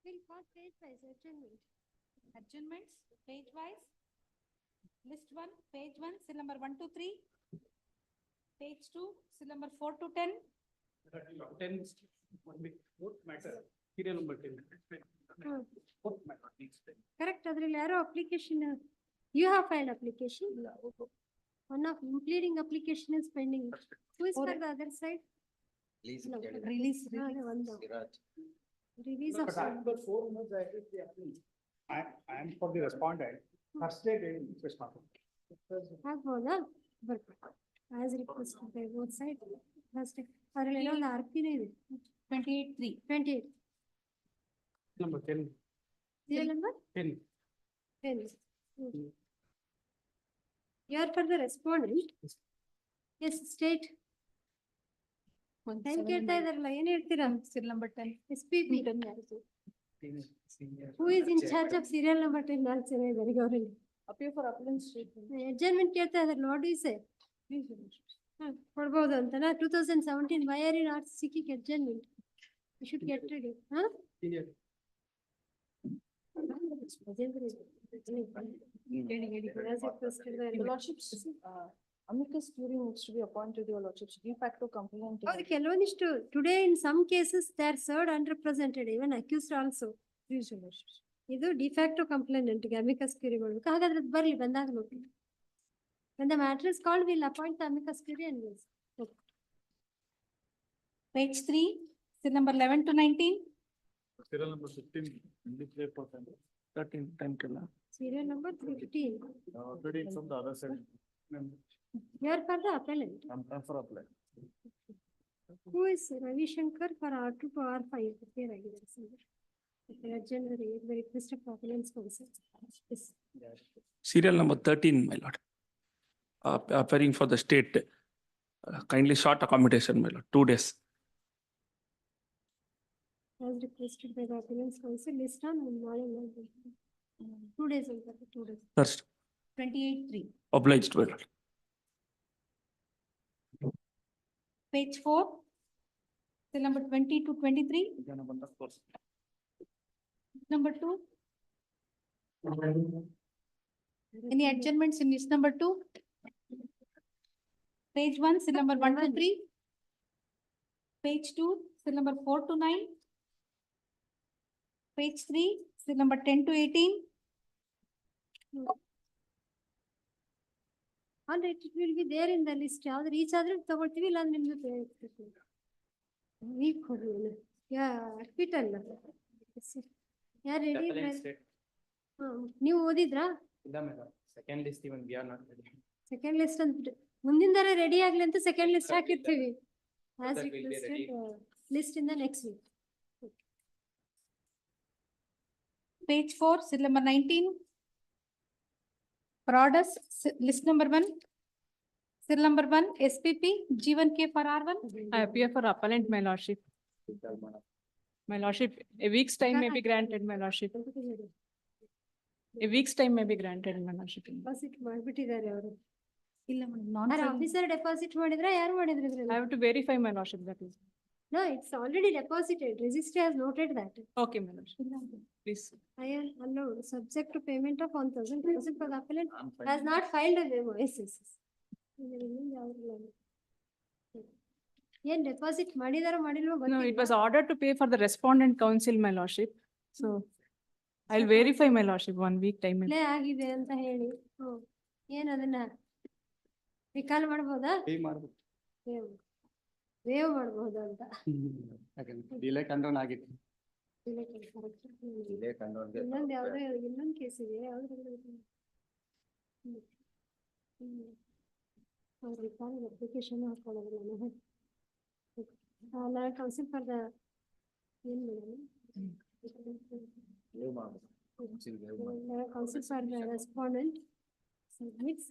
We'll call page wise adjournment. Adjournments, page wise. List 1, page 1, seal number 1 to 3. Page 2, seal number 4 to 10. 10 fourth matter. Serial number 10. Fourth matter. Correct. Adril yaro application. You have filed application. One of impleading application is pending. Who is for the other side? Please. No, get it. release. Siraj. Release No, of. but after 4 months, I am for the respondent. First day, respondent. ಆಗ್ಬೋದಾ ಬರ್ಬೇಕು as request by both side first ಅದರಲ್ಲಿ ಏನೋ ಒಂದು ಆರ್ಪಿನೇ ಇದೆ 28 Number 10. Serial number 10. 10 you are for the respondent yes state time ಕೇಳ್ತಾ ಇದಾರಲ್ಲ ಏನ್ ಹೇಳ್ತೀರಾ serial number 10 SPP who is in charge of serial number 10 ನಾಲ್ಕು ಜನ ಇದ್ದಾರೆ ಅವರಲ್ಲಿ appear for appellant statement. Adjournment ಕೇಳ್ತಾ ಇದಾರೆ ನೋಟ್ ಯು ಸೇ ಕೊಡ್ಬೋದು ಅಂತನಾ 2017 why are you not seeking adjournment you should get ready Senior. Your lordships, amicus curiae needs to be appointed, your lordships. Defacto complainant. ಹೌದು ಕೆಲವೊಂದಿಷ್ಟು today in some cases they are served unrepresented even accused also Please, your lordships. ಇದು defacto complaint ಗೆ amicus Curie ಮಾಡ್ಬೇಕು ಹಾಗಾದ್ರೆ ಅದು ಬರ್ಲಿ ಬಂದಾಗ ನೋಡಿ when the matter is called we'll appoint the amicus curiae and we'll page 3 seal number 11 to 19 Serial number 15. 13 time killer. serial number 15 Already from the other side. you are for the appellant I'm for apply. who is Ravi Shankar for R2 to R5 prepare ಆಗಿದ್ದಾರೆ sir general request of appellant's counsel yes Serial number 13, my lord. Appearing for the state. Kindly short accommodation, my lord. 2 days. as requested by the appellant's counsel list on morning 2 days over 2 days First, 28-3 obliged, my lord. page 4 till number 20 to 23 number 2 any adjournments in list number 2 page 1 till number 1 to 3 page 2 till number 4 to 9 page 3 till number 10 to 18 all right it will be there in the list ಯಾವ್ದು reach ಆದ್ರೆ ತಗೊಳ್ತೀವಿ ಇಲ್ಲ ನಿಮ್ದು weak ಕೊಡಿ acquittal ಯಾರು ready ನೀವು ಓದಿದ್ರಾ Second list even we are not ready. Second list ಅಂದ್ಬಿಟ್ಟು ಮುಂದಿನ ತರ ರೆಡಿ ಆಗ್ಲಿ ಅಂತ ಸೆಕೆಂಡ್ ಲಿಸ್ಟ್ ಹಾಕಿರ್ತೀವಿ as That will be ready. List in the next week page 4 seal number 19 Produs list number 1 seal number 1 SPP G1K for R1 I appear for appellant, my lordship. My lordship, a week's time may be granted, my lordship. A week's time may be granted, my lordship. Deposit ಮಾಡ್ಬಿಟ್ಟಿದ್ದಾರೆ ಅವರು ಇಲ್ಲ madam, officer deposit ಮಾಡಿದ್ರ ಯಾರು ಮಾಡಿದ್ರು I ಇದ್ರಲ್ಲಿ have to verify, my lordship, that is. no it's already deposited registry has noted that Okay, my lordship. Please. I am allowed subject to payment of 1,000 for the appellant I'm has fine. not filed a memo ಏನ್ deposit ಮಾಡಿದಾರೋ ಮಾಡಿಲ್ವೋ No, it was ordered to pay for the respondent counsel, my lordship. So I'll verify, my lordship, 1 week time. Play ಆಗಿದೆ ಅಂತ ಹೇಳಿ ಏನ್ ಅದನ್ನ recall ಮಾಡ್ಬೋದಾ wave ಮಾಡ್ಬೋದಾ ಅಂತ Delay control ಆಗಿತ್ತು. Delay control ಗೆ ಇನ್ನೊಂದು ಯಾವ್ದೋ ಇನ್ನೊಂದು ಕೇಸ್ ಇದೆ ಯಾವ್ದ್ರಲ್ಲಿ ಅವ್ರು ರಿಕಾಲ್ ಅಪ್ಲಿಕೇಶನ್ ಹಾಕೊಳ್ಳೋದಿಲ್ಲ ನಾನು ಕೌನ್ಸಿಲ್ ಫಾರ್ ದ ಏನ್ ಮೇಡಮ್ Leave ಮಾಡ್ಬೇಕು. Counsel for the respondent submits.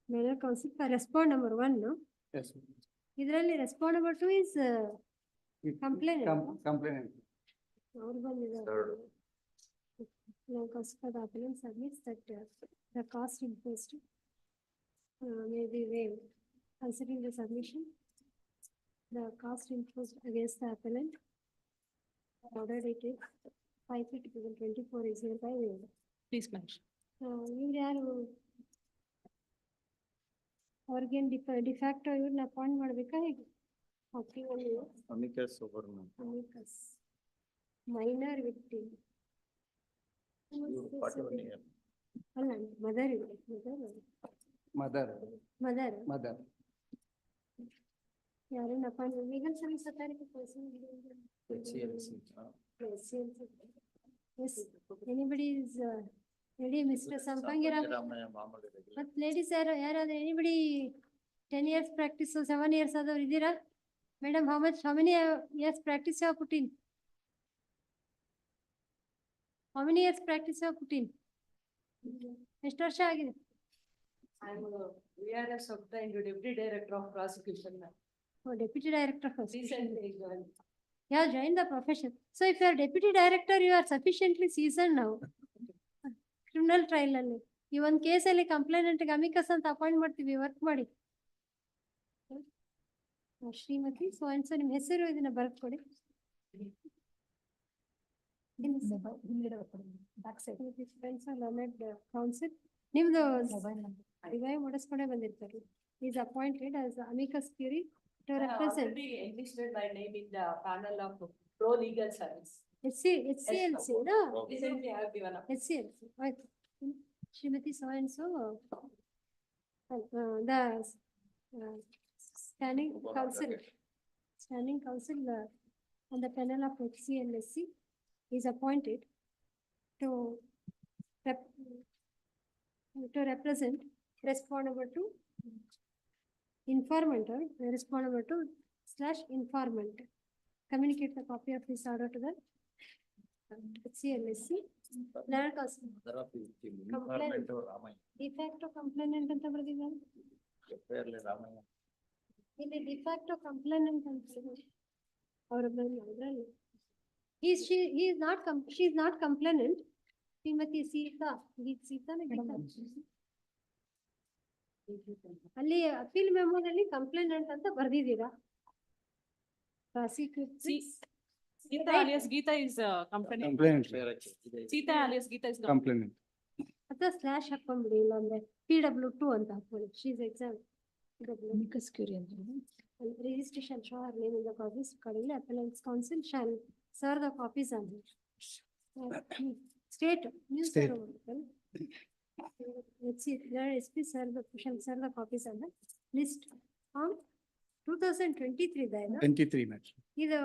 Mayor counsel for respond number 1, no? Yes. ಇದರಲ್ಲಿ respond number 2 is complainant. Complainant. ಅವ್ರು ಬಂದಿದ್ದಾರೆ. Third. Mayor counsel for the appellant submits that the cost imposed may be waived. Considering the submission, the cost imposed against the appellant, order dated 5/3/2024 is hereby waived. Please, my lordship. ಇವ್ರು ಯಾರು ಅವ್ರಿಗೇನ್ de facto ಇವ್ರನ್ನ appoint ಮಾಡ್ಬೇಕಾ ಹೇಗೆ? Amicus Overman. Minor victim ಅಲ್ಲ mother Mother, mother mother. ಯಾರನ್ನ appoint legal service authority person Yes, anybody is ready, Mr. Sampangira? But ladies are, anybody 10 years practice, so 7 years ಆದವ್ರು ಇದ್ದೀರಾ? Madam, how many years practice you have put in? How many years practice you have put in? ಎಷ್ಟು ವರ್ಷ ಆಗಿದೆ? I am VRS obtained Deputy Director of Prosecution. Oh, Deputy Director of Recently joined. You have joined the profession. So if you are Deputy Director, you are sufficiently seasoned now. Criminal trial ಅಲ್ಲಿ ಈ ಒಂದ್ ಕೇಸಲ್ಲಿ complainant ಅಮಿಕಸ್ ಅಂತ appoint ಮಾಡ್ತೀವಿ, work ಮಾಡಿ. Shrimati so ಅನ್ಸೋ ನಿಮ್ ಹೆಸರು ಇದನ್ನ ಬರ್ಕೊಡಿ. ಕೌನ್ಸಿಲ್ ನಿಮ್ದು ರಿವೈವ್ ಮಾಡಿಸ್ಕೊಂಡೇ ಬಂದಿರ್ತಾರೆ. Is appointed as amicus curiae to represent Already enlisted my name in the panel of pro legal service. HCLC, no? Recently I have given up. HCLC, right. Srimati so and so, the standing council on the panel of HCLC is appointed to represent respondable to informant or respondable to / informant. Communicate the copy of this order to the HCLC. Learned counsel. Complainant. Defacto complainant ಅಂತ ಬರ್ದಿದ್ದಾರೆ. ಇಲ್ಲಿ defacto complainant ಅಂತ ಅವರ ಅದ್ರಲ್ಲಿ she is not complainant. Shrimati Sita ಅಲ್ಲಿ appeal ಮೆಮೋದಲ್ಲಿ complainant ಅಂತ ಬರ್ದಿದ್ದೀರಾ? Sita alias Geeta is complainant. Complainant. Sita alias Geeta is Complainant. ಅಥವಾ slash ಹಾಕೊಂಡ್ಬಿಡಿ, ಇಲ್ಲ ಅಂದ್ರೆ PW2 ಅಂತ ಹಾಕೊಳ್ಳಿ. She is exam registration show her name in the copies. Accordingly, appellant's counsel shall serve the copies on her. State newspaper. Let's see, there SP shall serve the copies on the list on 2023 da 23 match. ಇದು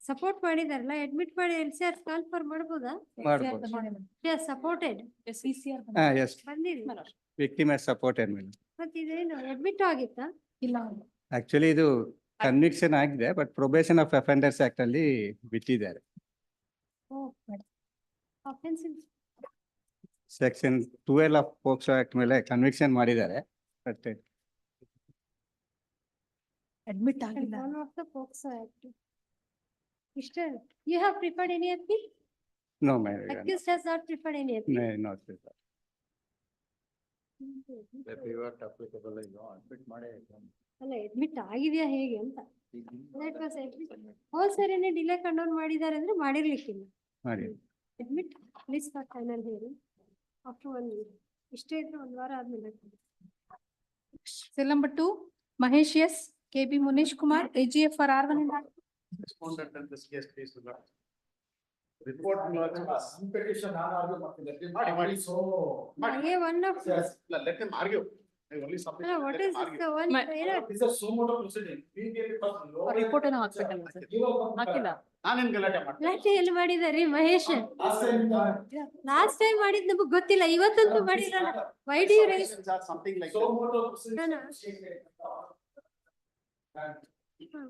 support ಮಾಡಿದಾರಲ್ಲ, admit ಮಾಡಿ LCR call for ಮಾಡ್ಬೋದಾ? Supported Yes, ಬಂದಿರಿ. victim has supported me. ಮತ್ತೆ ಇದೇನು admit ಆಗಿತ್ತಾ? ಇಲ್ಲ. Actually ಇದು ಕನ್ವಿಕ್ಷನ್ ಆಗಿದೆ, but probation of offenders act ಅಲ್ಲಿ ಬಿಟ್ಟಿದ್ದಾರೆ. Offensive section 12 of POCSO act ಮೇಲೆ ಕನ್ವಿಕ್ಷನ್ ಮಾಡಿದ್ದಾರೆ, ಬಟ್ ಅಡ್ಮಿಟ್ ಆಗಿಲ್ಲ. one of the POCSO Act. Mister, you have preferred any appeal? no, my Accused has not preferred any appeal. no, not prefer. ಅಲ್ಲ admit ಆಗಿದೆಯಾ ಹೇಗೆ ಅಂತ. ಹೋದ್ ಸರಿನೇ delay ಕಂಡೋನ್ ಮಾಡಿದ್ದಾರೆ ಅಂದ್ರೆ ಮಾಡಿರ್ಲಿಕ್ಕಿಲ್ಲ. ಮಾಡಿ admit please for final hearing after 1 week. ಇಷ್ಟೇ ಇದ್ರೆ 1 ವಾರ ಆದ್ಮೇಲೆ. Cell number 2, Mahesh S, KB Munish Kumar, AGF for R1 and R2. Respondent in this case, please, do not. Report. Impetition, non-argue, ಮಾಡಿ. So. ಹಾಗೆ one of Let him argue. I only submit. no, what Let is him this argue. the one? This is a sumo proceeding. We get it first. Report ಅನ್ನು ಹಾಕ್ಬೇಕಲ್ಲ sir? ಹಾಕಿಲ್ಲ. ನಾನೇನ್ ಗಲಾಟೆ ಮಾಡ್ತೀನಿ. Last ಎಲ್ಲಿ ಮಾಡಿದಾರೆ Mahesh? Last time. Last time ಮಾಡಿದ್ ನಮಗ್ ಗೊತ್ತಿಲ್ಲ, ಇವತ್ತಂತೂ ಮಾಡಿರಲ್ಲ. Why do you raise? Something like that. No, no.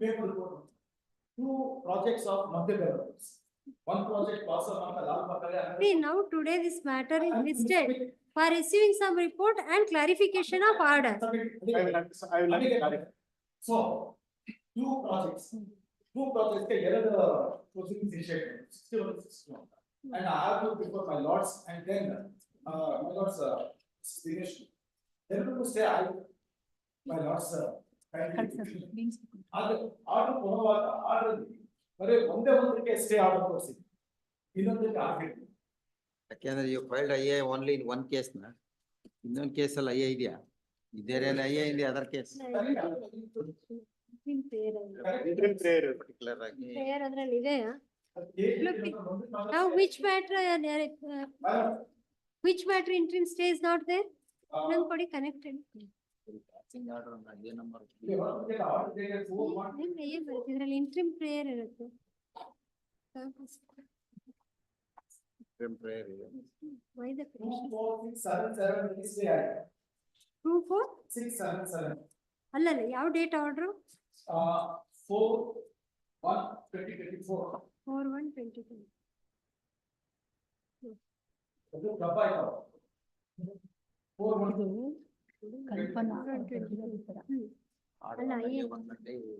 Paper report. 2 projects of Madhya Pradesh. One project was on the Lal Bakale. See, now today this matter is listed for receiving some report and clarification of order. I will clarify. So, 2 projects ke eradu proceedings initiated. 61. And I have to before my lords and then my lords Dinesh. They will to say My lords, Consent. Being spoken. Order ಕೊಡುವಾಗ order ಬರೀ ಒಂದೇ ಒಂದಕ್ಕೆ stay order ಕೊಡಿಸಿ, ಇನ್ನೊಂದಕ್ಕೆ order. ಯಾಕೆಂದ್ರೆ you filed IA only in one case na. ಇನ್ನೊಂದು case ಅಲ್ಲಿ IA ಇದೆಯಾ? There an IA in the other case. Interim prayer Particular ಆಗಿ. Prayer ಅದ್ರಲ್ಲಿ ಇದೆಯಾ? Now which matter interim stay is not there? None body connected. ಅದೇ number. ಇದ್ರಲ್ಲಿ interim prayer ಇರುತ್ತೆ. Interim prayer ಇದೆ. Why the prayer? 2467 Two four? 677. ಅಲ್ಲ ಯಾವ date order? 4/1/2024. 4/1/22. ಅದು ಡಬ್ಬ ಆಯ್ತು. 4/1. ಕಲ್ಪನಾ. ಅಲ್ಲ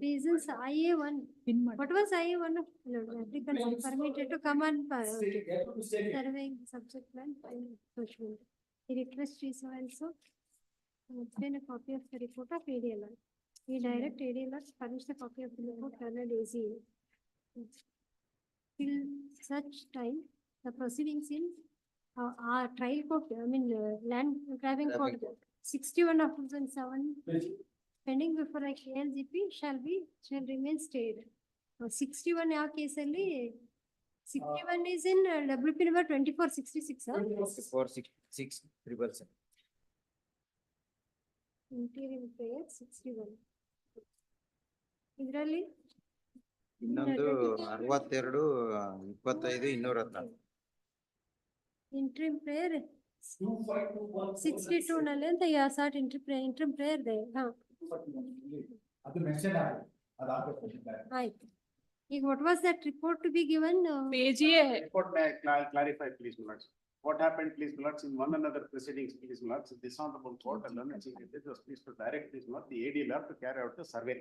reasons IA1. What was IA1? Applicants permitted to come on surveying subject plan. He requests she so and so obtain a copy of the report of ADLR. We direct ADLR to furnish the copy of the report Colonel ACA. Till such time, the proceedings in our trial court, land grabbing court, 61 of 2007, pending before a KLGP shall remain stayed. 61 ಯಾವ ಕೇಸಲ್ಲಿ 61 is in WP number 2466. 466 Interim prayer 61. ಇದರಲ್ಲಿ ಇನ್ನೊಂದು 62 25 214. interim prayer 62 ನಲ್ಲಿ ಅಂತ ಸಾಟ್ interim prayer ಇದೆ. ಹಾ ಅದು mention ಆಗಿದೆ, ಅದು ಆಗ್ಬೇಕು. ಆಯ್ತು. ಈಗ what was that report to be given? AGA. Report may I clarify, please, my lords. What happened, please, my lords, in one another proceedings, please, my lords, this honorable court and learned chief justice was pleased to direct, please, my lords, the ADLR to carry out the survey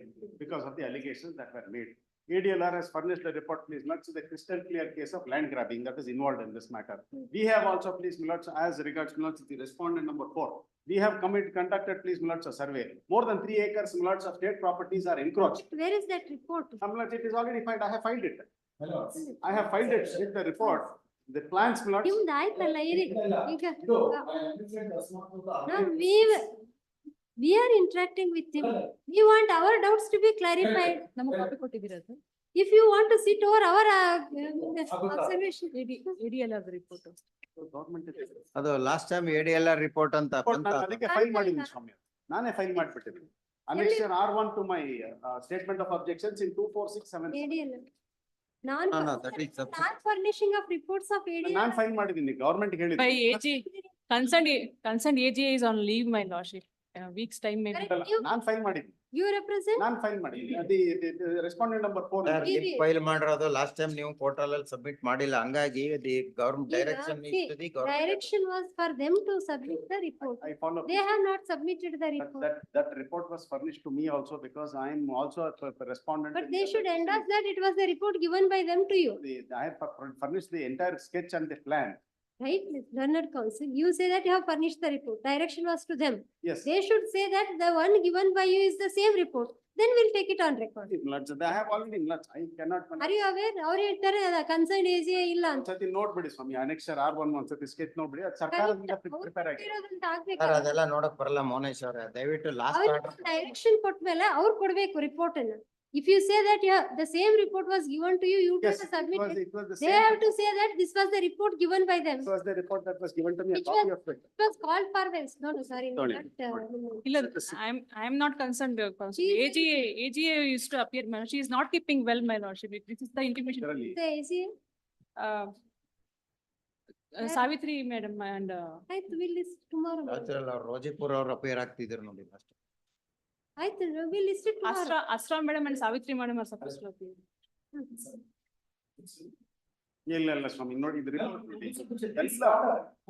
because of the allegations that were made. ADLR has furnished the report, please, my lords, the crystal clear case of land grabbing that is involved in this matter. We have also, please, my lords, as regards, my lords, the respondent number 4. We have conducted, please, my lords, a survey. More than 3 acres, my lords, of state properties are encroached. Where is that report? My lords, it is already filed. I have filed it. My lords. I have filed it with the report. The plans, my lords. ನಿಮ್ದು ಆಯ್ತಲ್ಲ ಇರಿ ಈಗ ಇದು now we are interacting with him. We want our doubts to be clarified. ನಮಗೆ copy ಕೊಟ್ಟಿದ್ದೀರಾ ಅದು? If you want to sit over our observation. ADLR report. Government is. ಅದು last time ADLR report ಅಂತ ಬಂತ. ನಾನು ಅದಕ್ಕೆ ಫೈಲ್ ಮಾಡಿದ್ದೀನಿ ಸ್ವಾಮಿ, ನಾನೇ file ಮಾಡಿಬಿಟ್ಟಿದ್ದೀನಿ. Annexure R1 to my statement of objections in 2467. ADLR. No, that is subsequent. Non-furnishing of reports of ADLR. ನಾನು file ಮಾಡಿದ್ದೀನಿ, government By ಹೇಳಿದ್ದೀನಿ. AG, concerned AGA is on leave, my lordship. Weeks time maybe. Correct. ನಾನು file ಮಾಡಿದ್ದೀನಿ, You represent? ನಾನು file ಮಾಡಿದ್ದೀನಿ. The respondent number 4. File ಮಾಡಿರೋದು last time ನೀವು portal ಅಲ್ಲಿ ಸಬ್ಮಿಟ್ ಮಾಡಿಲ್ಲ, ಹಂಗಾಗಿ the government direction See, direction was for them to submit the report. I follow. They have not submitted the But report. that report was furnished to me also because I am also a respondent. But in they the- should endorse that it was the report given by them to you. I have furnished the entire sketch and the plan. Right, learned counsel, you say that you have furnished the report, direction was to them. Yes. They should say that the one given by you is the same report, then we'll take it on record. I have already, I cannot. Are you aware? ಅವ್ರು ಹೇಳ್ತಾರೆ concerned ACA ಇಲ್ಲ ಅಂತ. ಒಂದ್ಸತಿ ನೋಡ್ಬಿಡಿ ಸ್ವಾಮಿ, annexure R1 ಒಂದ್ಸತಿ sketch ನೋಡ್ಬಿಡಿ, ಅದು ಸರ್ಕಾರದಿಂದ prepare ಆಗಿದೆ. ಇರೋದಂತ ಆಗ್ಬೇಕು. ಸರ್ ಅದೆಲ್ಲ ನೋಡಕ್ ಬರಲ್ಲ ಮೌನೇಶ್ ಅವರೇ, ದಯವಿಟ್ಟು ಲಾಸ್ಟ್ ಅವ್ರಿಗೆ direction ಕೊಟ್ಮೇಲೆ ಅವ್ರು ಕೊಡ್ಬೇಕು report ಅನ್ನ. If you say that the same report was given to you, you Yes, have to submit it. it was the They same. have to say that this was the report given by them. This was the report that was given to me, a Which copy one? of it. It was called for this. No, sorry. Sorry. Not, ಇಲ್ಲ, I am not concerned. Counsel. AGA used to appear, madam. She is not keeping well, my lordship. This is the intimation. Surely. the ACA. Savitri, madam, and ಆಯ್ತು, we'll list tomorrow. ಅವ್ರು ರೋಜಿಪುರ್ ಅವ್ರು appear ಆಗ್ತಿದ್ರು ನೋಡಿ last. ಆಯ್ತು, we'll list it tomorrow. Astra madam and Savitri madam are supposed to appear. ಇಲ್ಲ ಸ್ವಾಮಿ, ನೋಡಿ ಇದು report ನೋಡಿ.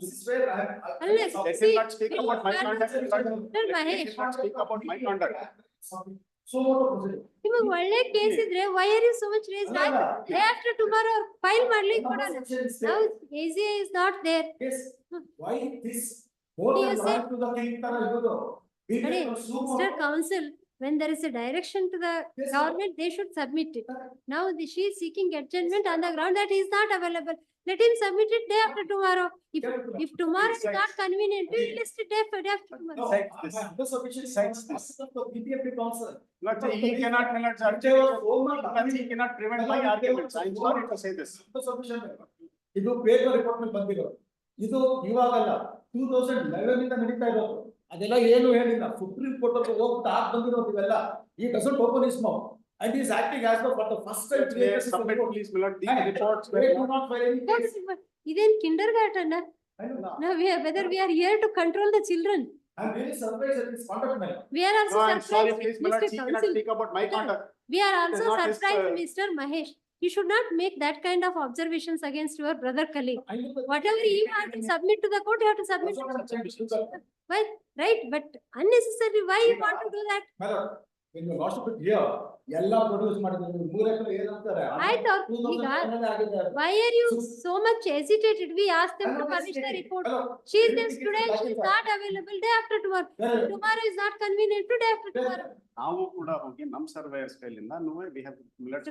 This is where I have. Unless- They See, will not speak about my conduct. Sir, Mahesh. They will not speak about my conduct. So what was it? ನಿಮಗೆ ಒಳ್ಳೆ case ಇದ್ರೆ why are you so much raised? Day after tomorrow file ಮಾಡ್ಲಿಕ್ಕೆ ಕೊಡೋಣ. Now ACA is not there. Yes, why this? More Do than you say- one to the king ತರ ಇರೋದು. Ready? Mr. Counsel, when there is a direction to the Yes, sir. government, they should submit it. Now she is seeking adjournment on the ground that he is not available. Let him submit it day after tomorrow. If tomorrow is not convenient, we will list it day after tomorrow. Cites this. BPMP counsel. Not say he cannot, he cannot prevent my arguments. I am sorry to say this. ಇದು paper report ಮೇಲೆ ಬಂದಿರೋ ಇದು ಇವಾಗಲ್ಲ 2011 ಇಂದ ನಡೀತಾ ಇರೋದು ಅದೆಲ್ಲ ಏನು ಹೇಳಿಲ್ಲ ಸುಪ್ರೀಂ ಕೋರ್ಟ್ ಅಲ್ಲಿ ಹೋಗ್ಬಿಟ್ಟು ಆಗ್ ಬಂದಿರೋದು ಇವೆಲ್ಲ ಈ doesn't open is mouth and he is acting as though for the first time Submit, please, my lord, these reports. they do not file any case. Ithen kindergarten. I know. Now whether we are here to control the children. I am very surprised at this conduct, my lord. We are also No, I am sorry, surprised, please, my lord, Mr. she cannot Counsel. speak about my conduct. We are also not his, surprised, uh, Mr. Mahesh. You should not make that kind of observations against your brother colleague. I know that- Whatever you have to submit to the court, you have to submit. That's what I'm saying. Why, right, but unnecessarily, why you want to do that? My lord, when you lost it here, ಎಲ್ಲ produce ಮಾಡಿದ್ರು 3 ಎಕರೆ ಏನಂತಾರೆ I thought, why are you so much hesitated? We asked them to publish the report. She is there today, she is not available day after tomorrow. Tomorrow is not convenient to day after tomorrow. ನಾವು ಕೂಡ ಹೋಗಿ ನಮ್ಮ surveyors ಕೈಲಿಂದ we have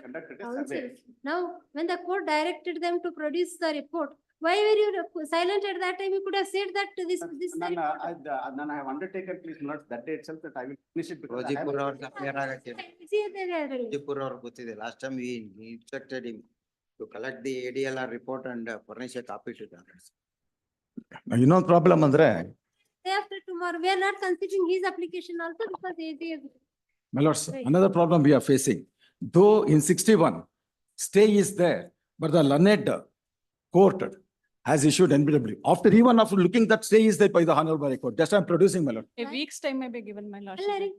conducted a survey. Counsel, now, when the court directed them to produce the report, why were you silent at that time? You could have said that this is the report. I have undertaken, please, not that day itself that I will finish it because I Rojipur have. ಅವ್ರ clear ಆಗಕ್ಕೆ See, there are- Rojipur ಅವ್ರಿಗೆ ಗೊತ್ತಿದೆ. Last time we instructed him to collect the ADLR report and furnish a copy to the others. ಇನ್ನೊಂದು problem ಅಂದ್ರೆ Day after tomorrow, we are not considering his application also because he is. my lords, Right. another problem we are facing, though in 61 stay is there, but the learned court has issued NBW. Even after looking that stay is there by the honorable court, just I am producing, my lord. A week's time may be given, my ಅಲ್ಲ lordship. ರೀ,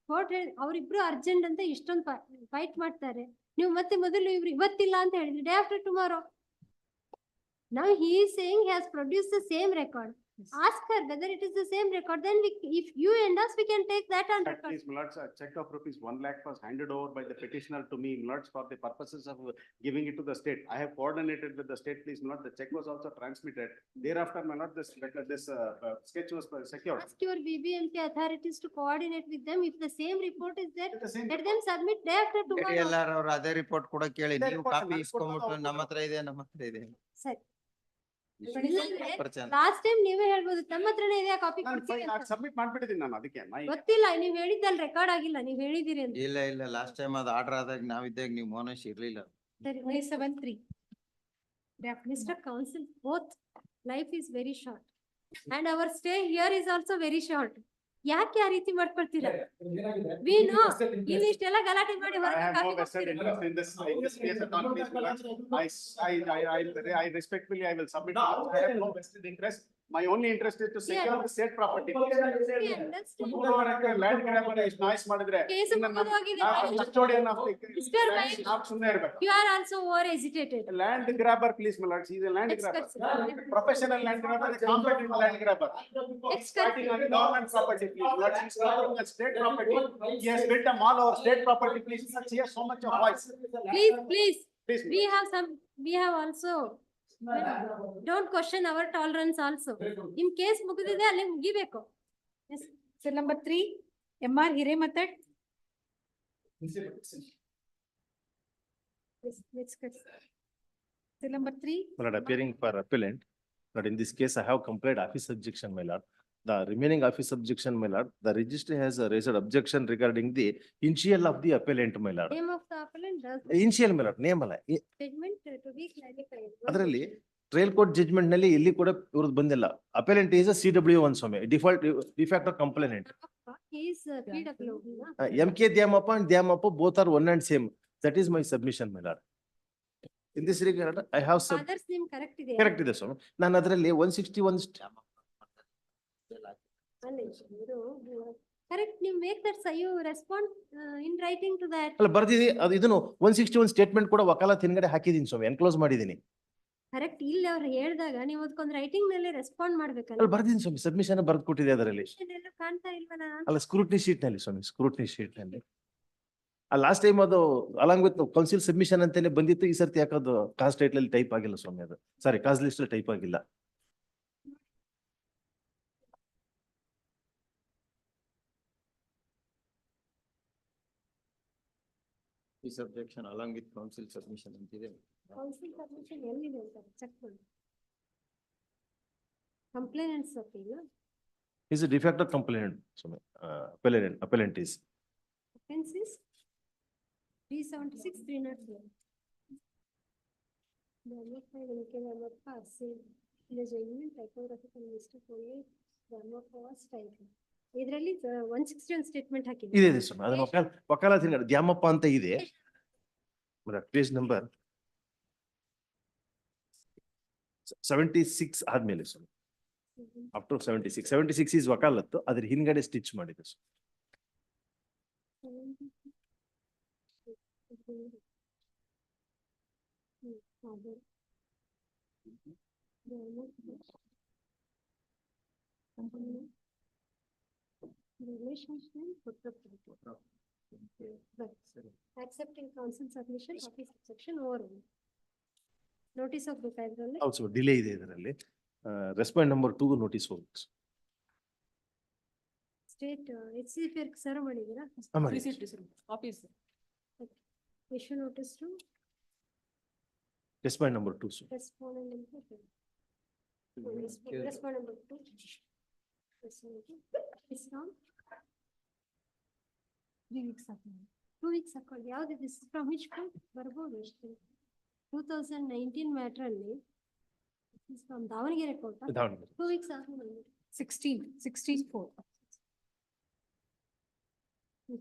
court ಅವ್ರಿಬ್ರು urgent ಅಂತ ಇಷ್ಟೊಂದು fight ಮಾಡ್ತಾರೆ. ನೀವು ಮತ್ತೆ ಮೊದಲು ಇವ್ರು ಇವತ್ತಿಲ್ಲ ಅಂತ ಹೇಳಿದ್ರಿ, day after tomorrow. Now he is saying he has produced the same record. Ask her whether it is the same record, then if you and us, we can take that on record. Please, my lords, a check of rupees 1 lakh was handed over by the petitioner to me, my lords, for the purposes of giving it to the state. I have coordinated with the state, please, my lord. The check was also transmitted. Thereafter, my lord, this sketch was secured. Ask your BBMP authorities to coordinate with them. If the same report is there, The same let them submit day after tomorrow. ADLR ಅವ್ರು ಅದೇ report ಕೂಡ ಕೇಳಿ, ಅದೇ ನೀವು report copy ನಾನು ಇಸ್ಕೊಂಡ್ಬಿಟ್ಟು ಕೊಟ್ಟು ನಮ್ಮ ಹತ್ರ ಇದೆ, ನಮ್ಮ ಹತ್ರ ಇದೆ. ಸರಿ. ಇಷ್ಟು ಪ್ರಚಾರ. ಲಾಸ್ಟ್ ಟೈಮ್ ನೀವೇ ಹೇಳ್ಬೋದು, ನಮ್ಮ ಹತ್ರನೇ ಇದೆ ಕಾಪಿ ಕೊಡ್ತೀವಿ ಅಂತ. ಸಬ್ಮಿಟ್ ಮಾಡ್ಬಿಟ್ಟಿದ್ದೀನಿ ನಾನು ಅದಕ್ಕೆ. ಗೊತ್ತಿಲ್ಲ, ನೀವ್ ಹೇಳಿದ್ದಲ್ಲಿ ರೆಕಾರ್ಡ್ ಆಗಿಲ್ಲ, ನೀವ್ ಹೇಳಿದಿರಿ ಅಂತ. ಇಲ್ಲ ಲಾಸ್ಟ್ ಟೈಮ್ ಅದು ಆರ್ಡರ್ ಆದಾಗ ನಾವಿದ್ದಾಗ ನೀವು ಮೌನೇಶ್ ಇರ್ಲಿಲ್ಲ. ಸರಿ, 973. Mr. Counsel, both life is very short and our stay here is also very short. ಯಾಕೆ ಆ ರೀತಿ ಮಾಡ್ಕೊಳ್ತೀರಾ? We know, ಇಲ್ಲಿ ಇಷ್ಟೆಲ್ಲ ಗಲಾಟೆ ಮಾಡಿ I ಹೊರಗೆ have no ಕಾಪಿ vested ಕೊಡ್ತೀರಾ? interest in this case at all, please, my lords. I respectfully, I will submit. I have no vested interest. My only interest is to secure the state property. We understand. Land grabber is noise ಮಾಡಿದ್ರೆ Case ಮುಗಿದೋಗಿದೆ. custodian of Mr. the Mahesh. ನಾವು ಸುಮ್ಮನೆ ಇರ್ಬೇಕು. You are also over hesitated. Land grabber, please, my lords, he is a land grabber. Professional land grabber, is competent land grabber. Starting on government property, please, my lords, he is grabbing the state property. He has built a mall over state property, please, he has so much of voice. Please, Please, we have also, don't question our tolerance also. In case ಮುಗಿದಿದೆ ಅಲ್ಲಿ ಮುಗಿಬೇಕು. Yes. Cell number 3, MR Hirematad. Let's go. Cell number 3, My lord, appearing for appellant, but in this case, I have complied office objection, my lord. The remaining office objection, my lord, the registry has raised objection regarding the initial of the appellant, my lord. Name of the appellant does Initial, my lord, name ಅಲ್ಲ. judgment to be clarified. ಅದರಲ್ಲಿ trial court judgment ನಲ್ಲಿ ಇಲ್ಲಿ ಕೂಡ ಇವ್ರದ್ದು ಬಂದಿಲ್ಲ. Appellant is CW1 ಸ್ವಾಮಿ, defacto complainant. He is PW. MK Dyamappa and Dyamappa both are one and same. That is my submission, my lord. In this regard, I have sub, Father's name correct ಇದೆ. correct ಇದೆ ಸ್ವಾಮಿ. ನಾನು ಅದರಲ್ಲಿ 161 Correct, you make that, so you respond in writing to that. ಅಲ್ಲ ಬರ್ದಿದೆ, ಅದು ಇದನ್ನು 161 statement ಕೂಡ ವಕಾಲತ್ ಹಿಂದ್ಗಡೆ ಹಾಕಿದೀನಿ ಸ್ವಾಮಿ, ಎನ್ಕ್ಲೋಸ್ ಮಾಡಿದೀನಿ. ಕರೆಕ್ಟ್, ಇಲ್ಲಿ ಅವ್ರು ಹೇಳಿದಾಗ ನೀವು ಅದಕ್ಕೊಂದು ರೈಟಿಂಗ್ ನಲ್ಲಿ ರೆಸ್ಪಾಂಡ್ ಮಾಡ್ಬೇಕಲ್ಲ. ಅಲ್ಲಿ ಬರ್ದಿದ್ದೀನಿ ಸ್ವಾಮಿ, ಸಬ್ಮಿಷನ್ ಬರ್ದು ಕೊಟ್ಟಿದೆ ಅದರಲ್ಲಿ. ಎಲ್ಲ ಕಾಣ್ತಾ ಇಲ್ವಲ್ಲ ನಾನು? ಅಲ್ಲ ಸ್ಕ್ರೂಟ್ನಿ ಶೀಟ್ ನಲ್ಲಿ ಸ್ವಾಮಿ, ಸ್ಕ್ರೂಟ್ನಿ ಶೀಟ್ ನಲ್ಲಿ. ಲಾಸ್ಟ್ ಟೈಮ್ ಅದು ಅಲಾಂಗ್ ವಿತ್ ಕೌನ್ಸಿಲ್ ಸಬ್ಮಿಷನ್ ಅಂತಾನೆ ಬಂದಿತ್ತು. ಈ ಸರ್ತಿ ಯಾಕದು ಕಾಸ್ಟ್ ಟೈಟ್ಲ್ ಅಲ್ಲಿ ಟೈಪ್ ಆಗಿಲ್ಲ ಸ್ವಾಮಿ, ಅದು ಸಾರಿ ಕಾಸ್ಟ್ ಲಿಸ್ಟ್ ಟೈಪ್ ಆಗಿಲ್ಲ. This objection along with counsel submission ಅಂತಿದೆ. Counsel submission ಎಲ್ಲಿದೆ ಅಂತ ಚೆಕ್ ಮಾಡಿ. Complainants appeal. Is a de facto complainant, so, appellant is. Offense is 376, 304. The amendment will give a not pass. The genuine typographical mistake only grammar was type. ಇದರಲ್ಲಿ 161 statement ಹಾಕಿದೆ. ಇದೆ ಸ್ವಾಮಿ, ಅದನ್ನ ವಕಾಲತಿ ದ್ಯಾಮಪ್ಪ ಅಂತ ಇದೆ. Page number 76 ಆದ್ಮೇಲೆ ಸ್ವಾಮಿ. Up to 76 is ವಕಾಲತ್ತು, ಅದ್ರ ಹಿಂದ್ಗಡೆ ಸ್ಟಿಚ್ ಮಾಡಿದೆ ಸ್ವಾಮಿ. Accepting counsel submission of his section over. Notice of referral. Also delay ಇದೆ ಇದರಲ್ಲಿ. Respondent number 2 notice ಹೋಗ್ಬೇಕು. State HCFR serve ಮಾಡಿದೀರಾ? Receipt, copies. Issue notice to Respondent number 2. So respondent number 2. Respondent number 2. It's from 3 weeks ago. 2 weeks ago. ಯಾವ್ದು this is from which court? ಬರ್ಬೋದು ಅಷ್ಟೇ. 2019 matter ಅಲ್ಲಿ. This is from Davanagere court. Davanagere. 2 weeks ಆದ್ಮೇಲೆ. 16/4.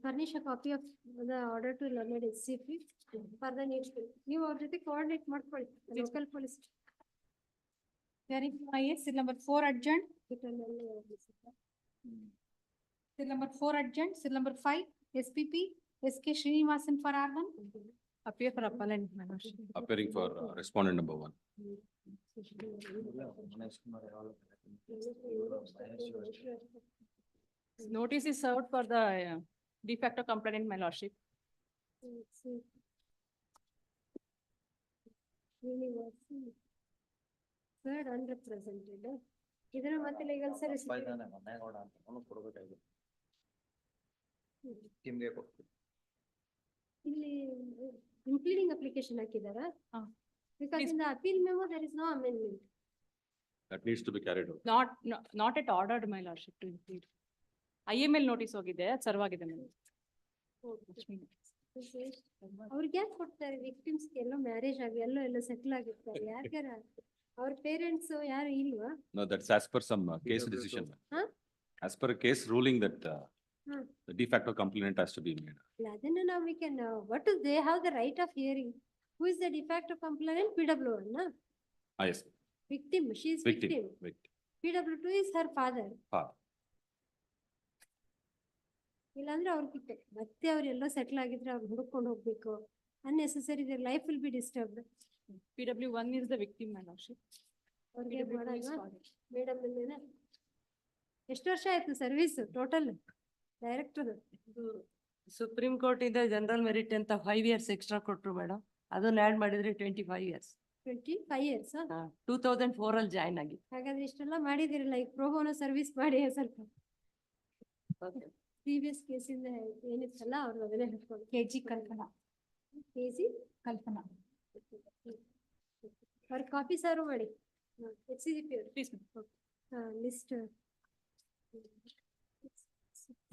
Furnish a copy of the order to learned HCP for the needs. ನೀವು ಅವ್ರ ಜೊತೆ coordinate ಮಾಡ್ಕೊಳ್ಳಿ. Local police. Verify seal number 4 adjourned, seal number 4 adjourned, seal number 5 SPP SK Srinivasan for R1. Appear for appellant, my lordship. Appearing for respondent number 1. Notice is served for the de facto complainant, my lordship. Third unrepresented. ಇದರ ಮತ್ತೆ legal service. ಇಲ್ಲಿ impleading application ಹಾಕಿದಾರಾ? Because in the appeal memo there is no amendment. That needs to be carried out. Not at ordered, my lordship, to implead. IML notice ಹೋಗಿದೆ, ಅದು serve ಆಗಿದೆ madam. ಅವ್ರಿಗೆ ಯಾಕೆ ಕೊಡ್ತಾರೆ victims ಎಲ್ಲೋ marriage ಆಗಿ ಎಲ್ಲೋ settle ಆಗಿರ್ತಾರೆ ಯಾರ್ಗಾರ ಅವ್ರ parents ಯಾರು ಇಲ್ವಾ? No, that's as per some case decision. Huh? As per a case ruling that Huh. the de facto complainant has to be made. ಇಲ್ಲ ಅದನ್ನ ನಾವು we can what do they have the right of hearing? Who is the de facto complainant? PW na? Ah, yes. Victim, she is Victim. victim. PW2 is her father. ಇಲ್ಲಾಂದ್ರೆ ಅವ್ರ ಕಿತ್ತೆ ಮತ್ತೆ ಅವ್ರೆಲ್ಲೋ settle ಆಗಿದ್ರೆ ಅವ್ರು ಹುಡುಕೊಂಡು ಹೋಗ್ಬೇಕು. unnecessary their life will be disturbed. PW1 is the victim, my lordship. ಅವ್ರಿಗೆ ಮಾಡೋಣ madam ಇಂದೇನೆ. ಎಷ್ಟು ವರ್ಷ ಆಯ್ತು service total director? Supreme court ಇಂದ ಜನರಲ್ ಮೆರಿಟ್ ಅಂತ 5 years ಎಕ್ಸ್ಟ್ರಾ ಕೊಟ್ರು ಮೇಡಮ್, ಅದನ್ನ ಆಡ್ ಮಾಡಿದ್ರೆ 25 years. 25 years. 2004 ಅಲ್ಲಿ ಜಾಯ್ನ್ ಆಗಿ. ಹಾಗಾದ್ರೆ ಇಷ್ಟೆಲ್ಲ ಮಾಡಿದಿರಲ್ಲ, ಈಗ ಪ್ರೋಬೋನೋ ಸರ್ವಿಸ್ ಮಾಡಿ ಸ್ವಲ್ಪ ಪ್ರೀವಿಯಸ್ ಕೇಸಿಂದ ಏನಿತ್ತಲ್ಲ ಅವ್ರು ಅದನ್ನೇ ಹೇಳ್ಕೊಂಡು. KG ಕಲ್ಪನಾ. KG ಕಲ್ಪನಾ. ಅವ್ರ ಕಾಪಿ ಸಾರು ಮಾಡಿ. HCGP Please, list.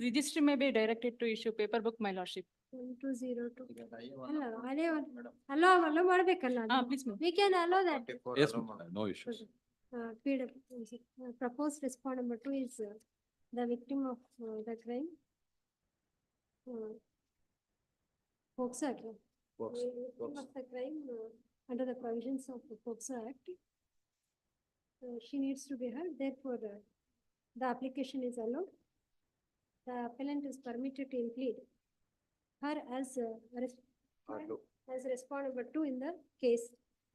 registry may be directed to issue paper book, my lordship. 1202. ಅಲ್ಲ ಅದೇ ಅಲೋ ಮಾಡ್ಬೇಕಲ್ಲ. Please, ma'am. We can allow that. Yes, ma'am, no issues. Proposed respondent number 2 is the victim of the crime. POCSO Act. Victim of the crime under the provisions of the POCSO Act. She needs to be heard, therefore the application is allowed. The appellant is permitted to implead her as respondent number 2 in the case.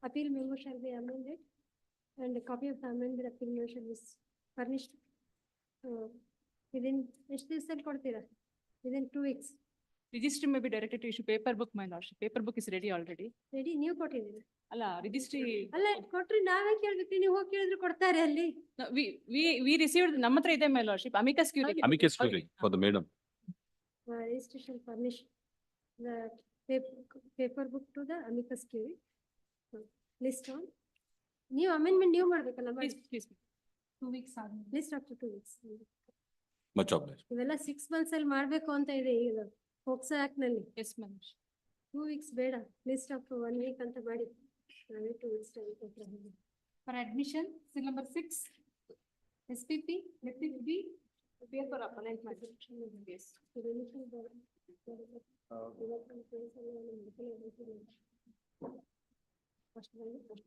Appeal memo shall be amended and a copy of the amended appeal memo shall be furnished within ಎಷ್ಟು ದಿವಸದಲ್ಲಿ ಕೊಡ್ತೀರಾ? Within 2 weeks. Registry may be directed to issue paper book, my lordship. Paper book is ready already. Ready ನೀವು ಕೊಟ್ಟಿದ್ದೀರಾ? ಅಲ್ಲ, registry. ಅಲ್ಲ ಕೊಟ್ರಿ ನಾವೇ ಕೇಳ್ಬೇಕು, ನೀವು ಹೋಗಿ ಕೇಳಿದ್ರು ಕೊಡ್ತಾರೆ ಅಲ್ಲಿ. No, we received, ನಮ್ಮ ಹತ್ರ ಇದೆ, my lordship. Amicus curiae. Amicus curiae for the madam. Registration furnish. The paper book to the amicus curiae. List on. New amendment new ಮಾಡ್ಬೇಕಲ್ಲ Please, please. 2 weeks ಆದ್ಮೇಲೆ. list after 2 weeks. Much obliged. ಇವೆಲ್ಲ 6 months ಅಲ್ಲಿ ಮಾಡ್ಬೇಕು ಅಂತ ಇದೆ ಈಗ POCSO act ನಲ್ಲಿ. Yes, my lordship. 2 weeks ಬೇಡ, list after 1 week ಅಂತ ಮಾಡಿ. ನಾವೇ 2 weeks time ಕೊಟ್ರೆ. For admission, seal number 6, SPP, let it be Paper appellant, my lordship. Yes. First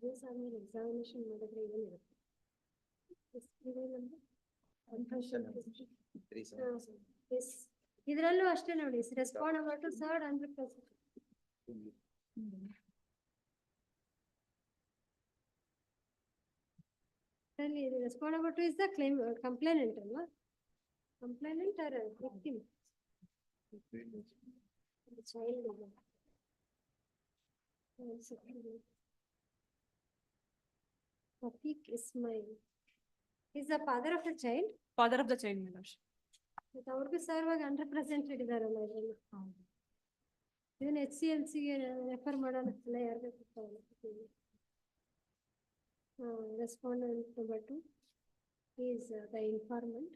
days ಆದ್ಮೇಲೆ examination ಮಾಡಿದ್ರೆ ಏನಿರುತ್ತೆ? Yes. ಇದ್ರಲ್ಲೂ ಅಷ್ಟೇ ನೋಡಿ, respond to third 100%. Respondable to is the claim complainant alwa, complainant or victim. Child. Atik Ismail is the father of the child. Father of the child, my lordship. But ಅವ್ರಿಗೂ ಸರ್ವಾಗ 100% ಇದಾರಲ್ಲ ಇದೆಲ್ಲ. ಇದನ್ನ HCLC ಗೆ refer ಮಾಡೋಣ ಅಲ್ಲ ಯಾರಿಗೆ ಗೊತ್ತಾಗಲ್ಲ. Respondent number 2 is the informant.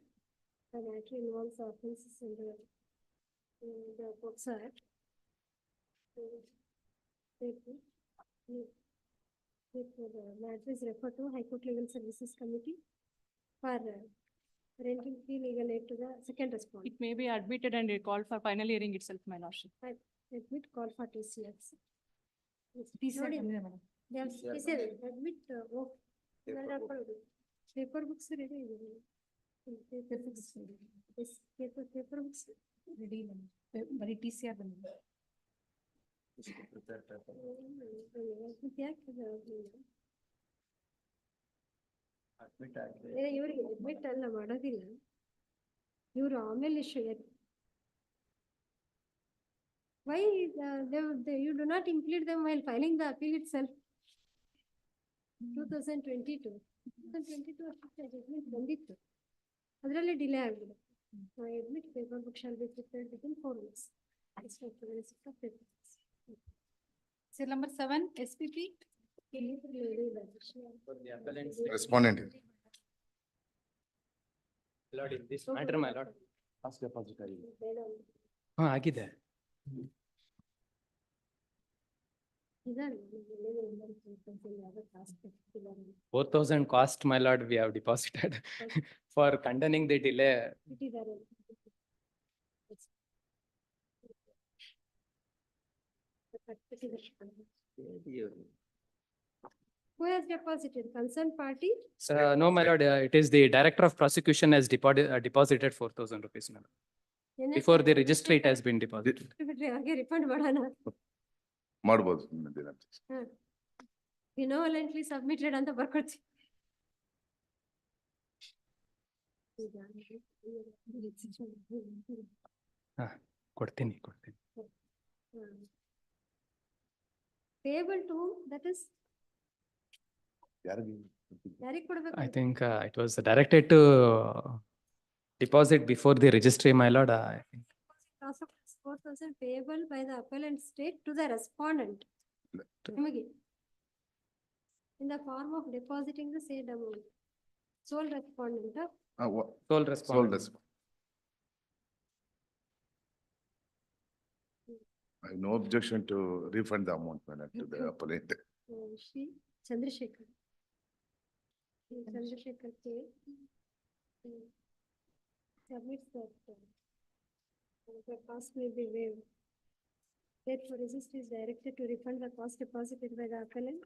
The matter involves offenses under the Poxo Act. The matter is referred to High Court Legal Services Committee for renting free legal aid to the second respondent. It may be admitted and called for final hearing itself, my lordship. Admit call for TCS. TCS ನೋಡಿ. ಬಂದಿದೆ madam. They have said admit paper books ready. Paper books ready. Yes, paper books. Ready madam. ಬರೀ TCR ಬಂದಿದೆ. ಇವ್ರಿಗೆ admit ಅಲ್ಲ ಮಾಡೋದಿಲ್ಲ, ಇವ್ರು ಆಮೇಲೆ issue. Why you do not implead them while filing the appeal itself? 2022 judgment ಬಂದಿತ್ತು, ಅದರಲ್ಲಿ delay ಆಗಿದೆ. Admit paper book shall be prepared within 4 weeks. Seal number 7, SPP. Respondent. Lord, in this matter, my lord. Ask deposit ಆಗಿದೆ. ಆಗಿದೆ. 4,000 cost, my lord, we have deposited for condemning the delay. Who has deposited? Concerned party? No, my lord, it is the director of prosecution has deposited 4,000 rupees, my lord. Before the registry, it has been deposited. ಹಾಗೆ refund ಮಾಡೋಣ. ಮಾಡ್ಬೋದು. Benevolently submitted ಅಂತ ಬರ್ಕೊಳ್ತೀವಿ. ಕೊಡ್ತೀನಿ. Payable to whom? That is ಯಾರಿಗೆ? ಯಾರಿಗೆ ಕೊಡ್ಬೇಕು? I think it was directed to deposit before the registry, my lord. I think. Cost of 4,000 payable by the appellant state to the respondent. ನಿಮಗೆ in the form of depositing the said amount. Sole respondent. Sole respondent. I have no objection to refund the amount to the appellant. Shri Chandrasekhar. Chandrasekhar K. Submits that the cost may be waived. Therefore, registry is directed to refund the cost deposited by the appellant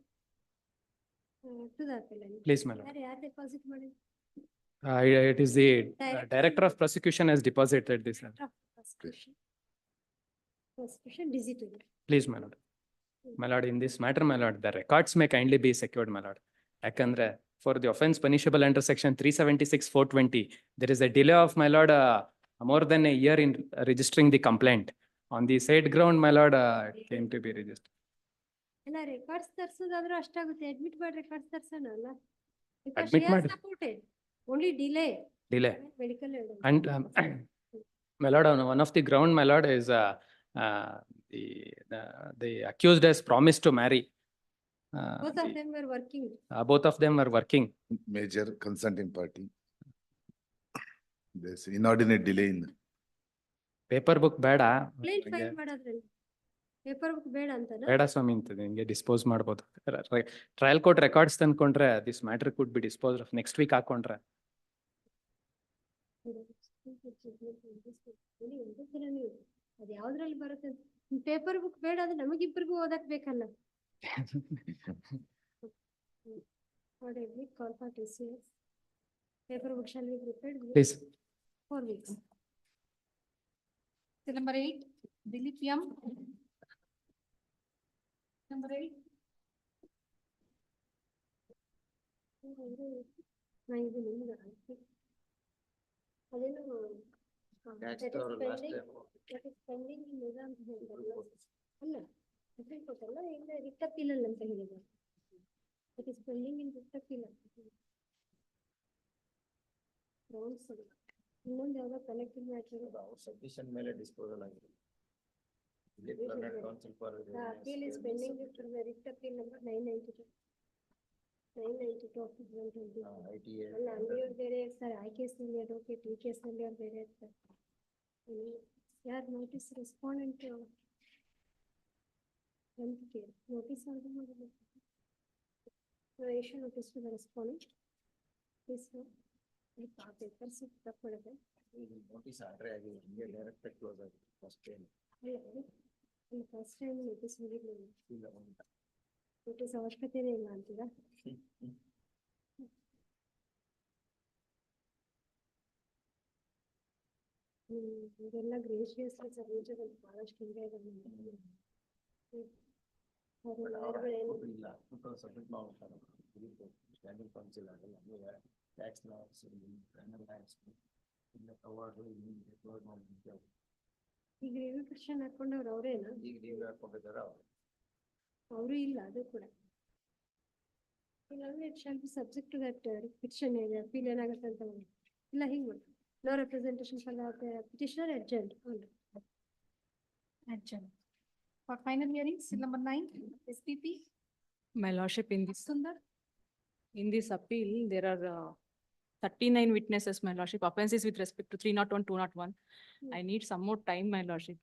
to the appellant. Please, my lord. ಯಾರು deposit ಮಾಡಿದ್ರು? It is the director of prosecution has deposited this. Prosecution digital. Please, my lord. My lord, in this matter, my lord, the records may kindly be secured, my lord. Yakandre, for the offense punishable under section 376(420), there is a delay of, my lord, more than a year in registering the complaint. On the said ground, my lord, it came to be registered. ಎಲ್ಲ records ತರ್ಸೋದಾದ್ರೂ ಅಷ್ಟಾಗುತ್ತೆ, admit ಮಾಡಿ records ತರ್ಸೋಣಲ್ಲ. Admit ಮಾಡಿ. Only delay. Delay. Medical And my lord, on one of the ground, my lord, is the accused has promised to marry. Both of them were working. Both of them were working. Major consenting party. There's inordinate delay in. Paper book ಬೇಡ. Complaint file ಮಾಡೋದ್ರಲ್ಲಿ paper book ಬೇಡ ಅಂತಾನ? ಬೇಡ ಸ್ವಾಮಿ ಅಂತ ಹಿಂಗೆ dispose ಮಾಡ್ಬೋದು. Trial court records ತಂದ್ಕೊಂಡ್ರೆ this matter could be dispose of next week ಹಾಕೊಂಡ್ರೆ. ಅದ್ ಯಾವ್ದ್ರಲ್ಲಿ ಬರುತ್ತೆ? ಪೇಪರ್ ಬುಕ್ ಬೇಡ ಅಂದ್ರೆ ನಮಗಿಬ್ಬರಿಗೂ ಓದಕ್ ಬೇಕಲ್ಲ. Paper book shall be prepared. Please. 4 weeks. Number 8, Dilip M. Number 8. That's the last time. ಅಲ್ಲ ಡಿಫೆಕ್ಟ್ ಕೊಟ್ಟಲ್ಲ ಇಲ್ಲ ರಿಟ್ ಅಪೀಲ್ ಅಂತ ಹೇಳಿದ್ರು. It is pending in writ appeal. ಇನ್ನೊಂದು ಯಾವ್ದೋ ಕಲೆಕ್ಟಿವ್ ಮ್ಯಾಟರ್ ಸಬ್ಮಿಷನ್ ಮೇಲೆ ಡಿಸ್ಪೋಸಲ್ ಆಗಿದೆ. appeal is pending with the writ appeal number 992. 992 of 2020. ಅಲ್ಲ ಅಲ್ಲಿಯವ್ರು ಬೇರೆ ಇರ್ತಾರೆ, ಆ ಕೇಸ್ನಲ್ಲಿ ಅಡ್ವೊಕೇಟ್, ಈ ಕೇಸ್ನಲ್ಲಿ ಅವ್ರು ಬೇರೆ ಇರ್ತಾರೆ. ಯಾರು ನೋಟಿಸ್ ರೆಸ್ಪಾಂಡೆಂಟ್ notice ಆರ್ಡರ್ ಮಾಡಬೇಕು. Issue notice to the respondent. Please sir. Papers ತಕ್ಕೊಳ್ಳದೆ. ನೋಟಿಸ್ ಆರ್ಡರ್ ಆಗಿದೆ, ಹಿಂಗೆ ಡೈರೆಕ್ಟ್ ಕ್ಲೋಸ್ ಆಗಿದೆ first time. First time notice ಹೋಗಿರ್ಲಿಲ್ಲ. ಇಲ್ಲ ನೋಟಿಸ್ ಅವಶ್ಯಕತೆನೇ ಇಲ್ಲ ಅಂತೀರಾ? ಇದೆಲ್ಲ ಗ್ರೇಷಿಯಸ್ ಸಿಗ್ನೇಚರ್ ಅಂತ ಬಹಳಷ್ಟು ಹಿಂಗೆ ಇದೆ. ಇಲ್ಲ ಸಬ್ಮಿಟ್ ಮಾಡ್ತಾರೆ ಸ್ಟ್ಯಾಂಡಿಂಗ್ ಕೌನ್ಸಿಲ್ ಆಗಲ್ಲ, ಟ್ಯಾಕ್ಸ್ ಲಾಸ್ ಇಲ್ಲ ಅವಾರ್ಡು ಕ್ಲೋಸ್ ಮಾಡ್ಬಿಟ್ಟು ಈಗ ರಿವ್ಯೂ ಪಿಟಿಷನ್ ಹಾಕೊಂಡವ್ರು ಅವರೇನಾ? ಈಗ ರಿವ್ಯೂ ಹಾಕೊಂಡಿದ್ದಾರೆ ಅವರು ಇಲ್ಲ ಅದು ಕೂಡ ಇಲ್ಲ. It shall be subject to that petition ಇದೆ, ಅಪೀಲ್ ಏನಾಗುತ್ತೆ ಅಂತ ಇಲ್ಲ ಹಿಂಗೆ ಮಾಡಿ. No representation for the petitioner adjourn Adjourn. For final hearings, number 9, SPP. My lordship, Sundar. in this appeal, there are 39 witnesses, my lordship, offenses with respect to 301, 201. I need some more time, my lordship.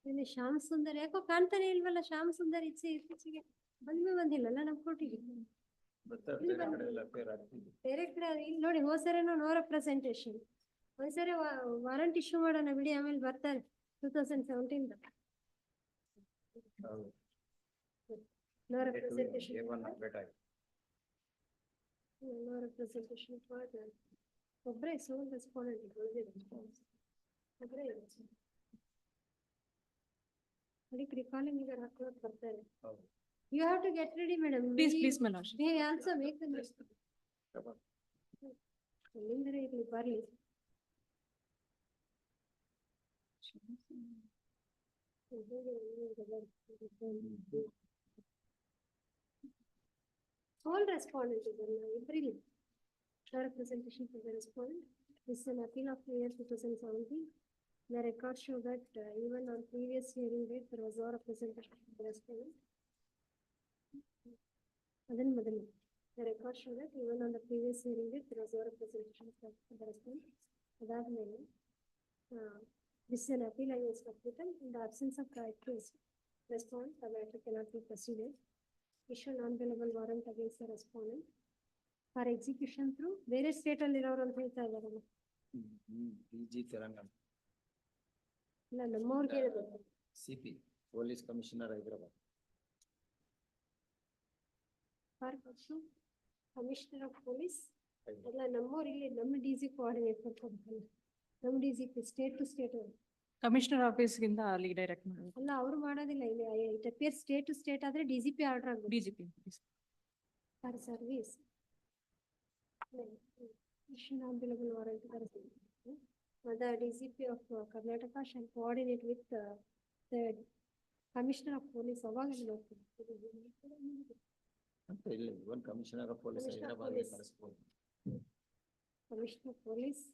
ಇಲ್ಲಿ ಶ್ಯಾಮ್ ಸುಂದರ್ ಯಾಕೋ ಕಾಣ್ತಾನೆ ಇಲ್ವಲ್ಲ? ಶ್ಯಾಮ್ ಸುಂದರ್ ಇತ್ತೀಚೆಗೆ ಬಂದಿಲ್ಲಲ್ಲ ನಮ್ಮ ಕೋರ್ಟಿಗೆ. ಬೇರೆ ಕಡೆ ಇಲ್ಲಿ ನೋಡಿ, ಹೋದ್ಸರಿನೂ ನೋ ರೆಪ್ರೆಸೆಂಟೇಷನ್. ಒಂದ್ಸರಿ ವಾರಂಟ್ ಇಶ್ಯೂ ಮಾಡೋಣ ಬಿಡಿ, ಆಮೇಲೆ ಬರ್ತಾರೆ 2017. No representation. No representation for the ಒಬ್ಬರೇ ಸೋಲ್ ರೆಸ್ಪಾಂಡೆಂಟ್ ಒಬ್ಬರೇ ಅದಕ್ಕೆ ರಿಕಾಲಿಂಗ್ ಈಗ ಹಾಕೋಕ್ ಬರ್ತಾರೆ. You have to get ready, madam. Please, my lordship. We also make the ಎಲ್ಲಿಂದರೆ ಇರ್ಲಿ ಬರ್ಲಿ. All respondent is every representation for the respondent. This is an appeal of the year 2017. The records show that even on previous hearing date there was no representation for the respondent. The records show that even on the previous hearing date there was no representation for the respondent. This is an appeal against acquittal. In the absence of right to respond, the matter cannot be proceeded. Issue non-bailable warrant against the respondent for execution through various state ಅಲ್ಲಿ ಇರೋರು ಅಂತ ಹೇಳ್ತಾ ಇದಾರಲ್ಲ. ತೆಲಂಗಾಣ ಇಲ್ಲ ನಮ್ಮವ್ರಿಗೆ ಹೇಳಿದ್ರು. CP police commissioner Hyderabad. For commissioner of police ಎಲ್ಲ ನಮ್ಮವ್ರು ಇಲ್ಲಿ ನಮ್ಮ DG ಕೋಆರ್ಡಿನೇಟ್ ಮಾಡ್ಕೊಬೇಕಲ್ಲ. ನಮ್ಮ DG state to state Commissioner office ಗಿಂದ ಅಲ್ಲಿಗೆ ಡೈರೆಕ್ಟ್ ಮಾಡಿ. ಅಲ್ಲ ಅವ್ರು ಮಾಡೋದಿಲ್ಲ. ಇಲ್ಲಿ it appear state to state ಆದ್ರೆ DGP ಆರ್ಡರ್ ಆಗುತ್ತೆ. DGP. For service issue non-bailable warrant ಬರುತ್ತೆ. The DGP of Karnataka shall coordinate with the Commissioner of Police. ಅವಾಗಲೇ ನೋಡ್ತೀವಿ ಅಂತ ಇಲ್ಲ, ಇವನ್ ಕಮಿಷನರ್ ಆಫ್ ಪೊಲೀಸ್ ಹೈದರಾಬಾದ್ ಕಳಿಸ್ಬೋದು. Commissioner of Police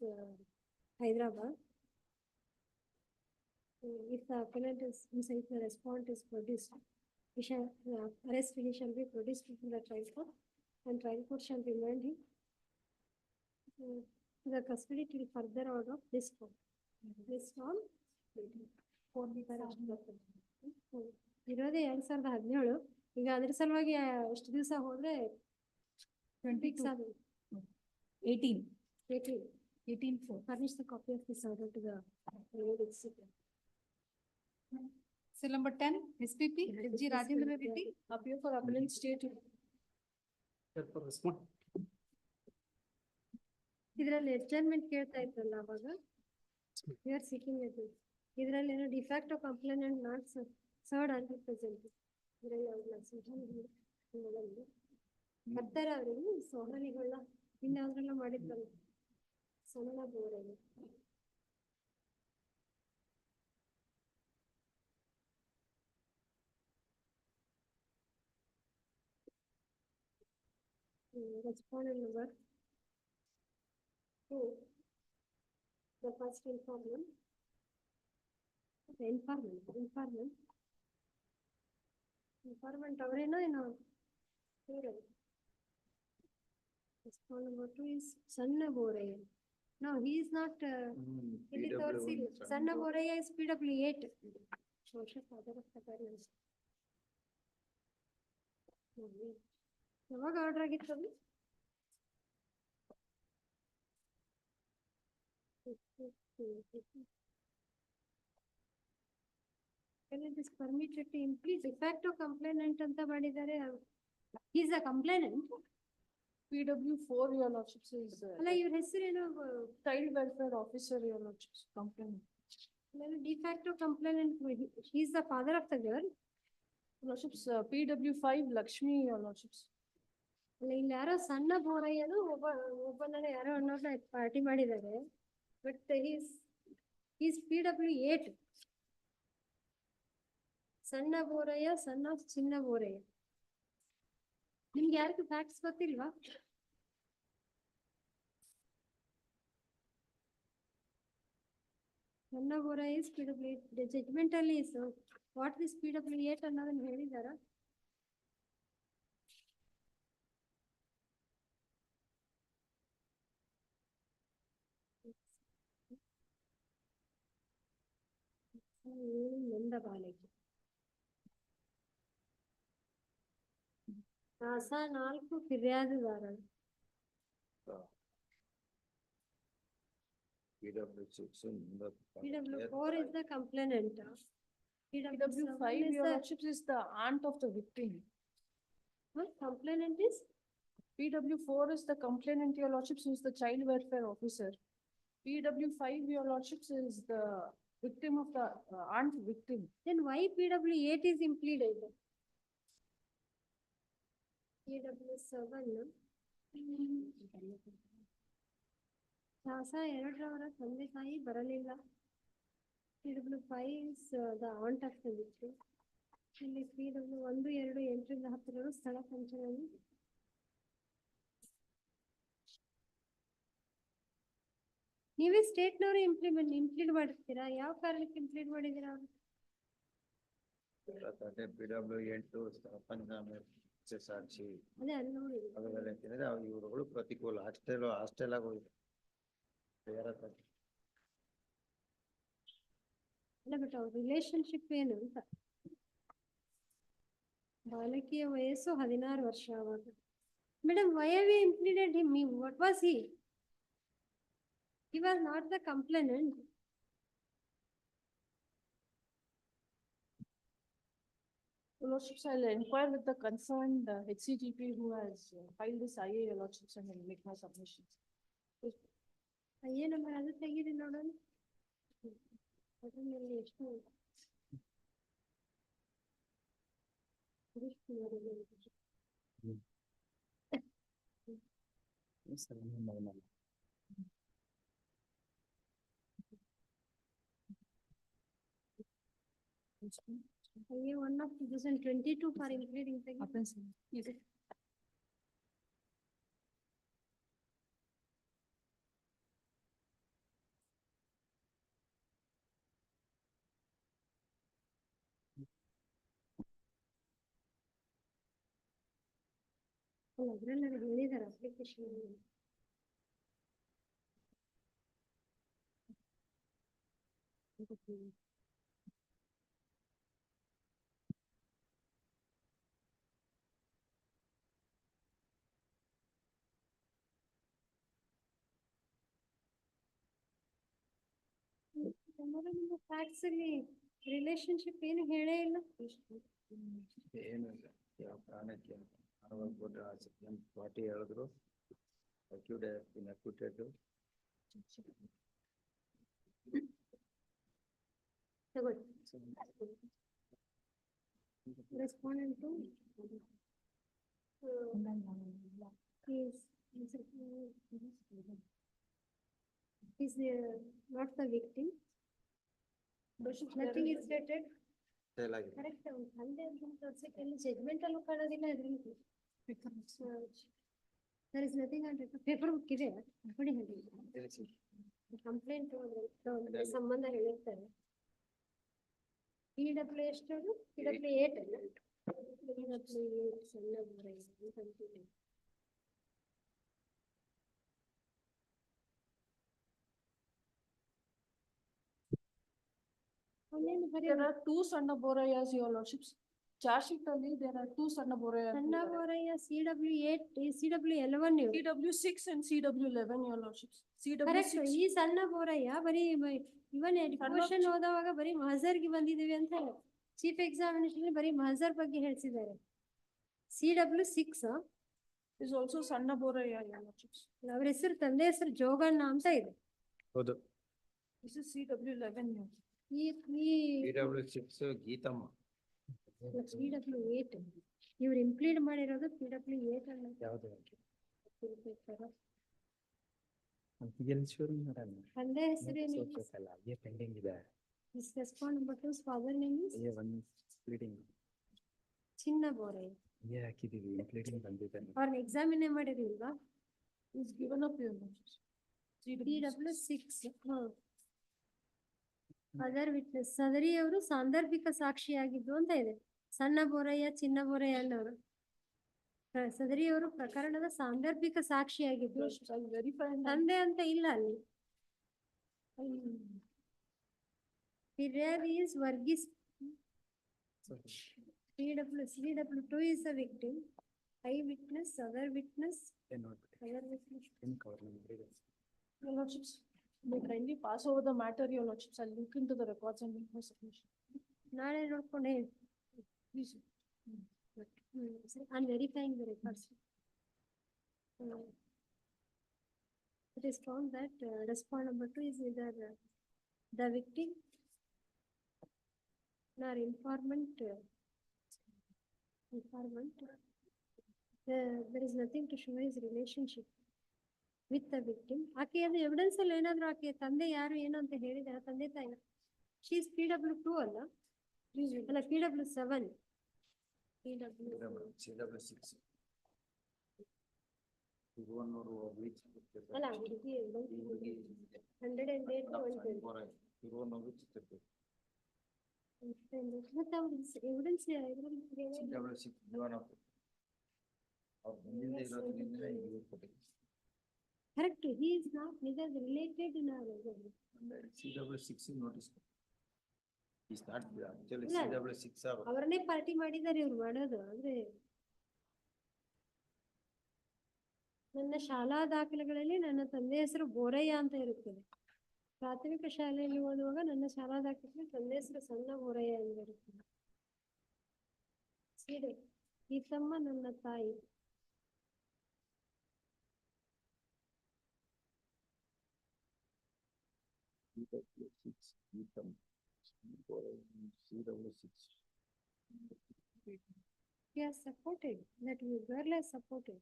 Hyderabad If the appellant is, if the respondent is produced, he shall, arrest he shall be produced to the trial court, and trial court shall remand him to the custody till further order of this court. This all ಇರೋದೇ 2017. ಈಗ ಅದ್ರ ಸಲುವಾಗಿ ಎಷ್ಟು ದಿವಸ ಹೋದ್ರೆ 18 furnish the copy of this order to the Cell number 10, SPP, G. Rajendra Reddy. Appeal for appellant state. ಇದರಲ್ಲಿ adjournment ಕೇಳ್ತಾ ಇದ್ರಲ್ಲ ಅವಾಗ we are seeking it. ಇದರಲ್ಲಿ ಏನೋ defacto complaint not served and present ಇದರಲ್ಲಿ ಅವ್ರನ್ನ ಬರ್ತಾರೆ ಅವರಿಗೆ ಸೋಹನಿಗಳನ್ನ ಇನ್ಯಾವ್ದ್ರೆಲ್ಲ ಮಾಡಿದ್ರಲ್ಲ ಸಣ್ಣ ಬೋರಲ್ಲಿ respondent number 2, the first informant ಅವರೇನೋ ಏನೋ ಹೇಳೋದು. Respondent number 2 is ಸಣ್ಣ Borayya. No, he is not, ಇಲ್ಲಿ ತೋರಿಸಿಲ್ಲ. ಸಣ್ಣ Borayya is PW8. Social father of the parents. ಯಾವಾಗ ಆರ್ಡರ್ ಆಗಿತ್ತು ಅದು? It is permitted to implead defacto complainant ಅಂತ ಮಾಡಿದ್ದಾರೆ. He is a complainant. PW4, your lordships is. ಅಲ್ಲ ಇವ್ರ ಹೆಸರೇನು? Child welfare officer, your lordships, complainant. Defacto complainant, he is the father of the girl. Lordships, PW5, Lakshmi, your lordships. ಅಲ್ಲ ಇಲ್ಲಿ ಯಾರೋ ಸಣ್ಣ ಬೋರಯ್ಯನು ಒಬ್ಬನ ಯಾರೋ ಅನ್ನೋರ್ನ ಪಾರ್ಟಿ ಮಾಡಿದ್ದಾರೆ. But is PW8. ಸಣ್ಣ ಬೋರಯ್ಯ, ಸಣ್ಣ ಚಿನ್ನ ಬೋರಯ್ಯ. ನಿಮ್ಗೆ ಯಾರಿಗೂ ಫ್ಯಾಕ್ಟ್ಸ್ ಗೊತ್ತಿಲ್ವಾ? ಸಣ್ಣ ಬೋರಯ್ಯ is PW8. ಜಜ್ಮೆಂಟ್ ಅಲ್ಲಿ ವಾಟ್ ಇಸ್ PW8 ಅನ್ನೋದನ್ನ ಹೇಳಿದಾರ? ನೊಂದ ಬಾಲಕಿ. ತಾಸ 4 ಫಿರ್ಯಾದುದಾರರು. PW4 is the complainant. PW5, your lordships is the aunt of the victim. What complainant is? PW4 is the complainant, your lordships is the child welfare officer. PW5, your lordships is the victim of the aunt victim. Then why PW8 is impleaded? PW7. ತಾಸ 2ರವರ ತಂದೆ ತಾಯಿ ಬರಲಿಲ್ಲ. PW5 is the aunt of the victim. ಇಲ್ಲಿ PW1, 2, 8ರಿಂದ 10 ಸ್ಥಳ ಪಂಚನಾಮಿ. ನೀವೇ ಸ್ಟೇಟ್ನವರು implead ಮಾಡಿರ್ತೀರಾ? ಯಾವ ಕಾರಣಕ್ಕೆ implead ಮಾಡಿದೀರಾ? PW8 ಸಾಕ್ಷಿ ಅದೇ ಅಲ್ಲಿ ನೋಡಿ. ಅಂತಂದ್ರೆ ಇವರುಗಳು ಪ್ರತಿಕೂಲ ಹಾಸ್ಟೆಲ್ ಆಗೋದು. ಅಲ್ಲ ಬಟ್ ಅವ್ರ ರಿಲೇಶನ್ಶಿಪ್ ಏನು ಅಂತ. ಬಾಲಕಿಯ ವಯಸ್ಸು 16 ವರ್ಷ ಅವಾಗ. Madam, why have you impleaded him? What was he? He was not the complainant. Lordships, I'll inquire with the concerned HCGP who has filed this IA, your lordships, and will make my submissions. ಅಯ್ಯೇ number ಅದು ತೆಗೀರಿ ನೋಡೋಣ. ಅದರಲ್ಲಿ ಎಷ್ಟು ಅಯ್ಯೇ 1 of 2022 for impleading ತೆಗೀರಿ. ಅಲ್ಲ ಅದ್ರಲ್ಲಿ ಹೇಳಿದಾರೆ ಅಪ್ಲಿಕೇಶನ್. ನಿಮ್ಮ ಫ್ಯಾಕ್ಟ್ಸ್ ಅಲ್ಲಿ ರಿಲೇಶನ್ಶಿಪ್ ಏನು ಹೇಳೇ ಇಲ್ಲ. ಏನು ಇಲ್ಲ, ಯಾವ ಕಾರಣಕ್ಕೆ ಅರವತ್ತು ಪಾರ್ಟಿ ಹೇಳಿದ್ರು acquitted. ತಗೊಳ್ಳಿ. Respondent to is not the victim. Nothing is stated. Correct. ಹಂಗೆ ಅಂತ ತೋರ್ಸಕ್ಕೆ ಇಲ್ಲಿ ಜಡ್ಜ್ಮೆಂಟ್ ಅಲ್ಲೂ ಕಾಣೋದಿಲ್ಲ ಇದ್ರಲ್ಲಿ. There is nothing on paper. Paper book ಇದೆ ನೋಡಿ ಹೇಳಿ. ಕಂಪ್ಲೇಂಟ್ ಸಂಬಂಧ ಹೇಳಿರ್ತಾರೆ. PW ಎಷ್ಟು ಅದು? PW 8 ಅಲ್ಲ? PW 8 ಸಣ್ಣ ಬರ ಇದೆ. There are two Sanna Borayas, your lordships. Charge sheet only, there are two Sanna Borayas. ಸಣ್ಣ ಬೋರಯ್ಯ CW 8, CW 11 ಇವ್ರು. CW 6 and CW 11, your lordships. CW correct. 6. ಈ ಸಣ್ಣ ಬೋರಯ್ಯ ಬರೀ ಇವನ್ ಎಡ್ಯುಕೇಶನ್ ಓದುವಾಗ ಬರೀ ಮಹಜರ್ಗೆ ಬಂದಿದೀವಿ ಅಂತ ಚೀಫ್ ಎಕ್ಸಾಮಿನೇಷನ್ ಬರೀ ಮಹಜರ್ ಬಗ್ಗೆ ಹೇಳ್ಸಿದ್ದಾರೆ. CW 6 Is also Sanna Boraya, your lordships. ಅವ್ರ ಹೆಸರು ತಂದೆ ಹೆಸರು ಜೋಗಣ್ಣ ಅಂತ ಇದೆ. ಹೌದು. This is CW 11. ಈ PW6 ಗೀತಮ್ಮ. CW 8 ಇವ್ರು ಇಂಪ್ಲೀಡ್ ಮಾಡಿರೋದು PW 8 ಅಲ್ಲ. ಯಾವ್ದು? ತಂದೆ ಹೆಸರು ಪೆಂಡಿಂಗ್ ಇದೆ. ಫಾದರ್ ನೇಮ್ ಚಿನ್ನ ಬೋರಯ್ಯ. ಹಾಕಿದೀವಿ, ಇಂಪ್ಲೀಡಿಂಗ್ ಬಂದಿದೆ. ಅವ್ರನ್ನ ಎಕ್ಸಾಮಿನೇ ಮಾಡಿರ್ಲಿಲ್ವಾ? Is given up your lordships. CW 6. Other witness ಸದರಿ ಅವರು ಸಾಂದರ್ಭಿಕ ಸಾಕ್ಷಿಯಾಗಿದ್ದು ಅಂತ ಇದೆ. ಸಣ್ಣ ಬೋರಯ್ಯ ಚಿನ್ನ ಬೋರಯ್ಯ ಅನ್ನೋರು ಸದರಿ ಅವರು ಪ್ರಕರಣದ ಸಾಂದರ್ಭಿಕ ಸಾಕ್ಷಿಯಾಗಿದ್ದು. ತಂದೆ ಅಂತ ಇಲ್ಲ ಅಲ್ಲಿ. ಫಿರ್ಯಾದಿ is Varghese. CW2 is the victim. Eye witness, other witness. Other witness. Your lordships, may kindly pass over the matter, your lordships. I'll look into the records and make my submission. ನಾಳೆ ನೋಡ್ಕೊಂಡೆ Please. I'm verifying the records. It is found that respondent number 2 is either the victim nor informant. There is nothing to show his relationship with the victim. ಆಕೆ ಅದು evidence ಅಲ್ಲಿ ಏನಾದ್ರು ಆಕೆ ತಂದೆ ಯಾರು ಏನು ಅಂತ ಹೇಳಿದಾರೆ ತಂದೆ ತಾಯಿ. She is PW2 ಅಲ್ಲ? ಅಲ್ಲ PW7. CW6 ಅಲ್ಲ ಹುಡುಗಿ 108 ಮತ್ತೆ ಅವ್ರ evidence correct. he is not neither related nor CW6 notice is not actually CW6 ಅವರನ್ನೇ ಪಾರ್ಟಿ ಮಾಡಿದ್ದಾರೆ ಇವ್ರು ಮಾಡೋದು. ಅಂದ್ರೆ ನನ್ನ ಶಾಲಾ ದಾಖಲೆಗಳಲ್ಲಿ ನನ್ನ ತಂದೆ ಹೆಸರು ಬೋರಯ್ಯ ಅಂತ ಇರುತ್ತದೆ. ಪ್ರಾಥಮಿಕ ಶಾಲೆಯಲ್ಲಿ ಓದುವಾಗ ನನ್ನ ಶಾಲಾ ದಾಖಲೆ ತಂದೆ ಹೆಸರು ಸಣ್ಣ ಬೋರಯ್ಯ ಅಂತ ಇರುತ್ತದೆ. ಸೀರೆ ಗೀತಮ್ಮ ನನ್ನ ತಾಯಿ. He has supported that girl has supported.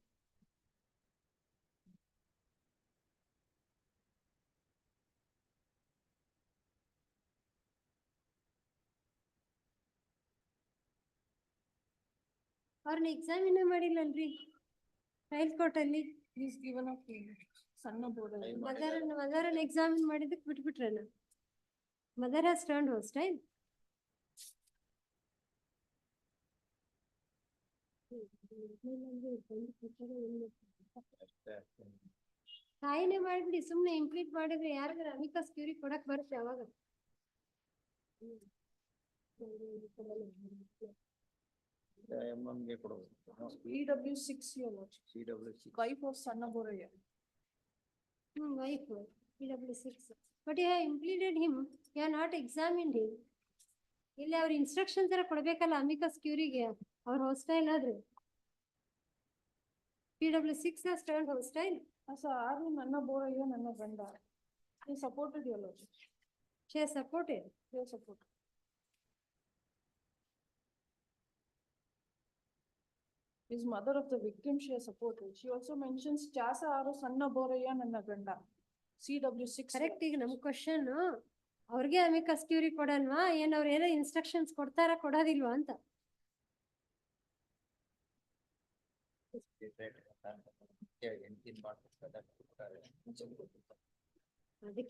ಅವ್ರನ್ನ ಎಕ್ಸಾಮಿನೇ ಮಾಡಿಲ್ಲಲ್ರಿ ಟ್ರಯಲ್ ಕೋರ್ಟ್ ಅಲ್ಲಿ. He's given up your lordships. Sanna Boraya. ಮದರನ್ನ ಎಕ್ಸಾಮಿನ್ ಮಾಡಿದಕ್ಕೆ ಬಿಟ್ಬಿಟ್ರೇನ? Mother has turned hostile. ತಾಯಿನೇ ಮಾಡ್ಬಿಡಿ, ಸುಮ್ನೆ ಇಂಪ್ಲೀಟ್ ಮಾಡಿದ್ರೆ ಯಾರಿಗಾರ ಅಮಿಕಸ್ ಕ್ಯೂರಿ ಕೊಡಕ್ ಬರುತ್ತೆ ಅವಾಗ. MMಗೆ ಕೊಡಬಹುದು. EW6 CW6. wife of son of Boraya. Wife, PW6. But you have impleaded him, you have not examined him. ಇಲ್ಲಿ ಅವ್ರ ಇನ್ಸ್ಟ್ರಕ್ಷನ್ಸ್ ಎಲ್ಲ ಕೊಡ್ಬೇಕಲ್ಲ ಅಮಿಕಸ್ ಕ್ಯೂರಿಗೆ, ಅವ್ರ ಹಾಸ್ಟೈಲ್ ಆದ್ರೆ. PW6 has turned hostile. ಆರು ನನ್ನ ಬೋರಯ್ಯ ನನ್ನ ಗಂಡ. He supported your lordship. She has supported. They support. Is mother of the victim she has supported. She also mentions Chasa Aru Sanna Boraya Nanna Ganda. CW6. Correct. ಈಗ ನಮ್ question ಅವ್ರಿಗೆ ಅಮಿಕಸ್ Curie ಕೊಡಲ್ವಾ, ಏನ್ ಅವ್ರ ಏನೋ ಇನ್ಸ್ಟ್ರಕ್ಷನ್ಸ್ ಕೊಡ್ತಾರ ಕೊಡೋದಿಲ್ವಾ ಅಂತ. ಅದಕ್ಕೆ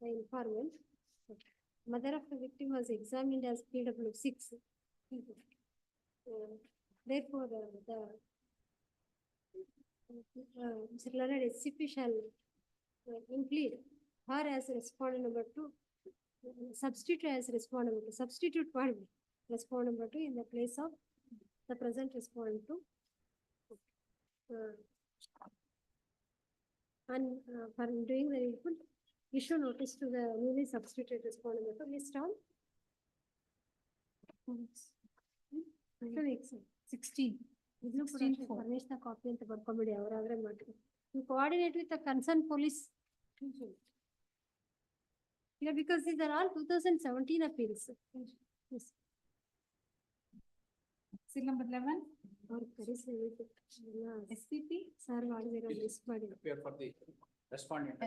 the informant. Mother of the victim was examined as PW6. Therefore, Mr. Leonard SCP shall implead her as respondent number 2, substitute as respondent number 2, substitute respondent number 2 in the place of the present respondent 2. And for doing the input, issue notice to the newly substituted respondent number 2. List down. 16. Furnish the copy and the comedy. You coordinate with the concerned police. Yeah, because these are all 2017 appeals. Yes. Seal number 11. Or SCP. Sir, what is the list body? Appear for the respondent.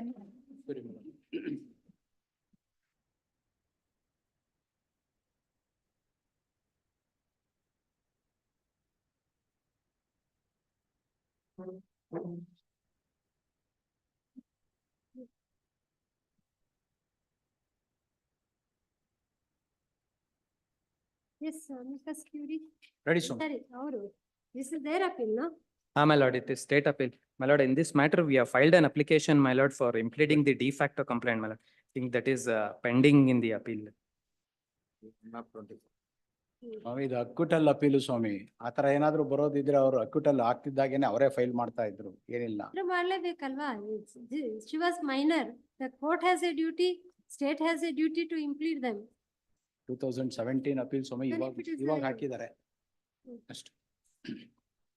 Yes, Mr. Curie. Ready, sir. This is their appeal, no? My lord, it is state appeal. My lord, in this matter, we have filed an application, my lord, for impleading the de facto complaint, my lord. I think that is pending in the appeal. Not 24. ಸ್ವಾಮಿ ಇದು acquittal ಅಪೀಲು ಸ್ವಾಮಿ. ಆತರ ಏನಾದ್ರು ಬರೋದಿದ್ರೆ ಅವರು acquittal ಆಗ್ತಿದ್ದಾಗೇನೆ ಅವರೇ file ಮಾಡ್ತಾ ಇದ್ರು, ಏನಿಲ್ಲ. ಮಾಡ್ಲೇಬೇಕಲ್ವಾ? She was minor. The court has a duty, state has a duty to implead them. 2017 appeal ಸ್ವಾಮಿ, ಇವಾಗ ಹಾಕಿದ್ದಾರೆ ಅಷ್ಟು.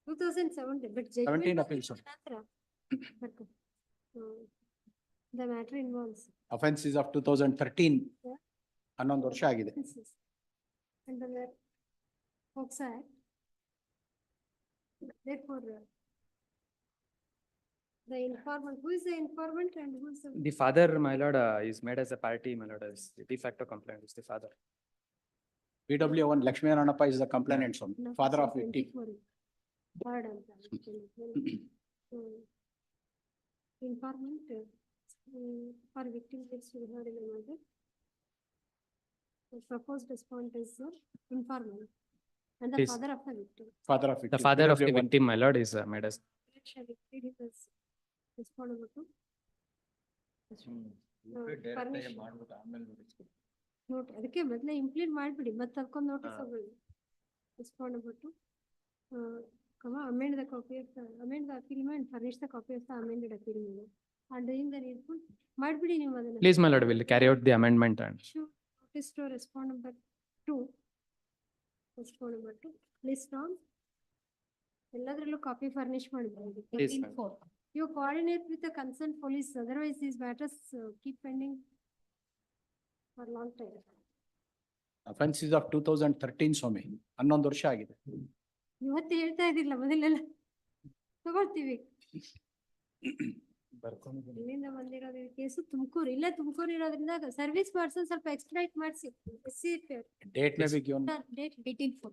2017, but 17 appeals, sir. The matter involves. Offense is of 2013. Yeah. 11 ವರ್ಷ ಆಗಿದೆ. And the Fox Act. Therefore, the informant, who is the informant and who is the? The father, my lord, is made as a party, my lord, as the de facto complaint is the father. PW1 Lakshmi Ranappa is the complainant, son, No, father of 24. victim. Third and informant for victim gets to be heard in the matter. The proposed respondent is informant and the Yes. father of the victim. Father of victim. The father of the PW1. victim, my lord, is made as. Shall we plead it as respondent number 2? Permission. ಮಾಡ್ಬಿಟ್ಟು ಆಮೇಲೆ ನೋಡಿಸ್ಕೊಡಿ. Note ಅದಕ್ಕೆ ಮೊದಲೇ implead ಮಾಡ್ಬಿಡಿ, ಮತ್ತೆ ಅದಕ್ಕೊಂದು notice ಹೋಗ್ಬಿಡಿ. Respond ಮಾಡ್ಬಿಟ್ಟು amend the copy of the amend the appeal and furnish the copy of the amended appeal. And doing the needful ಮಾಡ್ಬಿಡಿ ನೀವು ಅದನ್ನ. Please, my lord, will carry out the amendment and. Issue notice to respond number 2. Respond number 2. List down. ಎಲ್ಲದರಲ್ಲೂ copy furnish ಮಾಡಬಹುದು. Please, ma'am. You coordinate with the concerned police, otherwise these matters keep pending for long time. Offense is of 2013 ಸ್ವಾಮಿ, 11 ವರ್ಷ ಆಗಿದೆ. ಇವತ್ತು ಹೇಳ್ತಾ ಇದಿಲ್ಲ, ಮೊದಲೆಲ್ಲ ತಗೊಳ್ತೀವಿ. ಇಲ್ಲಿಂದ ಬಂದಿರೋದು ಕೇಸು ತುಮಕೂರು, ಇಲ್ಲೇ ತುಮಕೂರು ಇರೋದ್ರಿಂದ ಸರ್ವಿಸ್ ಮಾಡ್ಸೋ ಸ್ವಲ್ಪ ಎಕ್ಸ್ಟ್ರೈಟ್ ಮಾಡಿಸಿ. Date may be given. Date 18/4.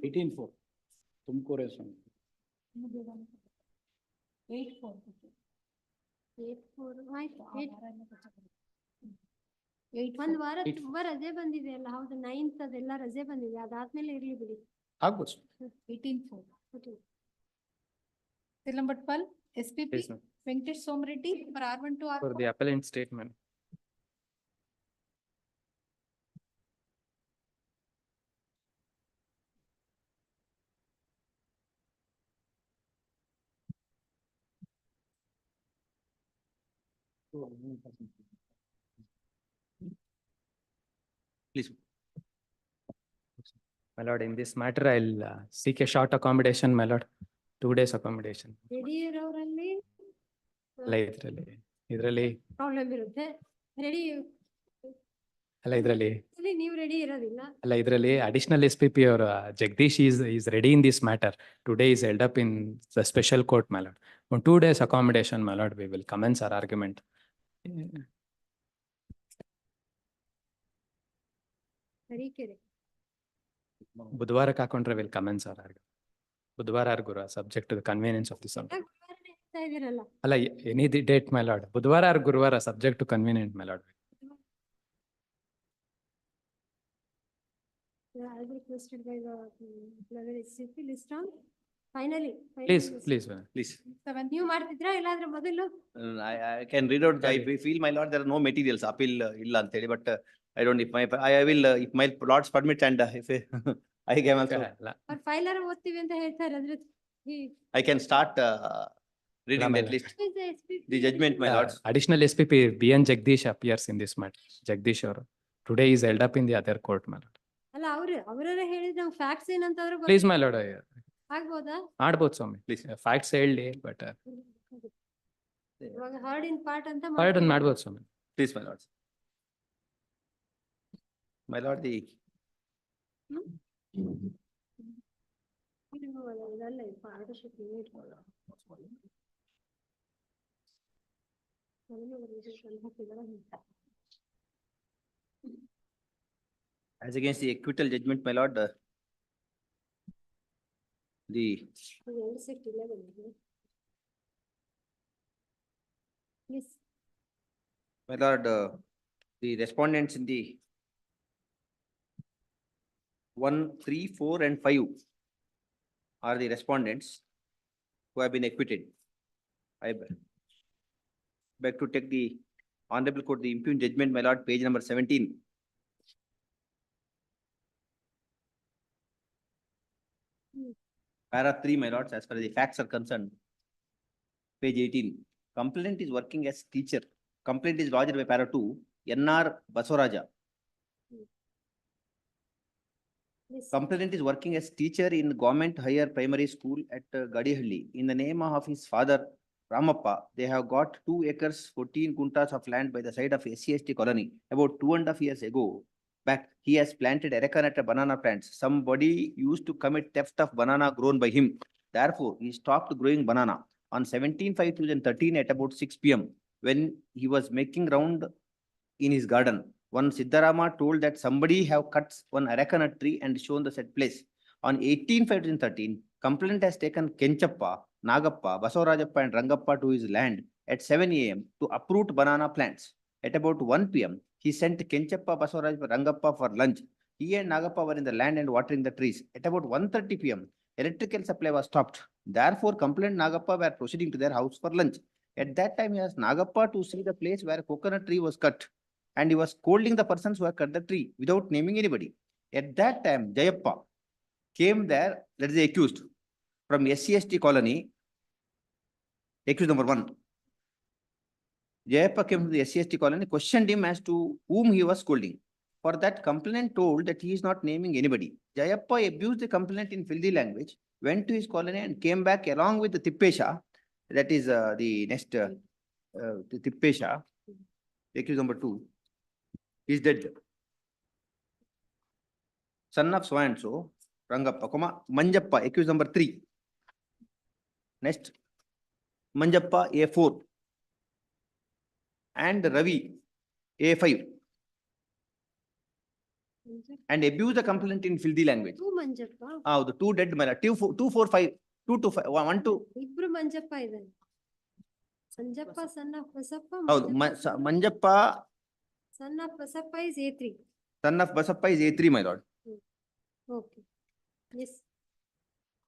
18/4. ತುಮಕೂರೇ ಸ್ವಾಮಿ. 8-4. 8-4 ಆಯ್ತು. ಒಂದ್ ವಾರ ತುಂಬಾ ರಜೆ ಬಂದಿದೆ ಅಲ್ಲ, ಹೌದು 9th ಅದೆಲ್ಲ ರಜೆ ಬಂದಿದೆ, ಅದಾದ್ಮೇಲೆ ಇರ್ಲಿ ಬಿಡಿ. ಆಗ್ಬೋದು ಸ್ವಾಮಿ. 18-4. Okay. Cell number 12, SPP, Yes, ma'am. Venkatesh Somreddy, for R1 to For R4. the appellant statement. Please. My lord, in this matter, I'll seek a short accommodation, my lord. 2 days accommodation. ಯಡಿಯೂರವರಲ್ಲಿ ಅಲ್ಲ ಇದ್ರಲ್ಲಿ problem ಇರುತ್ತೆ. Ready ನೀವು ready ಇರೋದಿಲ್ಲ. additional SPP or Jagdish is ready in this matter. Today is held up in the special court, my lord. On 2 days accommodation, my lord, we will commence our argument. Tarikere ಬುಧವಾರಕ್ಕೆ ಹಾಕೊಂಡ್ರೆ will commence our argument. ಬುಧವಾರ or ಗುರುವಾರ, subject to the convenience of the subject. ಹೇಳ್ತಾ ಇದೀರಲ್ಲ. ಅಲ್ಲ, any date, my lord. ಬುಧವಾರ or ಗುರುವಾರ, subject to convenient, my lord. As requested by the SCP list on finally. Please. ನೀವು ಮಾಡ್ತಿದ್ರಾ ಇಲ್ಲಾಂದ್ರೆ ಮೊದಲು? I can read out, I feel, my lord, there are no materials, appeal illa anta heli, but I don't, if my lords permit and if I can also, ಅವ್ರ filer ಓದ್ತೀವಿ ಅಂತ ಹೇಳ್ತಾರೆ, ಅದ್ರ I can start reading at least the judgment, my lords. Additional SPP BN Jagdish appears in this matter. Jagdish or today is held up in the other court, my lord. ಅಲ್ಲ ಅವರೇ ಹೇಳಿದ್ ನಾವು facts ಏನಂತಂದ್ರೆ Please, my lord. ಆಗ್ಬೋದಾ? ಆಡ್ಬೋದು ಸ್ವಾಮಿ. Please. Facts ಹೇಳಿ, but ಇವಾಗ heard in part ಅಂತ ಮಾಡ್ಬೋದು ಸ್ವಾಮಿ. Please, my lords. My lord, the ಇದಲ್ಲ partnership unit as against the acquittal judgment, my lord, the please my lord, the respondents in the 1, 3, 4 and 5 are the respondents who have been acquitted. I beg to take the honorable court the impugned judgment, my lord, page number 17. Para 3, my lords, as far as the facts are concerned, page 18. Complainant is working as teacher. Complaint is lodged by para 2, NR Baswaraja. Complainant is working as teacher in government higher primary school at Gadihalli. In the name of his father, Ramappa, they have got 2 acres, 14 kuntas of land by the side of SC/ST colony. About 2.5 years ago, back, he has planted arecanut banana plants. Somebody used to commit theft of banana grown by him. Therefore, he stopped growing banana. On 17/5/2013 at about 6 p.m, when he was making round in his garden, one Siddharama told that somebody have cut one arecanut tree and shown the said place. On 18/5/2013, complainant has taken Kenchappa, Nagappa, Basavarajappa and Rangappa to his land at 7 a.m. to uproot banana plants. At about 1 p.m, he sent Kenchappa, Basavarajappa, Rangappa for lunch. He and Nagappa were in the land and watering the trees. At about 1:30 p.m, electrical supply was stopped. Therefore, complainant Nagappa were proceeding to their house for lunch. At that time, he asked Nagappa to see the place where a coconut tree was cut, and he was scolding the persons who had cut the tree without naming anybody. At that time, Jayappa came there, that is the accused, from SC/ST colony, accused number 1. Jayappa came from the SC/ST colony, questioned him as to whom he was scolding. For that, complainant told that he is not naming anybody. Jayappa abused the complainant in filthy language, went to his colony and came back along with the Tippesha, that is the next the Tippesha, accused number 2, is dead. Son of so and so, Rangappa, Manjappa, accused number 3. Next, Manjappa A4 and Ravi A5. and abuse the complainant in filthy language. Two Manjappa. ಹೌದು, two dead, my lord. 245, 225, 12. ಇಬ್ರು ಮಂಜಪ್ಪ ಇದ್ದಾರೆ. ಮಂಜಪ್ಪ ಸಣ್ಣ ಬಸಪ್ಪ. ಹೌದು, ಮಂಜಪ್ಪ ಸಣ್ಣ Basappa is A3. son of Basappa is A3, my lord. Okay. Yes.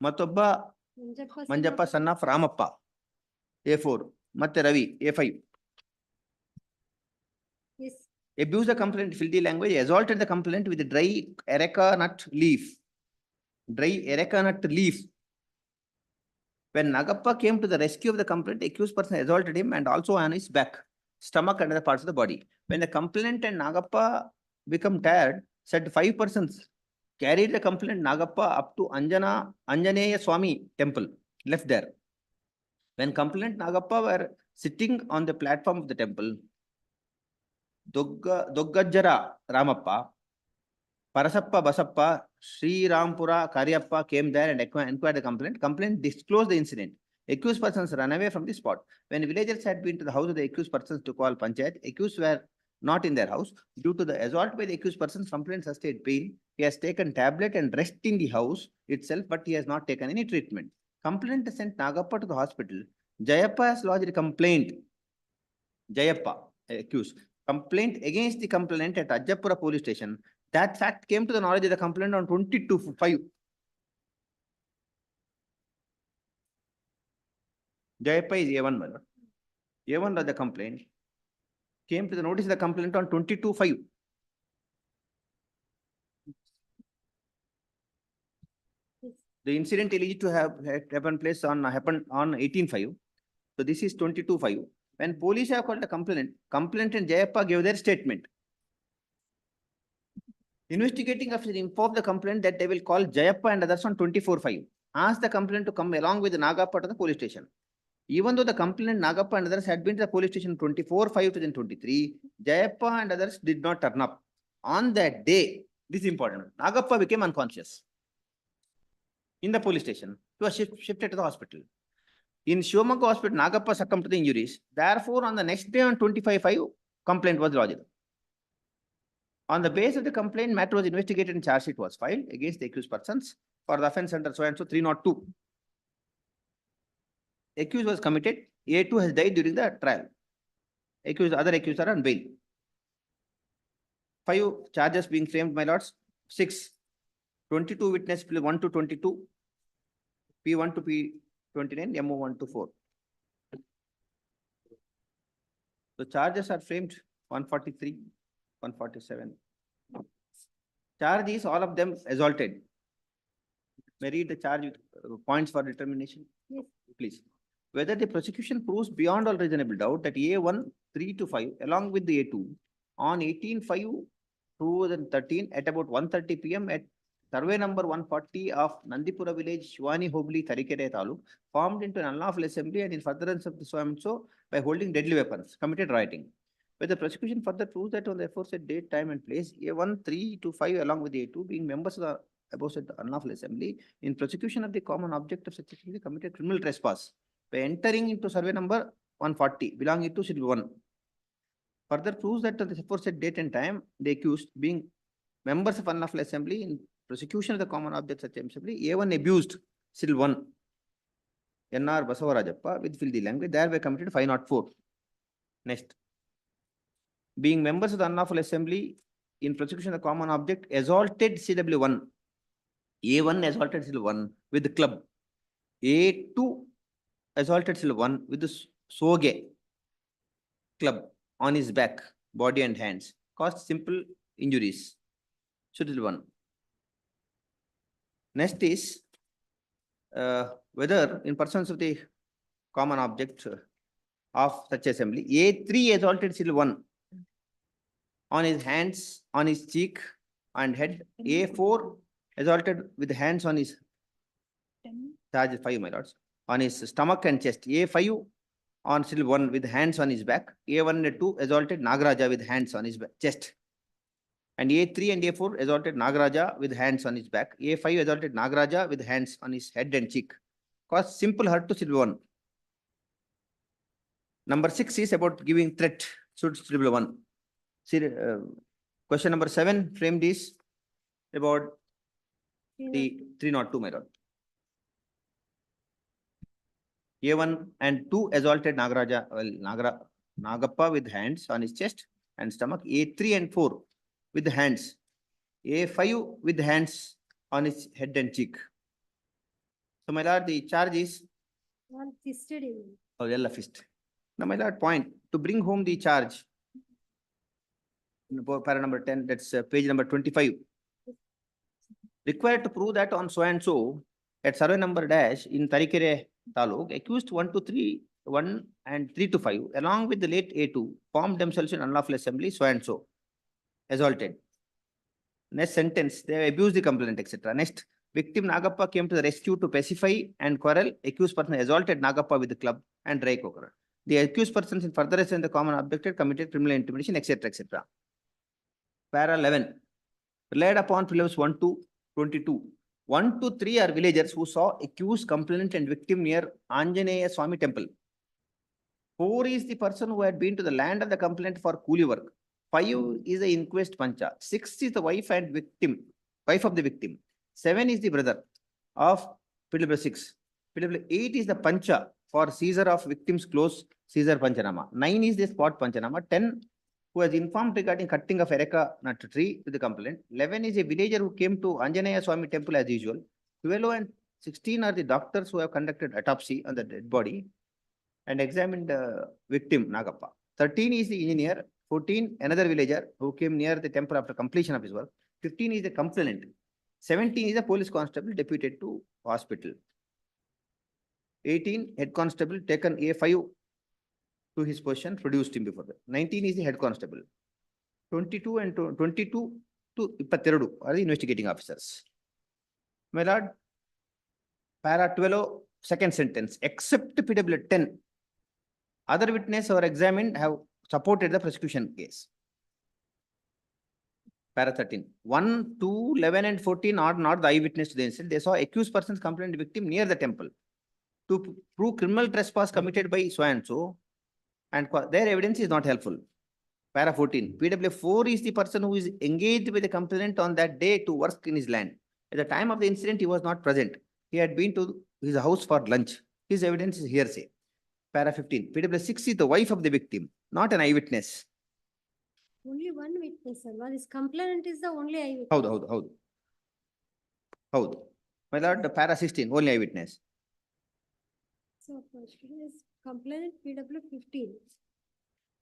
ಮತ್ತೊಬ್ಬ Manjappa Manjappa son of Ramappa A4, ಮತ್ತೆ Ravi A5. Yes. Abuse the complainant in filthy language, assaulted the complainant with dry areca nut leaf. Dry areca nut leaf. When Nagappa came to the rescue of the complainant, accused person assaulted him and also on his back, stomach and other parts of the body. When the complainant and Nagappa become tired, said 5 persons carried the complainant Nagappa up to Anjaneya Swami temple, left there. When complainant Nagappa were sitting on the platform of the temple, Doggajjara Ramappa, Parasappa Basappa, Sri Rampura Karyappa came there and inquired the complainant. Complainant disclosed the incident. Accused persons ran away from the spot. When villagers had been to the house of the accused persons to call Panchayat, accused were not in their house. Due to the assault by the accused persons, complainant sustained pain. He has taken tablet and rest in the house itself, but he has not taken any treatment. Complainant sent Nagappa to the hospital. Jayappa has lodged a complaint. Jayappa, accused, complaint against the complainant at Ajjapura police station. That fact came to the knowledge of the complainant on 22/5. Jayappa is A1, my lord. A1 of the complaint came to the notice of the complainant on 22/5. The incident alleged to have happened on 18/5. So this is 22/5. When police have called the complainant, complainant and Jayappa gave their statement. Investigating officer informed the complainant that they will call Jayappa and others on 24/5. Asked the complainant to come along with Nagappa to the police station. Even though the complainant Nagappa and others had been to the police station 24/5/2023, Jayappa and others did not turn up. On that day, this is important, Nagappa became unconscious in the police station. He was shifted to the hospital. In Shivamogga hospital, Nagappa succumbed to the injuries. Therefore, on the next day on 25/5, complaint was lodged. On the basis of the complaint, matter was investigated and charge sheet was filed against the accused persons for the offence under so and so 302. Accused was committed. A2 has died during the trial. Other accused are on bail. 5 charges being framed, my lords. 6, 22 witness 1 to 22, P1 to P29, MO 1 to 4. The charges are framed 143, 147. Charge is all of them assaulted. May read the charge with points for determination. Yes. Please. Whether the prosecution proves beyond all reasonable doubt that A1 3 to 5 along with the A2 on 18/5/2013 at about 1:30 PM at survey number 140 of Nandipura village, Shivani Hobli, Tarikere Taluk, formed into an unlawful assembly and in furtherance of the so and so by holding deadly weapons, committed rioting. Where the prosecution further proves that on the aforesaid date, time and place, A1 3 to 5 along with the A2 being members of the above said unlawful assembly in prosecution of the common object of such assembly committed criminal trespass by entering into survey number 140 belonging to Schedule 1. Further proves that on the aforesaid date and time, the accused being members of unlawful assembly in prosecution of the common object such assembly, A1 abused Schedule 1 NR Basavarajappa with filthy language, thereby committed 504. Next. Being members of the unlawful assembly in prosecution of the common object, assaulted CW1. A1 assaulted CW1 with the club. A2 assaulted CW1 with the soge club on his back, body and hands, caused simple injuries. Schedule 1. Next is whether in persons of the common object of such assembly, A3 assaulted Schedule 1 on his hands, on his cheek and head. A4 assaulted with hands on his charge 5, my lords, on his stomach and chest. A5 on Schedule 1 with hands on his back. A1 and 2 assaulted Nagaraja with hands on his chest. And A3 and A4 assaulted Nagaraja with hands on his back. A5 assaulted Nagaraja with hands on his head and cheek. Caused simple hurt to Schedule 1. Number 6 is about giving threat. Schedule 1. Question number 7 framed is about the 302, my lord. A1 and 2 assaulted Nagappa with hands on his chest and stomach. A3 and 4 with the hands. A5 with the hands on his head and cheek. So, my lord, the charge is One fisted him. yellow fist. Now, my lord, point to bring home the charge. Para number 10, that's page number 25. Required to prove that on so and so at survey number dash in Tarikere Taluk, accused 1 to 3, 1 and 3 to 5, along with the late A2, formed themselves in unlawful assembly, so and so, assaulted. Next sentence, they abused the complainant, etc. Next, victim Nagappa came to the rescue to pacify and quarrel. Accused person assaulted Nagappa with the club and dry coconut. The accused persons in furtherance and the common objected committed criminal intimidation, etc., etc. Para 11, relied upon prelims 1 to 22. 1 to 3 are villagers who saw accused, complainant and victim near Anjaneya Swami temple. 4 is the person who had been to the land of the complainant for coolie work. 5 is the inquest pancha. 6 is the wife of the victim. 7 is the brother of PW6. PW8 is the pancha for seizure of victim's clothes, seizure panchanama. 9 is the spot panchanama. 10 who has informed regarding cutting of Ereka nut tree to the complainant. 11 is a villager who came to Anjaneya Swami temple as usual. 12 and 16 are the doctors who have conducted autopsy on the dead body and examined the victim Nagappa. 13 is the engineer. 14, another villager who came near the temple after completion of his work. 15 is the complainant. 17 is the police constable deputed to hospital. 18, head constable taken A5 to his position, produced him before that. 19 is the head constable. 22 and 22 to 22 are the investigating officers. My lord, para 12, second sentence, except PW 10, other witnesses or examined have supported the prosecution case. Para 13, 1, 2, 11 and 14 are not the eyewitness to the incident. They saw accused person's complainant victim near the temple. To prove criminal trespass committed by so and so, and their evidence is not helpful. Para 14, PW4 is the person who is engaged with the complainant on that day to work in his land. At the time of the incident, he was not present. He had been to his house for lunch. His evidence is hearsay. Para 15, PW6 is the wife of the victim, not an eyewitness. Only one witness, sir. This complainant is the only eyewitness. Howd. My lord, the para 16, only eyewitness. So question is complainant PW 15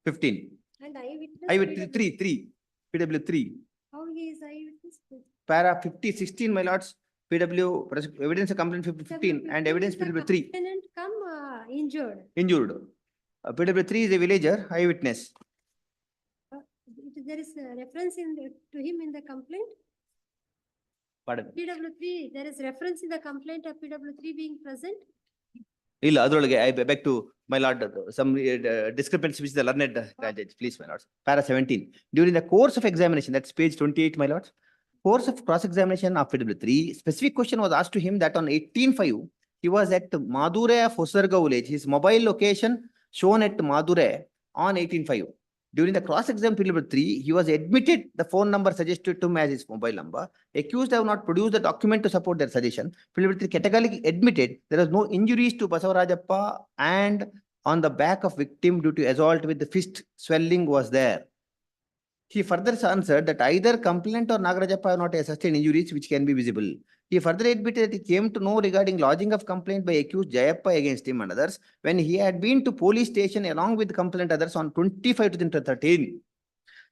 15. and eyewitness. Eyewitness PW. 3. PW 3. How he is eyewitness? Para 50, 16, my lords. PW evidence of complaint 15 and evidence PW 3. Complainant come injured. Injured. PW 3 is a villager, eyewitness. There is a reference to him in the complaint. Pardon. PW 3, there is reference in the complaint of PW 3 being present. I beg to my lord, some discrepancy which the learned judge, please, my lords. Para 17. During the course of examination, that's page 28, my lords. Course of cross-examination of PW3, specific question was asked to him that on 18/5, he was at Madure of Hosarga village. His mobile location shown at Madure on 18/5. During the cross-exam PW3, he was admitted the phone number suggested to him as his mobile number. Accused have not produced the document to support their suggestion. PW3 categorically admitted there was no injuries to Basavarajappa and on the back of victim due to assault with the fist swelling was there. He further answered that either complainant or Nagarajappa have not sustained injuries which can be visible. He further admitted that he came to know regarding lodging of complaint by accused Jayappa against him and others when he had been to police station along with complainant others on 25 to 13.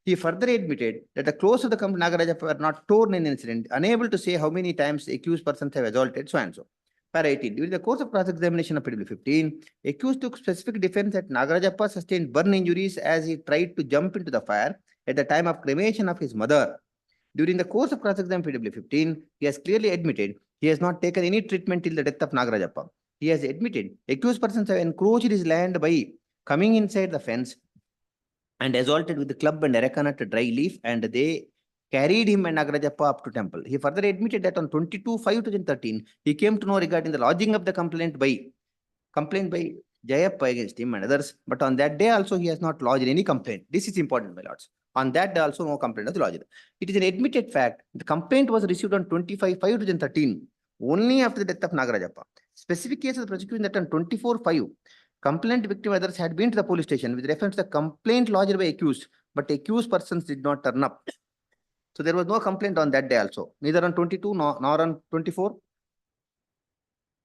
He further admitted that the clothes of the Nagarajappa were not torn in incident, unable to say how many times the accused persons have assaulted so and so. Para 18. During the course of cross-examination of PW15, accused took specific defense that Nagarajappa sustained burn injuries as he tried to jump into the fire at the time of cremation of his mother. During the course of cross-examination PW15, he has clearly admitted he has not taken any treatment till the death of Nagarajappa. He has admitted accused persons have encroached his land by coming inside the fence and assaulted with the club and Erekanat dry leaf, and they carried him and Nagarajappa up to temple. He further admitted that on 22/5/2013, he came to know regarding the lodging of the complaint by Jayappa against him and others, but on that day also he has not lodged any complaint. This is important, my lords. On that day also no complaint was lodged. It is an admitted fact. The complaint was received on 25/5/2013, only after the death of Nagarajappa. Specific case of the prosecution that on 24/5, complaint victim others had been to the police station with reference to the complaint lodged by accused, but accused persons did not turn up. So there was no complaint on that day also, neither on 22 nor on 24.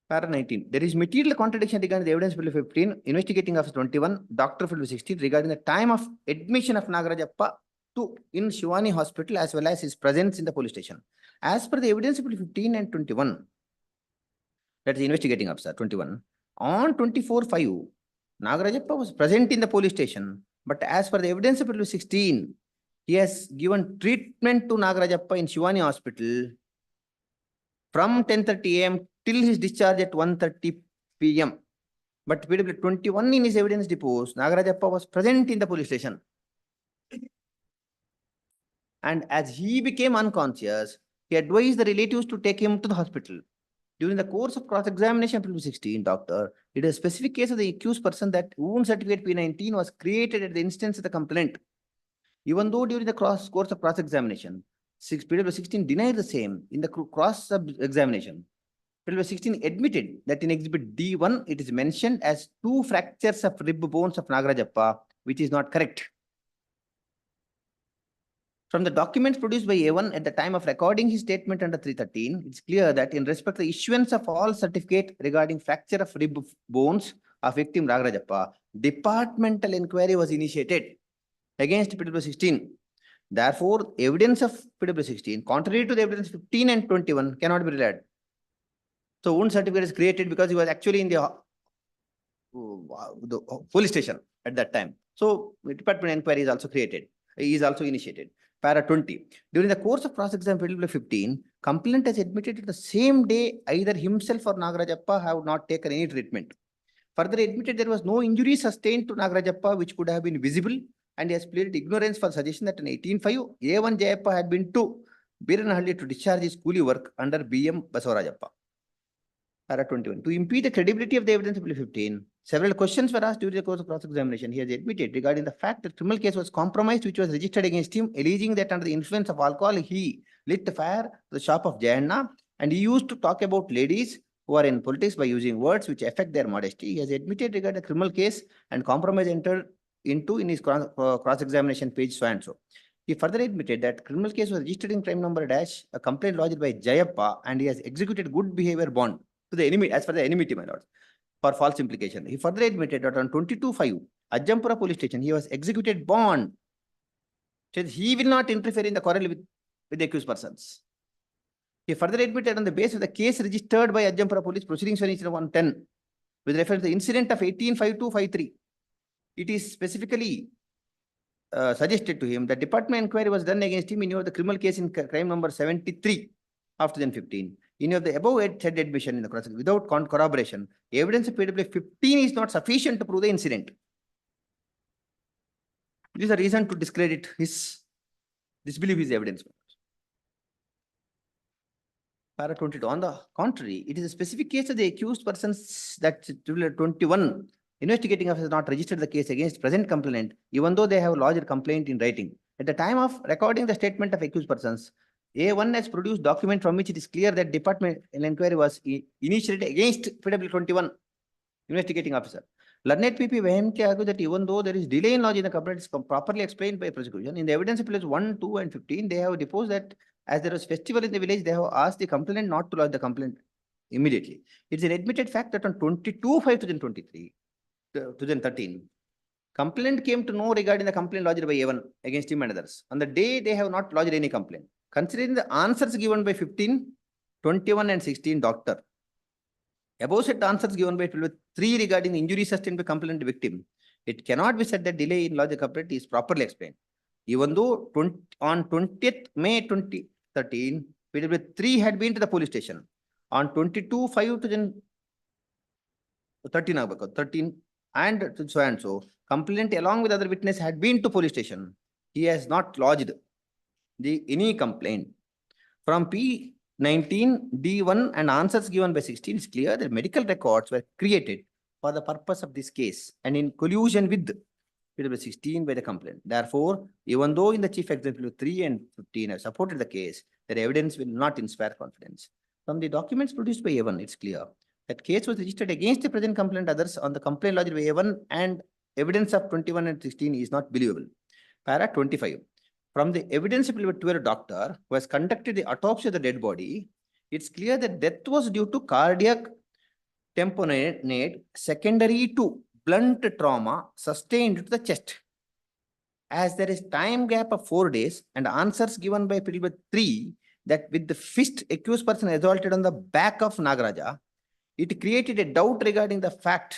Para 19. There is material contradiction regarding the evidence bill 15, investigating officer 21, doctor bill 16 regarding the time of admission of Nagarajappa in Shivani hospital as well as his presence in the police station. As per the evidence bill 15 and 21, that is investigating officer 21, on 24/5, Nagarajappa was present in the police station, but as per the evidence bill 16, he has given treatment to Nagarajappa in Shivani hospital from 10:30 AM till his discharge at 1:30 PM. But PW 21 in his evidence deposed, Nagarajappa was present in the police station. And as he became unconscious, he advised the relatives to take him to the hospital. During the course of cross-examination PW 16, doctor, it is a specific case of the accused person that wound certificate P19 was created at the instance of the complaint. Even though during the course of cross-examination, PW 16 denied the same in the cross-examination. PW 16 admitted that in exhibit D1, it is mentioned as 2 fractures of rib bones of Nagarajappa, which is not correct. From the documents produced by A1 at the time of recording his statement under 313, it's clear that in respect to the issuance of all certificate regarding fracture of rib bones of victim Nagarajappa, departmental inquiry was initiated against PW 16. Therefore, evidence of PW 16, contrary to the evidence 15 and 21, cannot be relied. So, wound certificate is created because he was actually in the police station at that time. So, department inquiry is also created, is also initiated. Para 20. During the course of cross-examination PW 15, complainant has admitted that the same day either himself or Nagarajappa have not taken any treatment. Further admitted there was no injury sustained to Nagarajappa which could have been visible, and he has pleaded ignorance for suggestion that in 18/5, A1 Jayappa had been to Biranahalli to discharge his coolie work under BM Basavarajappa. Para 21. To impede the credibility of the evidence of PW 15, several questions were asked during the course of cross-examination. He has admitted regarding the fact that criminal case was compromised, which was registered against him, alleging that under the influence of alcohol, he lit the fire to the shop of Jayanna, and he used to talk about ladies who are in politics by using words which affect their modesty. He has admitted regarding the criminal case and compromise entered into in his cross-examination page so and so. He further admitted that criminal case was registered in crime number dash, a complaint lodged by Jayappa, and he has executed good behavior bond to the enemy, as for the enmity, my lord, for false implication. He further admitted that on 22/5, Ajjampura police station, he was executed bond. Said he will not interfere in the quarrel with the accused persons. He further admitted on the basis of the case registered by Ajjampura police proceedings 110 with reference to the incident of 18/5/2/53. It is specifically suggested to him that department inquiry was done against him in view of the criminal case in crime number 73 of 2015. In view of the above said admission in the cross without corroboration, evidence of PW 15 is not sufficient to prove the incident. This is a reason to discredit disbelieve his evidence. Para 22. On the contrary, it is a specific case of the accused persons that 21 investigating officer has not registered the case against present complainant, even though they have lodged a complaint in writing. At the time of recording the statement of accused persons, A1 has produced document from which it is clear that department inquiry was initiated against PW 21 investigating officer. Learned PP vehemently argue that even though there is delay in lodging the complaint is properly explained by prosecution, in the evidence of PWs 1, 2, and 15, they have deposed that as there was festival in the village, they have asked the complainant not to lodge the complaint immediately. It's an admitted fact that on 22/5/2023, 2013, complainant came to know regarding the complaint lodged by A1 against him and others. On the day, they have not lodged any complaint. Considering the answers given by 15, 21, and 16, doctor, above said answers given by 3 regarding the injury sustained by complainant victim, it cannot be said that delay in lodging complaint is properly explained. Even though on 20th May 2013, PW 3 had been to the police station. On 22/5/2013, and so and so, complainant along with other witness had been to police station. He has not lodged any complaint. From P19, D1 and answers given by 16, it's clear that medical records were created for the purpose of this case and in collusion with PW 16 by the complainant. Therefore, even though in the chief example 3 and 15 have supported the case, their evidence will not inspire confidence. From the documents produced by A1, it's clear that case was registered against the present complainant others on the complaint lodged by A1 and evidence of 21 and 16 is not believable. Para 25. From the evidence available to a doctor who has conducted the autopsy of the dead body, it's clear that death was due to cardiac tamponade secondary to blunt trauma sustained to the chest. As there is time gap of 4 days and answers given by PW 3 that with the fist accused person assaulted on the back of Nagaraja, it created a doubt regarding the fact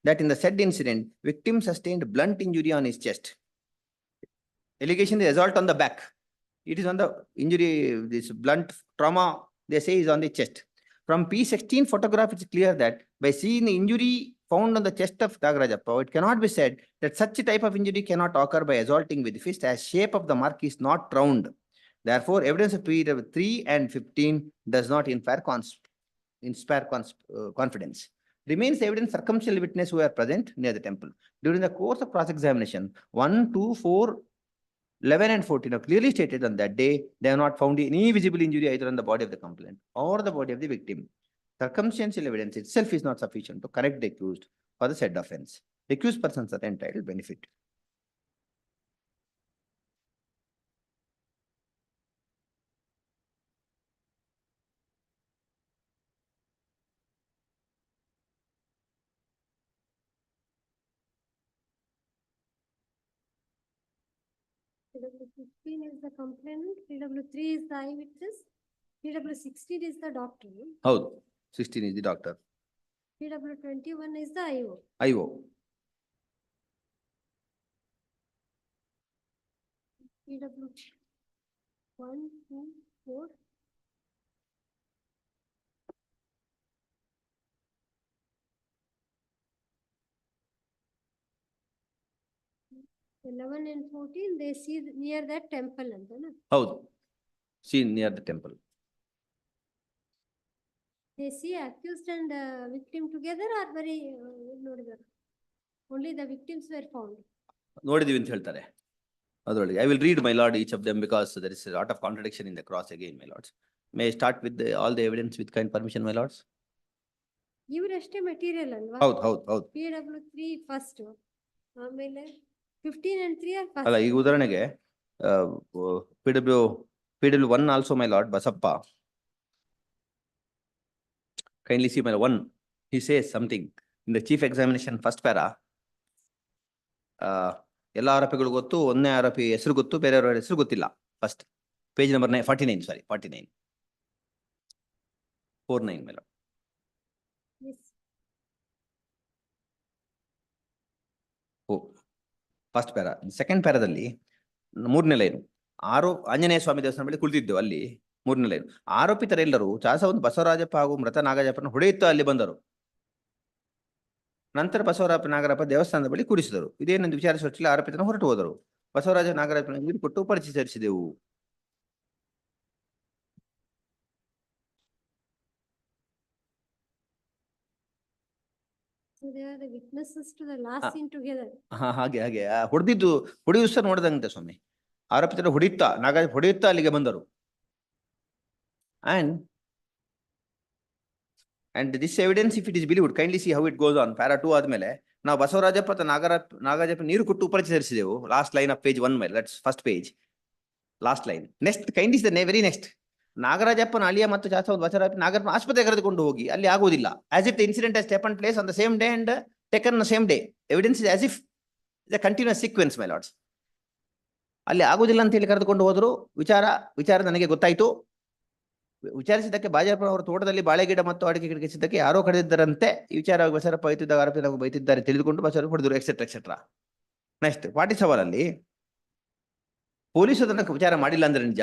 that in the said incident, victim sustained blunt injury on his chest. Allegation is assault on the back. It is on the injury, this blunt trauma, they say is on the chest. From P16 photograph, it's clear that by seeing the injury found on the chest of Nagarajappa, it cannot be said that such a type of injury cannot occur by assaulting with the fist as shape of the mark is not round. Therefore, evidence of PW 3 and 15 does not inspire confidence. Remains evidence circumstantial witness who are present near the temple. During the course of cross-examination, 1, 2, 4, 11 and 14 are clearly stated on that day, they have not found any visible injury either on the body of the complainant or the body of the victim. Circumstantial evidence itself is not sufficient to correct the accused for the said offense. The accused persons are entitled benefit. PW 15 is the complainant, PW 3 is the eyewitness, PW 16 is the doctor, How? 16 is the doctor. PW 21 is the IO. IO. PW 1, 2, 4. Eleven and 14, they see near that temple. How? Seen near the temple. They see accused and victim together or very only the victims were found. ನೋಡಿದೀವಿ ಅಂತ ಹೇಳ್ತಾರೆ ಅದರೊಳಗೆ. I will read, my lord, each of them because there is a lot of contradiction in the cross again, my lords. May I start with all the evidence with kind permission, my lords? ಇವರಷ್ಟೇ material ಅಲ್ವಾ? ಹೌದು. PW 3 first, ಆಮೇಲೆ 15 and 3 are first. ಅಲ್ಲ, ಈಗ ಉದಾಹರಣೆಗೆ PW 1 also, my lord, Basappa. Kindly see my 1. He says something in the chief examination first para. ಎಲ್ಲ ಆರೋಪಿಗಳು ಗೊತ್ತು, ಒಂದೇ ಆರೋಪಿ ಹೆಸರು ಗೊತ್ತು, ಬೇರೆಯವರ ಹೆಸರು ಗೊತ್ತಿಲ್ಲ. ಫಸ್ಟ್ ಪೇಜ್ ನಂಬರ್ 49, ಸಾರಿ 49. 49 ಮೇಲೆ. First para. ಸೆಕೆಂಡ್ ಪ್ಯಾರಾದಲ್ಲಿ 3ನೇ ಲೈನು, ಆಂಜನೇಯ ಸ್ವಾಮಿ ದೇವಸ್ಥಾನ ಬಳಿ ಕುಳಿತಿದ್ದೆವು, ಅಲ್ಲಿ 3ನೇ ಲೈನು. ಆರೋಪಿತರೆಲ್ಲರೂ ಚಾಸವಂತ ಬಸವರಾಜಪ್ಪ ಹಾಗೂ ಮೃತ ನಾಗರಾಜಪ್ಪನ ಹೊಡೆಯುತ್ತಾ ಅಲ್ಲಿ ಬಂದರು. ನಂತರ ಬಸವರಾಜ ನಾಗರಪ್ಪ ದೇವಸ್ಥಾನದ ಬಳಿ ಕೂಡಿಸಿದರು. ಇದೇನೆಂದು ವಿಚಾರಿಸುವಷ್ಟರಲ್ಲಿ ಆರೋಪಿತನ ಹೊರಟು ಹೋದರು. ಬಸವರಾಜ ನಾಗರಪ್ಪನ ನೀರು ಕೊಟ್ಟು ಪರಿಚಯಿಸಿದೆವು. ಹಾಗೆ ಹೊಡೆದಿದ್ದು ಸಹ ನೋಡಿದಂತೆ ಸ್ವಾಮಿ. ಆರೋಪಿತರ ಹೊಡೆಯುತ್ತಾ ಅಲ್ಲಿಗೆ ಬಂದರು. And this evidence, if it is believed, kindly see how it goes on. Para 2 ಆದ್ಮೇಲೆ ನಾವು ಬಸವರಾಜಪ್ಪ ನಾಗರಾಜಪ್ಪ ನೀರು ಕೊಟ್ಟು ಪರಿಚಯಿಸಿದೆವು. ಲಾಸ್ಟ್ ಲೈನ್ ಆಫ್ ಪೇಜ್ 1 ಮೇಲೆ, that's first page, last line. Next kind is the very next. ನಾಗರಾಜಪ್ಪನ ಅಳಿಯ ಮತ್ತು ಚಾಸವಂತ ಬಸವರಾಜಪ್ಪ ನಾಗರಪ್ಪನ ಆಸ್ಪತ್ರೆಗೆ ಕರೆದುಕೊಂಡು ಹೋಗಿ ಅಲ್ಲಿ ಆಗುವುದಿಲ್ಲ. As if the incident has taken place on the same day and taken the same day. Evidence is as if the continuous sequence, my lords. ಅಲ್ಲಿ ಆಗುದಿಲ್ಲ ಅಂತ ಹೇಳಿ ಕರೆದುಕೊಂಡು ಹೋದ್ರು. ವಿಚಾರ ನನಗೆ ಗೊತ್ತಾಯ್ತು. ವಿಚಾರಿಸಿದ್ದಕ್ಕೆ ಬಾಜಾಪುರ ತೋಟದಲ್ಲಿ ಬಾಳೆ ಗಿಡ ಮತ್ತು ಅಡಿಕೆ ಗಿಡ ಕಿಸಿದ್ದಕ್ಕೆ ಯಾರೋ ಕಳೆದಿದ್ದರಂತೆ. ಈ ವಿಚಾರವಾಗಿ ಬಸವರಪ್ಪ ಬೈತಿದ್ದಾಗ ಆರೋಪಿ ನಾವು ಬೈತಿದ್ದಾರೆ ತಿಳಿದುಕೊಂಡು ಬಸವರಪ್ಪ ಹೊಡೆದರು, ಎಕ್ಸೆಟ್ರಾ ಎಕ್ಸೆಟ್ರಾ. ನೆಕ್ಸ್ಟ್ 47 ಅಲ್ಲಿ ಪೊಲೀಸರು ಅದನ್ನು ವಿಚಾರ ಮಾಡಿಲ್ಲ ಅಂದ್ರೆ ನಿಜ.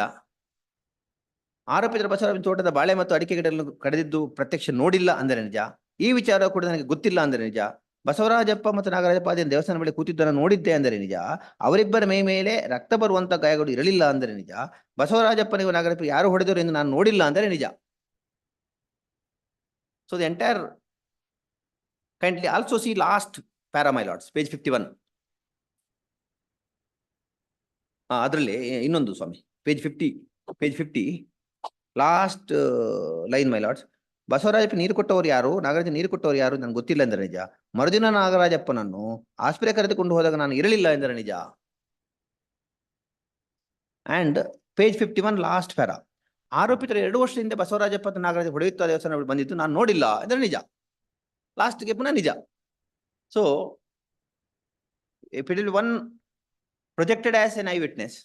ಆರೋಪಿತರ ಬಸವರಾಜ ತೋಟದ ಬಾಳೆ ಮತ್ತು ಅಡಿಕೆ ಗಿಡಗಳನ್ನು ಕಡಿದಿದ್ದು ಪ್ರತ್ಯಕ್ಷ ನೋಡಿಲ್ಲ ಅಂದರೆ ನಿಜ. ಈ ವಿಚಾರ ಕೂಡ ನನಗೆ ಗೊತ್ತಿಲ್ಲ ಅಂದರೆ ನಿಜ. ಬಸವರಾಜಪ್ಪ ಮತ್ತು ನಾಗರಾಜಪ್ಪ ಅದೇ ದೇವಸ್ಥಾನ ಬಳಿ ಕೂತಿದ್ದನ್ನು ನೋಡಿದ್ದೆ ಅಂದರೆ ನಿಜ. ಅವರಿಬ್ಬರ ಮೈ ಮೇಲೆ ರಕ್ತ ಬರುವಂತ ಗಾಯಗಳು ಇರಲಿಲ್ಲ ಅಂದರೆ ನಿಜ. ಬಸವರಾಜಪ್ಪನಿಗೂ ನಾಗರಪ್ಪ ಯಾರು ಹೊಡೆದರು ಎಂದು ನಾನು ನೋಡಿಲ್ಲ ಅಂದರೆ ನಿಜ. So the entire kindly also see last para, my lords, page 51. ಅದರಲ್ಲಿ ಇನ್ನೊಂದು ಸ್ವಾಮಿ, page 50 last line my lords. Basavarajappa ನೀರು ಕೊಟ್ಟವರು ಯಾರು, ನಾಗರಾಜ ನೀರು ಕೊಟ್ಟವರು ಯಾರು ನನಗೆ ಗೊತ್ತಿಲ್ಲ ಎಂದರೆ ನಿಜ. ಮರುದಿನ ನಾಗರಾಜಪ್ಪನನ್ನು ಆಸ್ಪತ್ರೆ ಕರೆದುಕೊಂಡು ಹೋದಾಗ ನಾನು ಇರಲಿಲ್ಲ ಎಂದರೆ ನಿಜ. And page 51 last para. ಆರೋಪಿತರ 2 ವರ್ಷದ ಹಿಂದೆ ಬಸವರಾಜಪ್ಪ ಮತ್ತು ನಾಗರಾಜ ಹೊಡೆಯುತ್ತಾ ದೇವಸ್ಥಾನ ಬಂದಿತ್ತು, ನಾನು ನೋಡಿಲ್ಲ ಎಂದರೆ ನಿಜ. ಲಾಸ್ಟ್ಗೆ ಪುನಃ ನಿಜ. So if it is one projected as an eyewitness,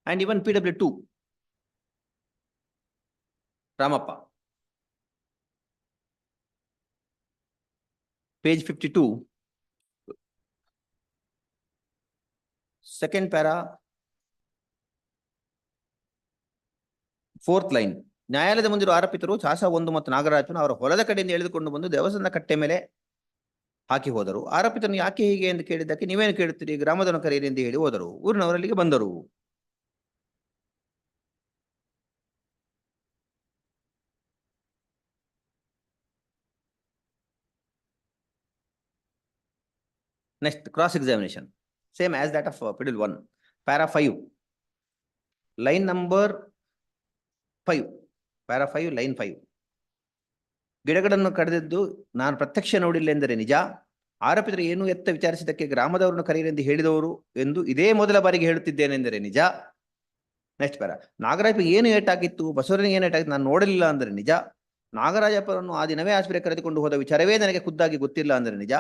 and even PW2 Ramappa, page 52, second para, 4th line. ನ್ಯಾಯಾಲಯದ ಮುಂದಿರುವ ಆರೋಪಿತರು ಚಾಸ 1 ಮತ್ತು ನಾಗರಾಜನ ಅವರ ಹೊಲದ ಕಡೆಯಿಂದ ಎಳೆದುಕೊಂಡು ಬಂದು ದೇವಸ್ಥಾನ ಕಟ್ಟೆ ಮೇಲೆ ಹಾಕಿ ಹೋದರು. ಆರೋಪಿತನು ಯಾಕೆ ಹೀಗೆ ಎಂದು ಕೇಳಿದ್ದಕ್ಕೆ ನೀವೇನು ಕೇಳುತ್ತೀರಿ, ಗ್ರಾಮದವನು ಕರೆಯಿರಿ ಎಂದು ಹೇಳಿ ಹೋದರು. ಊರಿನವರಲ್ಲಿಗೆ ಬಂದರು. Next, cross examination, same as that of Pedal 1, para 5, line number 5, para 5, line 5. ಗಿಡಗಳನ್ನು ಕಡಿದಿದ್ದು ನಾನು ಪ್ರತ್ಯಕ್ಷ ನೋಡಿಲ್ಲ ಎಂದರೆ ನಿಜ. ಆರೋಪಿತರು ಏನು ಎತ್ತ ವಿಚಾರಿಸಿದ್ದಕ್ಕೆ ಗ್ರಾಮದವರನ್ನು ಕರೆಯಿರೆಂದು ಹೇಳಿದವರು ಎಂದು ಇದೇ ಮೊದಲ ಬಾರಿಗೆ ಹೇಳುತ್ತಿದ್ದೇನೆಂದರೆ ನಿಜ. Next para. ನಾಗರಾಜಪ್ಪ ಏನು ಏಟಾಗಿತ್ತು, ಬಸವರನಿಗೆ ಏನು ಏಟಾಗಿತ್ತು ನಾನು ನೋಡಲಿಲ್ಲ ಅಂದರೆ ನಿಜ. ನಾಗರಾಜಪ್ಪನನ್ನು ಆ ದಿನವೇ ಆಸ್ಪತ್ರೆಗೆ ಕರೆದುಕೊಂಡು ಹೋದ ವಿಚಾರವೇ ನನಗೆ ಖುದ್ದಾಗಿ ಗೊತ್ತಿಲ್ಲ ಅಂದರೆ ನಿಜ.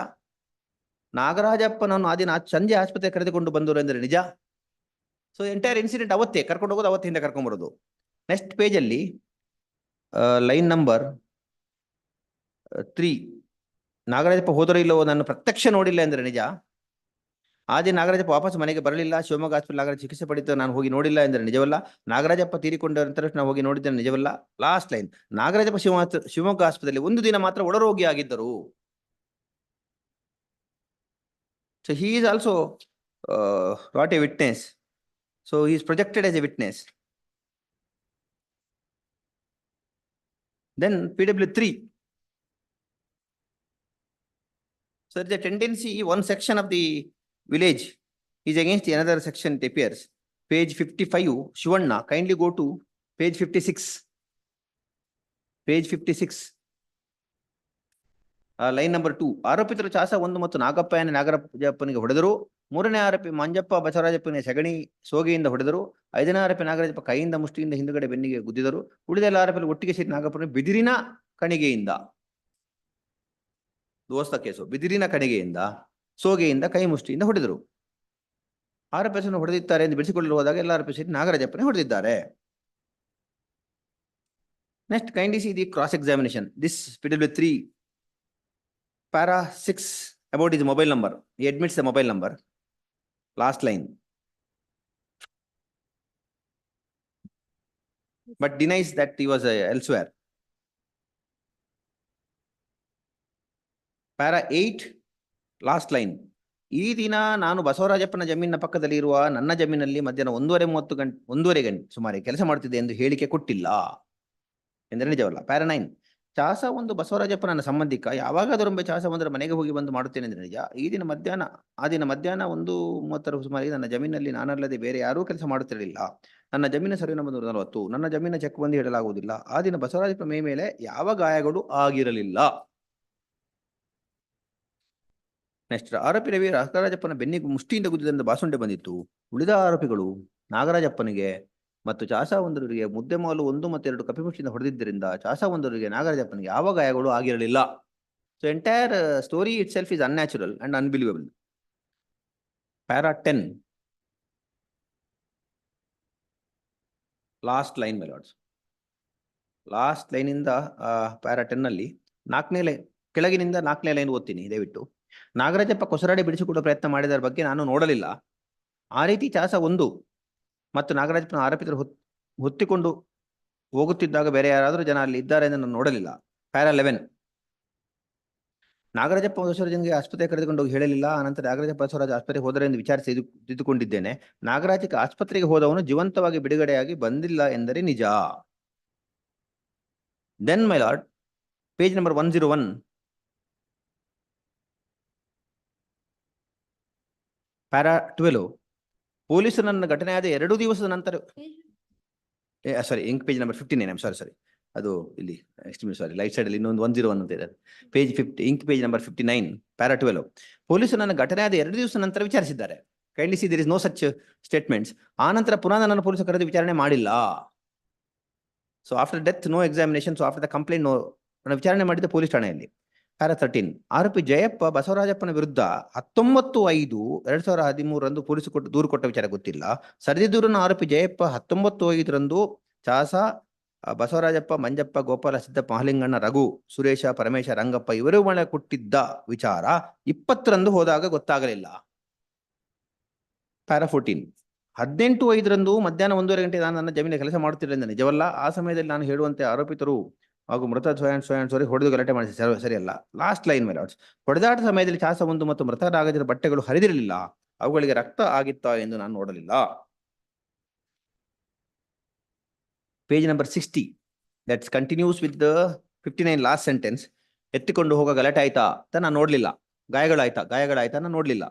ನಾಗರಾಜಪ್ಪನನ್ನು ಆ ದಿನ ಸಂಜೆ ಆಸ್ಪತ್ರೆಗೆ ಕರೆದುಕೊಂಡು ಬಂದರು ಎಂದರೆ ನಿಜ. ಸೊ ಎಂಟೈರ್ ಇನ್ಸಿಡೆಂಟ್ ಅವತ್ತೇ ಕರ್ಕೊಂಡು ಹೋಗೋದು, ಅವತ್ತಿಂದ ಕರ್ಕೊಂಡ್ಬರೋದು. ನೆಕ್ಸ್ಟ್ ಪೇಜಲ್ಲಿ ಲೈನ್ ನಂಬರ್ 3, ನಾಗರಾಜಪ್ಪ ಹೋದರೋ ಇಲ್ಲವೋ ನಾನು ಪ್ರತ್ಯಕ್ಷ ನೋಡಿಲ್ಲ ಎಂದರೆ ನಿಜ. ಆ ದಿನ ನಾಗರಾಜಪ್ಪ ವಾಪಸ್ ಮನೆಗೆ ಬರಲಿಲ್ಲ. ಶಿವಮೊಗ್ಗ ಆಸ್ಪತ್ರೆ ನಾಗರಾಜ ಚಿಕಿತ್ಸೆ ಪಡಿತ ನಾನು ಹೋಗಿ ನೋಡಿಲ್ಲ ಎಂದರೆ ನಿಜವಲ್ಲ. ನಾಗರಾಜಪ್ಪ ತೀರಿಕೊಂಡ ನಂತರ ನಾವು ಹೋಗಿ ನೋಡಿದ್ದೇನೆ ನಿಜವಲ್ಲ. ಲಾಸ್ಟ್ ಲೈನ್, ನಾಗರಾಜಪ್ಪ ಶಿವಮೊಗ್ಗ ಆಸ್ಪತ್ರೆಯಲ್ಲಿ 1 ದಿನ ಮಾತ್ರ ಒಳರೋಗಿ ಆಗಿದ್ದರು. So he is also not a witness. So he is projected as a witness. Then PW3. So there is a tendency, one section of the village is against another section, it appears. Page 55, Shivanna, kindly go to page 56. Page 56. Line number 2. ಆರೋಪಿತರು ಚಾಸ 1 ಮತ್ತು ನಾಗಪ್ಪನ ನಾಗರಾಜಪ್ಪನಿಗೆ ಹೊಡೆದರು. 3ನೇ ಆರೋಪಿ ಮಂಜಪ್ಪ ಬಸವರಾಜಪ್ಪನಿಗೆ ಸಗಣಿ ಸೋಗೆಯಿಂದ ಹೊಡೆದರು. 5ನೇ ಆರೋಪಿ ನಾಗರಾಜಪ್ಪ ಕೈಯಿಂದ ಮುಷ್ಟಿಯಿಂದ ಹಿಂದುಗಡೆ ಬೆನ್ನಿಗೆ ಗುದ್ದಿದರು. ಉಳಿದ ಎಲ್ಲ ಆರೋಪಿಗಳು ಒಟ್ಟಿಗೆ ಸೇರಿ ನಾಗಪ್ಪನ ಬಿದಿರಿನ ಕಣಿಗೆಯಿಂದ, ದೋಸ್ತ ಕೇಸು, ಬಿದಿರಿನ ಕಣಿಗೆಯಿಂದ ಸೋಗೆಯಿಂದ ಕೈ ಮುಷ್ಟಿಯಿಂದ ಹೊಡೆದರು. ಆರೋಪಿಯನ್ನು ಹೊಡೆದಿದ್ದಾರೆ ಎಂದು ಬಿಡಿಸಿಕೊಳ್ಳಲು ಹೋದಾಗ ಎಲ್ಲ ಆರೋಪಿ ಸೇರಿ ನಾಗರಾಜಪ್ಪನೇ ಹೊಡೆದಿದ್ದಾರೆ. Next, kindly see the cross examination. This PW3 para 6 about his mobile number. He admits the mobile number. Last line. But denies that he was elsewhere. Para 8, last line. ಈ ದಿನ ನಾನು ಬಸವರಾಜಪ್ಪನ ಜಮೀನಿನ ಪಕ್ಕದಲ್ಲಿ ಇರುವ ನನ್ನ ಜಮೀನಲ್ಲಿ ಮಧ್ಯಾಹ್ನ 1:30 ಗಂಟೆ ಸುಮಾರು ಕೆಲಸ ಮಾಡುತ್ತಿದೆ ಎಂದು ಹೇಳಿಕೆ ಕೊಟ್ಟಿಲ್ಲ ಎಂದರೆ ನಿಜವಲ್ಲ. ಪ್ಯಾರಾ 9. ಚಾಸ 1 ಬಸವರಾಜಪ್ಪ ನನ್ನ ಸಂಬಂಧಿಕ. ಯಾವಾಗಾದರೊಮ್ಮೆ ಚಾಸ 1 ಮನೆಗೆ ಹೋಗಿ ಬಂದು ಮಾಡುತ್ತೇನೆ ಎಂದರೆ ನಿಜ. ಆ ದಿನ ಮಧ್ಯಾಹ್ನ 1:30 ಸುಮಾರಿಗೆ ನನ್ನ ಜಮೀನಲ್ಲಿ ನಾನಲ್ಲದೆ ಬೇರೆ ಯಾರೂ ಕೆಲಸ ಮಾಡುತ್ತಿರಲಿಲ್ಲ. ನನ್ನ ಜಮೀನ ಸರ್ವೆ ನಂಬರ್ 140. ನನ್ನ ಜಮೀನ ಚೆಕ್ ಬಂದು ಹೇಳಲಾಗುವುದಿಲ್ಲ. ಆ ದಿನ ಬಸವರಾಜಪ್ಪ ಮೈ ಮೇಲೆ ಯಾವ ಗಾಯಗಳು ಆಗಿರಲಿಲ್ಲ. ನೆಕ್ಸ್ಟ್, ಆರೋಪಿ ರವಿ ನಾಗರಾಜಪ್ಪನ ಬೆನ್ನಿಗೆ ಮುಷ್ಟಿಯಿಂದ ಗುದ್ದಿದ್ದರಿಂದ ಬಾಸುಂಡೆ ಬಂದಿತ್ತು. ಉಳಿದ ಆರೋಪಿಗಳು ನಾಗರಾಜಪ್ಪನಿಗೆ ಮತ್ತು ಚಾಸ 1 ಮುದ್ದೆ ಮಾಲು 1 ಮತ್ತು 2 ಕಪಿಮುಷ್ಟಿಯಿಂದ ಹೊಡೆದಿದ್ದರಿಂದ ಚಾಸ 1 ನಾಗರಾಜಪ್ಪನಿಗೆ ಯಾವ ಗಾಯಗಳು ಆಗಿರಲಿಲ್ಲ. So entire story it self is unnatural and unbelievable. Para 10, last line my lords. Last line ಇಂದ ಪ್ಯಾರಾ 10 ನಲ್ಲಿ 4ನೇ ಲೈನ್ ಕೆಳಗಿನಿಂದ 4ನೇ ಲೈನ್ ಓದ್ತೀನಿ ದಯವಿಟ್ಟು. ನಾಗರಾಜಪ್ಪ ಕೊಸರಾಡಿ ಬಿಡಿಸಿಕೊಡುವ ಪ್ರಯತ್ನ ಮಾಡಿದರ ಬಗ್ಗೆ ನಾನು ನೋಡಲಿಲ್ಲ. ಆ ರೀತಿ ಚಾಸ 1 ಮತ್ತು ನಾಗರಾಜಪ್ಪನ ಆರೋಪಿತರು ಹೊತ್ತಿಕೊಂಡು ಹೋಗುತ್ತಿದ್ದಾಗ ಬೇರೆ ಯಾರಾದರೂ ಜನ ಅಲ್ಲಿ ಇದ್ದಾರೆ ಎಂದು ನಾನು ನೋಡಲಿಲ್ಲ. ಪ್ಯಾರಾ 11. ನಾಗರಾಜಪ್ಪ ಬಸವರಾಜನ್ಗೆ ಆಸ್ಪತ್ರೆಗೆ ಕರೆದುಕೊಂಡು ಹೋಗಿ ಹೇಳಲಿಲ್ಲ. ಆನಂತರ ನಾಗರಾಜಪ್ಪ ಬಸವರಾಜ್ ಆಸ್ಪತ್ರೆಗೆ ಹೋದರೆ ಎಂದು ವಿಚಾರಿಸಿ ತಿದ್ದುಕೊಂಡಿದ್ದೇನೆ. ನಾಗರಾಜಕ್ಕೆ ಆಸ್ಪತ್ರೆಗೆ ಹೋದವನು ಜೀವಂತವಾಗಿ ಬಿಡುಗಡೆಯಾಗಿ ಬಂದಿಲ್ಲ ಎಂದರೆ ನಿಜ. Then, my lord, page number 101. Para 12. ಪೊಲೀಸರು ನನ್ನ ಘಟನೆಯಾದ 2 ದಿವಸದ ನಂತರ sorry ink page number 59. I'm sorry ಅದು ಇಲ್ಲಿ ಸಾರಿ ಲೈಟ್ ಸೈಡ್ ಅಲ್ಲಿ ಇನ್ನೊಂದು 101 ಅಂತ ಇದೆ. Page 50 ink page number 59 para 12. ಪೊಲೀಸರು ನನ್ನ ಘಟನೆಯಾದ 2 ದಿವಸ ನಂತರ ವಿಚಾರಿಸಿದ್ದಾರೆ. Kindly see there is no such statements. ಆ ನಂತರ ಪುನಃ ನನ್ನ ಪೊಲೀಸರು ಕರೆದು ವಿಚಾರಣೆ ಮಾಡಿಲ್ಲ. So after death no examination. So after the complaint no. ನಾನು ವಿಚಾರಣೆ ಮಾಡಿದ್ದ ಪೊಲೀಸ್ ಠಾಣೆಯಲ್ಲಿ. ಪ್ಯಾರಾ 13. ಆರೋಪಿ ಜಯಪ್ಪ ಬಸವರಾಜಪ್ಪನ ವಿರುದ್ಧ 19/5/2013 ಪೊಲೀಸರು ದೂರು ಕೊಟ್ಟ ವಿಚಾರ ಗೊತ್ತಿಲ್ಲ. ಸರದಿ ದೂರನ್ನು ಆರೋಪಿ ಜಯಪ್ಪ 19/5 ಚಾಸ ಬಸವರಾಜಪ್ಪ, ಮಂಜಪ್ಪ, ಗೋಪಾಲ, ಸಿದ್ದಪ್ಪ, ಮಹಲಿಂಗಣ್ಣ, ರಘು, ಸುರೇಶ, ಪರಮೇಶ, ರಂಗಪ್ಪ ಇವರು ಮಳೆ ಕೊಟ್ಟಿದ್ದ ವಿಚಾರ 20 ಹೋದಾಗ ಗೊತ್ತಾಗಲಿಲ್ಲ. ಪ್ಯಾರಾ 14. 18/5 ಮಧ್ಯಾಹ್ನ 1:30 ಗಂಟೆ ನಾನು ನನ್ನ ಜಮೀನಿನ ಕೆಲಸ ಮಾಡುತ್ತಿರಲಿಲ್ಲ. ನಿಜವಲ್ಲ. ಆ ಸಮಯದಲ್ಲಿ ನಾನು ಹೇಳುವಂತೆ ಆರೋಪಿತರು ಹಾಗೂ ಮೃತ ಸೋರಿ ಹೊಡೆದು ಗಲಾಟೆ ಮಾಡಿಸಿ ಸರಿಯಲ್ಲ. ಲಾಸ್ಟ್ ಲೈನ್ ಮೇಲೆ ಹೊಡೆದಾಟ ಸಮಯದಲ್ಲಿ ಚಾಸ 1 ಮತ್ತು ಮೃತ ನಾಗರಾಜರ ಬಟ್ಟೆಗಳು ಹರಿದಿರಲಿಲ್ಲ. ಅವುಗಳಿಗೆ ರಕ್ತ ಆಗಿತ್ತಾ ಎಂದು ನಾನು ನೋಡಲಿಲ್ಲ. Page number 60. That's continues with the 59 last sentence. ಎತ್ತಿಕೊಂಡು ಹೋಗೋ ಗಲಾಟೆ ಆಯ್ತಾ ಅಂತ ನಾನು ನೋಡ್ಲಿಲ್ಲ. ಗಾಯಗಳಾಯ್ತಾ ನಾನು ನೋಡ್ಲಿಲ್ಲ.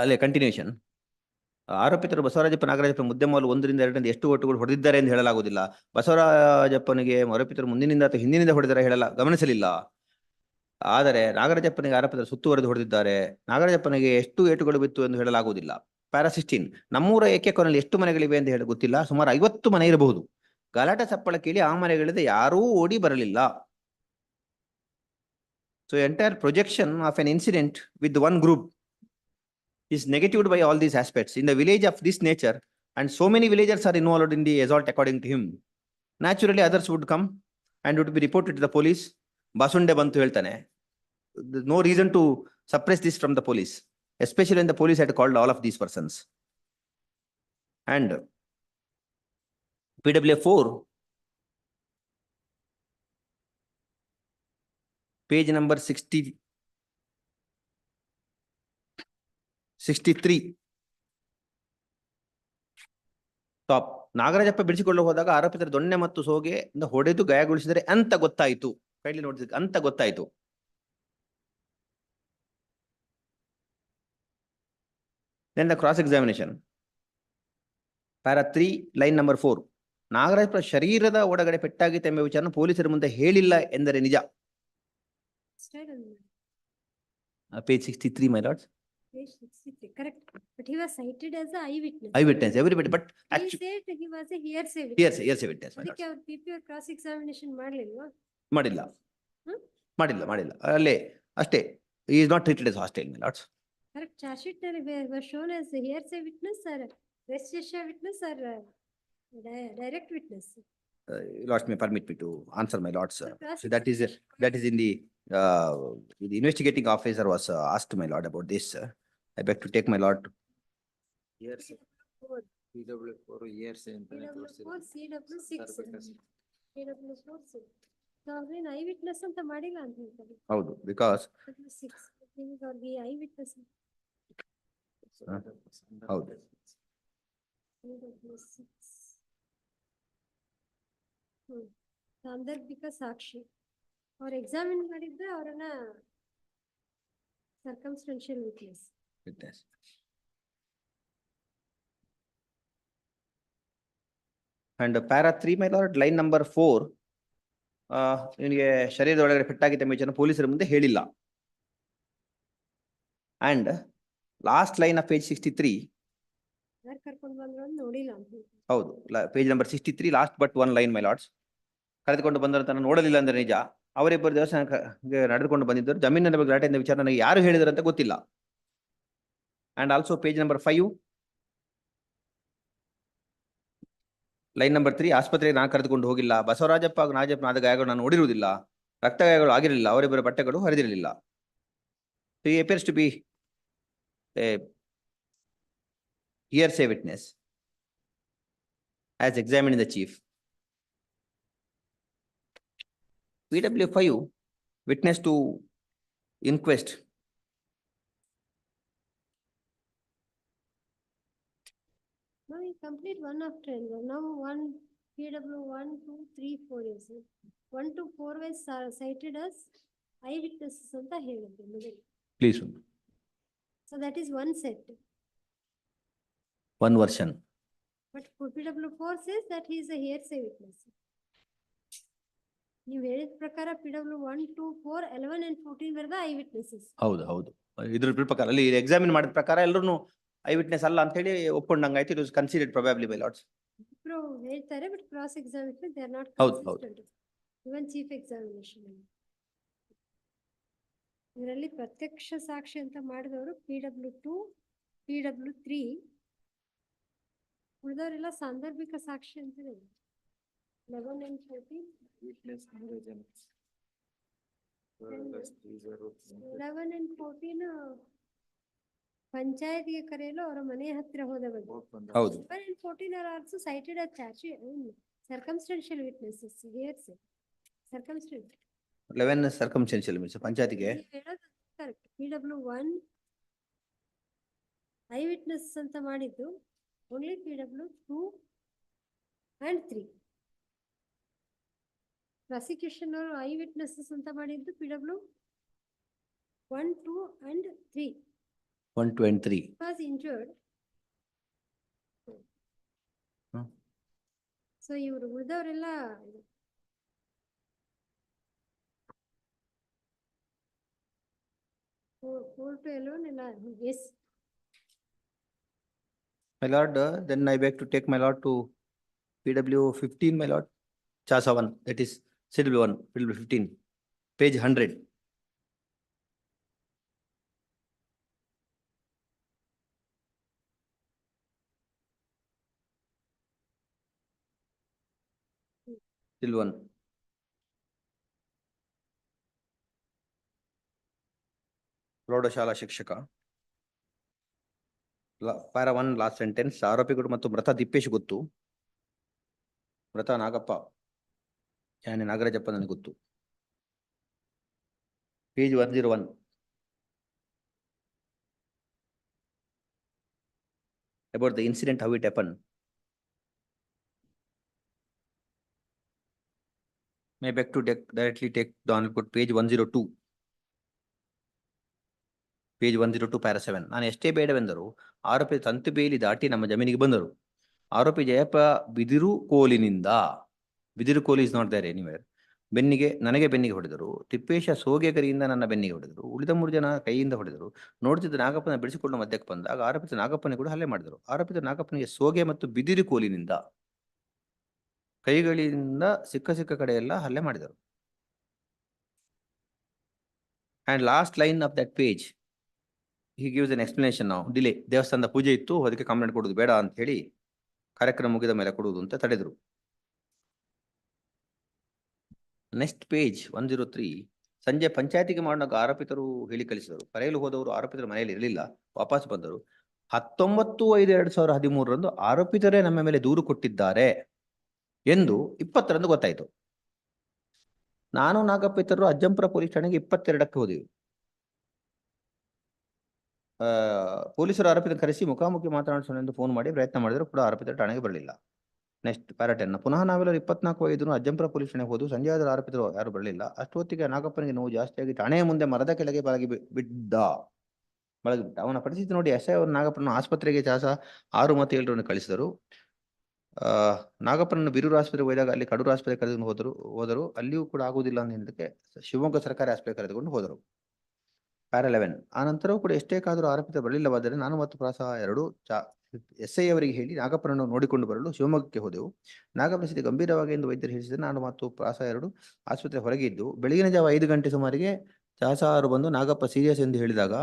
ಅಲ್ಲೇ ಕಂಟಿನ್ಯೂಷನ್. ಆರೋಪಿತರು ಬಸವರಾಜಪ್ಪ, ನಾಗರಾಜಪ್ಪ ಮುದ್ದೆಮಾಲು 1 ರಿಂದ 2 ಎಷ್ಟು ಒಟ್ಟುಗಳು ಹೊಡೆದಿದ್ದಾರೆ ಎಂದು ಹೇಳಲಾಗುವುದಿಲ್ಲ. ಬಸವರಾಜಪ್ಪನಿಗೆ ಆರೋಪಿತರು ಮುಂದಿನಿಂದ ಅಥವಾ ಹಿಂದಿನಿಂದ ಹೊಡೆದರೆ ಗಮನಿಸಲಿಲ್ಲ. ಆದರೆ ನಾಗರಾಜಪ್ಪನಿಗೆ ಆರೋಪಿತರು ಸುತ್ತುವರೆದು ಹೊಡೆದಿದ್ದಾರೆ. ನಾಗರಾಜಪ್ಪನಿಗೆ ಎಷ್ಟು ಏಟುಗಳು ಬಿತ್ತು ಎಂದು ಹೇಳಲಾಗುವುದಿಲ್ಲ. ಪ್ಯಾರಾ 16. ನಮ್ಮೂರ ಏಕೆ ಕೊನೆಯಲ್ಲಿ ಎಷ್ಟು ಮನೆಗಳಿವೆ ಎಂದು ಹೇಳಿ ಗೊತ್ತಿಲ್ಲ. ಸುಮಾರು 50 ಮನೆ ಇರಬಹುದು. ಗಲಾಟೆ ಸಪ್ಪಳ ಕೇಳಿ ಆ ಮನೆಗಳಿಂದ ಯಾರೂ ಓಡಿ ಬರಲಿಲ್ಲ. So entire projection of N incident with one group is negatived by all these aspects. In the village of this nature, and so many villagers are involved in the assault according to him, naturally others would come and would be reported to the police. Basunde bantu heltane. No reason to suppress this from the police, especially when the police had called all of these persons. And PWA 4, page number 63. Top. Nagarajappa ಬಿಡಿಸಿಕೊಳ್ಳಲು ಹೋದಾಗ ಆರೋಪಿತರ ದೊಣ್ಣೆ ಮತ್ತು ಸೋಗೆ ಹೊಡೆದು ಗಾಯಗೊಳಿಸಿದರೆ ಅಂತ ಗೊತ್ತಾಯಿತು. ಕೈಲಿ ನೋಡಿದ ಅಂತ ಗೊತ್ತಾಯಿತು. Then the cross examination. Para 3, line number 4. Nagarajappa ಶರೀರದ ಒಳಗಡೆ ಪೆಟ್ಟಾಗಿತ್ತು ಎಂಬ ವಿಚಾರ ಪೊಲೀಸರ ಮುಂದೆ ಹೇಳಿಲ್ಲ ಎಂದರೆ ನಿಜ. Page 63, my lords. Page 63, correct. But he was cited as an eyewitness. Eyewitness, everybody, but He actually said he was a hearsay witness. hearsay witness, my ಅದಕ್ಕೆ lords. ಅವ್ರು PPR cross examination ಮಾಡ್ಲಿಲ್ವಾ? ಮಾಡಿಲ್ಲ. ಹ್ಮ್? ಮಾಡಿಲ್ಲ. ಅಲ್ಲೇ ಅಷ್ಟೇ. He is not treated as hostile, my lords. Correct. Charge sheet ನಲ್ಲಿ was shown as a hearsay witness or res issue witness or direct witness. Lords may permit me to answer, my lords. cross So that is in the investigating officer was asked, my lord, about this. I beg to take my lord. PW4 years in CW6. PW4 6. So ಅವ್ರೇನ್ eye witness ಅಂತ ಮಾಡಿಲ್ಲ ಅಂತ ಹೇಳ್ತಾರೆ. ಹೌದು, because 6 ಅವ್ರಿಗೆ eye witness. ಹೌದು. ಸಾಂದರ್ಭಿಕ ಸಾಕ್ಷಿ ಅವ್ರು ಎಕ್ಸಾಮಿನ್ ಮಾಡಿದ್ರೆ ಅವರನ್ನ circumstantial witness. And para 3, my lord, line number 4. ಇವನಿಗೆ ಶರೀರದ ಒಳಗಡೆ ಪೆಟ್ಟಾಗಿದ್ದ ವಿಚಾರ ಪೊಲೀಸರ ಮುಂದೆ ಹೇಳಿಲ್ಲ. And last line of page 63. ಯಾರು ಕರ್ಕೊಂಡು ಬಂದ್ರು ಅಂತ ನೋಡಿಲ್ಲ ಅಂತ. ಹೌದು, page number 63, last but 1 line, my lords. ಕರೆದುಕೊಂಡು ಬಂದರಂತ ನೋಡಲಿಲ್ಲ ಅಂದ್ರೆ ನಿಜ. ಅವರಿಬ್ಬರು ದೇವಸ್ಥಾನಕ್ಕೆ ನಡೆದುಕೊಂಡು ಬಂದಿದ್ದರು. ಜಮೀನಿನ ಬಗ್ಗೆ ಗಲಾಟೆಯಿಂದ ವಿಚಾರ ನನಗೆ ಯಾರು ಹೇಳಿದ್ರು ಅಂತ ಗೊತ್ತಿಲ್ಲ. And also page number 5, line number 3, ಆಸ್ಪತ್ರೆಗೆ ನಾನು ಕರೆದುಕೊಂಡು ಹೋಗಿಲ್ಲ. ಬಸವರಾಜಪ್ಪ ಹಾಗೂ ನಾಗರಾಜಪ್ಪನ ಆದ ಗಾಯಗಳು ನಾನು ನೋಡಿರುವುದಿಲ್ಲ. ರಕ್ತ ಗಾಯಗಳು ಆಗಿರಲಿಲ್ಲ. ಅವರಿಬ್ಬರ ಬಟ್ಟೆಗಳು ಹರಿದಿರಲಿಲ್ಲ. He appears to be a hearsay witness. as examined in the chief. PW5, witness to inquest. Now we complete one after another. Now one PW 1, 2, 3, 4 is it? 1 to 4 was cited as eyewitnesses anta ಹೇಳಿದ್ರು. Please, So that is one set. one version. But PW 4 says that he is a hearsay witness. ನೀವು ಹೇಳಿದ ಪ್ರಕಾರ PW 1, 2, 4, 11 and 14 were the eyewitnesses. ಹೌದು ಹೌದು, ಇದ್ರ ಪ್ರಕಾರ ಅಲ್ಲಿ examine ಮಾಡಿದ ಪ್ರಕಾರ ಎಲ್ಲರೂ ಐ ವಿಟ್ನೆಸ್ ಅಲ್ಲ ಅಂತ ಹೇಳಿ ಒಪ್ಕೊಂಡಂಗಾಯ್ತು. It was considered probably by lords. ಇಬ್ರು ಹೇಳ್ತಾರೆ but cross examination they are not ಹೌದು, ಕನ್ಸಿಸ್ಟೆಂಟ್. ಇವನ್ ಚೀಫ್ ಎಕ್ಸಾಮಿನೇಷನ್ ಇದರಲ್ಲಿ ಪ್ರತ್ಯಕ್ಷ ಸಾಕ್ಷಿ ಅಂತ ಮಾಡಿದವರು PW 2, PW 3, ಉಳಿದವರೆಲ್ಲ ಸಾಂದರ್ಭಿಕ ಸಾಕ್ಷಿ ಅಂತ ಇದೆ. 11 and 14. 11 and 14 ಪಂಚಾಯತ್ಗೆ ಕರೆಯಲು ಅವರ ಮನೆ ಹತ್ತಿರ ಹೋದ ಬಗ್ಗೆ. ಹೌದು. 11 and 14 are also cited as circumstantial witnesses. Hearsay. Circumstantial. 11 circumstantial means ಪಂಚಾಯತಿಗೆ ಕರೆಕ್ಟ್. PW 1 ಐ ವಿಟ್ನೆಸ್ ಅಂತ ಮಾಡಿದ್ದು ಓನ್ಲಿ PW 2 and 3. ಪ್ರಾಸಿಕ್ಯೂಷನ್ ಅವರು ಐ ವಿಟ್ನೆಸಸ್ ಅಂತ ಮಾಡಿದ್ದು PW 1, 2 and 3. 1, 2 and 3. Was injured. So ಇವರು ಉಳಿದವರೆಲ್ಲ 4 to 11 ಎಲ್ಲ S. My lord, then I beg to take my lord to PW 15, my lord. Chasa 1, that is CW 1, PW 15, page 100. Still 1. ಪ್ರೌಢಶಾಲಾ ಶಿಕ್ಷಕ. Para 1 last sentence. ಆರೋಪಿಗಳು ಮತ್ತು ಮೃತ ದಿಪ್ಪೇಶ್ ಗೊತ್ತು, ಮೃತ ನಾಗಪ್ಪ ಯಾನೆ ನಾಗರಾಜಪ್ಪ ನನಗೆ ಗೊತ್ತು. Page 101. About the incident, how it happened. May beg to directly take down page 102. Page 102 para 7. ನಾನು ಎಷ್ಟೇ ಬೇಡವೆಂದರು ಆರೋಪಿ ತಂತು ಬೇಲಿ ದಾಟಿ ನಮ್ಮ ಜಮೀನಿಗೆ ಬಂದರು. ಆರೋಪಿ ಜಯಪ್ಪ ಬಿದಿರು ಕೋಲಿನಿಂದ, ಬಿದಿರು ಕೋಲಿ ಇಸ್ ನಾಟ್ ದೇರ್ ಎನಿವೇರ್, ನನಗೆ ಬೆನ್ನಿಗೆ ಹೊಡೆದರು. ತಿಪ್ಪೇಶ ಸೋಗೆಗರಿಯಿಂದ ನನ್ನ ಬೆನ್ನಿಗೆ ಹೊಡೆದರು. ಉಳಿದ 3 ಜನ ಕೈಯಿಂದ ಹೊಡೆದರು. ನೋಡುತ್ತಿದ್ದ ನಾಗಪ್ಪನ ಬಿಡಿಸಿಕೊಂಡು ಮಧ್ಯಕ್ಕೆ ಬಂದಾಗ ಆರೋಪಿತ ನಾಗಪ್ಪನಿಗೆ ಕೂಡ ಹಲ್ಲೆ ಮಾಡಿದರು. ಆರೋಪಿತ ನಾಗಪ್ಪನಿಗೆ ಸೋಗೆ ಮತ್ತು ಬಿದಿರು ಕೋಲಿನಿಂದ ಕೈಗಳಿಂದ ಸಿಕ್ಕ ಕಡೆಯೆಲ್ಲ ಹಲ್ಲೆ ಮಾಡಿದರು. And last line of that page he gives an explanation now. Delay, ದೇವಸ್ಥಾನದ ಪೂಜೆ ಇತ್ತು, ಅದಕ್ಕೆ ಕಂಪ್ಲೇಂಟ್ ಕೊಡುದು ಬೇಡ ಅಂತ ಹೇಳಿ ಕಾರ್ಯಕ್ರಮ ಮುಗಿದ ಮೇಲೆ ಕೊಡುವುದು ಅಂತ ತಡೆದರು. Next page 103. ಸಂಜೆ ಪಂಚಾಯತಿಗೆ ಮಾಡಿದಾಗ ಆರೋಪಿತರು ಹೇಳಿ ಕಳಿಸಿದರು. ಕರೆಯಲು ಹೋದವರು ಆರೋಪಿತರ ಮನೆಯಲ್ಲಿ ಇರಲಿಲ್ಲ, ವಾಪಸ್ ಬಂದರು. 19/5/2013 ಆರೋಪಿತರೇ ನಮ್ಮ ಮೇಲೆ ದೂರು ಕೊಟ್ಟಿದ್ದಾರೆ ಎಂದು 20ರಂದು ಗೊತ್ತಾಯಿತು. ನಾನು ನಾಗಪ್ಪಿತರು ಅಜ್ಜಂಪುರ ಪೊಲೀಸ್ ಠಾಣೆಗೆ 22ಕ್ಕೆ ಹೋದೆವು. ಪೊಲೀಸರು ಆರೋಪಿತ ಕರೆಸಿ ಮುಖಾಮುಖಿ ಮಾತನಾಡಿಸೋಣ ಎಂದು ಫೋನ್ ಮಾಡಿ ಪ್ರಯತ್ನ ಮಾಡಿದ್ರು, ಕೂಡ ಆರೋಪಿತರ ಠಾಣೆಗೆ ಬರಲಿಲ್ಲ. Next para 10. ಪುನಃ ನಾವೆಲ್ಲರೂ 24/5 ಅಜ್ಜಂಪುರ ಪೊಲೀಸ್ ಠಾಣೆಗೆ ಹೋದು. ಸಂಜೆ ಆದರೂ ಆರೋಪಿತರು ಯಾರು ಬರಲಿಲ್ಲ. ಅಷ್ಟೊತ್ತಿಗೆ ನಾಗಪ್ಪನಿಗೆ ನೋವು ಜಾಸ್ತಿಯಾಗಿ ಠಾಣೆಯ ಮುಂದೆ ಮರದ ಕೆಳಗೆ ಮಲಗಿಬಿಟ್ಟ. ಅವನ ಪರಿಸ್ಥಿತಿ ನೋಡಿ ಎಸ್ಐ ಅವರು ನಾಗಪ್ಪನ ಆಸ್ಪತ್ರೆಗೆ ಚಾಸ 6 ಮತ್ತು 7 ಕಳಿಸಿದರು. ನಾಗಪ್ಪನನ್ನು ಬೀರೂರು ಆಸ್ಪತ್ರೆಗೆ ಹೋದಾಗ ಅಲ್ಲಿ ಕಡೂರು ಆಸ್ಪತ್ರೆ ಕರೆದುಕೊಂಡು ಹೋದರು. ಅಲ್ಲಿಯೂ ಕೂಡ ಆಗುವುದಿಲ್ಲ ಅನ್ನೋದಕ್ಕೆ ಶಿವಮೊಗ್ಗ ಸರ್ಕಾರಿ ಆಸ್ಪತ್ರೆ ಕರೆದುಕೊಂಡು ಹೋದರು. ಪ್ಯಾರಾ 11. ಆ ನಂತರವೂ ಕೂಡ ಎಷ್ಟೇ ಕಾದರೂ ಆರೋಪಿತ ಬರಲಿಲ್ಲವಾದರೆ ನಾನು ಮತ್ತು ಪ್ರಾಸ 2 SI ಅವರಿಗೆ ಹೇಳಿ ನಾಗಪ್ಪನನ್ನು ನೋಡಿಕೊಂಡು ಬರಲು ಶಿವಮೊಗ್ಗಕ್ಕೆ ಹೋದೆವು. ನಾಗಪ್ಪನ ಸ್ಥಿತಿ ಗಂಭೀರವಾಗಿ ಎಂದು ವೈದ್ಯರು ಹೇಳಿಸಿದರೆ ನಾನು ಮತ್ತು ಪ್ರಾಸ 2 ಆಸ್ಪತ್ರೆ ಹೊರಗೆ ಇದ್ದು. ಬೆಳಗಿನ ಜಾವ 5 ಗಂಟೆ ಸುಮಾರಿಗೆ ಚಾಸ 6 ಬಂದು ನಾಗಪ್ಪ ಸೀರಿಯಸ್ ಎಂದು ಹೇಳಿದಾಗ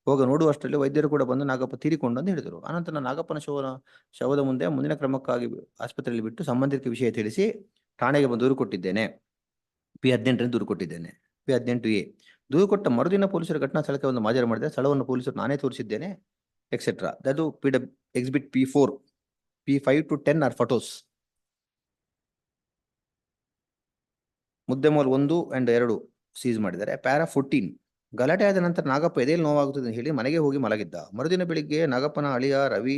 ಹೋಗ ನೋಡುವಷ್ಟರಲ್ಲಿ ವೈದ್ಯರು ಕೂಡ ಬಂದು ನಾಗಪ್ಪ ತೀರಿಕೊಂಡು ಅಂತ ಹೇಳಿದರು. ಆನಂತರ ನಾಗಪ್ಪನ ಶವದ ಮುಂದೆ ಮುಂದಿನ ಕ್ರಮಕ್ಕಾಗಿ ಆಸ್ಪತ್ರೆಯಲ್ಲಿ ಬಿಟ್ಟು ಸಂಬಂಧಿಕ ವಿಷಯ ತಿಳಿಸಿ ಠಾಣೆಗೆ ಬಂದು ದೂರು ಕೊಟ್ಟಿದ್ದೇನೆ. P18 ದೂರು ಕೊಟ್ಟಿದ್ದೇನೆ. P18A ದೂರು ಕೊಟ್ಟ ಮರುದಿನ ಪೊಲೀಸರು ಘಟನಾ ಸ್ಥಳಕ್ಕೆ ಒಂದು ಮಾಜರು ಮಾಡಿದೆ. ಸ್ಥಳವನ್ನು ಪೊಲೀಸರು ನಾನೇ ತೋರಿಸಿದ್ದೇನೆ ಎಕ್ಸೆಟ್ರಾ. ಅದು exhibit P4, P5 to 10 are photos. Muddemal 1 and 2 seize ಮಾಡಿದ್ದಾರೆ. ಪ್ಯಾರಾ 14 ಗಲಾಟೆ ಆದ ನಂತರ ನಾಗಪ್ಪ ಎದೆಯಲ್ಲಿ ನೋವಾಗುತ್ತದೆ ಅಂತ ಹೇಳಿ ಮನೆಗೆ ಹೋಗಿ ಮಲಗಿದ್ದ. ಮರುದಿನ ಬೆಳಿಗ್ಗೆ ನಾಗಪ್ಪನ ಅಳಿಯ ರವಿ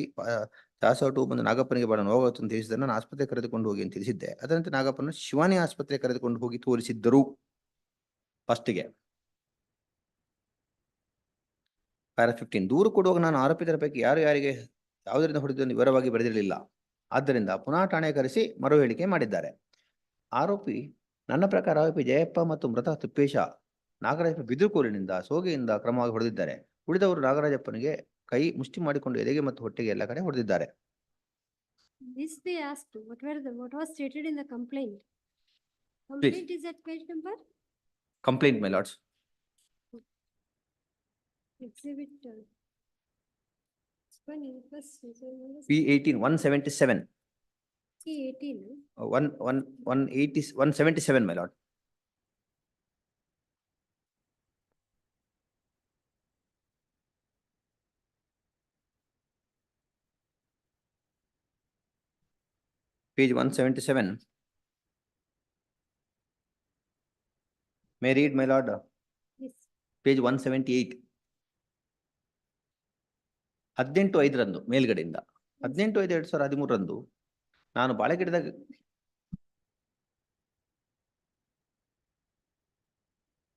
ದಾಸೋಟು ಬಂದು ನಾಗಪ್ಪನಿಗೆ ಬಹಳ ನೋವಾಗುತ್ತದೆ ಅಂತ ತಿಳಿಸಿದ. ನಾನು ಆಸ್ಪತ್ರೆ ಕರೆದುಕೊಂಡು ಹೋಗಿ ಅಂತ ತಿಳಿಸಿದ್ದೆ. ಅದರಂತೆ ನಾಗಪ್ಪನ ಶಿವಾನಿ ಆಸ್ಪತ್ರೆ ಕರೆದುಕೊಂಡು ಹೋಗಿ ತೋರಿಸಿದ್ದರು. ಫಸ್ಟ್ಗೆ ಪ್ಯಾರಾ 15 ದೂರು ಕೊಡುವಾಗ ನಾನು ಆರೋಪಿತರ ಪೈಕಿ ಯಾರು ಯಾರಿಗೆ ಯಾವುದರಿಂದ ಹೊಡೆದನ್ನು ವಿವರವಾಗಿ ಬರೆದಿರಲಿಲ್ಲ. ಆದ್ದರಿಂದ ಪುನಃ ಠಾಣೆ ಕರೆಸಿ ಮರು ಹೇಳಿಕೆ ಮಾಡಿದ್ದಾರೆ. ನನ್ನ ಪ್ರಕಾರ ಆರೋಪಿ ಜಯಪ್ಪ ಮತ್ತು ಮೃತ ತಿಪ್ಪೇಶ ನಾಗರಾಜಪ್ಪ ಬಿದುರುಕೋಲಿನಿಂದ ಸೋಗೆಯಿಂದ ಕ್ರಮವಾಗಿ ಹೊಡೆದಿದ್ದಾರೆ. ಉಳಿದವರು ನಾಗರಾಜಪ್ಪನಿಗೆ ಕೈ ಮುಷ್ಟಿ ಮಾಡಿಕೊಂಡು ಎದೆಗೆ ಮತ್ತು ಹೊಟ್ಟೆಗೆ ಎಲ್ಲ ಕಡೆ ಹೊಡೆದಿದ್ದಾರೆ. This they asked, what was stated in the complaint? Complaint is at page number? Complaint my lords. Exhibit. P18 177. P18. 177 my lord. Page 177. May I read my lord? Yes. Page 178. 18/5 ಮೇಲ್ಗಡೆಯಿಂದ 18/5/2013 ನಾನು ಬಾಳೆಗಿಡದಾಗ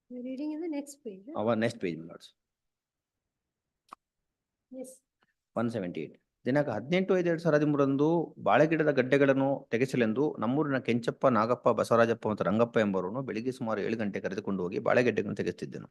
Reading in the next page. our next page my lords. Yes. 178 ದಿನಾಂಕ 18/5/2013 ಬಾಳೆಗಿಡದ ಗಡ್ಡೆಗಳನ್ನು ತೆಗೆಸಲೆಂದು ನಮ್ಮೂರಿನ ಕೆಂಚಪ್ಪ, ನಾಗಪ್ಪ, ಬಸವರಾಜಪ್ಪ ಮತ್ತು ರಂಗಪ್ಪ ಎಂಬವರನ್ನು ಬೆಳಿಗ್ಗೆ ಸುಮಾರು 7 ಗಂಟೆ ಕರೆದುಕೊಂಡು ಹೋಗಿ ಬಾಳೆಗಡ್ಡೆಗಳನ್ನು ತೆಗೆಸುತ್ತಿದ್ದೆನು.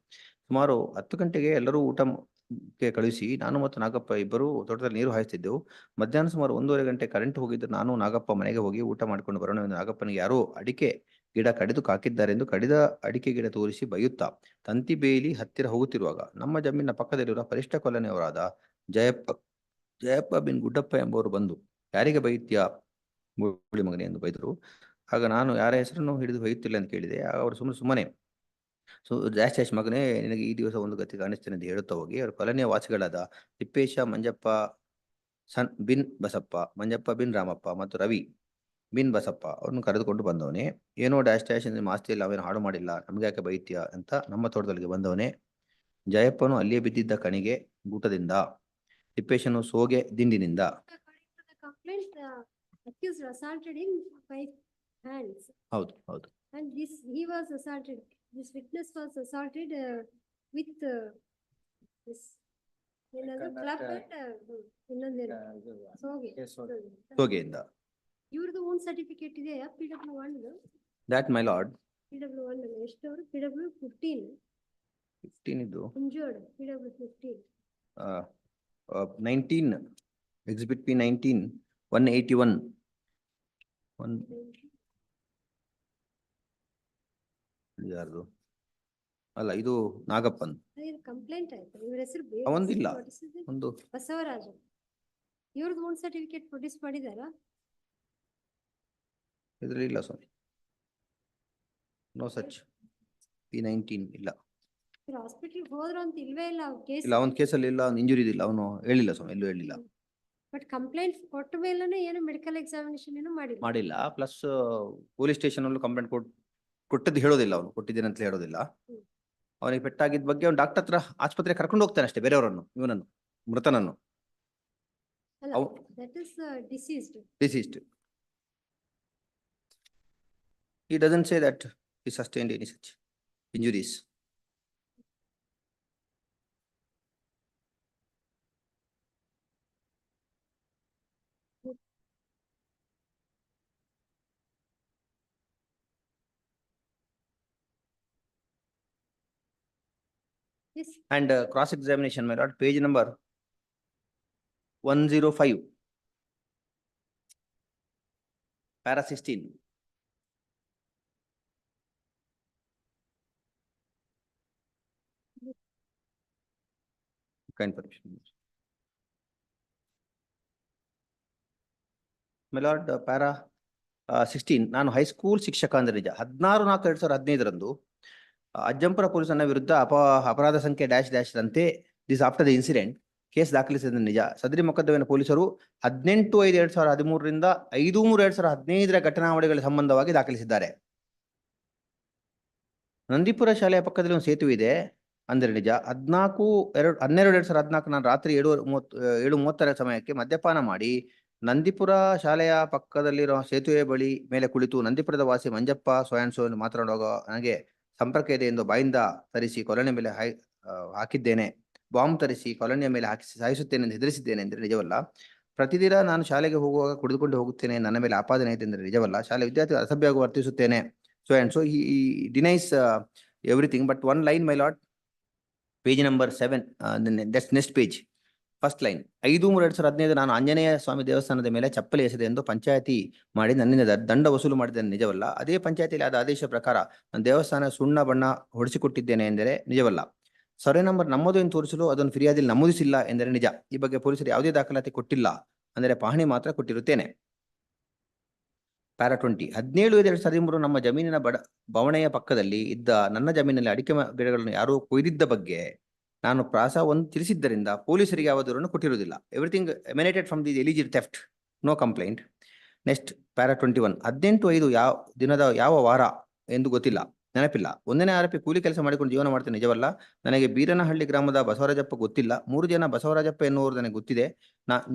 ಸುಮಾರು 10 ಗಂಟೆಗೆ ಎಲ್ಲರೂ ಊಟಕ್ಕೆ ಕಳುಹಿಸಿ ನಾನು ಮತ್ತು ನಾಗಪ್ಪ ಇಬ್ಬರು ತೋಟದಲ್ಲಿ ನೀರು ಹಾಯಿಸುತ್ತಿದ್ದೆವು. ಮಧ್ಯಾಹ್ನ ಸುಮಾರು 1:30 ಗಂಟೆ ಕರೆಂಟ್ ಹೋಗಿದ್ದು ನಾನು ನಾಗಪ್ಪ ಮನೆಗೆ ಹೋಗಿ ಊಟ ಮಾಡಿಕೊಂಡು ಬರೋಣ ಎಂದು ನಾಗಪ್ಪನಿಗೆ ಯಾರೋ ಅಡಿಕೆ ಗಿಡ ಕಡಿದು ಹಾಕಿದ್ದಾರೆಂದು ಕಡಿದ ಅಡಿಕೆ ಗಿಡ ತೋರಿಸಿ ಬೈಯುತ್ತಾ ತಂತಿ ಬೇಲಿ ಹತ್ತಿರ ಹೋಗುತ್ತಿರುವಾಗ ನಮ್ಮ ಜಮೀನಿನ ಪಕ್ಕದಲ್ಲಿರುವ ಪರಿಷ್ಠ ಕೊಲನೆಯವರಾದ ಜಯಪ್ಪ ಬಿನ್ ಗುಡ್ಡಪ್ಪ ಎಂಬುವರು ಬಂದು ಯಾರಿಗೆ ಬೈತ್ಯಾ ಗೋಳಿ ಮಗನೇ ಎಂದು ಬೈದರು. ಆಗ ನಾನು ಯಾರ ಹೆಸರನ್ನು ಹಿಡಿದು ಬೈಯುತ್ತಿಲ್ಲ ಅಂತ ಕೇಳಿದೆ. ಅವರು ಸುಮ್ಮನೆ ಡ್ಯಾಶ್ ಮಗನೇ ನಿನಗೆ ಈ ದಿವಸ ಒಂದು ಗತಿ ಕಾಣಿಸ್ತೇನೆ ಎಂದು ಹೇಳುತ್ತಾ ಹೋಗಿ ಅವರು ಕೊಲನೆಯ ವಾಸಿಗಳಾದ ತಿಪ್ಪೇಶ, ಮಂಜಪ್ಪ ಬಿನ್ ಬಸಪ್ಪ, ಮಂಜಪ್ಪ ಬಿನ್ ರಾಮಪ್ಪ ಮತ್ತು ರವಿ ಬಿನ್ ಬಸಪ್ಪ ಅವ್ರನ್ನು ಕರೆದುಕೊಂಡು ಬಂದವನೇ. ಏನೋ ಡ್ಯಾಶ್ ಎಂದು ಮಾಸ್ತಿಯಲ್ಲಿ ಅವೇನು ಹಾಡು ಮಾಡಿಲ್ಲ, ನಮ್ಗೆ ಯಾಕೆ ಬೈತ್ಯಾ ಅಂತ ನಮ್ಮ ತೋಟದಲ್ಲಿಗೆ ಬಂದವನೇ. ಜಯಪ್ಪನು ಅಲ್ಲಿಯೇ ಬಿದ್ದಿದ್ದ ಕಣಿಗೆ ಗೂಟದಿಂದ, ತಿಪ್ಪೇಶನು ಸೋಗೆ ದಿಂಡಿನಿಂದ. Complaint, accused assaulted in 5 hands. ಹೌದು ಹೌದು. And he was assaulted, this witness was assaulted with this another club and ಸೋಗೆಯಿಂದ. ಇವ್ರದ್ದು ಓನ್ ಸರ್ಟಿಫಿಕೇಟ್ ಇದೆಯಾ PW1? That my lord. PW1 ಎಷ್ಟು ಅವರು? PW15 ಇದು injured, PW15 19 exhibit P19 181 ಯಾರ್ದು ಅಲ್ಲ, ಇದು ನಾಗಪ್ಪನ್. ಕಂಪ್ಲೇಂಟ್ ಆಯ್ತು. ಇವ್ರ ಹೆಸರು ಅವಂದಿಲ್ಲ, ಒಂದು ಬಸವರಾಜ. ಇವ್ರದ್ದು ಓನ್ ಸರ್ಟಿಫಿಕೇಟ್ ಪ್ರೊಡ್ಯೂಸ್ ಮಾಡಿದಾರಾ? ಇದ್ರಲ್ಲಿ ಇಲ್ಲ ಸ್ವಾಮಿ, ನೋ ಸಚ್. P19 ಇಲ್ಲ. ಹಾಸ್ಪಿಟಲ್ ಹೋದ್ರು ಅಂತ ಇಲ್ವೇ ಇಲ್ಲ ಕೇಸ್. ಇಲ್ಲ, ಅವನ ಕೇಸಲ್ಲಿ ಇಲ್ಲ, ಅವ್ನು ಇಂಜುರಿ ಇಲ್ಲ, ಅವನು ಹೇಳಿಲ್ಲ ಸ್ವಾಮಿ, ಎಲ್ಲೂ ಹೇಳಿಲ್ಲ. ಬಟ್ ಕಂಪ್ಲೇಂಟ್ ಕೊಟ್ಟ ಮೇಲೆನೆ ಏನು ಮೆಡಿಕಲ್ ಎಕ್ಸಾಮಿನೇಷನ್ ಏನು ಮಾಡಿಲ್ಲ. ಪ್ಲಸ್ ಪೊಲೀಸ್ ಸ್ಟೇಷನ್ ಅಲ್ಲೂ ಕಂಪ್ಲೇಂಟ್ ಕೊಟ್ಟದ್ದು ಹೇಳೋದಿಲ್ಲ, ಅವನು ಕೊಟ್ಟಿದ್ದೇನೆ ಅಂತ ಹೇಳೋದಿಲ್ಲ. ಅವನಿಗೆ ಪೆಟ್ಟಾಗಿದ್ದ ಬಗ್ಗೆ ಅವ್ನು ಡಾಕ್ಟರ್ ಹತ್ರ ಆಸ್ಪತ್ರೆ ಕರ್ಕೊಂಡು ಹೋಗ್ತಾನೆ ಅಷ್ಟೇ, ಬೇರೆಯವರನ್ನು, ಇವನನ್ನು, ಮೃತನನ್ನು. that is deceased. He doesn't say that he sustained any such injuries. Yes. And cross examination, my lord, page number 105, para 16. Kind permission. My lord, para 16, ನಾನು ಹೈಸ್ಕೂಲ್ ಶಿಕ್ಷಕ ಅಂದ್ರೆ ನಿಜ. 16/4/2015 ಅಜ್ಜಂಪುರ ಪೊಲೀಸನ ವಿರುದ್ಧ ಅಪರಾಧ ಸಂಖ್ಯೆ ಡ್ಯಾಶ್ ರಂತೆ this after the incident case ದಾಖಲಿಸಿದ ನಿಜ. ಸದರಿ ಮೊಕದ್ದಮೆಯ ಪೊಲೀಸರು 18/5/2013 5/3/2015 ಘಟನಾವಳಿಗಳ ಸಂಬಂಧವಾಗಿ ದಾಖಲಿಸಿದ್ದಾರೆ. ನಂದಿಪುರ ಶಾಲೆಯ ಪಕ್ಕದಲ್ಲಿ ಒಂದು ಸೇತುವೆ ಇದೆ ಅಂದ್ರೆ ನಿಜ. 12/2/2014 ನಾನು ರಾತ್ರಿ 7:30 ಸಮಯಕ್ಕೆ ಮದ್ಯಪಾನ ಮಾಡಿ ನಂದಿಪುರ ಶಾಲೆಯ ಪಕ್ಕದಲ್ಲಿರೋ ಸೇತುವೆ ಬಳಿ ಮೇಲೆ ಕುಳಿತು ನಂದಿಪುರದ ವಾಸಿ ಮಂಜಪ್ಪ ಸೋಯಾನ್ಸೋ ಎಂದು ಮಾತನಾಡುವಾಗ ನನಗೆ ಸಂಪರ್ಕ ಇದೆ ಎಂದು ಬಾಯಿಂದ ತರಿಸಿ ಕೊಲನಿಯ ಮೇಲೆ ಹಾಕಿದ್ದೇನೆ. ಬಾಂಬ್ ತರಿಸಿ ಕೊಲನಿಯ ಮೇಲೆ ಹಾಕಿ ಸಾಯಿಸುತ್ತೇನೆ ಎಂದು ಹೆದರಿಸಿದ್ದೇನೆ ಎಂದರೆ ನಿಜವಲ್ಲ. ಪ್ರತಿದಿನ ನಾನು ಶಾಲೆಗೆ ಹೋಗುವಾಗ ಕುಡಿದುಕೊಂಡು ಹೋಗುತ್ತೇನೆ, ನನ್ನ ಮೇಲೆ ಆಪಾದನೆ ಇದೆ ಎಂದರೆ ನಿಜವಲ್ಲ. ಶಾಲೆ ವಿದ್ಯಾರ್ಥಿ ಅಸಭ್ಯವಾಗಿ ವರ್ತಿಸುತ್ತೇನೆ. So and so he denies everything, but one line, my lord, page number 7, that's next page, first line. 5/3/2015 ನಾನು ಆಂಜನೇಯ ಸ್ವಾಮಿ ದೇವಸ್ಥಾನದ ಮೇಲೆ ಚಪ್ಪಲಿ ಎಸೆದೆ ಎಂದು ಪಂಚಾಯತಿ ಮಾಡಿ ನನ್ನಿಂದ ದಂಡ ವಸೂಲು ಮಾಡಿದ್ದೇನೆ ನಿಜವಲ್ಲ. ಅದೇ ಪಂಚಾಯತಿಯಲ್ಲಿ ಆದ ಆದೇಶ ಪ್ರಕಾರ ನಾನು ದೇವಸ್ಥಾನ ಸುಣ್ಣ ಬಣ್ಣ ಹೊಡಿಸಿಕೊಟ್ಟಿದ್ದೇನೆ ಎಂದರೆ ನಿಜವಲ್ಲ. ಸರ್ವೆ ನಂಬರ್ ನಮ್ಮದು ಎಂದು ತೋರಿಸಲು ಅದನ್ನು ಫಿರ್ಯಾದಿಯಲ್ಲಿ ನಮೂದಿಸಿಲ್ಲ ಎಂದರೆ ನಿಜ. ಈ ಬಗ್ಗೆ ಪೊಲೀಸರು ಯಾವುದೇ ದಾಖಲಾತಿ ಕೊಟ್ಟಿಲ್ಲ, ಅಂದರೆ ಪಹಣಿ ಮಾತ್ರ ಕೊಟ್ಟಿರುತ್ತೇನೆ. ಪ್ಯಾರಾ 20, 17/2/2013 ನಮ್ಮ ಜಮೀನಿನ ಬವಣೆಯ ಪಕ್ಕದಲ್ಲಿ ಇದ್ದ ನನ್ನ ಜಮೀನಿನಲ್ಲಿ ಅಡಿಕೆ ಗಿಡಗಳನ್ನು ಯಾರೋ ಕೊಯ್ದಿದ್ದ ಬಗ್ಗೆ ನಾನು ಪ್ರಾಸ 1 ತಿಳಿಸಿದ್ದರಿಂದ ಪೊಲೀಸರಿಗೆ ಯಾವ ದೂರನ್ನು ಕೊಟ್ಟಿರುವುದಿಲ್ಲ. Everything emanated from the alleged theft, no complaint. Next para 21, 18/5 ಯಾವ ದಿನದ ಯಾವ ವಾರ ಎಂದು ಗೊತ್ತಿಲ್ಲ, ನೆನಪಿಲ್ಲ. 1ನೇ ಆರೋಪಿ ಕೂಲಿ ಕೆಲಸ ಮಾಡಿಕೊಂಡು ಜೀವನ ಮಾಡ್ತಾನೆ ನಿಜವಲ್ಲ. ನನಗೆ ಬೀರನಹಳ್ಳಿ ಗ್ರಾಮದ ಬಸವರಾಜಪ್ಪ ಗೊತ್ತಿಲ್ಲ. 3 ಜನ ಬಸವರಾಜಪ್ಪ ಎನ್ನುವರು ನನಗೆ ಗೊತ್ತಿದೆ.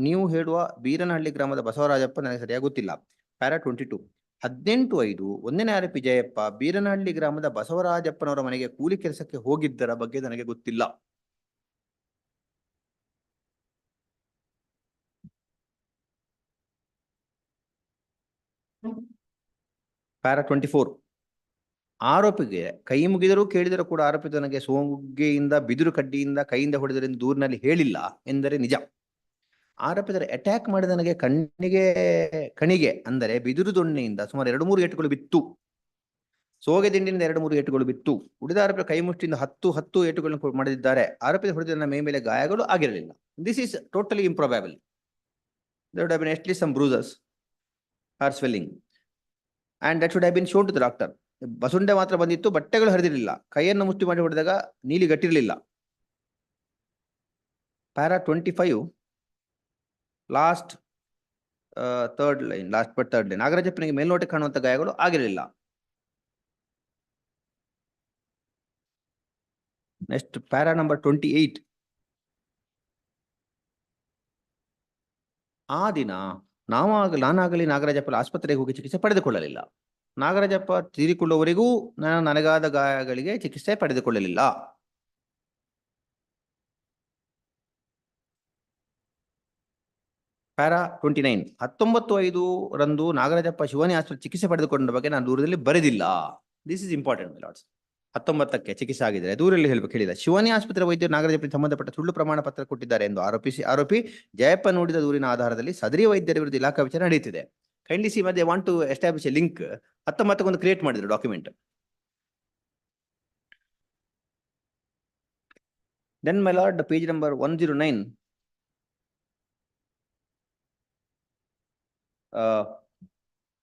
ನೀವು ಹೇಳುವ ಬೀರನಹಳ್ಳಿ ಗ್ರಾಮದ ಬಸವರಾಜಪ್ಪ ನನಗೆ ಸರಿಯಾಗಿ ಗೊತ್ತಿಲ್ಲ. ಪ್ಯಾರಾ 22, 18/5 1ನೇ ಆರೋಪಿ ಜಯಪ್ಪ ಬೀರನಹಳ್ಳಿ ಗ್ರಾಮದ ಬಸವರಾಜಪ್ಪನವರ ಮನೆಗೆ ಕೂಲಿ ಕೆಲಸಕ್ಕೆ ಹೋಗಿದ್ದರ ಬಗ್ಗೆ ನನಗೆ ಗೊತ್ತಿಲ್ಲ. ಪ್ಯಾರಾ 24, ಆರೋಪಿಗೆ ಕೈ ಮುಗಿದರೂ ಕೇಳಿದರೂ ಕೂಡ ಆರೋಪಿ ತನಗೆ ಸೋಗೆಯಿಂದ ಬಿದಿರು ಕಡ್ಡಿಯಿಂದ ಕೈಯಿಂದ ಹೊಡೆದರೆಂದು ದೂರಿನಲ್ಲಿ ಹೇಳಿಲ್ಲ ಎಂದರೆ ನಿಜ. ಆರೋಪಿತರ ಅಟ್ಯಾಕ್ ಮಾಡಿದ ನನಗೆ ಕಣಿಗೆ ಅಂದರೆ ಬಿದಿರು ದೊಣ್ಣೆಯಿಂದ ಸುಮಾರು 2-3 ಏಟುಗಳು ಬಿತ್ತು. ಸೋಗೆ ದಿಂಡಿನಿಂದ 2-3 ಏಟುಗಳು ಬಿತ್ತು. ಉಳಿದ ಆರೋಪಿಯ ಕೈ ಮುಷ್ಟಿಯಿಂದ 10 ಏಟುಗಳನ್ನು ಮಾಡಿದ್ದಾರೆ. ಆರೋಪಿ ಹೊಡೆದ ನನ್ನ ಮೈ ಮೇಲೆ ಗಾಯಗಳು ಆಗಿರಲಿಲ್ಲ. This is totally improbable. There would have been at least some bruises or swelling, and that should have been shown to the doctor. ಬಸುಂಡೆ ಮಾತ್ರ ಬಂದಿತ್ತು, ಬಟ್ಟೆಗಳು ಹರಿದಿರಲಿಲ್ಲ. ಕೈಯನ್ನು ಮುಷ್ಟಿ ಮಾಡಿ ಹೊಡೆದಾಗ ನೀಲಿ ಗಟ್ಟಿರಲಿಲ್ಲ. ಪ್ಯಾರಾ 25, ಲಾಸ್ಟ್ ಥರ್ಡ್ ಲೈನ್, ನಾಗರಾಜಪ್ಪನಿಗೆ ಮೇಲ್ನೋಟಕ್ಕೆ ಕಾಣುವಂತ ಗಾಯಗಳು ಆಗಿರಲಿಲ್ಲ. ನೆಕ್ಸ್ಟ್ ಪ್ಯಾರಾ ನಂಬರ್ 28, ಆ ದಿನ ನಾನಾಗಲಿ ನಾಗರಾಜಪ್ಪ ಆಸ್ಪತ್ರೆಗೆ ಹೋಗಿ ಚಿಕಿತ್ಸೆ ಪಡೆದುಕೊಳ್ಳಲಿಲ್ಲ. ನಾಗರಾಜಪ್ಪ ತೀರಿಕೊಳ್ಳುವವರೆಗೂ ನಾನು ನನಗಾದ ಗಾಯಗಳಿಗೆ ಚಿಕಿತ್ಸೆ ಪಡೆದುಕೊಳ್ಳಲಿಲ್ಲ. ಪ್ಯಾರಾ 29, 19/5 ನಾಗರಾಜಪ್ಪ ಶಿವಾನಿ ಆಸ್ಪತ್ರೆ ಚಿಕಿತ್ಸೆ ಪಡೆದುಕೊಂಡ ಬಗ್ಗೆ ನಾನು ದೂರದಲ್ಲಿ ಬರೆದಿಲ್ಲ. This is important my lords. 19ಕ್ಕೆ ಚಿಕಿತ್ಸೆ ಆಗಿದ್ರೆ ದೂರಲ್ಲಿ ಹೇಳಿಲ್ಲ. ಶಿವಾನಿ ಆಸ್ಪತ್ರೆ ವೈದ್ಯರು ನಾಗರಾಜಪ್ಪನಿಗೆ ಸಂಬಂಧಪಟ್ಟ ಸುಳ್ಳು ಪ್ರಮಾಣ ಪತ್ರ ಕೊಟ್ಟಿದ್ದಾರೆ ಎಂದು ಆರೋಪಿ ಜಯಪ್ಪ ನೋಡಿದ ದೂರಿನ ಆಧಾರದಲ್ಲಿ ಸದರಿ ವೈದ್ಯರ ವಿರುದ್ಧ ಇಲಾಖಾ ವಿಚಾರಣೆ ನಡೆಯುತ್ತಿದೆ. Kindly see they want to establish a link. 19ಕ್ಕೆ ಕ್ರಿಯೇಟ್ ಮಾಡಿದ್ರು document. Then my lord page number 109,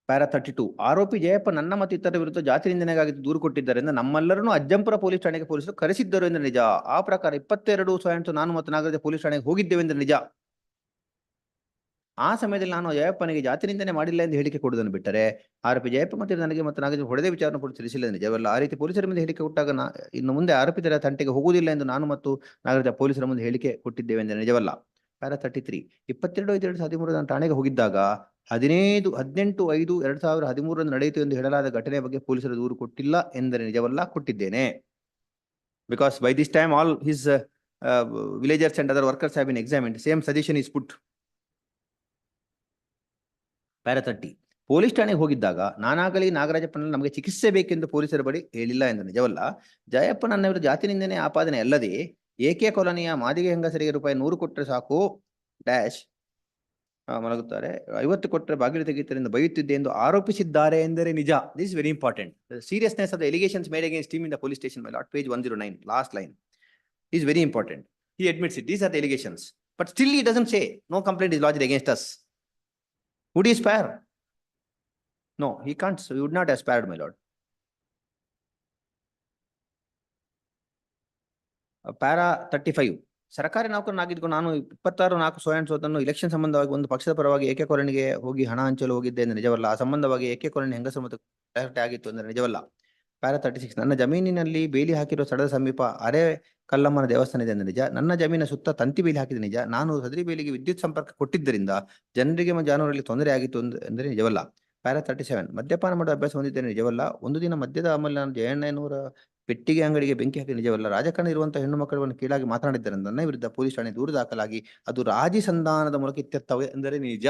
para 32, ಆರೋಪಿ ಜಯಪ್ಪ ನನ್ನ ಮತ್ತು ಇತರ ವಿರುದ್ಧ ಜಾತಿ ನಿಂದನೆಗಾಗಿ ದೂರು ಕೊಟ್ಟಿದ್ದರಿಂದ ನಮ್ಮೆಲ್ಲರನ್ನು ಅಜ್ಜಂಪುರ ಪೊಲೀಸ್ ಠಾಣೆಗೆ ಪೊಲೀಸರು ಕರೆಸಿದ್ದರು ಎಂದು ನಿಜ. ಆ ಪ್ರಕಾರ 22/8 ನಾನು ಮತ್ತು ನಾಗರಾಜ ಪೊಲೀಸ್ ಠಾಣೆಗೆ ಹೋಗಿದ್ದೇವೆ ಎಂದು ನಿಜ. ಆ ಸಮಯದಲ್ಲಿ ನಾನು ಜಯಪ್ಪನಿಗೆ ಜಾತಿ ನಿಂದನೆ ಮಾಡಿಲ್ಲ ಎಂದು ಹೇಳಿಕೆ ಕೊಡುವುದನ್ನು ಬಿಟ್ಟರೆ ಆರೋಪಿ ಜಯಪ್ಪ ಮತ್ತು ನನಗೆ ಮತ್ತು ನಾಗರಾಜ ಹೊಡೆದ ವಿಚಾರವನ್ನು ಪೊಲೀಸ್ ತಿಳಿಸಿಲ್ಲ ನಿಜವಲ್ಲ. ಆ ರೀತಿ ಪೊಲೀಸರ ಮುಂದೆ ಹೇಳಿಕೆ ಕೊಟ್ಟಾಗ ಇನ್ನು ಮುಂದೆ ಆರೋಪಿತರ ತಂಟೆಗೆ ಹೋಗುವುದಿಲ್ಲ ಎಂದು ನಾನು ಮತ್ತು ನಾಗರಾಜ ಪೊಲೀಸರ ಮುಂದೆ ಹೇಳಿಕೆ ಕೊಟ್ಟಿದ್ದೇವೆ ಎಂದು ನಿಜವಲ್ಲ. ಪ್ಯಾರಾ 33, 22/5/2013 ನಾನು ಠಾಣೆಗೆ ಹೋಗಿದ್ದಾಗ 18/5/2013 ನಡೆಯಿತು ಎಂದು ಹೇಳಲಾದ ಘಟನೆಯ ಬಗ್ಗೆ ಪೊಲೀಸರು ದೂರು ಕೊಟ್ಟಿಲ್ಲ ಎಂದರೆ ನಿಜವಲ್ಲ, ಕೊಟ್ಟಿದ್ದೇನೆ. Because by this time all his villagers and other workers have been examined. Same suggestion is put. Para 30, police ಠಾಣೆಗೆ ಹೋಗಿದ್ದಾಗ ನಾನಾಗಲಿ ನಾಗರಾಜಪ್ಪನಲ್ಲಿ ನಮಗೆ ಚಿಕಿತ್ಸೆ ಬೇಕೆಂದು ಪೊಲೀಸರ ಬಳಿ ಹೇಳಿಲ್ಲ ಎಂದು ನಿಜವಲ್ಲ. ಜಯಪ್ಪ ನನ್ನ ವಿರುದ್ಧ ಜಾತಿ ನಿಂದನೆ ಆಪಾದನೆ ಅಲ್ಲದೆ ಏಕೆ ಕಾಲೋನಿಯ ಮಾದಿಗೆ ಹೆಂಗಸರಿಗೆ ₹100 ಕೊಟ್ಟರೆ ಸಾಕು ಡ್ಯಾಶ್ ಮಲಗುತ್ತಾರೆ, 50 ಕೊಟ್ಟರೆ ಬಾಗಿಲು ತೆಗೆಯುತ್ತರಿಂದ ಬೈಯುತ್ತಿದ್ದೆ ಎಂದು ಆರೋಪಿಸಿದ್ದಾರೆ ಎಂದರೆ ನಿಜ. This is very important. Seriousness of the allegations made against him in the police station, my lord, page 109, last line is very important. He admits it. These are the allegations, but still he doesn't say no complaint is lodged against us. Would he spare? No, he can't. So he would not have spared, my lord. Para 35, ಸರ್ಕಾರಿ ನೌಕರನಾಗಿದ್ದುಕೊಂಡು ನಾನು 26/4/2020 election ಸಂಬಂಧವಾಗಿ ಒಂದು ಪಕ್ಷದ ಪರವಾಗಿ ಏಕೆ ಕಾಲೋನಿಗೆ ಹೋಗಿ ಹಣ ಹಂಚಲು ಹೋಗಿದ್ದೆ ಎಂದು ನಿಜವಲ್ಲ. ಆ ಸಂಬಂಧವಾಗಿ ಏಕೆ ಕಾಲೋನಿ ಹೆಂಗಸರು ಮತ್ತು ಆಗಿತ್ತು ಅಂದರೆ ನಿಜವಲ್ಲ. ಪ್ಯಾರಾ 36 ನನ್ನ ಜಮೀನಿನಲ್ಲಿ ಬೇಲಿ ಹಾಕಿರುವ ಸ್ಥಳದ ಸಮೀಪ ಅರೆ ಕಲ್ಲಮ್ಮನ ದೇವಸ್ಥಾನ ಇದೆ ಎಂದು ನಿಜ. ನನ್ನ ಜಮೀನಿನ ಸುತ್ತ ತಂತಿ ಬೇಲಿ ಹಾಕಿದ ನಿಜ. ನಾನು ಸದರಿ ಬೇಲಿಗೆ ವಿದ್ಯುತ್ ಸಂಪರ್ಕ ಕೊಟ್ಟಿದ್ದರಿಂದ ಜನರಿಗೆ ಮತ್ತು ಜಾನುವಾರುಗಳಿಗೆ ತೊಂದರೆ ಆಗಿತ್ತು ಎಂದರೆ ನಿಜವಲ್ಲ. ಪ್ಯಾರಾ 37 ಮದ್ಯಪಾನ ಮಾಡುವ ಅಭ್ಯಾಸ ಹೊಂದಿದ್ದೇನೆ ನಿಜವಲ್ಲ. ಒಂದು ದಿನ ಮದ್ಯದ ಅಮಲ್ ನಾನು ಜಯಣ್ಣನವರ ಪೆಟ್ಟಿಗೆ ಅಂಗಡಿಗೆ ಬೆಂಕಿ ಹಾಕಿ ನಿಜವಲ್ಲ. ರಾಜಕಾರಣ ಇರುವಂತಹ ಹೆಣ್ಣು ಮಕ್ಕಳನ್ನು ಕೀಳಾಗಿ ಮಾತನಾಡಿದ್ದರಿಂದ ನನ್ನ ವಿರುದ್ಧ ಪೊಲೀಸ್ ಠಾಣೆ ದೂರು ದಾಖಲಾಗಿ ಅದು ರಾಜಿ ಸಂಧಾನದ ಮೂಲಕ ಇತ್ಯರ್ಥವೇ ಎಂದರೆ ನಿಜ.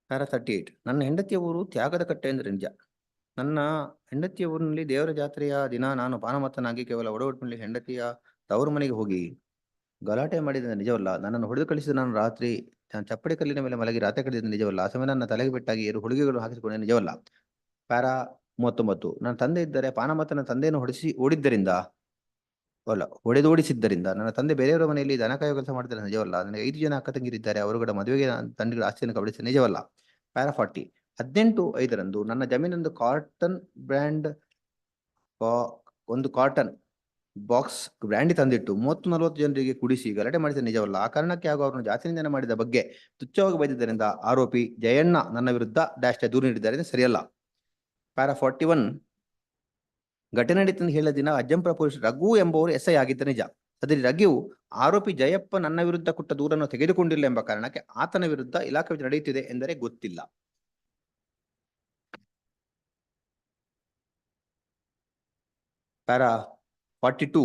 ಪ್ಯಾರಾ 38 ನನ್ನ ಹೆಂಡತಿಯ ಊರು ತ್ಯಾಗದ ಕಟ್ಟೆ ಎಂದರೆ ನಿಜ. ನನ್ನ ಹೆಂಡತಿಯ ಊರಿನಲ್ಲಿ ದೇವರ ಜಾತ್ರೆಯ ದಿನ ನಾನು ಪಾನಮತ್ತನಾಗಿ ಕೇವಲ ಒಡಹುಟ್ಟಿನಲ್ಲಿ ಹೆಂಡತಿಯ ತವರು ಮನೆಗೆ ಹೋಗಿ ಗಲಾಟೆ ಮಾಡಿದ ನಿಜವಲ್ಲ. ನನ್ನನ್ನು ಹೊಡೆದು ಕಳಿಸಿದ ನಾನು ರಾತ್ರಿ ಚಪ್ಪಡಿ ಕಲ್ಲಿನ ಮೇಲೆ ಮಲಗಿ ರಾತ್ರಿ ಕಳೆದಿದ್ದ ನಿಜವಲ್ಲ. ಆ ಸಮಯ ನನ್ನ ತಲೆಗೆ ಬೆಟ್ಟಾಗಿ ಏರು ಹುಡುಗಿಗಳು ಹಾಕಿಸಿಕೊಂಡ ನಿಜವಲ್ಲ. ಪ್ಯಾರಾ 39 ನನ್ನ ತಂದೆ ಇದ್ದರೆ ಪಾನಮತ್ತನ ತಂದೆಯನ್ನು ಓಡಿದ್ದರಿಂದ ಹೊಡೆದೋಡಿಸಿದ್ದರಿಂದ ನನ್ನ ತಂದೆ ಬೇರೆಯವರ ಮನೆಯಲ್ಲಿ ದನ ಕಾಯುವ ಕೆಲಸ ಮಾಡಿದರೆ ನಿಜವಲ್ಲ. ನನಗೆ 5 ಜನ ಅಕ್ಕ ತಂಗಿರಿದ್ದಾರೆ. ಅವರುಗಳ ಮದುವೆಗೆ ತಂದೆಗಳ ಆಸ್ತಿಯನ್ನು ಕಬಳಿಸಿದ ನಿಜವಲ್ಲ. ಪ್ಯಾರಾ 40 18/5 ನನ್ನ ಜಮೀನೊಂದು ಕಾಟನ್ ಬ್ರ್ಯಾಂಡ್ ಒಂದು ಕಾಟನ್ ಬಾಕ್ಸ್ ಬ್ರ್ಯಾಂಡಿ ತಂದಿಟ್ಟು 30-40 ಜನರಿಗೆ ಕುಡಿಸಿ ಗಲಾಟೆ ಮಾಡಿದ ನಿಜವಲ್ಲ. ಆ ಕಾರಣಕ್ಕೆ ಹಾಗೂ ಅವರನ್ನು ಜಾತಿ ನಿಂದನೆ ಮಾಡಿದ ಬಗ್ಗೆ ತುಚ್ಛವಾಗಿ ಬೈದಿದ್ದರಿಂದ ಆರೋಪಿ ಜಯಣ್ಣ ನನ್ನ ವಿರುದ್ಧ ದೂರು ನೀಡಿದ್ದಾರೆ ಸರಿಯಲ್ಲ. ಪ್ಯಾರಾ 41 ಘಟನೆ ನಡೀತಂದು ಹೇಳಿದ ದಿನ ಅಜ್ಜಂಪುರ ಪೊಲೀಸ್ ರಘು ಎಂಬುವರು SI ಆಗಿದ್ದ ನಿಜ. ಸದರಿ ರಘು ಆರೋಪಿ ಜಯಪ್ಪ ನನ್ನ ವಿರುದ್ಧ ಕೊಟ್ಟ ದೂರನ್ನು ತೆಗೆದುಕೊಂಡಿಲ್ಲ ಎಂಬ ಕಾರಣಕ್ಕೆ ಆತನ ವಿರುದ್ಧ ಇಲಾಖೆ ನಡೆಯುತ್ತಿದೆ ಎಂದರೆ ಗೊತ್ತಿಲ್ಲ. Para 42,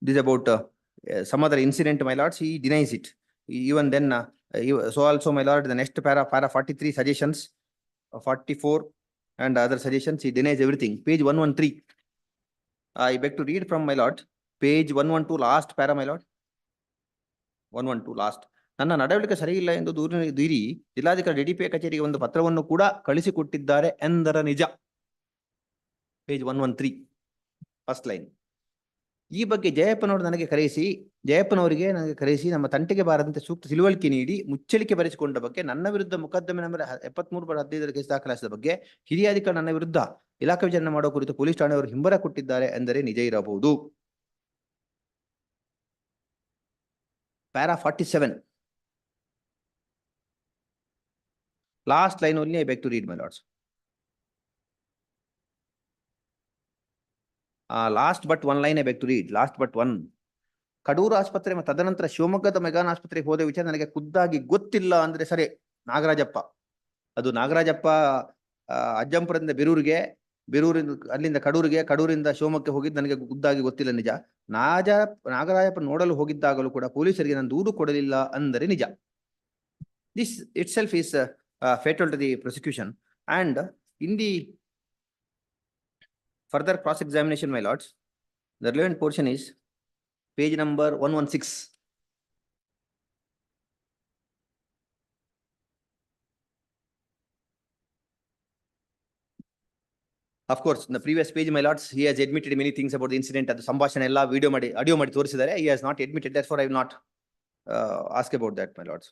this is about some other incident, my lords, he denies it. Even then, so also, my lord, the next para 43 suggestions, 44 and other suggestions, he denies everything. Page 113. I beg to read from my lord, page 112, last para, my lord. 112, last. ನನ್ನ ನಡವಳಿಕೆ ಸರಿ ಇಲ್ಲ ಎಂದು ದೂರಿ ಜಿಲ್ಲಾಧಿಕಾರಿ DDPI ಕಚೇರಿಗೆ ಒಂದು ಪತ್ರವನ್ನು ಕೂಡ ಕಳಿಸಿಕೊಟ್ಟಿದ್ದಾರೆ ಎಂದರ ನಿಜ. ಪೇಜ್ 113. First line. ಈ ಬಗ್ಗೆ ಜಯಪ್ಪನವರಿಗೆ ನನಗೆ ಕರೆಸಿ ನಮ್ಮ ತಂಟೆಗೆ ಬಾರದಂತೆ ಸೂಕ್ತ ತಿಳುವಳಿಕೆ ನೀಡಿ ಮುಚ್ಚಳಿಕೆ ಬರೆಸಿಕೊಂಡ ಬಗ್ಗೆ ನನ್ನ ವಿರುದ್ಧ ಮೊಕದ್ದಮೆ ನಂಬರ್ 73/15 ಕೇಸ್ ದಾಖಲಿಸಿದ ಬಗ್ಗೆ ಹಿರಿಯ ಅಧಿಕಾರಿ ನನ್ನ ವಿರುದ್ಧ ಇಲಾಖೆ ವಿಚಾರಣೆ ಮಾಡುವ ಕುರಿತು ಪೊಲೀಸ್ ಠಾಣೆಯವರು ಹಿಂಬರ ಕೊಟ್ಟಿದ್ದಾರೆ ಎಂದರೆ ನಿಜ ಇರಬಹುದು. Para 47. Last line only I beg to read, my lords. Last but one line I beg to read. Last but one. Kadur ಆಸ್ಪತ್ರೆ ಮತ್ತು ತದನಂತರ ಶಿವಮೊಗ್ಗದ ಮೆಗಾನ್ ಆಸ್ಪತ್ರೆಗೆ ಹೋದ ವಿಚಾರ ನನಗೆ ಖುದ್ದಾಗಿ ಗೊತ್ತಿಲ್ಲ ಅಂದ್ರೆ ಸರಿ. ನಾಗರಾಜಪ್ಪ, ಅದು ನಾಗರಾಜಪ್ಪ ಅಜ್ಜಂಪುರದಿಂದ ಬೇರೂರಿಂದ ಅಲ್ಲಿಂದ ಕಡೂರಿಂದ ಶಿವಮೊಗ್ಗಕ್ಕೆ ಹೋಗಿದ್ದು ನನಗೆ ಖುದ್ದಾಗಿ ಗೊತ್ತಿಲ್ಲ ನಿಜ. ನಾಗರಾಜಪ್ಪ ನೋಡಲು ಹೋಗಿದ್ದಾಗಲೂ ಕೂಡ ಪೊಲೀಸರಿಗೆ ನಾನು ದೂರು ಕೊಡಲಿಲ್ಲ ಅಂದರೆ ನಿಜ. This itself is fatal to the prosecution, and in the further cross-examination, my lords, the relevant portion is page number 116. Of course, in the previous page, my lords, he has admitted many things about the incident. At the Sambhashana ella video ಮಾಡಿ audio ಮಾಡಿ ತೋರಿಸಿದ್ದಾರೆ. He has not admitted, therefore I will not ask about that, my lords.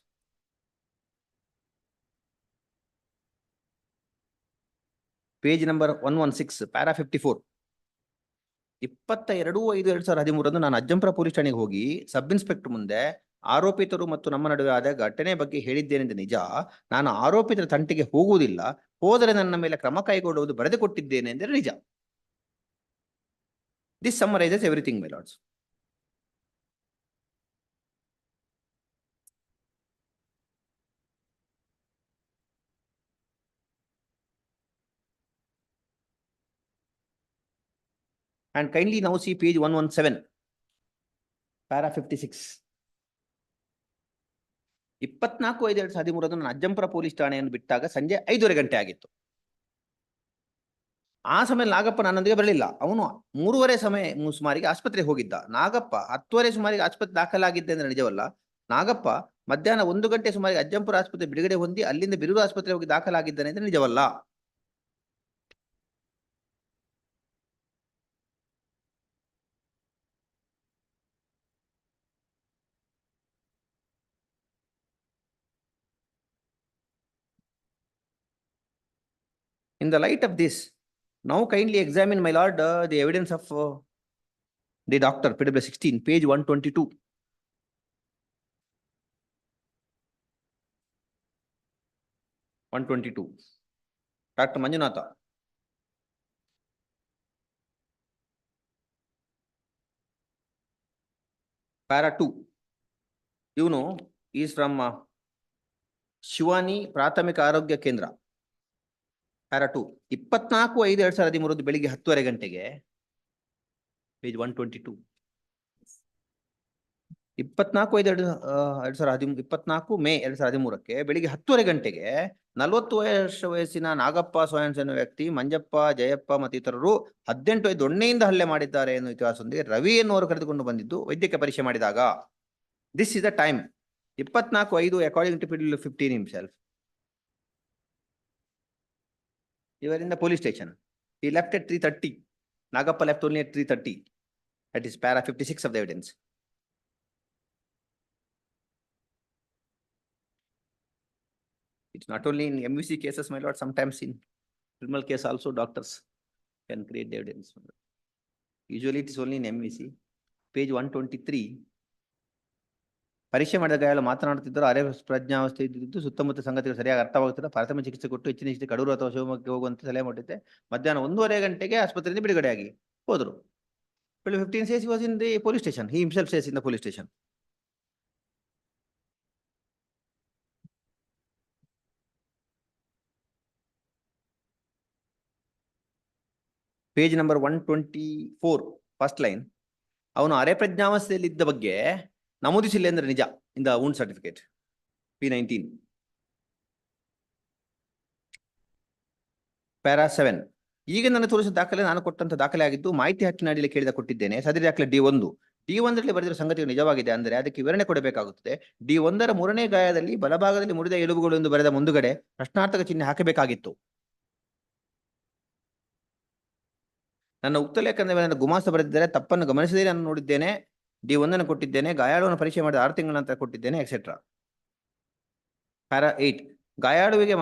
Page number 116, para 54. 22/5/2013 ನಾನು Ajjampura police ಠಾಣೆಗೆ ಹೋಗಿ sub inspector ಮುಂದೆ ಆರೋಪಿತರು ಮತ್ತು ನಮ್ಮ ನಡುವೆ ಆದ ಘಟನೆ ಬಗ್ಗೆ ಹೇಳಿದ್ದೇನೆಂದು ನಿಜ. ನಾನು ಆರೋಪಿತರ ತಂಟೆಗೆ ಹೋಗುವುದಿಲ್ಲ, ಹೋದರೆ ನನ್ನ ಮೇಲೆ ಕ್ರಮ ಕೈಗೊಳ್ಳುವುದು ಬರೆದುಕೊಟ್ಟಿದ್ದೇನೆ ಎಂದರೆ ನಿಜ. This summarises everything, my lords. And kindly now see page 117, para 56. 24/5/2013 ನಾನು ಅಜ್ಜಂಪುರ ಪೊಲೀಸ್ ಠಾಣೆಯನ್ನು ಬಿಟ್ಟಾಗ ಸಂಜೆ 5:30 ಗಂಟೆ ಆಗಿತ್ತು. ಆ ಸಮಯ ನಾಗಪ್ಪ ನನ್ನೊಂದಿಗೆ ಬರಲಿಲ್ಲ. ಅವನು 3:30 ಸುಮಾರಿಗೆ ಆಸ್ಪತ್ರೆಗೆ ಹೋಗಿದ್ದ. ನಾಗಪ್ಪ 10:30 ಸುಮಾರಿಗೆ ಆಸ್ಪತ್ರೆ ದಾಖಲಾಗಿದ್ದೆ ಅಂದ್ರೆ ನಿಜವಲ್ಲ. ನಾಗಪ್ಪ ಮಧ್ಯಾಹ್ನ 1 ಗಂಟೆ ಸುಮಾರಿಗೆ ಅಜ್ಜಂಪುರ ಆಸ್ಪತ್ರೆ ಬಿಡುಗಡೆ ಹೊಂದಿ ಅಲ್ಲಿಂದ ಬೇರೂರು ಆಸ್ಪತ್ರೆ ಹೋಗಿ ದಾಖಲಾಗಿದ್ದಾನೆ ಅಂದ್ರೆ ನಿಜವಲ್ಲ. In the light of this, now kindly examine, my lord, the evidence of the doctor, PW 16, page 122. 122. Dr. Manjunatha. Para 2. Is from Shivani ಪ್ರಾಥಮಿಕ ಆರೋಗ್ಯ ಕೇಂದ್ರ. ಪ್ಯಾರಾ 2 24/5/2013 ಬೆಳಿಗ್ಗೆ 10:30 ಗಂಟೆಗೆ ಪೇಜ್ 122. 24 ಮೇ 2013 ಬೆಳಿಗ್ಗೆ 10:30 ಗಂಟೆಗೆ 40 ವಯಸ್ಸಿನ ನಾಗಪ್ಪ ಸ್ವಯಂ ಸೇನಾ ವ್ಯಕ್ತಿ ಮಂಜಪ್ಪ ಜಯಪ್ಪ ಮತ್ತು ಇತರರು 18 ದೊಣ್ಣೆಯಿಂದ ಹಲ್ಲೆ ಮಾಡಿದ್ದಾರೆ ಎನ್ನುವ ಇತಿಹಾಸದೊಂದಿಗೆ ರವಿ ಎನ್ನುವರು ಕರೆದುಕೊಂಡು ಬಂದಿದ್ದು ವೈದ್ಯಕೀಯ ಪರೀಕ್ಷೆ ಮಾಡಿದಾಗ this is the time 24/5 according to Schedule 15 himself. You were in the police station. He left at 3:30. Nagappa left only at 3:30. That is para 56 of the evidence. It's not only in MVC cases, my lord, sometimes in criminal case also doctors can create the evidence. Usually it is only in MVC. Page 123. ಪರೀಕ್ಷೆ ಮಾಡಿದ ಗಾಯಾಳು ಮಾತನಾಡುತ್ತಿದ್ದರು, ಅರೆ ಪ್ರಜ್ಞಾವಸ್ಥೆ ಇದ್ದಿದ್ದು, ಸುತ್ತಮುತ್ತ ಸಂಗತಿಗಳು ಸರಿಯಾಗಿ ಅರ್ಥವಾಗುತ್ತಿಲ್ಲ, ಪ್ರಾಥಮಿಕ ಚಿಕಿತ್ಸೆ ಕೊಟ್ಟು ಹೆಚ್ಚಿನ ಚಿಕಿತ್ಸೆ ಕಡೂರು ಅಥವಾ ಶಿವಮೊಗ್ಗಕ್ಕೆ ಹೋಗುವಂತೆ ಸಲಹೆ ಮಾಡಿದ್ದೆ. ಮಧ್ಯಾಹ್ನ 1:30 ಗಂಟೆಗೆ ಆಸ್ಪತ್ರೆಯಿಂದ ಬಿಡುಗಡೆಯಾಗಿ ಹೋದರು. 15 says he was in the police station. He himself says in the police station. Page number 124, first line. ಅವನು ಅರೆ ಪ್ರಜ್ಞಾವಸ್ಥೆಯಲ್ಲಿ ಇದ್ದ ಬಗ್ಗೆ ನಮೂದಿಸಿಲ್ಲ ಎಂದರೆ ನಿಜ in the wound certificate. P19. Para 7. ಈಗ ನನ್ನ ತೋರಿಸಿದ ದಾಖಲೆ ನಾನು ಕೊಟ್ಟಂತ ದಾಖಲೆ ಆಗಿದ್ದು ಮಾಹಿತಿ ಹಕ್ಕಿನ ಅಡಿಯಲ್ಲಿ ಕೇಳಿದ ಕೊಟ್ಟಿದ್ದೇನೆ. ಸದರಿ ದಾಖಲೆ D1. D1ರಲ್ಲಿ ಬರೆದಿರುವ ಸಂಗತಿಗಳು ನಿಜವಾಗಿದೆ ಅಂದರೆ ಅದಕ್ಕೆ ವಿವರಣೆ ಕೊಡಬೇಕಾಗುತ್ತದೆ. D1ರ 3ನೇ ಗಾಯದಲ್ಲಿ ಬಲಭಾಗದಲ್ಲಿ ಮುರಿದ ಎಲುಬುಗಳು ಎಂದು ಬರೆದ ಮುಂದುಗಡೆ ಪ್ರಶ್ನಾರ್ಥಕ ಚಿಹ್ನೆ ಹಾಕಬೇಕಾಗಿತ್ತು. ನನ್ನ ಉಕ್ತ ಲೇಖನದ ಗುಮಾಸ್ತ ಬರೆದಿದ್ದರೆ ತಪ್ಪನ್ನು ಗಮನಿಸದೇ ನಾನು ನೋಡಿದ್ದೇನೆ. D1 ಕೊಟ್ಟಿದ್ದೇನೆ. ಗಾಯಾಳುವನ್ನು ಪರೀಕ್ಷೆ ಮಾಡಿದ 6 ತಿಂಗಳ ನಂತರ ಕೊಟ್ಟಿದ್ದೇನೆ ಎಕ್ಸೆಟ್ರಾ. ಪ್ಯಾರಾ 8. ಗಾಯಾಳುವಿಗೆ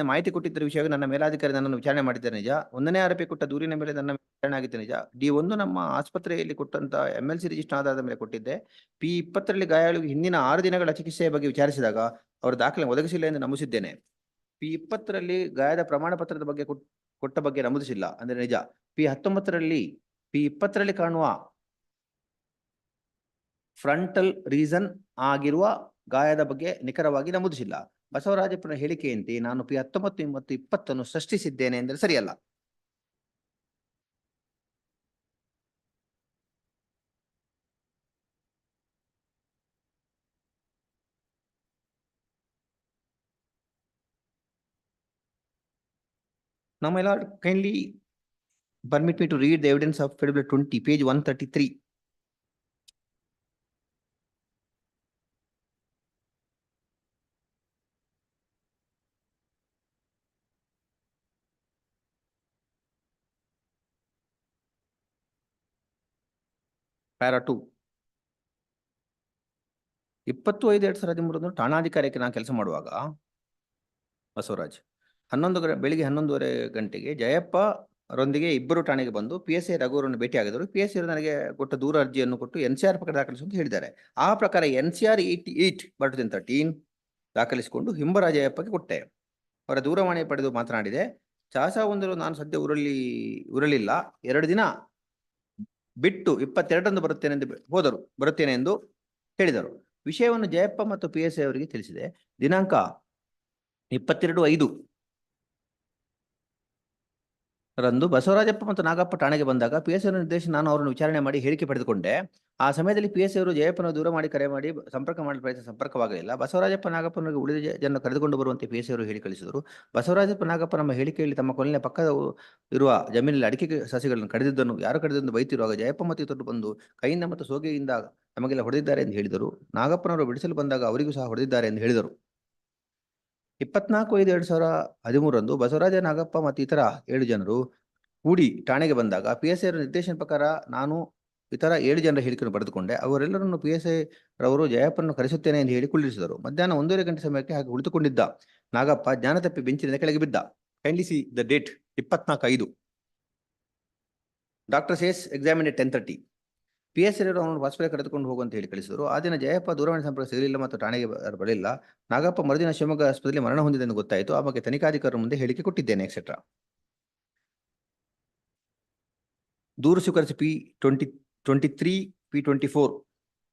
ಮಾಹಿತಿ ಕೊಟ್ಟಿದ್ದ ವಿಷಯವಾಗಿ ನನ್ನ ಮೇಲಾಧಿಕಾರಿ ನನ್ನನ್ನು ವಿಚಾರಣೆ ಮಾಡಿದ್ದಾರೆ ನಿಜ. 1ನೇ ಆರೋಪಿ ಕೊಟ್ಟ ದೂರಿನ ಮೇಲೆ ನನ್ನ ವಿಚಾರಣೆ ಆಗಿದ್ದ ನಿಜ. D1 ನಮ್ಮ ಆಸ್ಪತ್ರೆಯಲ್ಲಿ ಕೊಟ್ಟಂತ MLC ರಿಜಿಸ್ಟರ್ ಆಧಾರದ ಮೇಲೆ ಕೊಟ್ಟಿದ್ದೆ. P20ರಲ್ಲಿ ಗಾಯಾಳುವಿಗೆ ಹಿಂದಿನ 6 ದಿನಗಳ ಚಿಕಿತ್ಸೆಯ ಬಗ್ಗೆ ವಿಚಾರಿಸಿದಾಗ ಅವರು ದಾಖಲೆ ಒದಗಿಸಿಲ್ಲ ಎಂದು ನಮೂದಿಸಿದ್ದೇನೆ. P20ರಲ್ಲಿ ಗಾಯದ ಪ್ರಮಾಣ ಪತ್ರದ ಬಗ್ಗೆ ಕೊಟ್ಟ ಬಗ್ಗೆ ನಮೂದಿಸಿಲ್ಲ ಅಂದ್ರೆ ನಿಜ. P20ರಲ್ಲಿ ಕಾಣುವ ಫ್ರಂಟಲ್ ರೀಸನ್ ಆಗಿರುವ ಗಾಯದ ಬಗ್ಗೆ ನಿಖರವಾಗಿ ನಮೂದಿಸಿಲ್ಲ. ಬಸವರಾಜಪ್ಪನ ಹೇಳಿಕೆಯಂತೆ ನಾನು P19 ಮತ್ತು 20 ಸೃಷ್ಟಿಸಿದ್ದೇನೆ ಎಂದರೆ ಸರಿಯಲ್ಲ. Now, my lord, kindly permit me to read the evidence of Federal 20, page 133. Para 2. 20/5/2013 ಠಾಣಾಧಿಕಾರಿಯಾಗಿ ನಾನು ಕೆಲಸ ಮಾಡುವಾಗ ಬಸವರಾಜ್ ಬೆಳಿಗ್ಗೆ 11:30 ಗಂಟೆಗೆ ಜಯಪ್ಪ ರೊಂದಿಗೆ ಇಬ್ಬರು ಠಾಣೆಗೆ ಬಂದು PSI ರಘುವರನ್ನು ಭೇಟಿಯಾಗಿದ್ದರು. PSI ನನಗೆ ಕೊಟ್ಟ ದೂರ ಅರ್ಜಿಯನ್ನು ಕೊಟ್ಟು NCR ಪ್ರಕಾರ ದಾಖಲಿಸುವಂತ ಹೇಳಿದ್ದಾರೆ. ಆ ಪ್ರಕಾರ NCR 88/2013 ದಾಖಲಿಸಿಕೊಂಡು ಹಿಂಬರ ಜಯಪ್ಪಗೆ ಕೊಟ್ಟೆ. ಅವರ ದೂರವಾಣಿ ಪಡೆದು ಮಾತನಾಡಿದೆ. ಚಾಸ ಒಂದಲು ನಾನು ಸದ್ಯ ಊರಲಿಲ್ಲ, 2 ದಿನ ಬಿಟ್ಟು 22ರಂದು ಬರುತ್ತೇನೆ ಎಂದು ಹೇಳಿದರು. ವಿಷಯವನ್ನು ಜಯಪ್ಪ ಮತ್ತು PSI ಅವರಿಗೆ ತಿಳಿಸಿದೆ. ದಿನಾಂಕ 22/5 ರಂದು ಬಸವರಾಜಪ್ಪ ಮತ್ತು ನಾಗಪ್ಪ ಠಾಣೆಗೆ ಬಂದಾಗ PSI ನಿರ್ದೇಶನ ನಾನು ಅವರನ್ನು ವಿಚಾರಣೆ ಮಾಡಿ ಹೇಳಿಕೆ ಪಡೆದುಕೊಂಡೆ. ಆ ಸಮಯದಲ್ಲಿ PSI ಅವರು ಜಯಪ್ಪನ ದೂರ ಮಾಡಿ ಕರೆ ಮಾಡಿ ಸಂಪರ್ಕ ಮಾಡಲು ಪ್ರಯತ್ನ ಸಂಪರ್ಕವಾಗಲಿಲ್ಲ. ಬಸವರಾಜಪ್ಪ ನಾಗಪ್ಪನಿಗೆ ಉಳಿದ ಜನರು ಕರೆದುಕೊಂಡು ಬರುವಂತೆ PSI ಅವರು ಹೇಳಿ ಕಳಿಸಿದರು. ಬಸವರಾಜಪ್ಪ ನಾಗಪ್ಪ ನಮ್ಮ ಹೇಳಿಕೆಯಲ್ಲಿ ತಮ್ಮ ಕೊನೆಯ ಪಕ್ಕದ ಇರುವ ಜಮೀನಲ್ಲಿ ಅಡಿಕೆ ಸಸಿಗಳನ್ನು ಕಡಿದಿದ್ದನ್ನು ಯಾರು ಕಡಿದೆಂದು ಬೈತಿರುವಾಗ ಜಯಪ್ಪ ಮತ್ತು ಇತರರು ಬಂದು ಕೈಯಿಂದ ಮತ್ತು ಸೋಗೆಯಿಂದ ನಮಗೆಲ್ಲ ಹೊಡೆದಿದ್ದಾರೆ ಎಂದು ಹೇಳಿದರು. ನಾಗಪ್ಪನವರು ಬಿಡಿಸಲು ಬಂದಾಗ ಅವರಿಗೂ ಸಹ ಹೊಡೆದಿದ್ದಾರೆ ಎಂದು ಹೇಳಿದರು. 24/5/2013 ಬಸವರಾಜ ನಾಗಪ್ಪ ಮತ್ತು ಇತರ 7 ಜನರು ಕೂಡಿ ಠಾಣೆಗೆ ಬಂದಾಗ PSI ನಿರ್ದೇಶನ ಪ್ರಕಾರ ನಾನು ಇತರ 7 ಜನರ ಹೇಳಿಕೆಯನ್ನು ಬರೆದುಕೊಂಡೆ. ಅವರೆಲ್ಲರನ್ನು PSI ರವರು ಜಯಪ್ಪನನ್ನು ಕರೆಸುತ್ತೇನೆ ಎಂದು ಹೇಳಿ ಕುಳ್ಳಿರಿಸಿದರು. ಮಧ್ಯಾಹ್ನ 1:30 ಗಂಟೆ ಸಮಯಕ್ಕೆ ಹಾಗೆ ಕುಳಿತುಕೊಂಡಿದ್ದ ನಾಗಪ್ಪ ಜ್ಞಾನ ತಪ್ಪಿ ಬೆಂಚಿನಿಂದ ಕೆಳಗೆ ಬಿದ್ದ. Kindly see the date 24/5. Doctor says examine at 10:30. PS ಅವರನ್ನು ಹೊಸಪೇಟೆ ಕರೆದುಕೊಂಡು ಹೋಗುವಂತ ಹೇಳಿ ಕಳಿಸಿದರು. ಆ ದಿನ ಜಯಪ್ಪ ದೂರವಾಣಿ ಸಂಪರ್ಕ ಸಿಗಲಿಲ್ಲ ಮತ್ತು ಠಾಣೆಗೆ ಬರಲಿಲ್ಲ. ನಾಗಪ್ಪ ಮರುದಿನ ಶಿವಮೊಗ್ಗ ಆಸ್ಪತ್ರೆಯಲ್ಲಿ ಮರಣ ಹೊಂದಿದೆ ಎಂದು ಗೊತ್ತಾಯಿತು. ಆ ಬಗ್ಗೆ ತನಿಖಾಧಿಕಾರಿ ಮುಂದೆ ಹೇಳಿಕೆ ಕೊಟ್ಟಿದ್ದೇನೆ ಎಕ್ಸೆಟ್ರಾ. ದೂರು ಸ್ವೀಕರಿಸಿ P23 P24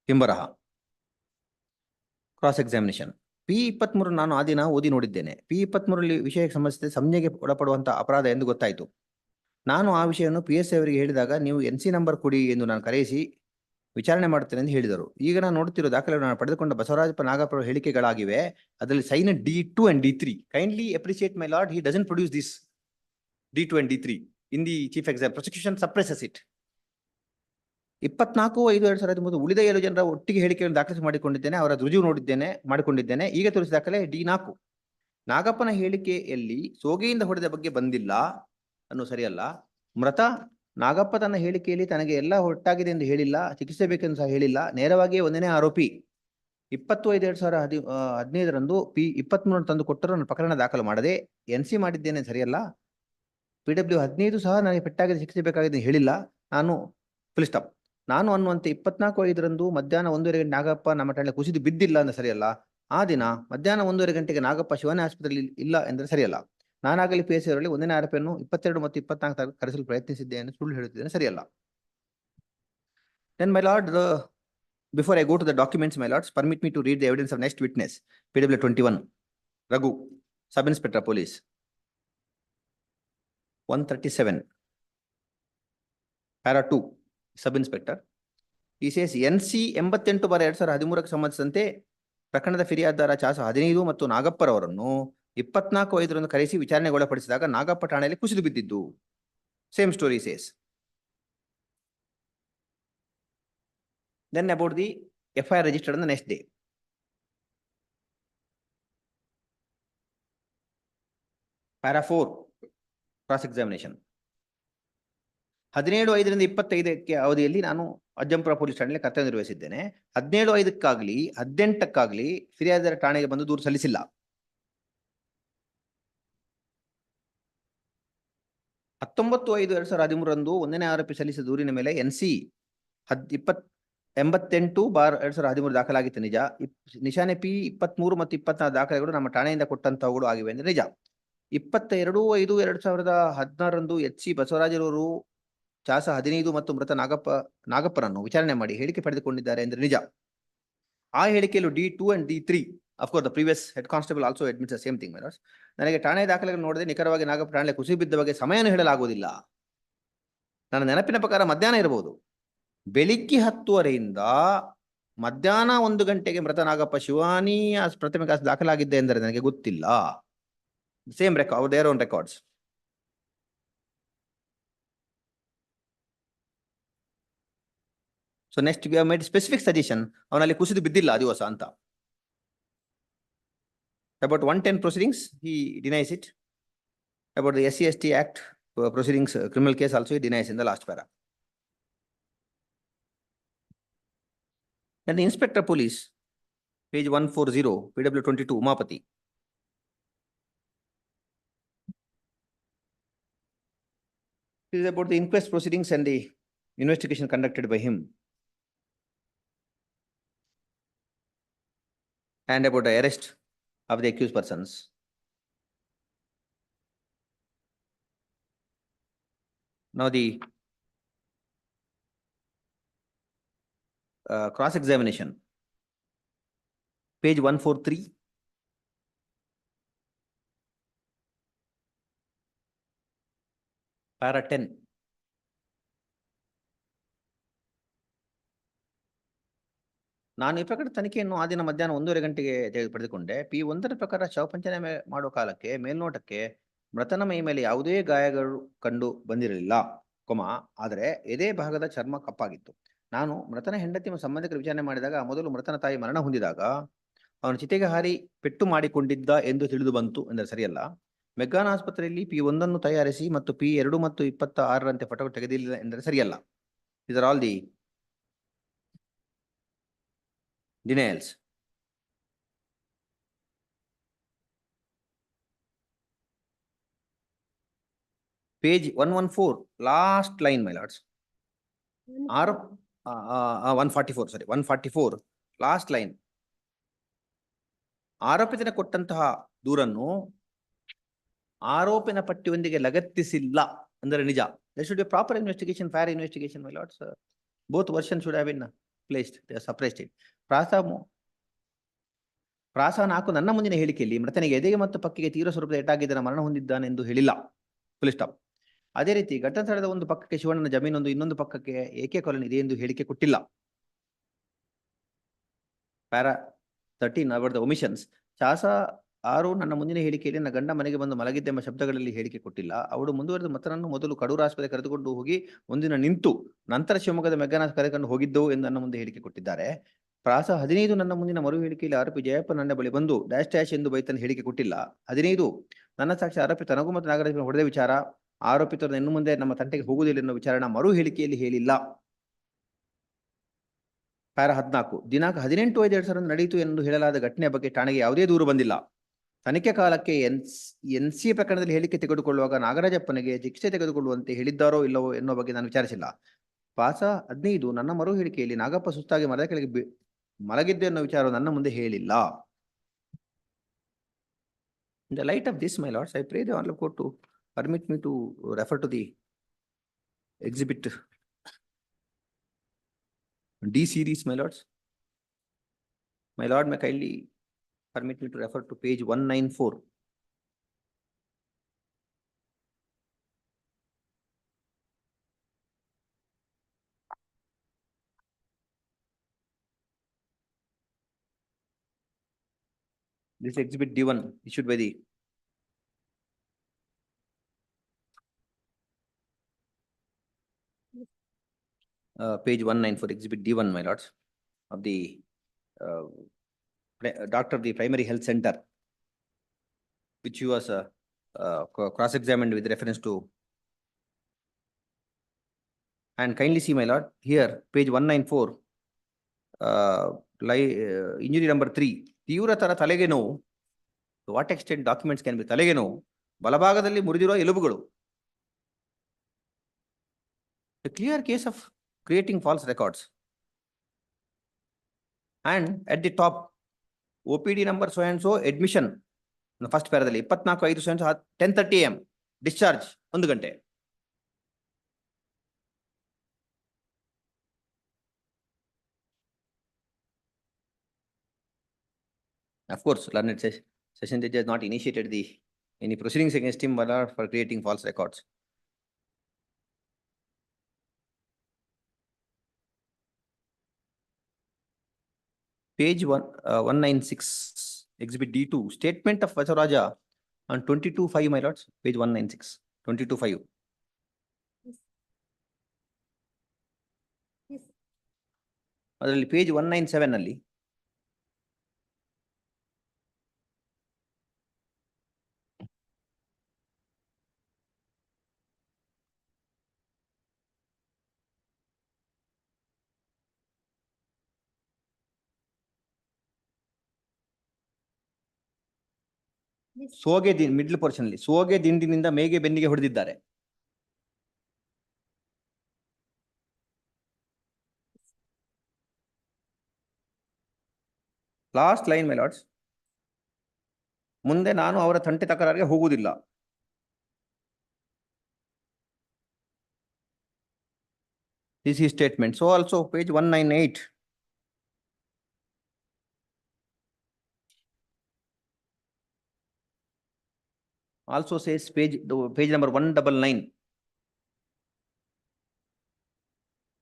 ಹಿಂಬರಹ. Cross examination. P23 ನಾನು ಆ ದಿನ ಓದಿ ನೋಡಿದ್ದೇನೆ. P23 ವಿಷಯಕ್ಕೆ ಸಂಬಂಧಿಸಿದ ಸಂಜ್ಞೆಗೆ ಒಳಪಡುವಂತಹ ಅಪರಾಧ ಎಂದು ಗೊತ್ತಾಯಿತು. ನಾನು ಆ ವಿಷಯವನ್ನು PSI ಅವರಿಗೆ ಹೇಳಿದಾಗ ನೀವು NC ನಂಬರ್ ಕೊಡಿ ಎಂದು ನಾನು ಕರೆಯಿಸಿ ವಿಚಾರಣೆ ಮಾಡುತ್ತೇನೆ ಎಂದು ಹೇಳಿದರು. ಈಗ ನಾನು ನೋಡುತ್ತಿರೋ ದಾಖಲೆಗಳು ನಾನು ಪಡೆದುಕೊಂಡ ಬಸವರಾಜಪ್ಪ ನಾಗಪ್ಪ ಹೇಳಿಕೆಗಳಾಗಿವೆ. ಅದರಲ್ಲಿ sign D2 and D3. Kindly appreciate my lord, he doesn't produce this D2 and D3 in the chief exam. Prosecution suppresses it. 24/5/2013 ಉಳಿದ 7 ಜನರ ಒಟ್ಟಿಗೆ ಹೇಳಿಕೆಯನ್ನು ದಾಖಲಿಸಿ ಮಾಡಿಕೊಂಡಿದ್ದೇನೆ. ಅವರ ರುಜುವು ಮಾಡಿಕೊಂಡಿದ್ದೇನೆ. ಈಗ ತೋರಿಸಿದ ದಾಖಲೆ D4. ನಾಗಪ್ಪನ ಹೇಳಿಕೆಯಲ್ಲಿ ಸೋಗೆಯಿಂದ ಹೊಡೆದ ಬಗ್ಗೆ ಬಂದಿಲ್ಲ ಅನ್ನೋ ಸರಿಯಲ್ಲ. ಮೃತ ನಾಗಪ್ಪ ತನ್ನ ಹೇಳಿಕೆಯಲ್ಲಿ ತನಗೆ ಎಲ್ಲ ಹೊಟ್ಟಾಗಿದೆ ಎಂದು ಹೇಳಿಲ್ಲ, ಚಿಕಿತ್ಸೆ ಬೇಕೆಂದು ಸಹ ಹೇಳಿಲ್ಲ. ನೇರವಾಗಿಯೇ ಒಂದನೇ ಆರೋಪಿ 20/5/2015 P23 ತಂದು ಕೊಟ್ಟರು. ನನ್ನ ಪ್ರಕರಣ ದಾಖಲು ಮಾಡದೆ NC ಮಾಡಿದ್ದೇನೆ ಸರಿಯಲ್ಲ. PW15 ಸಹ ನನಗೆ ಪೆಟ್ಟಾಗಿದೆ, ಚಿಕಿತ್ಸೆ ಬೇಕಾಗಿದೆ ಹೇಳಿಲ್ಲ. ನಾನು ಫುಲ್ ಸ್ಟಾಪ್. ನಾನು ಅನ್ನುವಂತೆ 24/5 ಮಧ್ಯಾಹ್ನ 1:30 ಗಂಟೆ ನಾಗಪ್ಪ ನಮ್ಮ ಠಾಣೆ ಕುಸಿದು ಬಿದ್ದಿಲ್ಲ ಅಂದ್ರೆ ಸರಿಯಲ್ಲ. ಆ ದಿನ ಮಧ್ಯಾಹ್ನ 1:30 ಗಂಟೆಗೆ ನಾಗಪ್ಪ ಶಿವಾನಿ ಆಸ್ಪತ್ರೆಯಲ್ಲಿ ಇಲ್ಲ ಎಂದರೆ ಸರಿಯಲ್ಲ. ನಾನಾಗಲಿ PSI ಅವರಲ್ಲಿ ಒಂದನೇ ಆರೋಪಿಯನ್ನು 22 ಮತ್ತು 24 ಕರೆಸಲು ಪ್ರಯತ್ನಿಸಿದ್ದೇನೆ, ಸುಳ್ಳು ಹೇಳುತ್ತಿದ್ದೇನೆ ಸರಿಯಲ್ಲ. Then my lord, before I go to the documents, my lords, permit me to read the evidence of next witness, PW21, Raghu, Sub Inspector Police. 137, Para 2, Sub Inspector. He says NC 88/2013 ಸಂಬಂಧಿಸಿದಂತೆ ಪ್ರಕರಣದ ಫಿರ್ಯಾದಿದಾರ 15 ಮತ್ತು ನಾಗಪ್ಪರವರನ್ನು 24/5 ಕರೆಸಿ ವಿಚಾರಣೆಗೊಳಪಡಿಸಿದಾಗ ನಾಗಪ್ಪ ಠಾಣೆಯಲ್ಲಿ ಕುಸಿದು ಬಿದ್ದಿದ್ದು. Same story says. Then about the FIR registered on the next day. Para 4, cross examination. 17/5 ಅವಧಿಯಲ್ಲಿ ನಾನು Ajjampura police ಠಾಣೆಯಲ್ಲಿ ಕರ್ತವ್ಯ ನಿರ್ವಹಿಸಿದ್ದೇನೆ. 17/5 18 ಫಿರ್ಯಾದಿದಾರ ಠಾಣೆಗೆ ಬಂದು ದೂರು ಸಲ್ಲಿಸಿಲ್ಲ. 19/5/2013 ಒಂದನೇ ಆರೋಪಿ ಸಲ್ಲಿಸಿದ ದೂರಿನ ಮೇಲೆ NC 88/2013 ದಾಖಲಾಗಿತ್ತು ನಿಜ. ನಿಶಾನೆ P23 ಮತ್ತು 24 ದಾಖಲೆಗಳು ನಮ್ಮ ಠಾಣೆಯಿಂದ ಕೊಟ್ಟಂತವುಗಳು ಆಗಿವೆ ಅಂದರೆ ನಿಜ. 22/5/2016 HC ಬಸವರಾಜರವರು 15 ಮತ್ತು ಮೃತ ನಾಗಪ್ಪರನ್ನು ವಿಚಾರಣೆ ಮಾಡಿ ಹೇಳಿಕೆ ಪಡೆದುಕೊಂಡಿದ್ದಾರೆ ಎಂದರೆ ನಿಜ. ಆ ಹೇಳಿಕೆಯಲ್ಲೂ D2 and D3, of course the previous head constable also admits the same thing, my lords. ನನಗೆ ಠಾಣೆ ದಾಖಲೆಗಳನ್ನು ನೋಡದೆ ನಿಖರವಾಗಿ ನಾಗಪ್ಪ ಠಾಣೆ ಕುಸಿದು ಬಿದ್ದ ಬಗ್ಗೆ ಸಮಯವನ್ನು ಹೇಳಲಾಗುವುದಿಲ್ಲ. ನನ್ನ ನೆನಪಿನ ಪ್ರಕಾರ ಮಧ್ಯಾಹ್ನ ಇರಬಹುದು. ಬೆಳಿಗ್ಗೆ 10:30 ಮಧ್ಯಾಹ್ನ 1 ಗಂಟೆಗೆ ಮೃತ ನಾಗಪ್ಪ ಶಿವಾನಿ ಪ್ರಾಥಮಿಕ ದಾಖಲಾಗಿದ್ದೆ ಎಂದರೆ ನನಗೆ ಗೊತ್ತಿಲ್ಲ. Same record, their own records. So next we have made specific suggestion, ಅವನಲ್ಲಿ ಕುಸಿದು ಬಿದ್ದಿಲ್ಲ ಆ ದಿವಸ ಅಂತ. About 110 proceedings, he denies it. About the SC/ST Act proceedings, criminal case also he denies in the last para. Then the Inspector Police, page 140, PW22, Umapati. This is about the inquest proceedings and the investigation conducted by him. And about the arrest of the accused persons. Now the cross examination, page 143, para 10. ನಾನು ಈ ಪ್ರಕರಣ ತನಿಖೆಯನ್ನು ಆ ದಿನ ಮಧ್ಯಾಹ್ನ 1:30 ಗಂಟೆಗೆ ಪಡೆದುಕೊಂಡೆ. P1 ಪ್ರಕಾರ ಶವಪಂಚನಾಮೆ ಮಾಡುವ ಕಾಲಕ್ಕೆ ಮೇಲ್ನೋಟಕ್ಕೆ ಮೃತನ ಮೈ ಮೇಲೆ ಯಾವುದೇ ಗಾಯಗಳು ಕಂಡು ಬಂದಿರಲಿಲ್ಲ, ಆದರೆ ಎದೆ ಭಾಗದ ಚರ್ಮ ಕಪ್ಪಾಗಿತ್ತು. ನಾನು ಮೃತನ ಹೆಂಡತಿ ಮತ್ತು ಸಂಬಂಧಿಕರ ವಿಚಾರಣೆ ಮಾಡಿದಾಗ ಮೊದಲು ಮೃತನ ತಾಯಿ ಮರಣ ಹೊಂದಿದಾಗ ಅವನು ಚಿತೆಗೆ ಹಾರಿ ಪೆಟ್ಟು ಮಾಡಿಕೊಂಡಿದ್ದ ಎಂದು ತಿಳಿದು ಬಂತು ಎಂದರೆ ಸರಿಯಲ್ಲ. ಮೆಗ್ಗಾನ್ ಆಸ್ಪತ್ರೆಯಲ್ಲಿ P1 ತಯಾರಿಸಿ ಮತ್ತು P2 ಮತ್ತು 26ರಂತೆ ಫೋಟೋ ತೆಗೆದಿಲ್ಲ ಎಂದರೆ ಸರಿಯಲ್ಲ. ಇದರ all the denials. Page 114, last line, my lords. 144, sorry, 144, last line. ಆರೋಪಿತನ ಕೊಟ್ಟಂತಹ ದೂರನ್ನು ಆರೋಪಿನ ಪಟ್ಟಿಯೊಂದಿಗೆ ಲಗತ್ತಿಸಿಲ್ಲ ಅಂದರೆ ನಿಜ. There should be a proper investigation, fair investigation, my lords. Both versions should have been placed, they are suppressed it. ಪ್ರಾಸ 4 ನನ್ನ ಮುಂದಿನ ಹೇಳಿಕೆಯಲ್ಲಿ ಮೃತನಿಗೆ ಎದೆಗೆ ಮತ್ತು ಪಕ್ಕಿಗೆ ತೀವ್ರ ಸ್ವರೂಪದ ಏಟಾಗಿದ್ದರ ಮರಣ ಹೊಂದಿದ್ದಾನೆ ಎಂದು ಹೇಳಿಲ್ಲ. Full stop. ಅದೇ ರೀತಿ ಘಟನಾ ಸ್ಥಳದ ಒಂದು ಪಕ್ಕಕ್ಕೆ ಶಿವಣ್ಣನ ಜಮೀನೊಂದು, ಇನ್ನೊಂದು ಪಕ್ಕಕ್ಕೆ ಏಕೆ ಕಾಲೋನಿ ಇದೆ ಎಂದು ಹೇಳಿಕೆ ಕೊಟ್ಟಿಲ್ಲ. Para 13 about the omissions. ಶಾಸ 6 ನನ್ನ ಮುಂದಿನ ಹೇಳಿಕೆಯಲ್ಲಿ ನನ್ನ ಗಂಡ ಮನೆಗೆ ಬಂದು ಮಲಗಿದ್ದೆಂಬ ಶಬ್ದಗಳಲ್ಲಿ ಹೇಳಿಕೆ ಕೊಟ್ಟಿಲ್ಲ. ಅವಳು ಮುಂದುವರೆದು ಮತ್ತನನ್ನು ಮೊದಲು ಕಡೂರು ಆಸ್ಪತ್ರೆ ಕರೆದುಕೊಂಡು ಹೋಗಿ ಒಂದಿನ ನಿಂತು ನಂತರ ಶಿವಮೊಗ್ಗದ ಮೆಗ್ಗಾನ ಕರೆದುಕೊಂಡು ಹೋಗಿದ್ದೆವು ಎಂದು ನನ್ನ ಮುಂದೆ ಹೇಳಿಕೆ ಕೊಟ್ಟಿದ್ದಾರೆ. ಪ್ರಾಸ 15 ನನ್ನ ಮುಂದಿನ ಮರು ಹೇಳಿಕೆಯಲ್ಲಿ ಆರೋಪಿ ಜಯಪ್ಪ ನನ್ನ ಬಳಿ ಬಂದು ಡ್ಯಾಶ್ ಡ್ಯಾಶ್ ಎಂದು ಬೈತನ ಹೇಳಿಕೆ ಕೊಟ್ಟಿಲ್ಲ. 15 ನನ್ನ ಸಾಕ್ಷಿ ಆರೋಪಿ ತನಗೂ ಮತ್ತು ನಾಗರಾಜ್ ಹೊಡೆದ ವಿಚಾರ, ಆರೋಪಿತರು ಇನ್ನು ಮುಂದೆ ನಮ್ಮ ತಂಟೆಗೆ ಹೋಗುವುದಿಲ್ಲ ಎನ್ನುವ ವಿಚಾರಣ ಮರು ಹೇಳಿಕೆಯಲ್ಲಿ ಹೇಳಿಲ್ಲ. ಪ್ಯಾರಾ 14 ದಿನಾಂಕ 18/5/2000 ನಡೆಯಿತು ಎಂದು ಹೇಳಲಾದ ಘಟನೆಯ ಬಗ್ಗೆ ಠಾಣೆಗೆ ಯಾವುದೇ ದೂರು ಬಂದಿಲ್ಲ. ತನಿಖೆ ಕಾಲಕ್ಕೆ NC ಪ್ರಕರಣದಲ್ಲಿ ಹೇಳಿಕೆ ತೆಗೆದುಕೊಳ್ಳುವಾಗ ನಾಗರಾಜಪ್ಪನಿಗೆ ಶಿಕ್ಷೆ ತೆಗೆದುಕೊಳ್ಳುವಂತೆ ಹೇಳಿದ್ದಾರೋ ಇಲ್ಲವೋ ಎನ್ನುವ ಬಗ್ಗೆ ನಾನು ವಿಚಾರಿಸಿಲ್ಲ. ಪಾಸ 15 ನನ್ನ ಮರು ಹೇಳಿಕೆಯಲ್ಲಿ ನಾಗಪ್ಪ ಸುಸ್ತಾಗಿ ಮರದ ಕೆಳಗೆ ಮಲಗಿದ್ದೆ ಅನ್ನೋ ವಿಚಾರ ನನ್ನ ಮುಂದೆ ಹೇಳಿಲ್ಲ. In the light of this, my lords, I pray the honorable court to permit me to refer to the exhibit D series, my lords. My lord may kindly permit me to refer to page 194. This exhibit D1 issued by the page 194, exhibit D1, my lords, of the doctor of the primary health center, which he was cross-examined with reference to. And kindly see, my lord, here, page 194, injury number 3, ತೀವ್ರತರ ತಲೆಗೆ ನೋವು. To what extent documents can be ತಲೆಗೆ ನೋವು, ಬಲಭಾಗದಲ್ಲಿ ಮುರಿದಿರುವ ಎಲುಬುಗಳು. A clear case of creating false records. And at the top, OPD number so and so, admission. First ಪ್ಯಾರಾದಲ್ಲಿ 24/5 so and so 10:30 AM, discharge 1 ಗಂಟೆ. Of course, learned session judge has not initiated any proceedings against him for creating false records. Page 196, exhibit D2, statement of Vacharaja on 22/5, my lords, page 196, 22/5. Yes. ಅದರಲ್ಲಿ page 197 ಅಲ್ಲಿ Yes. ಸೋಗೆ middle portion ಅಲ್ಲಿ ಸೋಗೆ ದಿಂಡಿನಿಂದ ಮೇಗೆ ಬೆನ್ನಿಗೆ ಹೊಡೆದಿದ್ದಾರೆ. Last line, my Lord's, ಮುಂದೆ ನಾನು ಅವರ ತಂಟೆ ತಕರಾರಿಗೆ ಹೋಗುವುದಿಲ್ಲ. This is statement. So also page 198. Also says page number 199.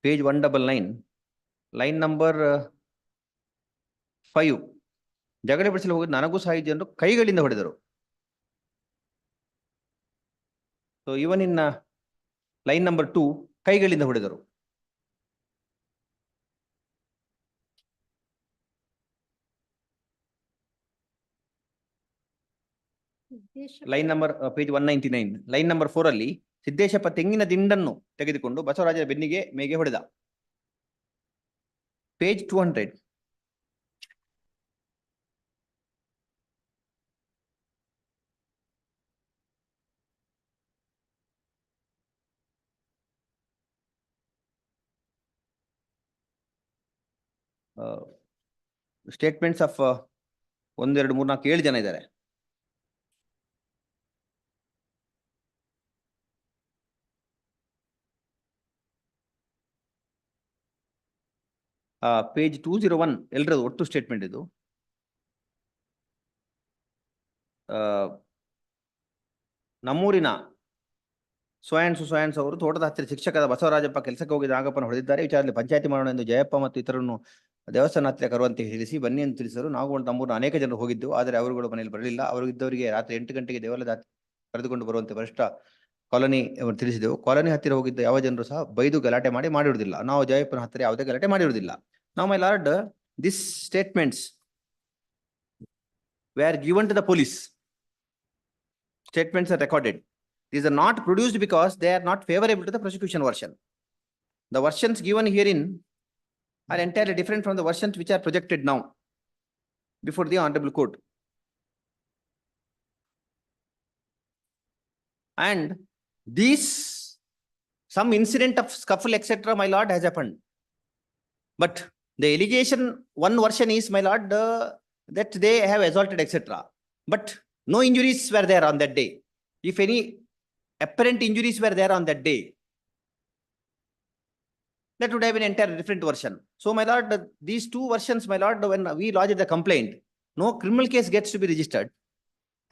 Page 199, line number 5. ಜಗಡೆ ಬಿಡಿಸಲು ಹೋಗಿ ನನಗೂ ಸಹ ಜನರು ಕೈಗಳಿಂದ ಹೊಡೆದರು. So even in line number 2, ಕೈಗಳಿಂದ ಹೊಡೆದರು. Line number page 199, line number 4 ಅಲ್ಲಿ ಸಿದ್ದೇಶಪ್ಪ ತೆಂಗಿನ ದಿಂಡನ್ನು ತೆಗೆದುಕೊಂಡು ಬಸವರಾಜರ ಬೆನ್ನಿಗೆ ಮೇಗೆ ಹೊಡೆದ. ಪೇಜ್ 200, ಸ್ಟೇಟ್ಮೆಂಟ್ಸ್ ಆಫ್ 1, 2, 3, 4, 7 ಜನ ಇದ್ದಾರೆ. ಪೇಜ್ 201 ಎಲ್ಲರದು ಒಟ್ಟು ಸ್ಟೇಟ್ಮೆಂಟ್ ಇದು. ನಮ್ಮೂರಿನ ಸೋಯನ್ಸ್ ಅವರು ತೋಟದ ಹತ್ತಿರ ಶಿಕ್ಷಕದ ಬಸವರಾಜಪ್ಪ ಕೆಲಸಕ್ಕೆ ಹೋಗಿದ್ದ ನಾಗಪ್ಪನ ಹೊಡೆದಿದ್ದಾರೆ. ವಿಚಾರದಲ್ಲಿ ಪಂಚಾಯತಿ ಮಾಡೋಣ ಎಂದು ಜಯಪ್ಪ ಮತ್ತು ಇತರರನ್ನು ದೇವಸ್ಥಾನ ಹತ್ತಿರ ಕರುವಂತೆ ತಿಳಿಸಿ ಬನ್ನಿ ಎಂದು ತಿಳಿಸರು. ನಾವು ನಮ್ಮೂರಿನ ಅನೇಕ ಜನರು ಹೋಗಿದ್ದೆವು, ಆದರೆ ಅವರುಗಳು ಮನೆಯಲ್ಲಿ ಬರಲಿಲ್ಲ. ಅವರು ಇದ್ದವರಿಗೆ ರಾತ್ರಿ 8 ಗಂಟೆಗೆ ದೇವಾಲಯದ ಕರೆದುಕೊಂಡು ಬರುವಂತೆ ವರಿಷ್ಠ ಕಾಲೋನಿ ತಿಳಿಸಿದೆವು. ಕಾಲೋನಿ ಹತ್ತಿರ ಹೋಗಿದ್ದ ಯಾವ ಜನರು ಸಹ ಬೈದು ಗಲಾಟೆ ಮಾಡಿರುವುದಿಲ್ಲ. ನಾವು ಜಯಪ್ಪನ ಹತ್ತಿರ ಯಾವುದೇ ಗಲಾಟೆ ಮಾಡಿರುವುದಿಲ್ಲ. ನಾವು my lord, this statements were given to the police. Statements are recorded. These are not produced because they are not favorable to the prosecution version. The versions given herein are entirely different from the versions which are projected now before the Honorable Court. And these, some incident of scuffle, etc., my lord, has happened. But the allegation, one version is, my lord, that they have assaulted, etc. But no injuries were there on that day. If any apparent injuries were there on that day, that would have been entirely different version. So, my lord, these two versions, my lord, when we lodge the complaint, no criminal case gets to be registered,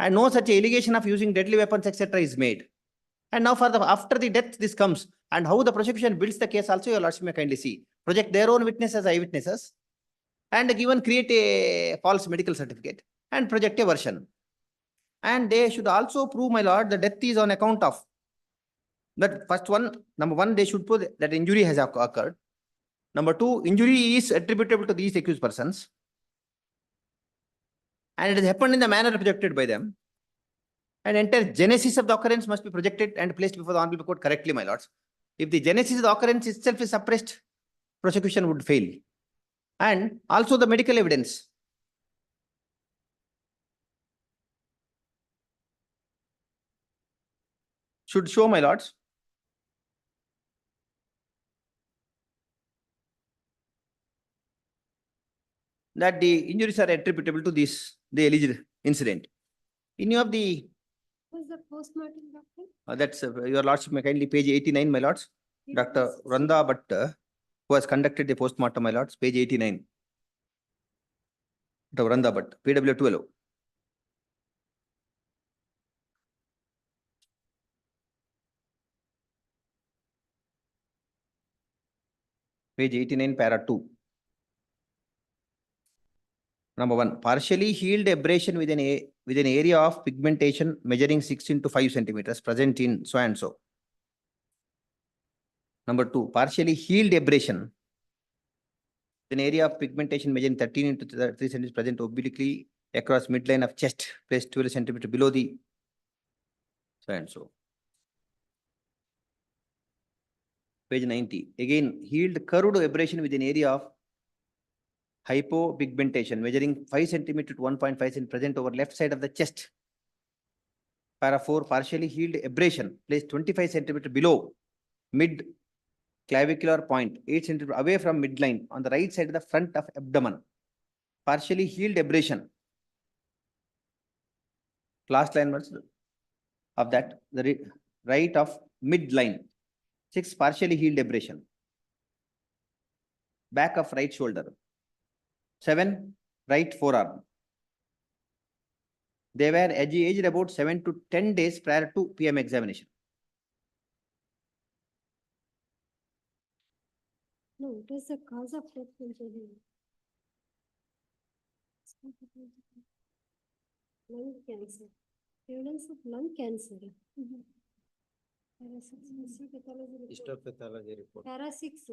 and no such allegation of using deadly weapons, etc., is made. And now, for the after the death, this comes, and how the prosecution builds the case also, your lordship may kindly see. Project their own witnesses as eyewitnesses, and given create a false medical certificate and project a version. And they should also prove, my lord, the death is on account of that. First one, number one, they should prove that injury has occurred. Number two, injury is attributable to these accused persons, and it has happened in the manner projected by them. And entire genesis of the occurrence must be projected and placed before the Honorable Court correctly, my lords. If the genesis of the occurrence itself is suppressed, prosecution would fail. And also the medical evidence. Should show, my lords, that the injuries are attributable to this, the alleged incident. Any of the, Who's the postmortem doctor? that's your lordship may kindly page 89, my lords. Dr. Randa Bhatt, who has conducted the postmortem, my lords, page 89. Dr. Randa Bhatt, PW 12. Page 89, para 2. Number one, partially healed abrasion with an area of pigmentation measuring 6 into 5 centimeters present in so and so. Number two, partially healed abrasion with an area of pigmentation measuring 13 into 3 centimeters present obliquely across midline of chest, placed 12 centimeters below the so and so. Page 90. Again, healed curved abrasion with an area of hypopigmentation measuring 5 centimeters to 1.5 centimeters present over left side of the chest. Para 4, partially healed abrasion placed 25 centimeters below mid clavicular point, 8 centimeters away from midline on the right side of the front of abdomen. Partially healed abrasion. Last line of that, the right of midline. 6, partially healed abrasion. Back of right shoulder. 7, right forearm. They were aged about 7 to 10 days prior to PM examination. No, it is the cause of death. Lung cancer. Evidence of lung cancer. Para 6, Histopathology report. Para 6,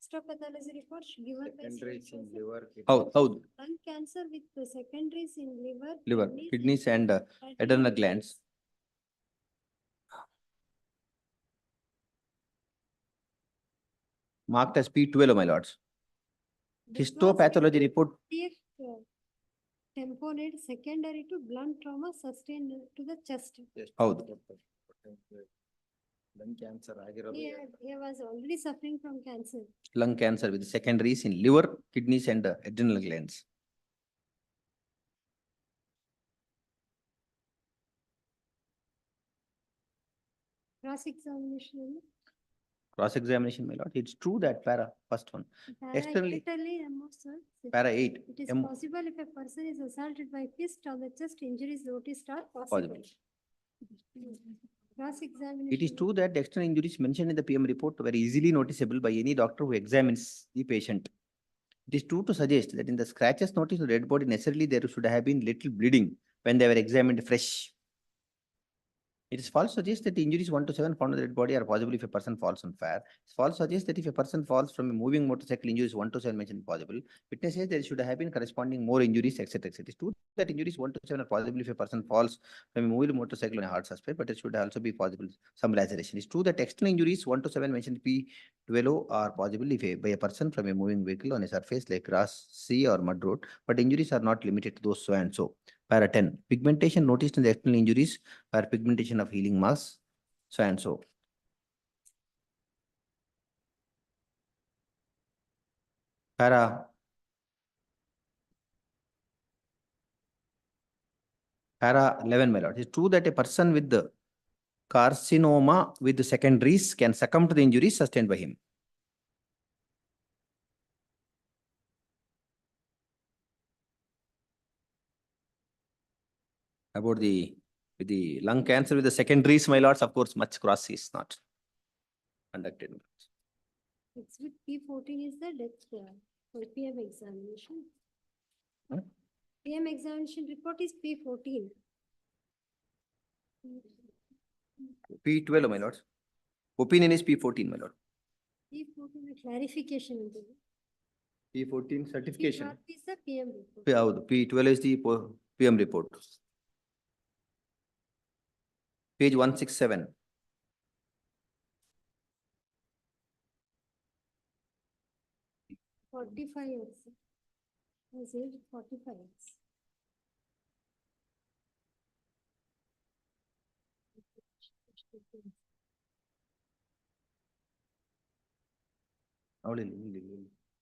histopathology report given by Secondaries in CH-4. liver. How? Lung cancer with the secondaries in Liver, kidneys and adrenal glands. Marked as P12, my lords. Histopathology report. Tamponade secondary to blunt trauma sustained to the chest. How? He was already suffering from cancer. Lung cancer with secondaries in liver, kidneys and adrenal glands. Cross-examination. Cross-examination, my lord. It's true that first one. Externally- Para 8. It is M- possible if a person is assaulted by fist or the chest, injuries noticed are possible. Possible. Cross-examination. It is true that the external injuries mentioned in the PM report were easily noticeable by any doctor who examines the patient. It is true to suggest that in the scratches noticed on the dead body, necessarily there should have been little bleeding when they were examined fresh. It is false to suggest that the injuries 1 to 7 found on the dead body are possible if a person falls on fire. It's false to suggest that if a person falls from a moving motorcycle, injuries 1 to 7 mentioned possible. Witness says there should have been corresponding more injuries, etc. etc. It is true that injuries 1 to 7 are possible if a person falls from a moving motorcycle on a hard surface, but it should also be possible some laceration. It's true that external injuries 1 to 7 mentioned P12 are possible if by a person from a moving vehicle on a surface like grass, sea or mud road, but injuries are not limited to those so and so. Para 10. Pigmentation noticed in the external injuries are pigmentation of healing mass, so and so. Para 11, my lord. It's true that a person with the carcinoma with the secondaries can succumb to the injuries sustained by him. About the lung cancer with the secondaries, my lords, of course, much cross is not conducted. It's with P14 is the death for PM examination. Huh? PM examination report is P14. P12, my lords. Opinion is P14, my lord. P14 clarification ఉంటుంది. P14 certification. P12 is the PM report. P12 is the PM report. Page 167. $45. I said $45.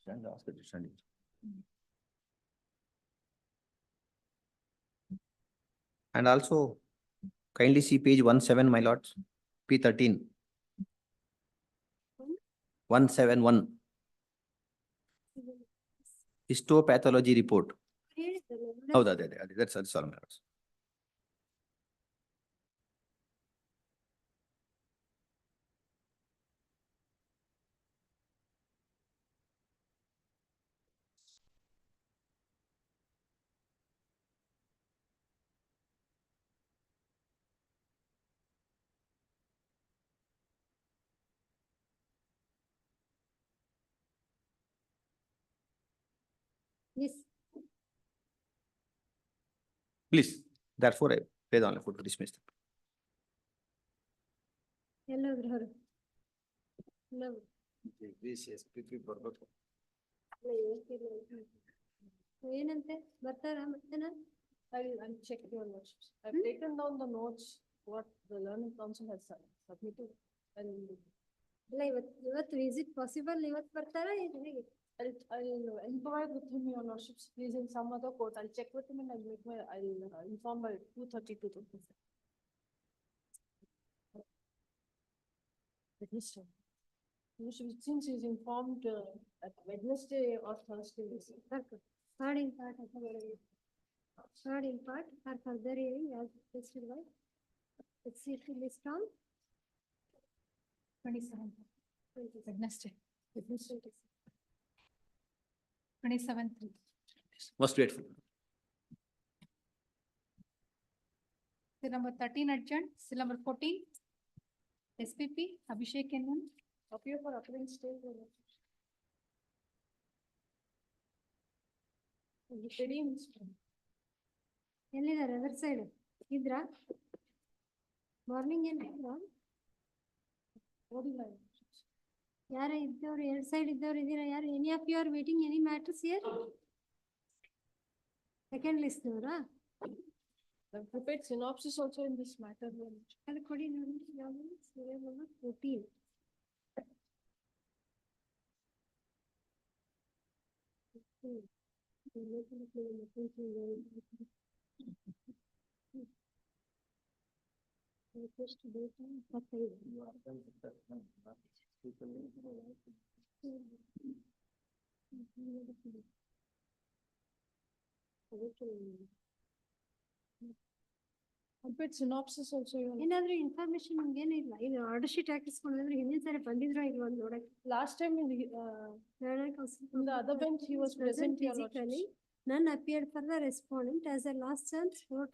Stand, ask her to stand. And also kindly see page 17, my lords. P13. 171. Histopathology report. Oh, that's all, my lords. Yes. Please, therefore, I pay the only foot to dismiss them. Hello, brother. Hello. ಏನಂತೆ ಬರ್ತಾರ ಮತ್ತೆನಾ? I'll check your notes. I've taken down the notes, what the learning council has submitted. ಅಲ್ಲ ಇವತ್ತು is it possible ಇವತ್ತು ಬರ್ತಾರಾ ಇದು ಹೇಗೆ? I'll inquire with him, your lordships, please in some other court. I'll check with him and I'll inform by 2:30 to 2:30. Wednesday. Since he's informed at Wednesday or Thursday. Starting part of the starting part or further hearing as requested by HCT list on 27th. Wednesday. 27th. Most grateful. Seal number 13 adjourned. Seal number 14. SPP Abhishek N1. Appear for appearing stage. ಎಲ್ಲಿದ್ದಾರೆ other side ಇದ್ರಾ morning ಏನಿದ್ರಾ ಓದಿಲ್ಲ. ಯಾರ ಇದ್ದವ್ರು ಎರಡ್ side ಇದ್ದವ್ರು ಇದೀರಾ ಯಾರು any of you are meeting any matters here second list ನವರಾ I've prepared synopsis also in this matter. Your Lordship. ಅದು ಕೊಡಿ ನೋಡಿ, ಯಾವುದು? serial number 14. Request date 25. Prepared synopsis also. Your Lordship. ಏನಾದ್ರೂ ಇನ್ಫಾರ್ಮೇಶನ್ ನಿಮ್ಗೇನು ಇಲ್ಲ, ಇದು ಆರ್ಡರ್ ಶೀಟ್ ಹಾಕಿಸ್ಕೊಂಡ್ರೆ ಹಿಂದಿನ ಸಾರಿ ಬಂದಿದ್ರು ಇದು ಒಂದು ನೋಡಕ್ಕೆ. Last time in the in the other bench, he was present. Your Lordship. physically. None appeared for the respondent as a last chance 4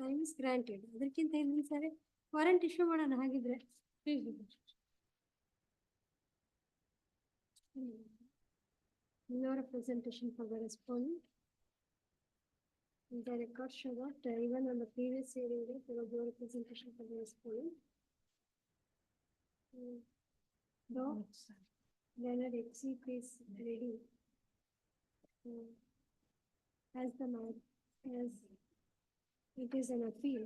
times granted. ಅದಕ್ಕಿಂತ ಹಿಂದಿನ ಸಾರಿ ವಾರಂಟ್ ಇಶ್ಯೂ ಮಾಡೋಣ ಹಾಗಿದ್ರೆ. Please, Your Lordship. No representation for the respondent. The record show that even on the previous hearing date, there was no representation for the respondent. Though Leonard HCP is ready. As it is an appeal,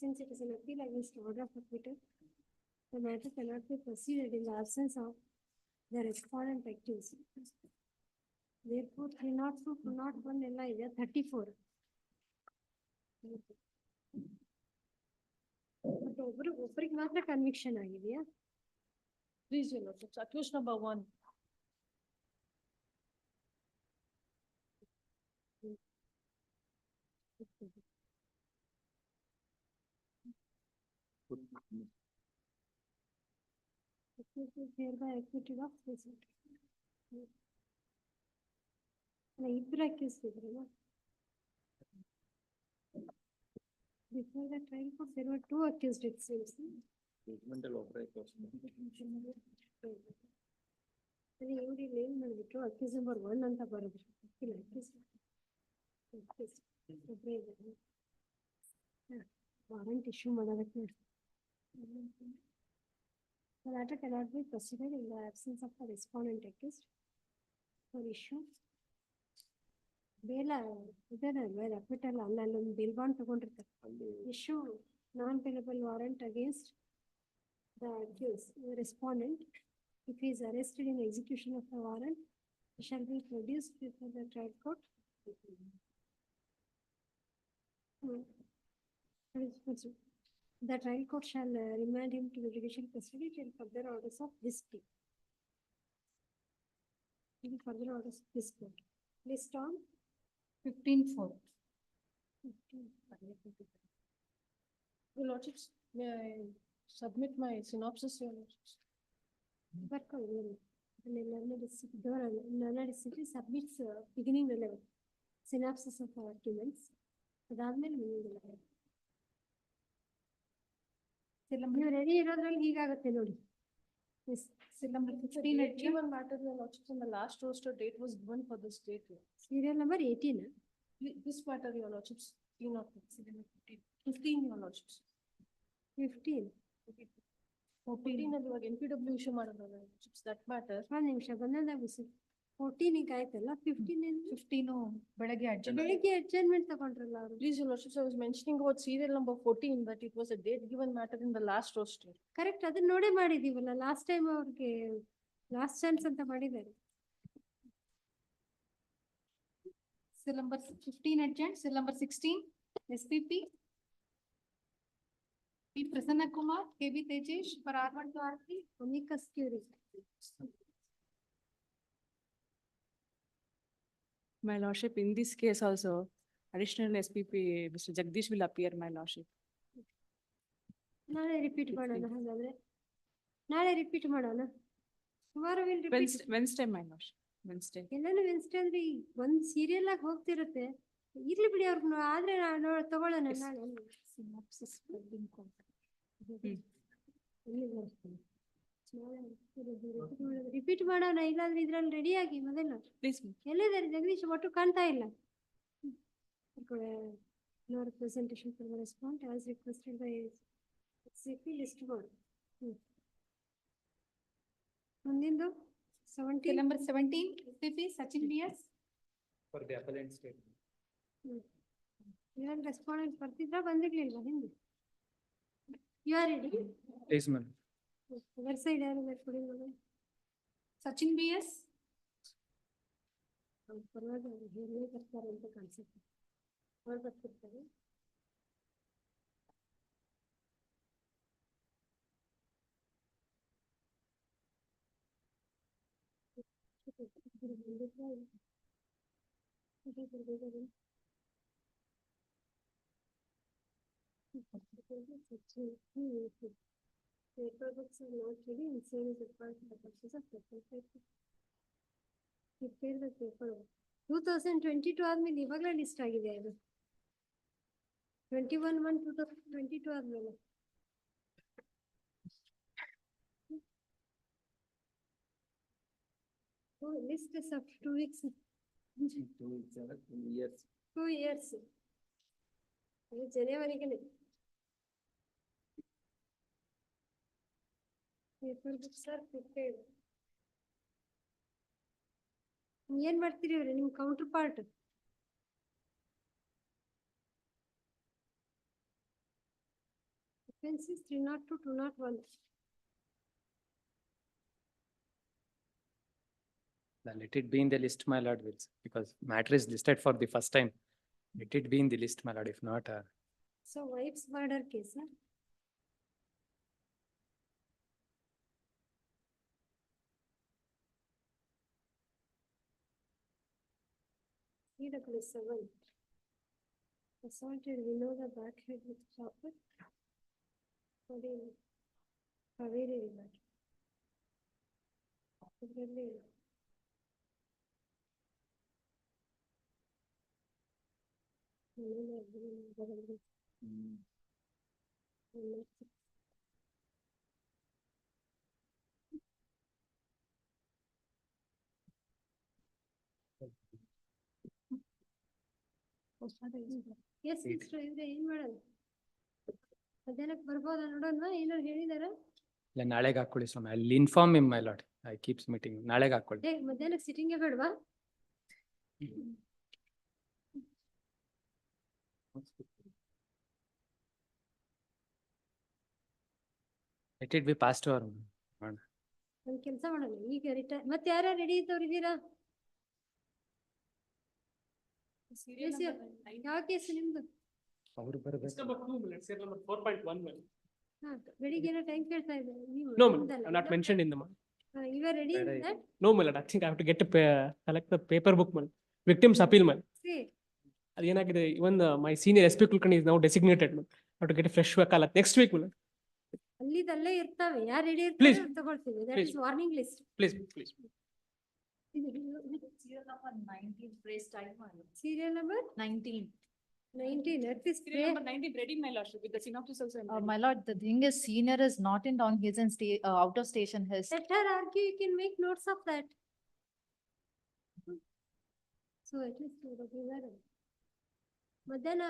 since it is an appeal against order of acquittal, the matter cannot be proceeded in the absence of the respondent accused. Therefore, 302, 201 ಎಲ್ಲ ಇದೆ, 34. But ಒಬ್ಬರಿಗೆ ಮಾತ್ರ conviction ಆಗಿದೆಯಾ? Please, Your Lordship. Accused number 1. Accused is hereby acquitted of this. ಇಬ್ರು accused ಇದ್ರಲ್ಲ? Before the trial court, there were 2 accused, it seems. ಅದೇ ಇವ್ರು ಇಲ್ಲಿ ಏನ್ ಮಾಡ್ಬಿಟ್ರು, accused number 1 ಅಂತ ಬರೆದ್ರು. ಇಲ್ಲ, ವಾರಂಟ್ ಇಶ್ಯೂ ಮಾಡೋದಕ್ಕೆ. The matter cannot be proceeded in the absence of the respondent accused for issue. ಬೇಲ ಇದರಲ್ವ, acquittal ಅಲ್ಲ, ಅಲ್ಲೊಂದು ಬೇಲ್ ಬಾಂಡ್ ತಗೊಂಡಿರ್ತಾರೆ. Issue non-bailable warrant against the accused, the respondent. If he is arrested in execution of the warrant, he shall be produced before the trial court. The trial court shall remand him to the judicial custody till further orders of this court. Till further orders of this court. List on 15-4. Your Lordships, may I submit my synopsis, Your Lordships? Submits beginning level synopsis of documents. ನೀವು ready ಇರೋದ್ರಲ್ಲಿ ಹೀಗಾಗುತ್ತೆ ನೋಡಿ. Number 15 Date given matter, Your Lordships, and the last roster date was given for this date. Serial number 18. This matter, Your Lordships, 15, Your Lordships. 15. 14 ಅಲ್ಲಿ ಇವಾಗ NPW issue ಮಾಡೋದು, Your Lordships, that matter. ಒಂದ್ ನಿಮಿಷ ಬಂದಾಗ 14 ಈಗ ಆಯ್ತಲ್ಲ, 15 ಬೆಳಗ್ಗೆ ಬೆಳಿಗ್ಗೆ ಅಡ್ಜರ್ನ್ಮೆಂಟ್ ತಗೊಂಡ್ರಲ್ಲ ಅವರು. Please, Your Lordships, I was mentioning about serial number 14, that it was a date given matter in the last roster. Correct, ಅದನ್ನ ನೋಡೇ ಮಾಡಿದೀವಲ್ಲ ಲಾಸ್ಟ್ ಟೈಮ್, ಅವ್ರಿಗೆ ಲಾಸ್ಟ್ ಚಾನ್ಸ್ ಅಂತ ಮಾಡಿದ್ದಾರೆ. Cell number 15 adjourned. Cell number 16 SPP P Prasanna Kumar, KB Tejesh for R1 to R3. Amicus curiae. My lordship, in this case also, additional SPP, Mr. Jagdish will appear, my lordship. ನಾಳೆ repeat ಮಾಡೋಣ ಹಾಗಾದ್ರೆ. ನಾಳೆ repeat ಮಾಡೋಣ. tomorrow will repeat. Wednesday, my lordship, Wednesday. ಎಲ್ಲಾನು Wednesday ಅಂದ್ರೆ ಒಂದ್ serial ಆಗಿ ಹೋಗ್ತಿರುತ್ತೆ. ಇರ್ಲಿ ಬಿಡಿ, ಅವ್ರಿಗೆ ಆದ್ರೆ ತಗೊಳ್ಳೋಣ ನಾಳೆ. Synopsis building code. ರಿಪೀಟ್ ಮಾಡೋಣ, ಇಲ್ಲಾಂದ್ರೆ ಇದ್ರಲ್ಲಿ ರೆಡಿ ಆಗಿ ಮೊದಲು. Please. ಎಲ್ಲಿದ್ದಾರೆ ಜಗದೀಶ್? ಒಟ್ಟು ಕಾಣ್ತಾ ಇಲ್ಲ. No representation for the respondent as requested by CP list board. ಮುಂದಿಂದು 17. Cell number 17 SPP Sachin BS. For the appellant statement. Even respondent ಬರ್ತಿದ್ರ ಬಂದಿರ್ಲಿಲ್ವಾ ಹಿಂದೆ? You are ready? Please, madam. Other side ಯಾರು ಕೊಡಿ madam. Sachin BS. ಅವ್ರು ಪರವಾಗಿ ಹೇಳೇ ಬರ್ತಾರೆ ಅಂತ ಕಾಣಿಸುತ್ತೆ. ಅವ್ರು ಬರ್ತಿರ್ತಾರೆ. Paper books are not ready and same is required for the purpose of paper. Prepare the paper. 2022 ಆದ್ಮೇಲೆ ಇವಾಗಲೇ ಲಿಸ್ಟ್ ಆಗಿದೆ ಅದು. 21/1/2022 ಆದ್ಮೇಲೆ. Oh, list is up 2 weeks. 2 years. ಅದು ಜನವರಿಗೆ. Paper books are prepared. ಏನ್ ಮಾಡ್ತೀರಿ ಇವ್ರೆ ನಿಮ್ counter part? Offenses 302, 201. Let it be in the list, my lord, wills, because matter is listed for the first time. Let it be in the list, my lord, if not. So wife's murder case, huh? CW7. Assaulted, we know the backhead with chopper. Kaveri river. Yes, sister, ಇವ್ರೆ ಏನ್ ಮಾಡೋದು? ಮಧ್ಯಾಹ್ನಕ್ಕೆ ಬರ್ಬೋದಾ ನೋಡೋಣ, ಏನಾರು ಹೇಳಿದಾರ? ಇಲ್ಲ ನಾಳೆಗೆ ಹಾಕೊಳ್ಳಿ ಸ್ವಾಮಿ. I'll inform him, my lord. I keeps meeting. ನಾಳೆಗೆ ಹಾಕೊಳ್ಳಿ. ಮಧ್ಯಾಹ್ನಕ್ಕೆ ಸಿಟ್ಟಿಂಗೇ ಬೇಡವಾ? Let it be passed over. ಒಂದ್ ಕೆಲಸ ಮಾಡೋಣ, ಈಗ ರಿಟೈರ್ ಮತ್ತೆ ಯಾರು ರೆಡಿ ಇದ್ದವ್ರು ಇದ್ದೀರಾ? ಯಾವ ಕೇಸ್ ನಿಮ್ದು? ಅವ್ರು ಬರ್ಬೇಕು. Number 4.1. ಹಾ, ಬೆಳಿಗ್ಗೆ ಏನೋ ಟೈಮ್ ಕೇಳ್ತಾ ಇದ್ದಾರೆ ನೀವು. No, I'm not mentioned in the. You are ready in that? No, my lord, I think I have to get to collect the paper book, man. Victim's appeal, man. See, ಅದೇನಾಗಿದೆ, even my senior SP Kulkarni is now designated, man. I have to get a fresh work next week, man. ಅಲ್ಲಿದಲ್ಲೇ ಇರ್ತಾವೆ, ಯಾರು ready Please. ಇರ್ತಾರೆ ತಗೊಳ್ತೀವಿ. That Please. is warning list. Please, please. Serial number 19, phrase time. Serial number 19. 19, at least. Serial number 19 ready, my lordship, with the synopsis also. I'm ready. My lord, the thing is senior is not in on his and out of station his. Let her argue, you can make notes of that. So at least you are. Madhana,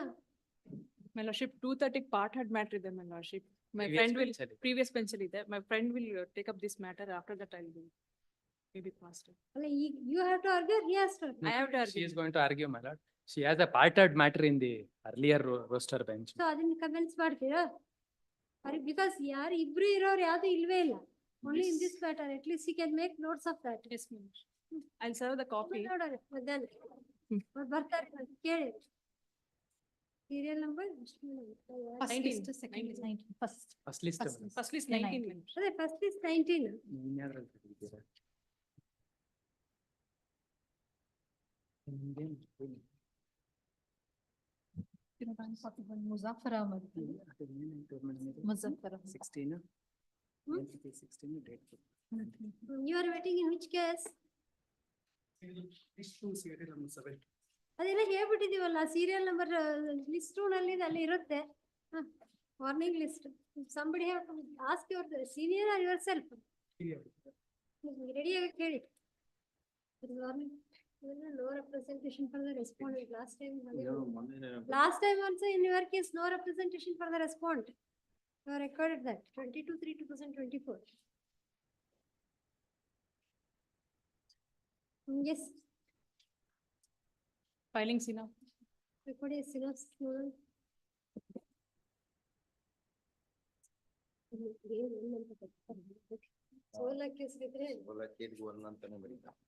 My lordship, 230 part had matter there, my lordship. My Previous friend will, bench ಅಲ್ಲಿ. previous bench ಅಲ್ಲಿ ಇದೆ. My friend will take up this matter. After that, I'll do maybe faster. you have to argue, he has to. I have to She argue. is going to argue, my lord. She has a parted matter in the earlier roster bench. So ಅದನ್ನ comments ಮಾಡ್ತೀರಾ? Because ಯಾರು ಇಬ್ರು ಇರೋರು ಯಾವ್ದು ಇಲ್ವೇ ಇಲ್ಲ. Only in this matter, at least he can make notes of that. Yes, my lordship. I'll serve the copy. ನೋಡೋಣ ಮಧ್ಯಾಹ್ನ. ಅವ್ರು ಬರ್ತಾರೆ, ಕೇಳಿ. Serial number? First 19, list, second list, 19. First. First list. First list Yeah, 19. 19. ಅದೇ first is 19. ಇನ್ಯಾವ್ದ್ರಲ್ಲಿ ತೆಗ್ದಿದ್ದೀರಾ? Muzaffar Ahmad. Muzaffar Ahmad. 16. Hmm? 16 date. You are waiting in which case? ಅದೆಲ್ಲ ಹೇಳ್ಬಿಟ್ಟಿದೀವಲ್ಲ, serial number list ನಲ್ಲಿ ಅಲ್ಲಿ ಇರುತ್ತೆ. Warning list. Somebody ask your senior or yourself. ರೆಡಿಯಾಗಿ ಕೇಳಿ. No representation for the respondent. Last time also in your case, no representation for the respondent. You have recorded that 22/3/2024. Yes. Filing synopsis. Recording synopsis. Sole accused ಇದ್ರೆ ಒಂದಂತಾನೆ ಬರೀತಾರೆ.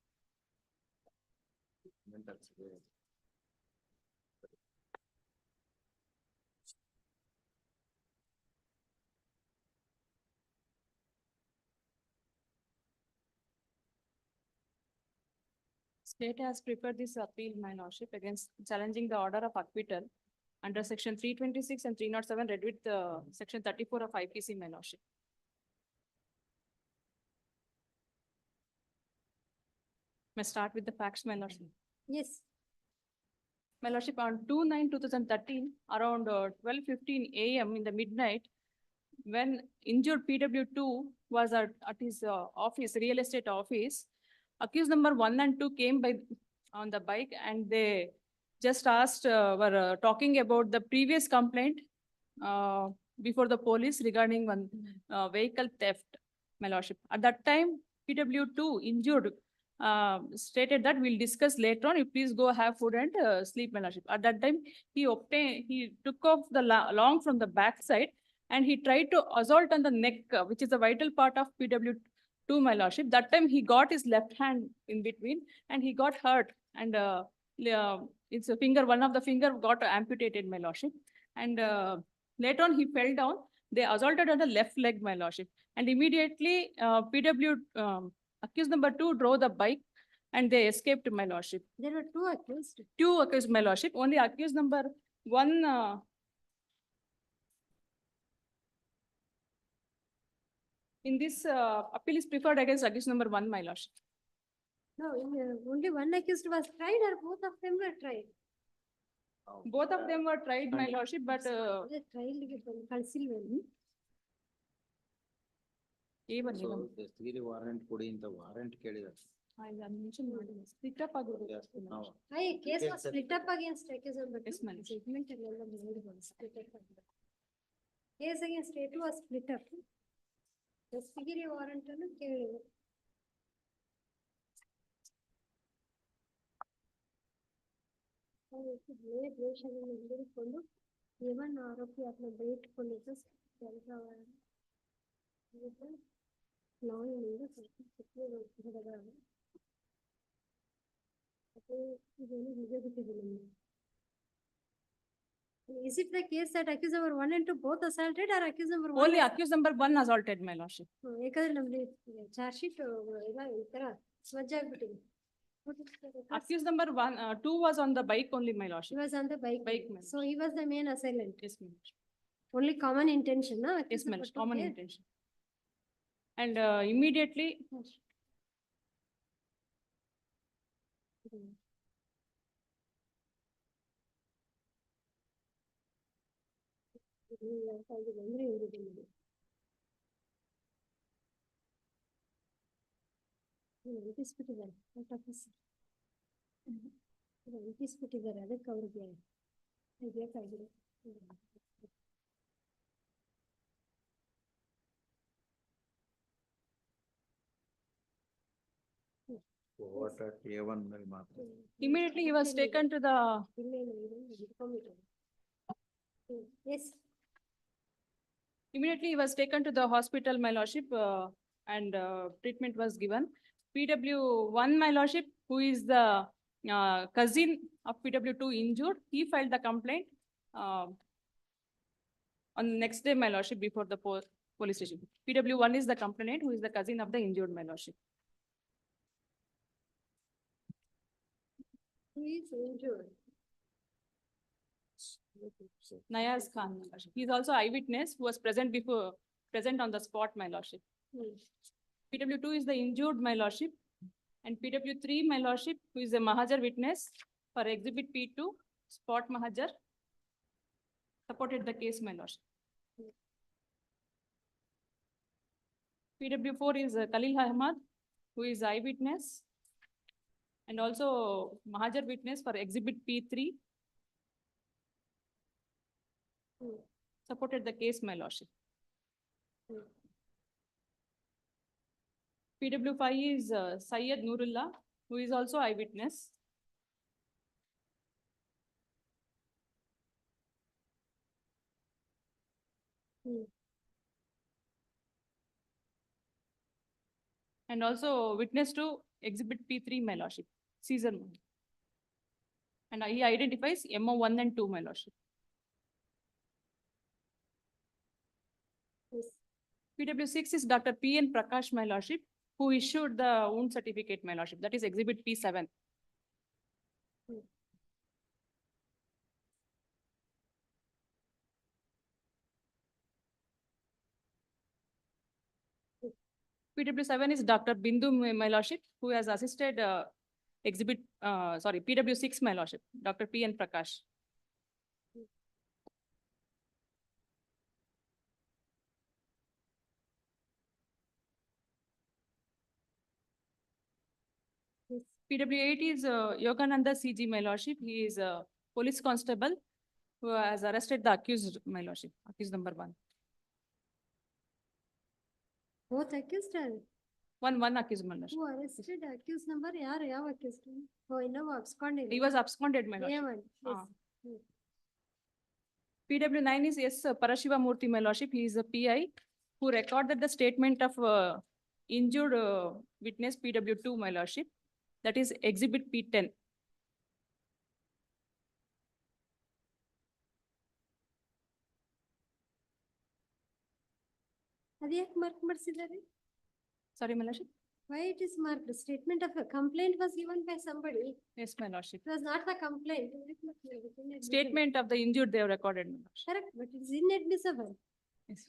State has prepared this appeal, my lordship, against challenging the order of acquittal under section 326 and 307, read with section 34 of IPC, my lordship. May I start with the facts, my lordship? Yes. My lordship, on 2/9/2013, around 12:15 AM in the midnight, when injured PW2 was at his office, real estate office, accused number 1 and 2 came by on the bike and they just asked, were talking about the previous complaint before the police regarding one vehicle theft, my lordship. At that time, PW2 injured stated that we'll discuss later on. You please go have food and sleep, my lordship. At that time, he took off the long from the back side and he tried to assault on the neck, which is a vital part of PW2, my lordship. That time he got his left hand in between and he got hurt and it's a finger, one of the finger got amputated, my lordship. And later on he fell down. They assaulted on the left leg, my lordship. And immediately accused number 2 drove the bike and they escaped, my lordship. There were two accused. Two accused, my lordship. Only accused number 1 in this appeal is preferred against accused number 1, my lordship. No, only one accused was tried or both of them were tried? Both of them were tried, my lordship, but The trial ಗೆ ಕಳ್ಸಿಲ್ವೇನು? even warrant ಕೊಡಿ ಅಂತ warrant ಕೇಳಿದ್ದಾರೆ. split up ಆಗಿದೆ. Aye, case was split up against accused number 2. Yes, ma'am. Segment ಅಲ್ಲೆಲ್ಲ ನೋಡಿದ್ರು, split up ಆಗಿದೆ. Case against A2 was split up. Figure warrant ಅನ್ನು ಕೇಳಿದ್ರು. ದ್ವೇಷವನ್ನು ಹಿಡಿದುಕೊಂಡು ಇವನ್ ಆರೋಪಿ ಅದನ್ನ ಬೇಯಿಟ್ಕೊಂಡಿದ್ದು ನಾಯಿನಿಂದ ಹೊಡೆದಾಗ ಇದೇನು ನಿಜಬಿಟ್ಟಿದೆ ನಮಗೆ. Is it the case that accused number 1 and 2 both assaulted or accused number 1? Only accused number 1 assaulted, my lordship. ಯಾಕಂದ್ರೆ ನಮ್ದು ಚಾರ್ಜ್ ಶೀಟ್ ಎಲ್ಲ ಈ ತರ ಸ್ವಚ್ಛ ಆಗ್ಬಿಟ್ಟಿದೆ. Accused number 2 was on the bike only, my He lordship. was on the bike. Bike, ma'am. So he was the main assailant. Yes, ma'am. Only common intention, no? Yes, Accused ma'am. number 2 Common there. intention. And immediately, ಅಂಟಿಸ್ಬಿಟ್ಟಿದ್ದಾರೆ ಅಂಟಿಸ್ಬಿಟ್ಟಿದ್ದಾರೆ ಅದಕ್ಕೆ ಅವ್ರಿಗೆ ಬೇಕಾಗಿದೆ. immediately he was taken to the Yes. Immediately he was taken to the hospital, my lordship, and treatment was given. PW1, my lordship, who is the cousin of PW2 injured, he filed the complaint on the next day, my lordship, before the police station. PW1 is the complainant, who is the cousin of the injured, my lordship. Who is injured? Nayaz Khan, my lordship. He is also eyewitness who was present on the spot, my lordship. PW2 is the injured, my lordship, and PW3, my lordship, who is a mahajer witness for exhibit P2, spot mahajer, supported the case, my lordship. PW4 is Khalil Ahmad, who is eyewitness and also mahajer witness for exhibit P3, supported the case, my lordship. PW5 is Syed Nurullah, who is also eyewitness. And also witness to exhibit P3, my lordship, season 1. And he identifies MO 1 and 2, my lordship. Yes. PW 6 is Dr. P.N. Prakash, my lordship, who issued the wound certificate, my lordship. That is exhibit P7. PW 7 is Dr. Bindu, my lordship, who has assisted PW 6, my lordship, Dr. P.N. Prakash. Yes. PW 8 is Yogananda CG, my lordship. He is a police constable who has arrested the accused, my lordship, accused number 1. Both accused are, One accused, my lordship. who arrested accused number, ಯಾವ accused? Oh, ಇನ್ನೊಬ್ಬ absconded. He was absconded, my lordship. A1, yes. Ah. PW 9 is S. Parashiva Murthy, my lordship. He is a PI who recorded the statement of injured witness PW 2, my lordship. That is exhibit P10. ಅದ್ಯಾಕ್ mark ಮಾಡ್ಸಿದ್ದಾರೆ? Sorry, my lordship. Why it is marked? Statement of a complaint was given by somebody. Yes, my lordship. It was not the complaint. It is inadmissible. Statement of the injured they have recorded, my lordship. Correct, but it is inadmissible. Yes.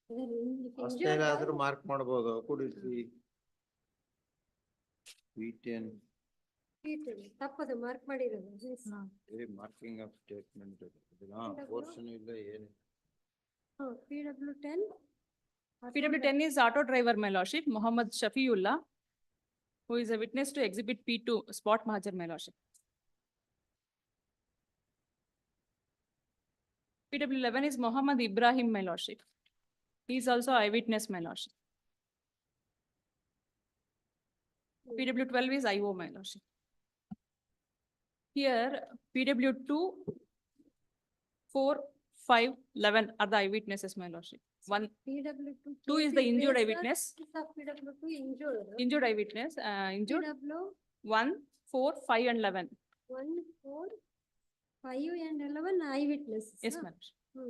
If injured ಅಷ್ಟೇನಾದ್ರೂ are- mark ಮಾಡ್ಬೋದು ಕೊಡಿಸಿ. V10. ತಪ್ಪದು mark ಮಾಡಿರೋದು. Yes. Marking of statement. Portion ಇಲ್ಲ ಏನು. PW10. PW 10 is auto driver, my lordship, Muhammad Shafiullah, who is a witness to exhibit P2, spot mahajer, my lordship. PW 11 is Muhammad Ibrahim, my lordship. He is also eyewitness, my lordship. PW 12 is IO, my lordship. Here, PW 2, 4, 5, 11 are the eyewitnesses, my lordship. PW2. 2 is the injured eyewitness. PW2 injured. Injured eyewitness, injured PW 1, 4, 5 and 11. 1, 4, 5 and 11 eyewitnesses. Yes, huh? ma'am.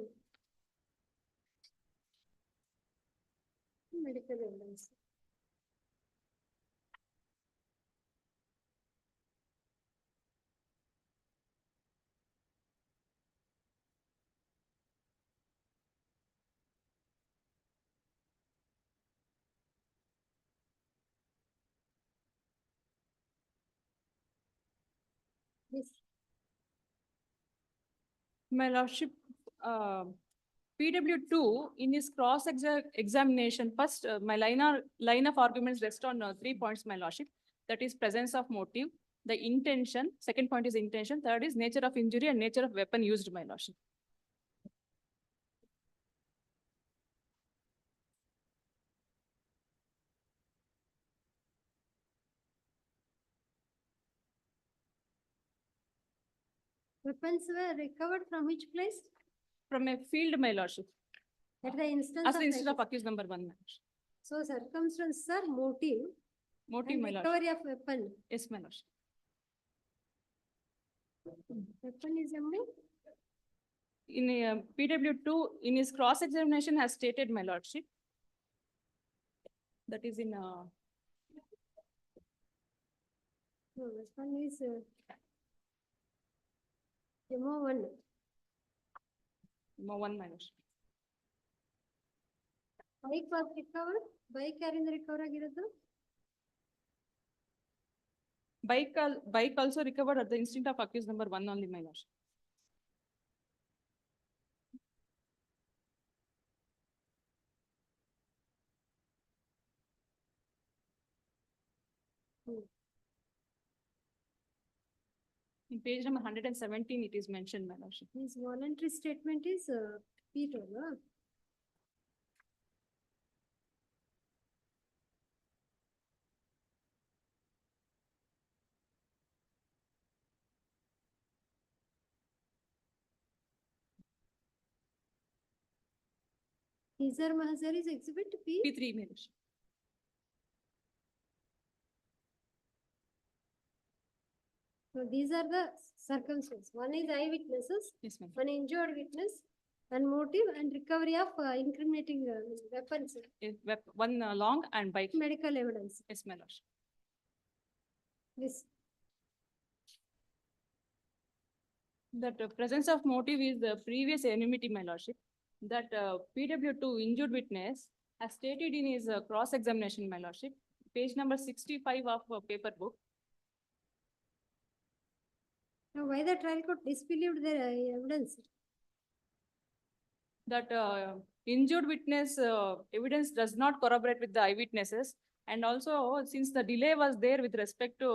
Medical evidence. Yes. My lordship, PW2 in his cross examination, first, my line of arguments rest on 3 points, my lordship. That is presence of motive, the intention, second point is intention, third is nature of injury and nature of weapon used, my lordship. Weapons were recovered from which place? From a field, my lordship, At the instance as of. the instead of accused number 1, my lordship. So circumstances are motive. Motive, And my lordship. recovery of weapon. Yes, my lordship. Weapon is MO. In PW2, in his cross examination has stated, my lordship. That is in No, weapon is MO1. Mo 1, my lordship. Bike was recovered. Bike ಯಾರಿಂದ recover ಆಗಿರೋದು? Bike also recovered at the instant of accused number 1 only, my lordship. In page number 117, it is mentioned, my lordship. His voluntary statement is P2, no? Teaser mahajer is exhibit P. P3, my lordship. So these are the circumstances. One is eyewitnesses, Yes, ma'am. one injured witness, and motive and recovery of incriminating weapons, One long and bike. medical evidence. Yes, my lordship. This, That presence of motive is the previous enmity, my lordship. That PW2 injured witness has stated in his cross-examination, my lordship, page number 65 of paper book. now why the trial court disbelieved their evidence? That injured witness evidence does not corroborate with the eyewitnesses. And also, since the delay was there with respect to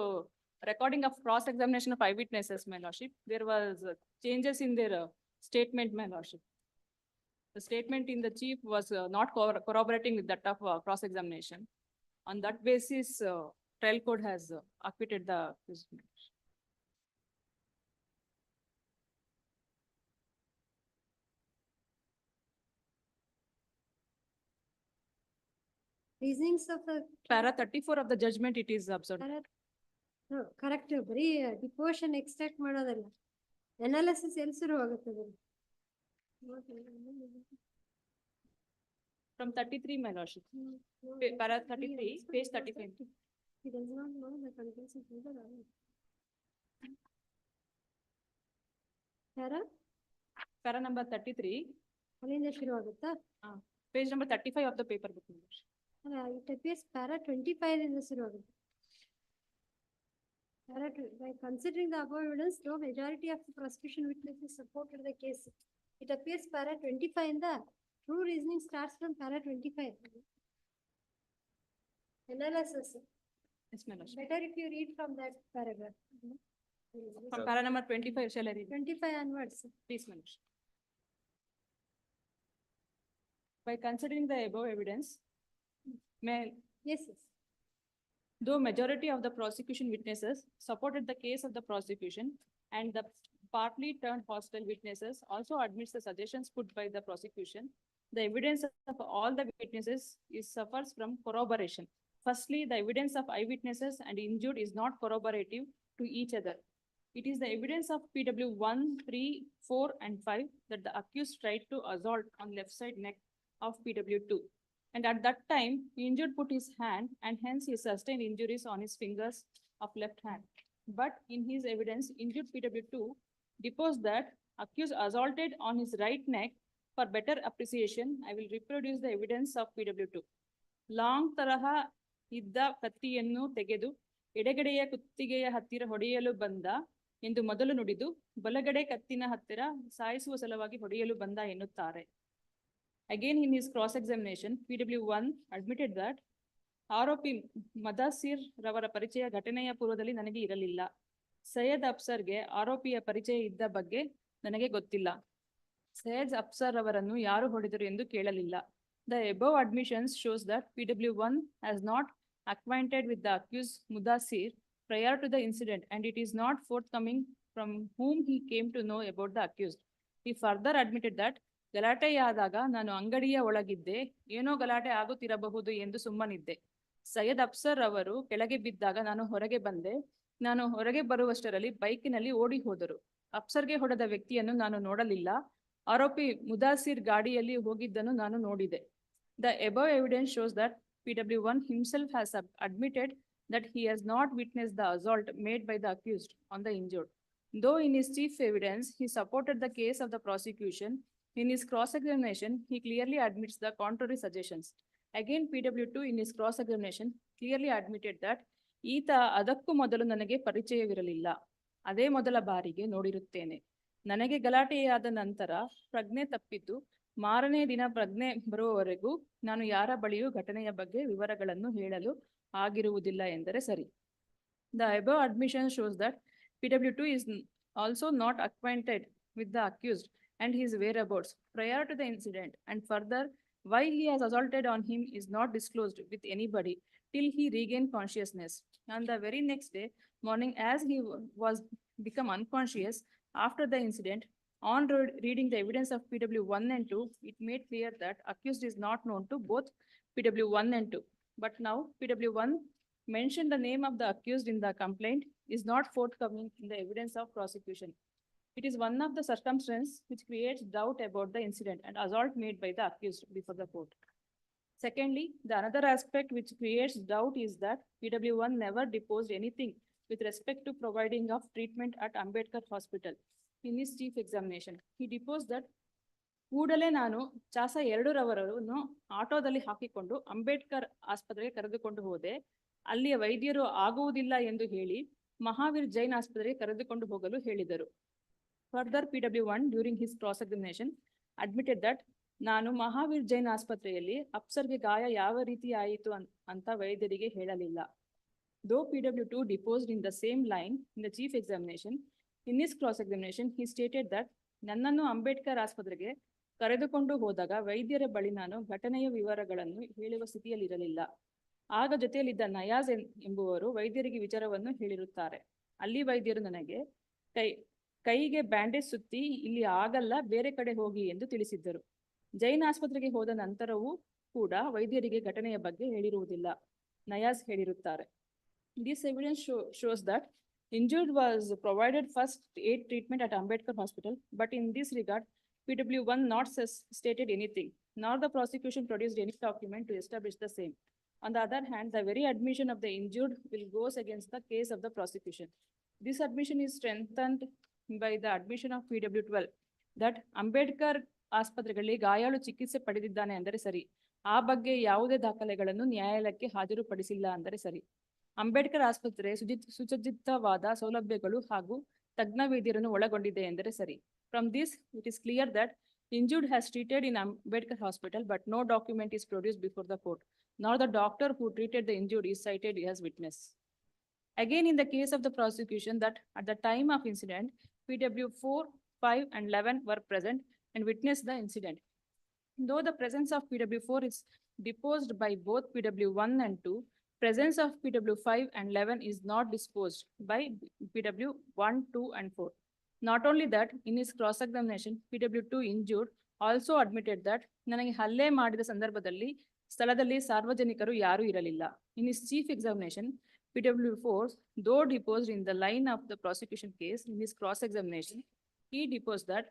recording of cross-examination of eyewitnesses, my lordship, there was changes in their statement, my lordship. The statement in the chief was not corroborating with that of cross-examination. On that basis, trial court has acquitted the prisoner. Reasonings of the. Para 34 of the judgment, it is observed. No, correct, ಬರೀ ಡಿಪೋಷನ್ extract ಮಾಡೋದಲ್ಲ. Analysis ಎಲ್ಲಿ ಶುರುವಾಗುತ್ತದೆ? From 33, my lordship. Para 33, page 35. He does not know the contents of the law. Para number 33, ಅಲ್ಲಿಂದ ಶುರುವಾಗುತ್ತಾ? page number 35 of the paper book. my lordship. ಅಲ್ಲ, it appears para 25 ಇಂದ ಶುರುವಾಗುತ್ತೆ. By considering the above evidence, though majority of the prosecution witnesses supported the case, it appears para 25 in the true reasoning starts from para 25. Analysis. Yes, my lordship. Better if you read from that paragraph. From para number 25, shall I read? 25 onwards. Please, my lordship. By considering the above evidence, may, Yes, yes. though majority of the prosecution witnesses supported the case of the prosecution and the partly turned hostile witnesses also admits the suggestions put by the prosecution, the evidence of all the witnesses suffers from corroboration. Firstly, the evidence of eyewitnesses and injured is not corroborative to each other. It is the evidence of PW 1, 3, 4, and 5 that the accused tried to assault on left side neck of PW 2. And at that time, injured put his hand and hence he sustained injuries on his fingers of left hand. But in his evidence, injured PW2 deposed that accused assaulted on his right neck. For better appreciation, I will reproduce the evidence of PW2. Long ತರಹ ಇದ್ದ ಕತ್ತಿಯನ್ನು ತೆಗೆದು ಎಡಗಡೆಯ ಕುತ್ತಿಗೆಯ ಹತ್ತಿರ ಹೊಡೆಯಲು ಬಂದ ಎಂದು ಮೊದಲು ನುಡಿದು ಬಲಗಡೆ ಕತ್ತಿನ ಹತ್ತಿರ ಸಾಯಿಸುವ ಸಲುವಾಗಿ ಹೊಡೆಯಲು ಬಂದ ಎನ್ನುತ್ತಾರೆ. Again, in his cross-examination, PW1 admitted that ಆರೋಪಿ ಮದಾಸಿರ್ ರವರ ಪರಿಚಯ ಘಟನೆಯ ಪೂರ್ವದಲ್ಲಿ ನನಗೆ ಇರಲಿಲ್ಲ. ಸೈಯದ್ ಅಫ್ಸರ್ಗೆ ಆರೋಪಿಯ ಪರಿಚಯ ಇದ್ದ ಬಗ್ಗೆ ನನಗೆ ಗೊತ್ತಿಲ್ಲ. ಸೈಯದ್ ಅಫ್ಸರ್ ಅವರನ್ನು ಯಾರು ಹೊಡೆದರು ಎಂದು ಕೇಳಲಿಲ್ಲ. The above admissions shows that PW1 has not acquainted with the accused Mudassir prior to the incident and it is not forthcoming from whom he came to know about the accused. He further admitted that ಗಲಾಟೆಯಾದಾಗ ನಾನು ಅಂಗಡಿಯ ಒಳಗಿದ್ದೆ, ಏನೋ ಗಲಾಟೆ ಆಗುತ್ತಿರಬಹುದು ಎಂದು ಸುಮ್ಮನಿದ್ದೆ. ಸೈಯದ್ ಅಫ್ಸರ್ ಅವರು ಕೆಳಗೆ ಬಿದ್ದಾಗ ನಾನು ಹೊರಗೆ ಬಂದೆ. ನಾನು ಹೊರಗೆ ಬರುವಷ್ಟರಲ್ಲಿ ಬೈಕಿನಲ್ಲಿ ಓಡಿ ಹೋದರು. ಅಫ್ಸರ್ಗೆ ಹೊಡೆದ ವ್ಯಕ್ತಿಯನ್ನು ನಾನು ನೋಡಲಿಲ್ಲ. ಆರೋಪಿ ಮುದಾಸಿರ್ ಗಾಡಿಯಲ್ಲಿ ಹೋಗಿದ್ದನ್ನು ನಾನು ನೋಡಿದೆ. The above evidence shows that PW1 himself has admitted that he has not witnessed the assault made by the accused on the injured. Though in his chief evidence, he supported the case of the prosecution, in his cross-examination, he clearly admits the contrary suggestions. Again, PW2 in his cross-examination clearly admitted that ಈತ ಅದಕ್ಕೂ ಮೊದಲು ನನಗೆ ಪರಿಚಯವಿರಲಿಲ್ಲ. ಅದೇ ಮೊದಲ ಬಾರಿಗೆ ನೋಡಿರುತ್ತೇನೆ. ನನಗೆ ಗಲಾಟೆಯಾದ ನಂತರ ಪ್ರಜ್ಞೆ ತಪ್ಪಿದ್ದು. ಮಾರನೇ ದಿನ ಪ್ರಜ್ಞೆ ಬರುವವರೆಗೂ ನಾನು ಯಾರ ಬಳಿಯೂ ಘಟನೆಯ ಬಗ್ಗೆ ವಿವರಗಳನ್ನು ಹೇಳಲು ಆಗಿರುವುದಿಲ್ಲ ಎಂದರೆ ಸರಿ. The above admission shows that PW2 is also not acquainted with the accused and his whereabouts prior to the incident, and further, why he has assaulted on him is not disclosed with anybody till he regained consciousness. On the very next day morning, as he was become unconscious after the incident, On reading the evidence of PW 1 and 2, it made clear that accused is not known to both PW 1 and 2. But now PW 1 mentioned the name of the accused in the complaint is not forthcoming in the evidence of prosecution. It is one of the circumstances which creates doubt about the incident and assault made by the accused before the court. Secondly, the another aspect which creates doubt is that PW1 never deposed anything with respect to providing of treatment at Ambedkar Hospital in his chief examination. He deposed that ಕೂಡಲೇ ನಾನು ಚಾಸ 2ರವರನ್ನು ಆಟೋದಲ್ಲಿ ಹಾಕಿಕೊಂಡು ಅಂಬೇಡ್ಕರ್ ಆಸ್ಪತ್ರೆಗೆ ಕರೆದುಕೊಂಡು ಹೋದೆ. ಅಲ್ಲಿಯ ವೈದ್ಯರು ಆಗುವುದಿಲ್ಲ ಎಂದು ಹೇಳಿ ಮಹಾವೀರ್ ಜೈನ್ ಆಸ್ಪತ್ರೆಗೆ ಕರೆದುಕೊಂಡು ಹೋಗಲು ಹೇಳಿದರು. Further, PW1 during his cross-examination admitted that ನಾನು ಮಹಾವೀರ್ ಜೈನ್ ಆಸ್ಪತ್ರೆಯಲ್ಲಿ ಅಪ್ಸರ್ಗೆ ಗಾಯ ಯಾವ ರೀತಿ ಆಯಿತು ಅಂತ ವೈದ್ಯರಿಗೆ ಹೇಳಲಿಲ್ಲ. Though PW2 deposed in the same line in the chief examination, in his cross-examination, he stated that ನನ್ನನ್ನು ಅಂಬೇಡ್ಕರ್ ಆಸ್ಪತ್ರೆಗೆ ಕರೆದುಕೊಂಡು ಹೋದಾಗ ವೈದ್ಯರ ಬಳಿ ನಾನು ಘಟನೆಯ ವಿವರಗಳನ್ನು ಹೇಳುವ ಸ್ಥಿತಿಯಲ್ಲಿರಲಿಲ್ಲ. ಆಗ ಜೊತೆಯಲ್ಲಿದ್ದ ನಯಾಜ್ ಎಂಬುವರು ವೈದ್ಯರಿಗೆ ವಿಚಾರವನ್ನು ಹೇಳಿರುತ್ತಾರೆ. ಅಲ್ಲಿ ವೈದ್ಯರು ನನಗೆ ಕೈಗೆ ಬ್ಯಾಂಡೇಜ್ ಸುತ್ತಿ ಇಲ್ಲಿ ಆಗಲ್ಲ, ಬೇರೆ ಕಡೆ ಹೋಗಿ ಎಂದು ತಿಳಿಸಿದ್ದರು. ಜೈನ್ ಆಸ್ಪತ್ರೆಗೆ ಹೋದ ನಂತರವೂ ಕೂಡ ವೈದ್ಯರಿಗೆ ಘಟನೆಯ ಬಗ್ಗೆ ಹೇಳಿರುವುದಿಲ್ಲ, Nayaz ಹೇಳಿರುತ್ತಾರೆ. This evidence shows that injured was provided first aid treatment at Ambedkar Hospital, but in this regard, PW1 not stated anything, nor the prosecution produced any document to establish the same. On the other hand, the very admission of the injured will goes against the case of the prosecution. This admission is strengthened by the admission of PW12 that Ambedkar ಆಸ್ಪತ್ರೆಗಳಲ್ಲಿ ಗಾಯಾಳು ಚಿಕಿತ್ಸೆ ಪಡೆದಿದ್ದಾನೆ ಅಂದರೆ ಸರಿ, ಆ ಬಗ್ಗೆ ಯಾವುದೇ ದಾಖಲೆಗಳನ್ನು ನ್ಯಾಯಾಲಯಕ್ಕೆ ಹಾಜರುಪಡಿಸಿಲ್ಲ ಅಂದರೆ ಸರಿ. ಅಂಬೇಡ್ಕರ್ ಆಸ್ಪತ್ರೆ ಸುಸಜ್ಜಿತವಾದ ಸೌಲಭ್ಯಗಳು ಹಾಗೂ ತಜ್ಞ ವೈದ್ಯರನ್ನು ಒಳಗೊಂಡಿದೆ ಎಂದರೆ ಸರಿ. From this, it is clear that injured has treated in Ambedkar Hospital, but no document is produced before the court, nor the doctor who treated the injured is cited as witness. Again, in the case of the prosecution, that at the time of incident, PW4, 5, and 11 were present and witnessed the incident. Though the presence of PW4 is deposed by both PW1 and 2, presence of PW5 and 11 is not disposed by PW1, 2, and 4. Not only that, in his cross-examination, PW2 injured also admitted that ನನಗೆ ಹಲ್ಲೆ ಮಾಡಿದ ಸಂದರ್ಭದಲ್ಲಿ ಸ್ಥಳದಲ್ಲಿ ಸಾರ್ವಜನಿಕರು ಯಾರೂ ಇರಲಿಲ್ಲ. In his chief examination, PW4, though deposed in the line of the prosecution case, in his cross-examination, he deposed that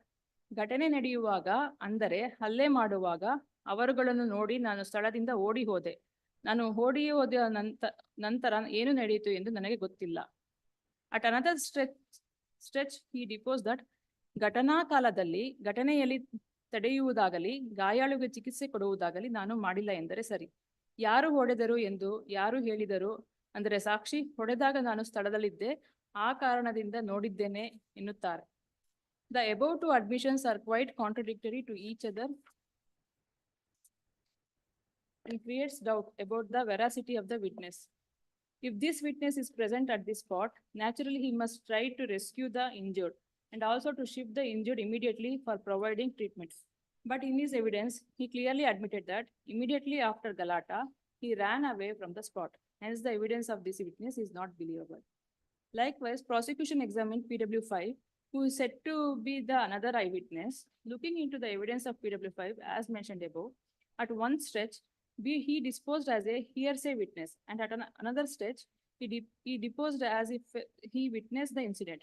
ಘಟನೆ ನಡೆಯುವಾಗ ಅಂದರೆ ಹಲ್ಲೆ ಮಾಡುವಾಗ ಅವರುಗಳನ್ನು ನೋಡಿ ನಾನು ಸ್ಥಳದಿಂದ ಓಡಿ ಹೋದೆ. ನಾನು ಓಡಿ ಹೋದ ನಂತರ ಏನು ನಡೆಯಿತು ಎಂದು ನನಗೆ ಗೊತ್ತಿಲ್ಲ. At another stretch, he deposed that ಘಟನಾ ಕಾಲದಲ್ಲಿ ಘಟನೆಯಲ್ಲಿ ತಡೆಯುವುದಾಗಲಿ ಗಾಯಾಳುಗೆ ಚಿಕಿತ್ಸೆ ಕೊಡುವುದಾಗಲಿ ನಾನು ಮಾಡಿಲ್ಲ ಎಂದರೆ ಸರಿ. ಯಾರು ಹೊಡೆದರು ಎಂದು ಯಾರು ಹೇಳಿದರು ಅಂದರೆ ಸಾಕ್ಷಿ ಹೊಡೆದಾಗ ನಾನು ಸ್ಥಳದಲ್ಲಿದ್ದೆ, ಆ ಕಾರಣದಿಂದ ನೋಡಿದ್ದೇನೆ ಎನ್ನುತ್ತಾರೆ. The above two admissions are quite contradictory to each other and creates doubt about the veracity of the witness. If this witness is present at this spot, naturally he must try to rescue the injured and also to shift the injured immediately for providing treatment. But in his evidence, he clearly admitted that immediately after Galata, he ran away from the spot. Hence, the evidence of this witness is not believable. Likewise, prosecution examined PW5, who is said to be the another eyewitness. Looking into the evidence of PW5, as mentioned above, at one stretch, he disposed as a hearsay witness, and at another stretch, he deposed as if he witnessed the incident.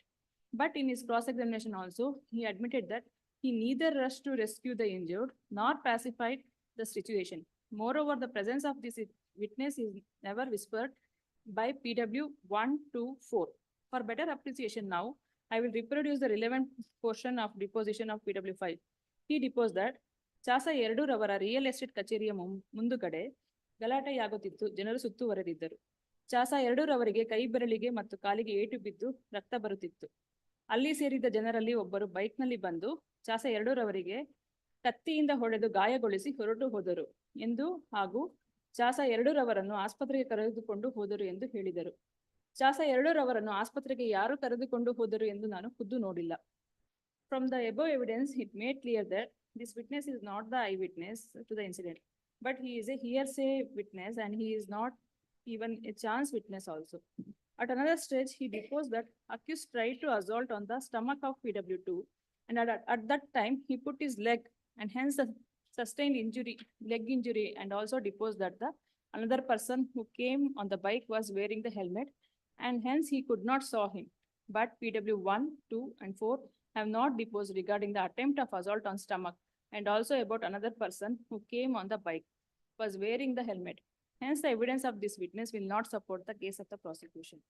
But in his cross-examination also, he admitted that he neither rushed to rescue the injured nor pacified the situation. Moreover, the presence of this witness is never whispered by PW 1, 2, 4. For better appreciation now, I will reproduce the relevant portion of deposition of PW5. He deposed that ಚಾಸ 2ರವರ real estate ಕಚೇರಿಯ ಮುಂದುಗಡೆ ಗಲಾಟೆಯಾಗುತ್ತಿತ್ತು, ಜನರು ಸುತ್ತುವರೆದಿದ್ದರು. ಚಾಸ 2ರವರಿಗೆ ಕೈ ಬೆರಳಿಗೆ ಮತ್ತು ಕಾಲಿಗೆ ಏಟು ಬಿದ್ದು ರಕ್ತ ಬರುತ್ತಿತ್ತು. ಅಲ್ಲಿ ಸೇರಿದ್ದ ಜನರಲ್ಲಿ ಒಬ್ಬರು ಬೈಕ್ನಲ್ಲಿ ಬಂದು ಚಾಸ 2ರವರಿಗೆ ಕತ್ತಿಯಿಂದ ಹೊಡೆದು ಗಾಯಗೊಳಿಸಿ ಹೊರಟು ಹೋದರು ಎಂದು ಹಾಗೂ ಚಾಸ 2ರವರನ್ನು ಆಸ್ಪತ್ರೆಗೆ ಕರೆದುಕೊಂಡು ಹೋದರು ಎಂದು ಹೇಳಿದರು. ಚಾಸ 2ರವರನ್ನು ಆಸ್ಪತ್ರೆಗೆ ಯಾರು ಕರೆದುಕೊಂಡು ಹೋದರು ಎಂದು ನಾನು ಖುದ್ದು ನೋಡಿಲ್ಲ. From the above evidence, it made clear that this witness is not the eyewitness to the incident, but he is a hearsay witness and he is not even a chance witness also. At another stage, he deposed that accused tried to assault on the stomach of PW2 And at that time, he put his leg and hence the sustained injury, leg injury, and also deposed that the another person who came on the bike was wearing the helmet and hence he could not saw him. But PW 1, 2, and 4 have not deposed regarding the attempt of assault on stomach and also about another person who came on the bike was wearing the helmet. Hence, the evidence of this witness will not support the case of the prosecution.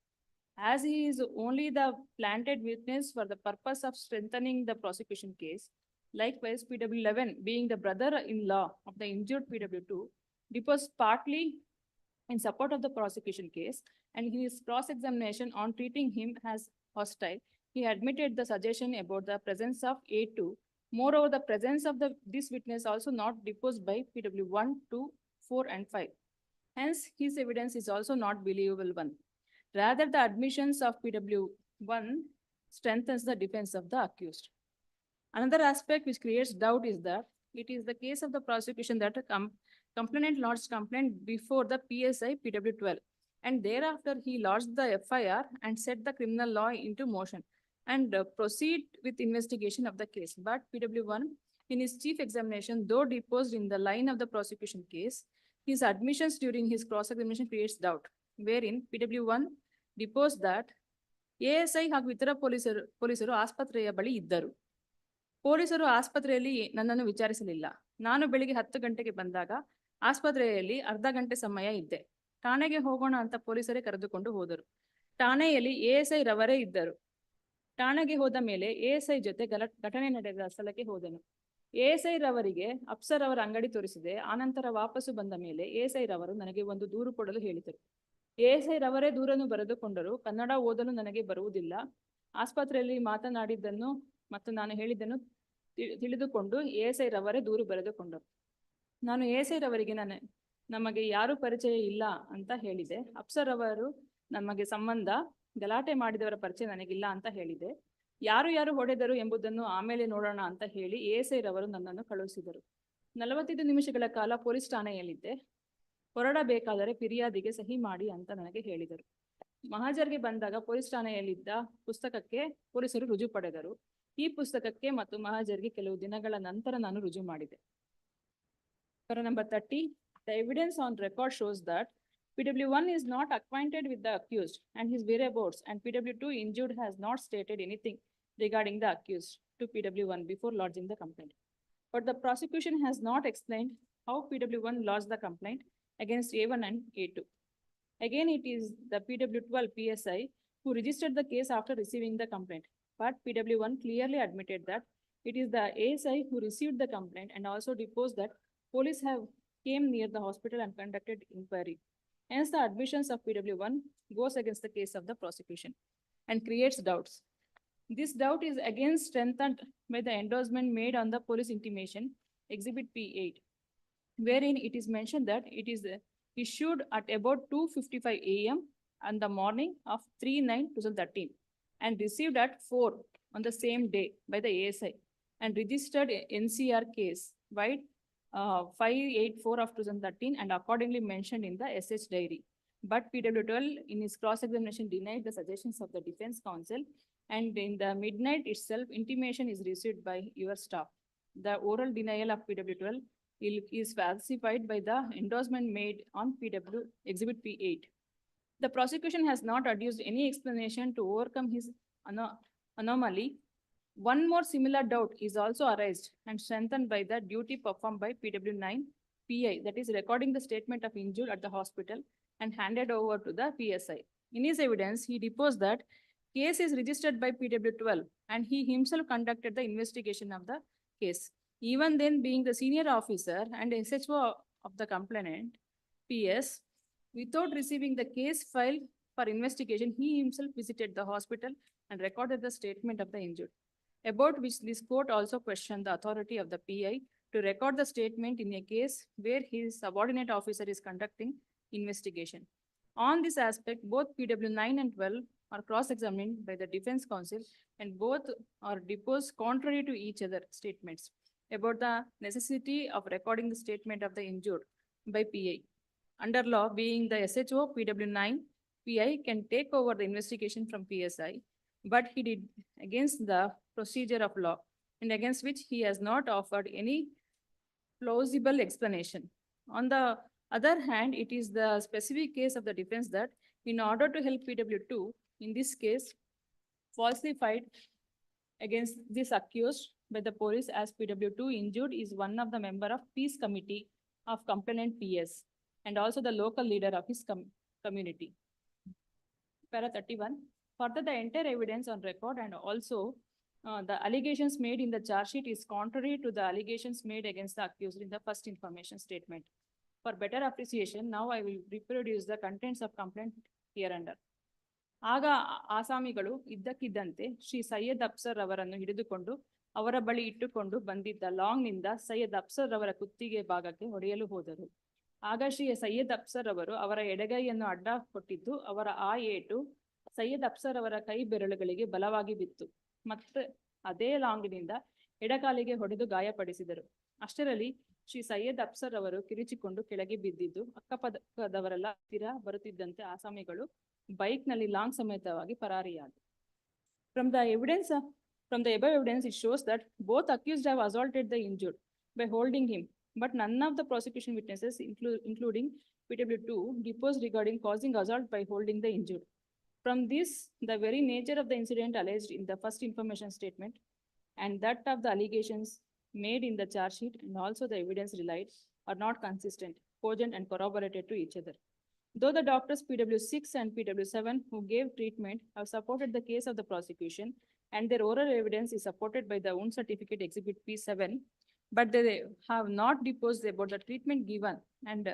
As he is only the planted witness for the purpose of strengthening the prosecution case, likewise, PW 11, being the brother-in-law of the injured PW 2, deposed partly in support of the prosecution case, and in his cross-examination on treating him as hostile, he admitted the suggestion about the presence of A2. Moreover, the presence of this witness also not deposed by PW 1, 2, 4, and 5. Hence, his evidence is also not believable one. Rather, the admissions of PW 1 strengthens the defense of the accused. Another aspect which creates doubt is that it is the case of the prosecution that a complainant lodged complaint before the PSI PW 12, and thereafter he lodged the FIR and set the criminal law into motion and proceed with investigation of the case. But PW 1, in his chief examination, though deposed in the line of the prosecution case, his admissions during his cross-examination creates doubt, wherein PW 1 deposed that ASI ಹಾಗೂ ಇತರ ಪೊಲೀಸರು ಆಸ್ಪತ್ರೆಯ ಬಳಿ ಇದ್ದರು. ಪೊಲೀಸರು ಆಸ್ಪತ್ರೆಯಲ್ಲಿ ನನ್ನನ್ನು ವಿಚಾರಿಸಲಿಲ್ಲ. ನಾನು ಬೆಳಿಗ್ಗೆ 10 ಗಂಟೆಗೆ ಬಂದಾಗ ಆಸ್ಪತ್ರೆಯಲ್ಲಿ ಅರ್ಧ ಗಂಟೆ ಸಮಯ ಇದ್ದೆ. ಠಾಣೆಗೆ ಹೋಗೋಣ ಅಂತ ಪೊಲೀಸರೇ ಕರೆದುಕೊಂಡು ಹೋದರು. ಠಾಣೆಯಲ್ಲಿ ASI ರವರೇ ಇದ್ದರು. ಠಾಣೆಗೆ ಹೋದ ಮೇಲೆ ASI ಜೊತೆ ಘಟನೆ ನಡೆದ ಸ್ಥಳಕ್ಕೆ ಹೋದನು. ASI ರವರಿಗೆ ಅಪ್ಸರ್ ಅವರ ಅಂಗಡಿ ತೋರಿಸಿದೆ. ಆನಂತರ ವಾಪಸ್ಸು ಬಂದ ಮೇಲೆ ASI ರವರು ನನಗೆ ಒಂದು ದೂರು ಕೊಡಲು ಹೇಳಿದರು. ASI ರವರೇ ದೂರನ್ನು ಬರೆದುಕೊಂಡರು. ಕನ್ನಡ ಓದಲು ನನಗೆ ಬರುವುದಿಲ್ಲ. ಆಸ್ಪತ್ರೆಯಲ್ಲಿ ಮಾತನಾಡಿದ್ದನ್ನು ಮತ್ತು ನಾನು ಹೇಳಿದ್ದನ್ನು ತಿಳಿದುಕೊಂಡು ASI ರವರೇ ದೂರು ಬರೆದುಕೊಂಡರು. ನಾನು ASI ರವರಿಗೆ ನಮಗೆ ಯಾರು ಪರಿಚಯ ಇಲ್ಲ ಅಂತ ಹೇಳಿದೆ. ಅಪ್ಸರ್ ಅವರು ನಮಗೆ ಸಂಬಂಧ, ಗಲಾಟೆ ಮಾಡಿದವರ ಪರಿಚಯ ನನಗಿಲ್ಲ ಅಂತ ಹೇಳಿದೆ. ಯಾರು ಹೊಡೆದರು ಎಂಬುದನ್ನು ಆಮೇಲೆ ನೋಡೋಣ ಅಂತ ಹೇಳಿ ASI ರವರು ನನ್ನನ್ನು ಕಳುಹಿಸಿದರು. 45 ನಿಮಿಷಗಳ ಕಾಲ ಪೊಲೀಸ್ ಠಾಣೆಯಲ್ಲಿದ್ದೆ. ಹೊರಡಬೇಕಾದರೆ ಫಿರ್ಯಾದಿಗೆ ಸಹಿ ಮಾಡಿ ಅಂತ ನನಗೆ ಹೇಳಿದರು. ಮಹಾಜರ್ಗೆ ಬಂದಾಗ ಪೊಲೀಸ್ ಠಾಣೆಯಲ್ಲಿದ್ದ ಪುಸ್ತಕಕ್ಕೆ ಪೊಲೀಸರು ರುಜು ಪಡೆದರು. ಈ ಪುಸ್ತಕಕ್ಕೆ ಮತ್ತು ಮಹಾಜರ್ಗೆ ಕೆಲವು ದಿನಗಳ ನಂತರ ನಾನು ರುಜು ಮಾಡಿದೆ. For number 30, the evidence on record shows that PW 1 is not acquainted with the accused and his whereabouts, and PW 2 injured has not stated anything regarding the accused to PW 1 before lodging the complaint. But the prosecution has not explained how PW 1 lodged the complaint against A1 and A2. Again, it is the PW 12 PSI who registered the case after receiving the complaint. But PW 1 clearly admitted that it is the ASI who received the complaint and also deposed that police have came near the hospital and conducted inquiry. Hence, the admissions of PW 1 goes against the case of the prosecution and creates doubts. This doubt is again strengthened by the endorsement made on the police intimation, Exhibit P8, wherein it is mentioned that it is issued at about 2:55 AM on the morning of 3/9/2013 and received at 4 on the same day by the ASI and registered NCR case wide 584 of 2013 and accordingly mentioned in the SH diary. But PW 12 in his cross-examination denied the suggestions of the defense counsel, and in the midnight itself intimation is received by your staff. The oral denial of PW 12 is falsified by the endorsement made on PW Exhibit P8. The prosecution has not adduced any explanation to overcome his anomaly. One more similar doubt is also arised and strengthened by the duty performed by PW 9 PI, that is recording the statement of injured at the hospital and handed over to the PSI. In his evidence, he deposed that case is registered by PW 12 and he himself conducted the investigation of the case. Even then, being the senior officer and SHO of the complainant, PS, without receiving the case file for investigation, he himself visited the hospital and recorded the statement of the injured, about which this court also questioned the authority of the PI to record the statement in a case where his subordinate officer is conducting investigation. On this aspect, both PW 9 and 12 are cross-examined by the defense counsel and both are deposed contrary to each other statements about the necessity of recording the statement of the injured by PI. Under law, being the SHO, PW 9 PI can take over the investigation from PSI, but he did against the procedure of law. and against which he has not offered any plausible explanation. On the other hand, it is the specific case of the defense that in order to help PW2, in this case, falsified against this accused by the police as PW2 injured is one of the member of peace committee of complainant PS and also the local leader of his community. Para 31. Further, the entire evidence on record and also the allegations made in the charge sheet is contrary to the allegations made against the accused in the first information statement. For better appreciation, now I will reproduce the contents of complaint hereunder. ಆಗ ಆಸಾಮಿಗಳು ಇದ್ದಕ್ಕಿದ್ದಂತೆ ಶ್ರೀ ಸೈಯದ್ ಅಫ್ಸರ್ ಅವರನ್ನು ಹಿಡಿದುಕೊಂಡು ಅವರ ಬಳಿ ಇಟ್ಟುಕೊಂಡು ಬಂದಿದ್ದ ಲಾಂಗ್ನಿಂದ ಸೈಯದ್ ಅಫ್ಸರ್ ಅವರ ಕುತ್ತಿಗೆ ಭಾಗಕ್ಕೆ ಹೊಡೆಯಲು ಹೋದರು. ಆಗ ಶ್ರೀ ಸೈಯದ್ ಅಫ್ಸರ್ ಅವರು ಅವರ ಎಡಗೈಯನ್ನು ಅಡ್ಡ ಕೊಟ್ಟಿದ್ದು ಅವರ ಆ ಏಟು ಸೈಯದ್ ಅಫ್ಸರ್ ಅವರ ಕೈ ಬೆರಳುಗಳಿಗೆ ಬಲವಾಗಿ ಬಿತ್ತು. ಮತ್ತೆ ಅದೇ ಲಾಂಗ್ನಿಂದ ಎಡಕಾಲಿಗೆ ಹೊಡೆದು ಗಾಯಪಡಿಸಿದರು. ಅಷ್ಟರಲ್ಲಿ ಶ್ರೀ ಸೈಯದ್ ಅಫ್ಸರ್ ಅವರು ಕಿರಿಚಿಕೊಂಡು ಕೆಳಗೆ ಬಿದ್ದಿದ್ದು ಅಕ್ಕಪಕ್ಕದವರೆಲ್ಲ ಹತ್ತಿರ ಬರುತ್ತಿದ್ದಂತೆ ಆಸಾಮಿಗಳು ಬೈಕ್ ನಲ್ಲಿ ಲಾಂಗ್ ಸಮೇತವಾಗಿ ಪರಾರಿಯಾದರು. From the above evidence, it shows that both accused have assaulted the injured by holding him, but none of the prosecution witnesses, including PW2, deposed regarding causing assault by holding the injured. From this, the very nature of the incident alleged in the first information statement and that of the allegations made in the charge sheet and also the evidence relied are not consistent, cogent and corroborated to each other. Though the doctors PW6 and PW7 who gave treatment have supported the case of the prosecution and their oral evidence is supported by the wound certificate exhibit P7, but they have not deposed about the treatment given and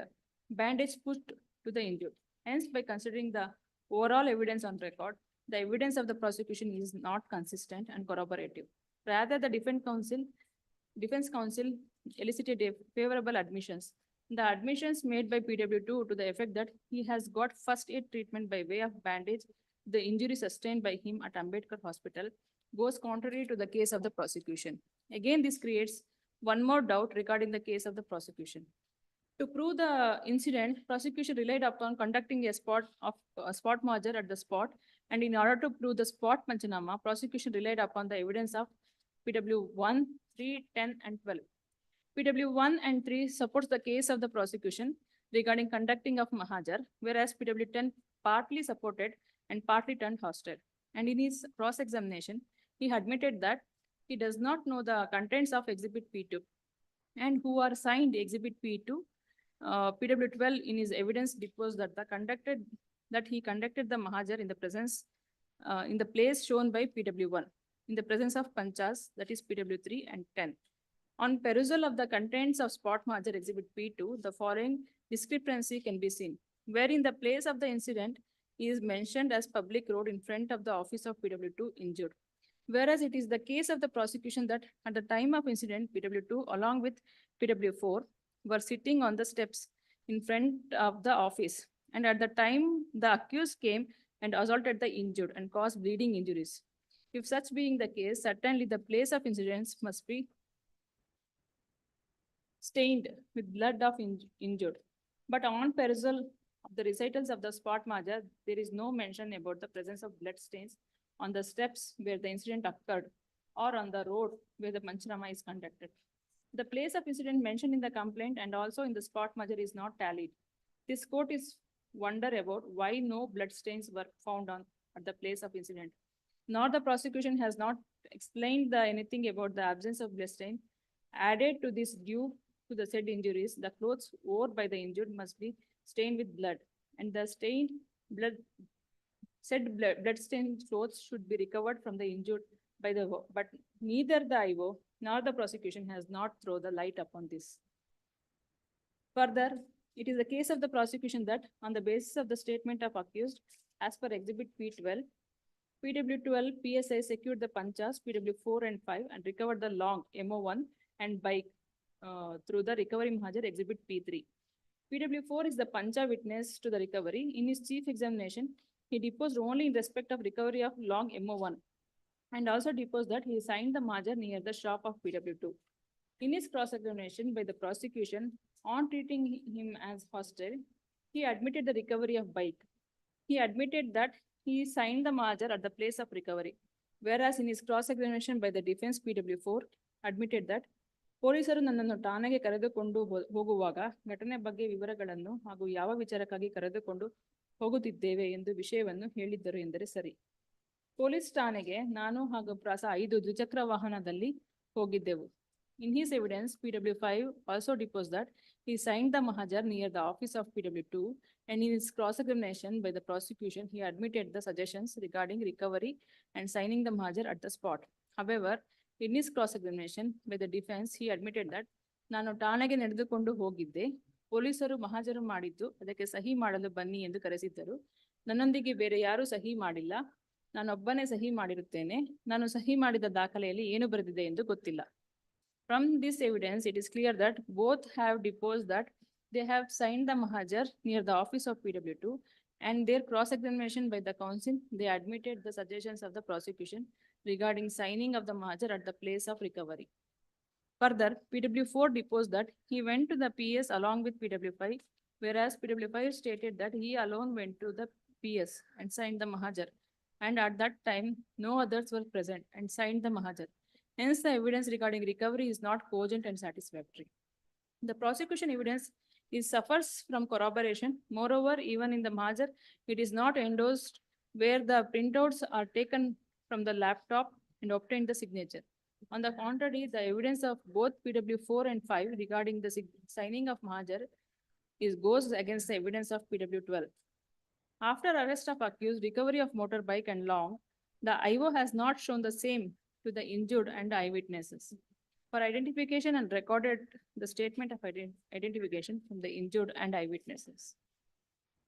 bandage put to the injured. Hence, by considering the overall evidence on record, the evidence of the prosecution is not consistent and corroborative. Rather, the defense counsel elicited a favorable admissions. The admissions made by PW2 to the effect that he has got first aid treatment by way of bandage, the injury sustained by him at Ambedkar Hospital, goes contrary to the case of the prosecution. Again, this creates one more doubt regarding the case of the prosecution. To prove the incident, prosecution relied upon conducting a spot mahajer at the spot, and in order to prove the spot panchanama, prosecution relied upon the evidence of PW1, 3, 10, and 12. PW1 and 3 supports the case of the prosecution regarding conducting of mahajer, whereas PW10 partly supported and partly turned hostile. And in his cross-examination, he admitted that he does not know the contents of Exhibit P2 and who are signed Exhibit P2. PW12 in his evidence deposed that he conducted the mahajer in the presence, in the place shown by PW1, in the presence of panchas, that is PW3 and 10. On perusal of the contents of spot mahajer exhibit P2, the following discrepancy can be seen, wherein the place of the incident is mentioned as public road in front of the office of PW2 injured. Whereas it is the case of the prosecution that at the time of incident, PW2 along with PW4 were sitting on the steps in front of the office. And at the time, the accused came and assaulted the injured and caused bleeding injuries. If such being the case, certainly the place of incidents must be stained with blood of injured. But on perusal of the recitals of the spot mahajer, there is no mention about the presence of blood stains on the steps where the incident occurred or on the road where the panchanama is conducted. The place of incident mentioned in the complaint and also in the spot mahajer is not tallied. This court is wonder about why no blood stains were found at the place of incident. Nor the prosecution has not explained anything about the absence of blood stain. Added to this, due to the said injuries, the clothes worn by the injured must be stained with blood, and the blood-stained clothes should be recovered from the injured by the but neither the IO nor the prosecution has not thrown the light upon this. Further, it is the case of the prosecution that on the basis of the statement of accused, as per Exhibit P12, PW12 PSI secured the panchas PW4 and 5 and recovered the long MO1 and bike through the recovery mahajer Exhibit P3. PW4 is the pancha witness to the recovery. In his chief examination, he deposed only in respect of recovery of long MO1 and also deposed that he signed the mahajer near the shop of PW2. In his cross-examination by the prosecution, on treating him as hostile, he admitted the recovery of bike. He admitted that he signed the mahajer at the place of recovery. Whereas in his cross-examination by the defense PW4 admitted that ಪೊಲೀಸರು ನನ್ನನ್ನು ಠಾಣೆಗೆ ಕರೆದುಕೊಂಡು ಹೋಗುವಾಗ ಘಟನೆ ಬಗ್ಗೆ ವಿವರಗಳನ್ನು ಹಾಗೂ ಯಾವ ವಿಚಾರಕ್ಕಾಗಿ ಕರೆದುಕೊಂಡು ಹೋಗುತ್ತಿದ್ದೇವೆ ಎಂದು ವಿಷಯವನ್ನು ಹೇಳಿದ್ದರು ಎಂದರೆ ಸರಿ. ಪೊಲೀಸ್ ಠಾಣೆಗೆ ನಾನು ಹಾಗೂ 5 ದ್ವಿಚಕ್ರ ವಾಹನದಲ್ಲಿ ಹೋಗಿದ್ದೆವು. In his evidence, PW5 also deposed that he signed the mahajer near the office of PW2, and in his cross-examination by the prosecution, he admitted the suggestions regarding recovery and signing the mahajer at the spot. However, in his cross-examination by the defense, he admitted that ನಾನು ಠಾಣೆಗೆ ನಡೆದುಕೊಂಡು ಹೋಗಿದ್ದೆ, ಪೊಲೀಸರು ಮಹಾಜರು ಮಾಡಿದ್ದು ಅದಕ್ಕೆ ಸಹಿ ಮಾಡಲು ಬನ್ನಿ ಎಂದು ಕರೆಸಿದ್ದರು. ನನ್ನೊಂದಿಗೆ ಬೇರೆ ಯಾರೂ ಸಹಿ ಮಾಡಿಲ್ಲ, ನಾನೊಬ್ಬನೇ ಸಹಿ ಮಾಡಿರುತ್ತೇನೆ, ನಾನು ಸಹಿ ಮಾಡಿದ ದಾಖಲೆಯಲ್ಲಿ ಏನು ಬರೆದಿದೆ ಎಂದು ಗೊತ್ತಿಲ್ಲ. From this evidence, it is clear that both have deposed that they have signed the mahajer near the office of PW2, and their cross-examination by the counsel, they admitted the suggestions of the prosecution regarding signing of the mahajer at the place of recovery. Further, PW4 deposed that he went to the PS along with PW5, whereas PW5 stated that he alone went to the PS and signed the mahajer, and at that time, no others were present and signed the mahajer. Hence, the evidence regarding recovery is not cogent and satisfactory. The prosecution evidence suffers from corroboration. Moreover, even in the mahajer, it is not endorsed where the printouts are taken from the laptop and obtained the signature. On the contrary, the evidence of both PW4 and 5 regarding the signing of mahajer goes against the evidence of PW12. After arrest of accused, recovery of motorbike and long, the IO has not shown the same to the injured and eyewitnesses. For identification and recorded the statement of identification from the injured and eyewitnesses.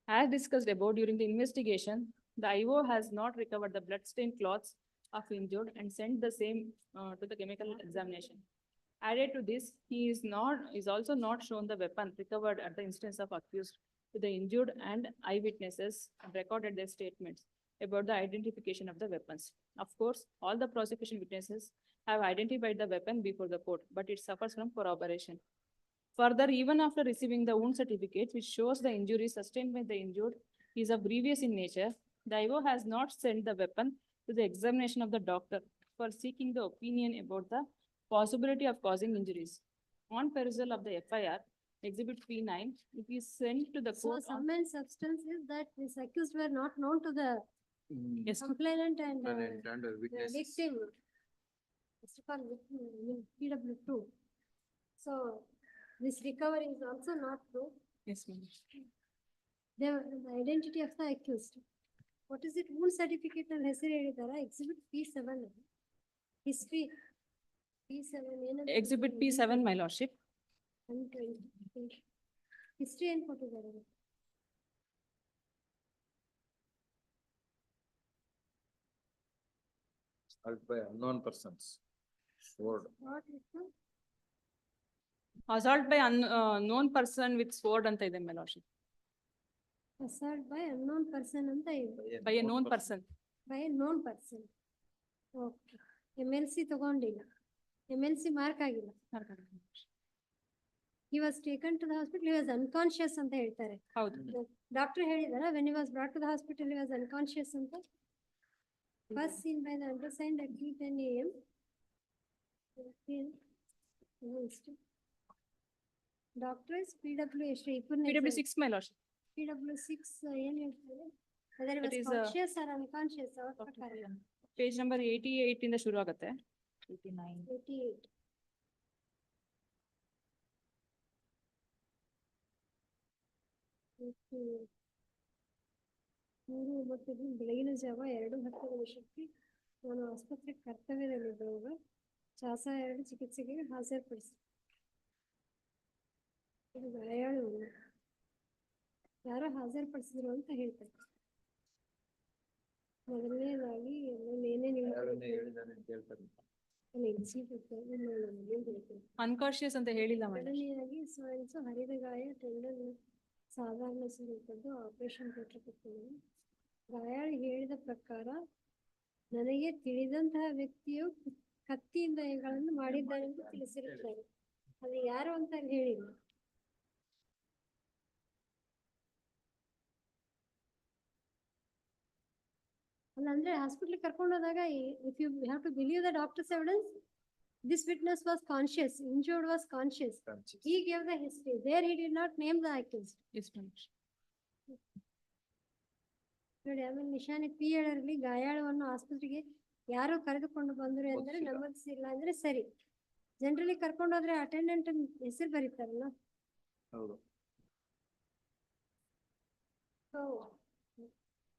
As discussed above during the investigation, the IO has not recovered the bloodstained cloths of injured and sent the same to the chemical examination. Added to this, he is also not shown the weapon recovered at the instance of accused to the injured and eyewitnesses and recorded their statements about the identification of the weapons. Of course, all the prosecution witnesses have identified the weapon before the court, but it suffers from corroboration. Further, even after receiving the wound certificate, which shows the injury sustained by the injured is of grievous in nature, the IO has not sent the weapon to the examination of the doctor for seeking the opinion about the possibility of causing injuries. On perusal of the FIR, Exhibit P9, it is sent to the So court. sum and substance is that these accused were not known to the Yes. complainant and the witnesses. victim. First of all, PW2. So this recovery is also not proved. Yes, ma'am. The identity of the accused. What is it? Wound certificate and ಹೆಸರು ಹೇಳಿದಾರ exhibit P7. History P7 ಏನಂತ Exhibit P7, my lordship. 120. History ಏನ್ ಕೊಟ್ಟಿದ್ದಾರೆ? By unknown persons. Sword. What is the Assault by known person with sword ಅಂತ ಇದೆ, my lordship. assault by unknown person ಅಂತ ಇದೆ. By a known person. By a known person. Okay. MLC ತಗೊಂಡಿಲ್ಲ. MLC mark ಆಗಿಲ್ಲ. He was taken to the hospital, he was unconscious ಅಂತ ಹೇಳ್ತಾರೆ. ಹೌದು. Doctor ಹೇಳಿದಾರ when he was brought to the hospital, he was unconscious ಅಂತ. First seen by the undersigned at 10 AM. Doctor is PW Shri. PW6, my lordship. PW6 ಏನ್ ಹೇಳ್ತಾರೆ? Whether he That was is, conscious or unconscious ಅವ್ರ ಪ್ರಕಾರ. Page number 88 ಇಂದ ಶುರು ಆಗುತ್ತೆ. 88. ಮೂರು ಒಂಬತ್ತು ಬೆಳಗಿನ ಜಾವ 2:10 ನಾನು ಆಸ್ಪತ್ರೆ ಕರ್ತವ್ಯದಲ್ಲಿದ್ದಾಗ ಚಾಸ 2 ಚಿಕಿತ್ಸೆಗೆ ಹಾಜರುಪಡಿಸಿ ಗಾಯಾಳು ಯಾರೋ ಹಾಜರುಪಡಿಸಿದ್ರು ಅಂತ ಹೇಳ್ತಾರೆ. ಮೊದಲನೇದಾಗಿ ಅನ್ಕಾನ್ಶಿಯಸ್ ಅಂತ ಹೇಳಿಲ್ಲ ಮೇಡಮ್. ಮೊದಲನೆಯಾಗಿ ಸೊ ಹರಿದ ಗಾಯ ಟೆಂಡರ್ ಸಾಧಾರಣ ಸ್ವರೂಪದ್ದು ಆಪರೇಷನ್ ಕೊಟ್ಟಿರುತ್ತದೆ. ಗಾಯಾಳು ಹೇಳಿದ ಪ್ರಕಾರ ನನಗೆ ತಿಳಿದಂತಹ ವ್ಯಕ್ತಿಯು ಕತ್ತಿಯಿಂದ ಇವುಗಳನ್ನು ಮಾಡಿದ್ದಾನೆ ಎಂದು ತಿಳಿಸಿರುತ್ತಾರೆ. ಅದು ಯಾರು ಅಂತ ಹೇಳಿಲ್ಲ. ಅಂದ್ರೆ hospital ಕರ್ಕೊಂಡು ಹೋದಾಗ if you have to believe the doctor's evidence, this witness was conscious, injured was conscious. He gave the history. There he did not name the accused. Yes, my lordship. ನೋಡಿ ಆಮೇಲೆ ನಿಶಾನೆ ಪಿ ಹೇಳರ್ಲಿ ಗಾಯಾಳವನ್ನು ಆಸ್ಪತ್ರೆಗೆ ಯಾರು ಕರೆದುಕೊಂಡು ಬಂದ್ರು ಅಂದ್ರೆ ನಮೂದಿಸಿಲ್ಲ ಅಂದ್ರೆ ಸರಿ. ಜನರಲಿ ಕರ್ಕೊಂಡು ಹೋದ್ರೆ ಅಟೆಂಡೆಂಟ್ ಹೆಸರು ಬರೀತಾರಲ್ಲ. ಹೌದು. So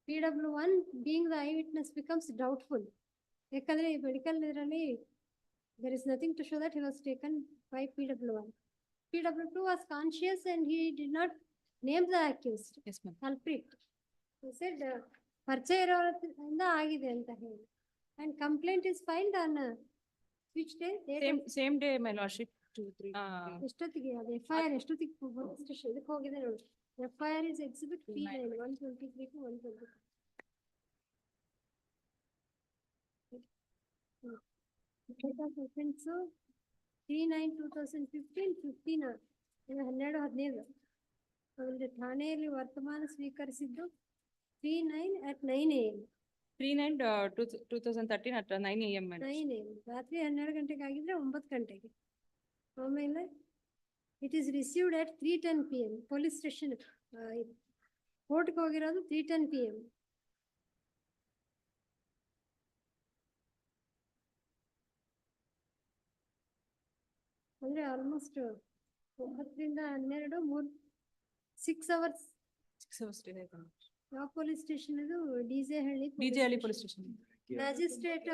PW1 being the eyewitness becomes doubtful. ಯಾಕಂದ್ರೆ ಮೆಡಿಕಲ್ ಇದರಲ್ಲಿ there is nothing to show that he was taken by PW1. PW2 was conscious and he did not name the accused. Yes, ma'am. Culprit. He said ಪರಿಚಯ ಇರೋದ್ರಿಂದ ಆಗಿದೆ ಅಂತ ಹೇಳಿ. And complaint is filed on which day? Same day, my lordship. 2, 3. ಎಷ್ಟೊತ್ತಿಗೆ ಅದು FIR ಎಷ್ಟೊತ್ತಿಗೆ police station ಇದಕ್ಕೆ ಹೋಗಿದೆ ನೋಡಿ. FIR is exhibit P9 123 to 124. Date of offense 3/9/2015 15 12/15. ಆಮೇಲೆ ಠಾಣೆಯಲ್ಲಿ ವರ್ತಮಾನ ಸ್ವೀಕರಿಸಿದ್ದು 3/9 at 9 AM. 3/9/2013 at 9 AM. 9 AM. ರಾತ್ರಿ 12 ಗಂಟೆಗೆ ಆಗಿದ್ರೆ 9 ಗಂಟೆಗೆ. ಆಮೇಲೆ it is received at 3:10 PM. Police station ಕೋರ್ಟ್ಗೆ ಹೋಗಿರೋದು 3:10 PM. ಅಂದ್ರೆ ಆಲ್ಮೋಸ್ಟ್ 9 ರಿಂದ 12 6 hours. 6 hours delay. ಯಾವ ಪೊಲೀಸ್ ಸ್ಟೇಷನ್ ಇದು? DJ ಹಳ್ಳಿ police station. Magistrate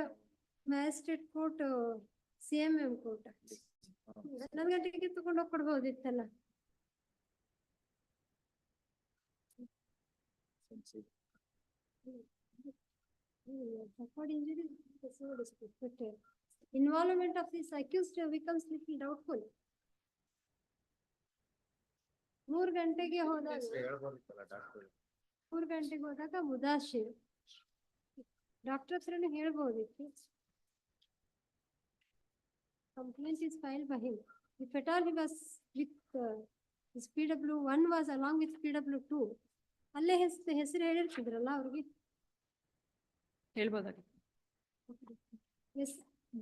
court CMM court. 11 ಗಂಟೆಗೆ ತಗೊಂಡು ಹೋಗಿ ಕೊಡ್ಬೋದಿತ್ತಲ್ಲ. Involvement of this accused becomes little doubtful. 3 ಗಂಟೆಗೆ ಹೋದಾಗ 3 ಗಂಟೆಗೆ ಹೋದಾಗ ಮುದಾಶಿರ್ ಡಾಕ್ಟರ್ ಹತ್ರನೇ ಹೇಳ್ಬೋದಿತ್ತು. Complaint is filed by him. If at all he was with his PW1 was along with PW2, ಅಲ್ಲೇ ಹೆಸರು ಹೇಳಿರ್ತಿದ್ರಲ್ಲ ಅವ್ರಿಗೆ. ಹೇಳ್ಬೋದಾಗಿ. Yes,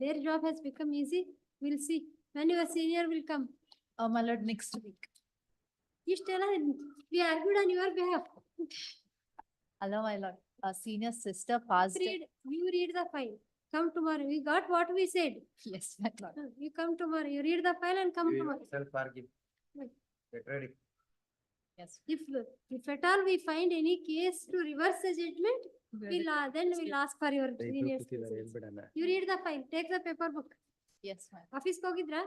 their job has become easy. We'll see when your senior will come. My lord, next week. ಇಷ್ಟೆಲ್ಲ we argued on your behalf. Hello, my lord. A senior sister passed. You read the file. Come tomorrow. We got what we said. Yes, my lord. You come tomorrow. You read the file and come tomorrow. Self-argument. Right. Get ready. Yes. If at all we find any case to reverse the judgment, then we'll ask for your senior's presence. You read the file. Take the paper book. Yes, my lord. Office ಹೋಗಿದ್ರಾ?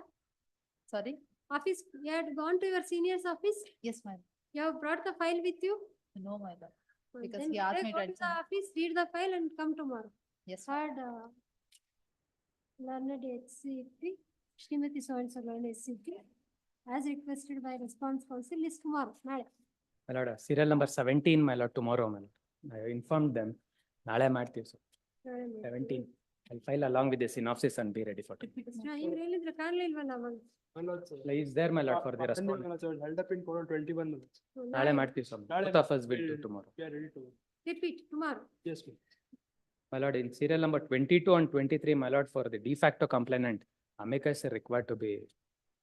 Sorry? Office, you had gone to your senior's office? Yes, my lord. You have brought the file with you? No, my lord. Because Then he asked today me go to to the office, read the file and come tomorrow. Yes. Third, learned HCP, Srimati so-and-so learned HCP, as requested by response counsel, list tomorrow, ನಾಳೆ. My lord, serial number 17, my lord, tomorrow, my lord. I informed them. ನಾಳೆ ಮಾಡ್ತೀವಿ sir. 17. I'll file along with the synopsis and be ready for it. ಇವ್ರು ಹೇಳಿದ್ರೆ ಕಾಣ್ಲಿಲ್ವಲ್ಲ ಅವಾಗ. Is there, my lord, for the response? Held up in Code 21. ನಾಳೆ ಮಾಡ್ತೀವಿ sir. Both of us will do tomorrow. We are ready to. Repeat tomorrow. Yes, ma'am. My lord, in serial number 22 and 23, my lord, for the de facto complainant, amicus are required to be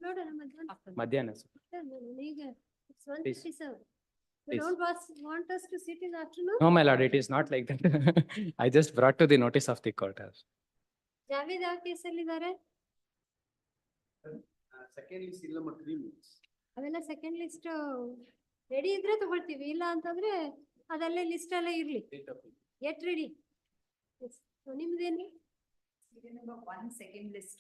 ನೋಡೋಣ ಮಧ್ಯಾಹ್ನ. madhyana. sir. ಈಗ it's 1:37. You Please. don't want us to sit in the afternoon? No, my lord, it is not like that. I just brought to the notice of the court. Javed ಯಾವ ಕೇಸಲ್ಲಿದ್ದಾರೆ? Second list ಇಲ್ಲ number 3 minutes. ಅವೆಲ್ಲ second list ready ಇದ್ರೆ ತಗೊಳ್ತೀವಿ, ಇಲ್ಲ ಅಂತಂದ್ರೆ ಅದಲ್ಲೇ list ಅಲ್ಲೇ ಇರ್ಲಿ. Get ready. Yes. So ನಿಮ್ದೇನು? Number 1, second list.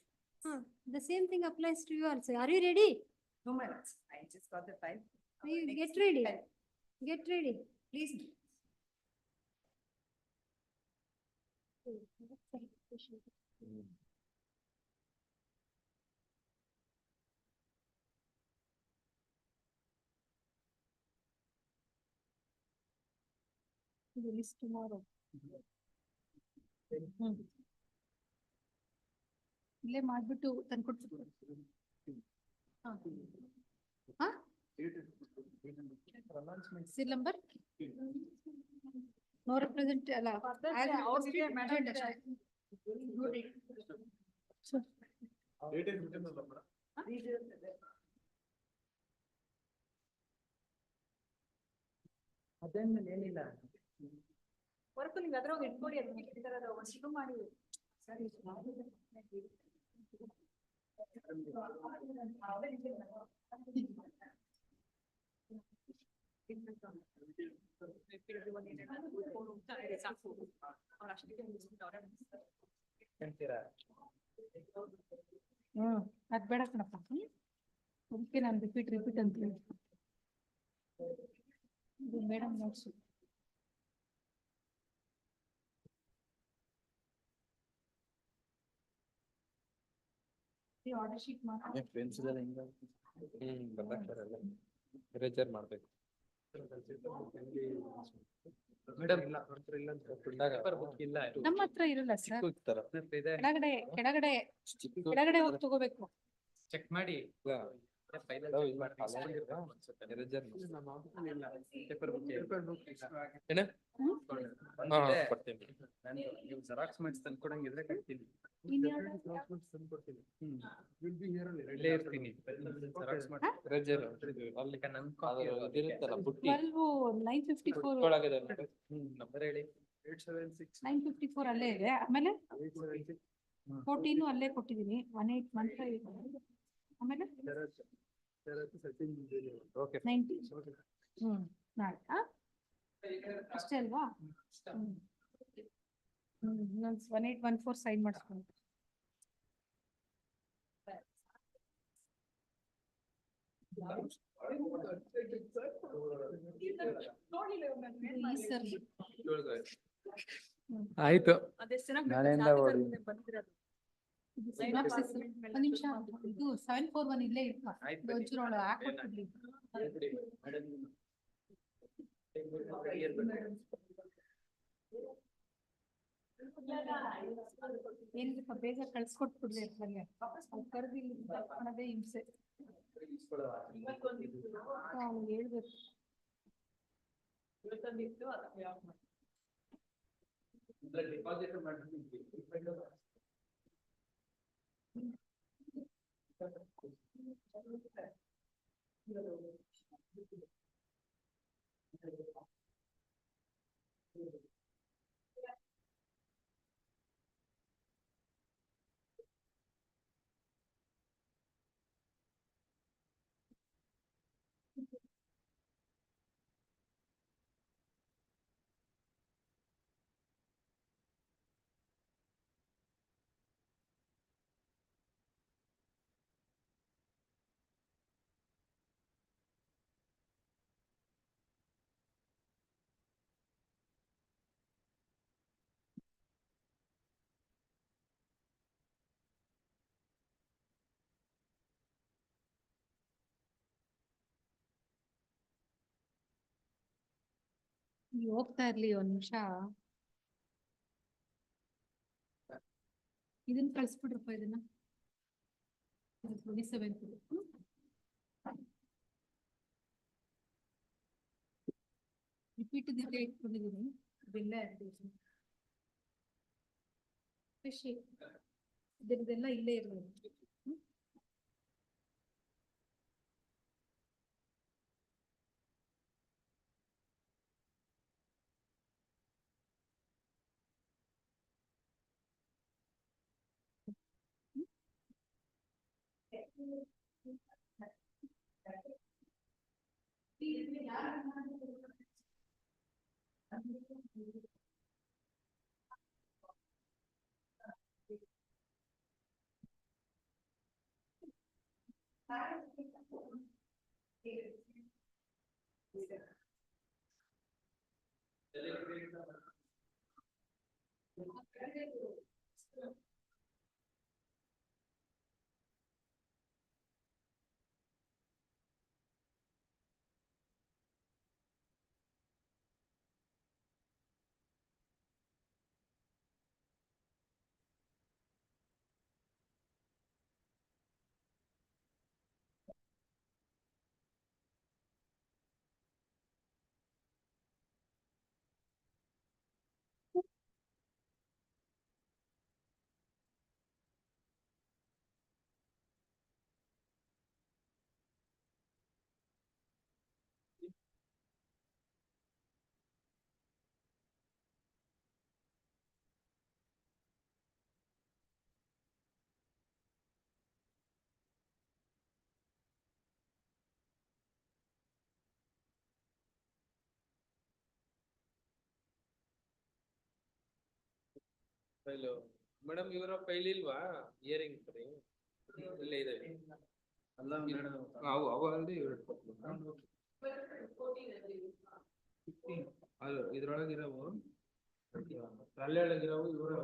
The same thing applies to you also. Are you ready? No, my lord. I just got the file. You get ready. Get ready. Please. The list tomorrow. ಇಲ್ಲೇ ಮಾಡ್ಬಿಟ್ಟು ತಂದ್ಕೊಡ್ತೀನಿ. Seal number? No represent, ಅಲ್ಲ. as represented agent ಅಷ್ಟೇ. ಅದೇನ್ಮೇಲೆ ಏನಿಲ್ಲ. ಹೊರತು ನಿಮ್ಗೆ ಅದ್ರೊಳಗೆ ಇಟ್ಕೊಡಿ ಅದನ್ನ ಶುರು ಮಾಡಿ. ಅಂತೀರಾ? ಅದ್ ಬೇಡ ಕಣಪ್ಪ. ಅದಕ್ಕೆ ನಾನು ರಿಪೀಟ್ ಅಂತ ಹೇಳಿ. ಇದು ಮೇಡಮ್ ನೋಟ್ಸು. ಆರ್ಡರ್ ಶೀಟ್ ಮಾಡಿ. ರೆಜರ್ ಮಾಡ್ಬೇಕು. ಮೇಡಮ್ ಇಲ್ಲ. ನಮ್ಮ ಹತ್ರ ಇರಲ್ಲ ಸರ್. ಕೆಳಗಡೆ ಹೋಗಿ ತಗೋಬೇಕು. ಚೆಕ್ ಮಾಡಿ. ಜೆರಾಕ್ಸ್ ಮಾಡಿ ತಂದ್ಕೊಡಂಗಿದ್ರೆ ಕಟ್ತೀನಿ. ಇಲ್ಲೇ ಇರ್ತೀನಿ. ಜೆರಾಕ್ಸ್ ಮಾಡಿ ರೆಜರ್ ಅಲ್ಲಿ ನನ್ ಇರುತ್ತಲ್ಲ ಬುಟ್ಟಿ 954 ನಂಬರ್ ಹೇಳಿ. 954 ಅಲ್ಲೇ ಇದೆ. ಆಮೇಲೆ 14 ಅಲ್ಲೇ ಕೊಟ್ಟಿದ್ದೀನಿ. 1815 ಆಮೇಲೆ 90. ನಾಳೆ ಅಷ್ಟೇ ಅಲ್ವಾ? 1814 ಸೈನ್ ಮಾಡಿಸ್ಕೊಂಡು. ಆಯ್ತು. ನಾಳೆಯಿಂದ ಒಂದ್ ನಿಮಿಷ. ಇದು 741 ಇಲ್ಲೇ ಇಪ್ಪ. ಒಂಚೂರು ಅವಳು ಹಾಕ್ಬಿಟ್ಬಿಡ್ಲಿ. ಏನಿಲ್ಲಪ್ಪ, ಬೇಗ ಕಳ್ಸ್ಕೊಟ್ಬಿಡ್ರಿ ಅದ್ರಲ್ಲಿ. ಕರೆದು ಇಲ್ಲಿ ಮಾಡೋದೇ ಹಿಂಸೆ. ಹೇಳ್ಬೇಕು. ಹೋಗ್ತಾ ಇರ್ಲಿ ಒಂದ್ ನಿಮಿಷ. ಇದನ್ನ ಕಳ್ಸ್ಬಿಡ್ರಪ್ಪ. ಇದನ್ನ 27 ರಿಪೀಟ್ ಇಲ್ಲೇ ಇಟ್ಕೊಂಡಿದ್ದೀನಿ. ಬೆಲ್ಲ ಇದರದೆಲ್ಲ ಇಲ್ಲೇ ಇರ್ಬೋದು. ಫೈಲು ಮೇಡಮ್ ಇವರ ಫೈಲ್ ಇಲ್ವಾ ಹಿಯರಿಂಗ್ ಸರಿ ಇಲ್ಲೇ ಇದೆ ಅವು ಅಲ್ಲದೆ ಅಲ್ಲ ಇದ್ರೊಳಗಿರವು ತಲೆಯೊಳಗಿರವು ಇವರವ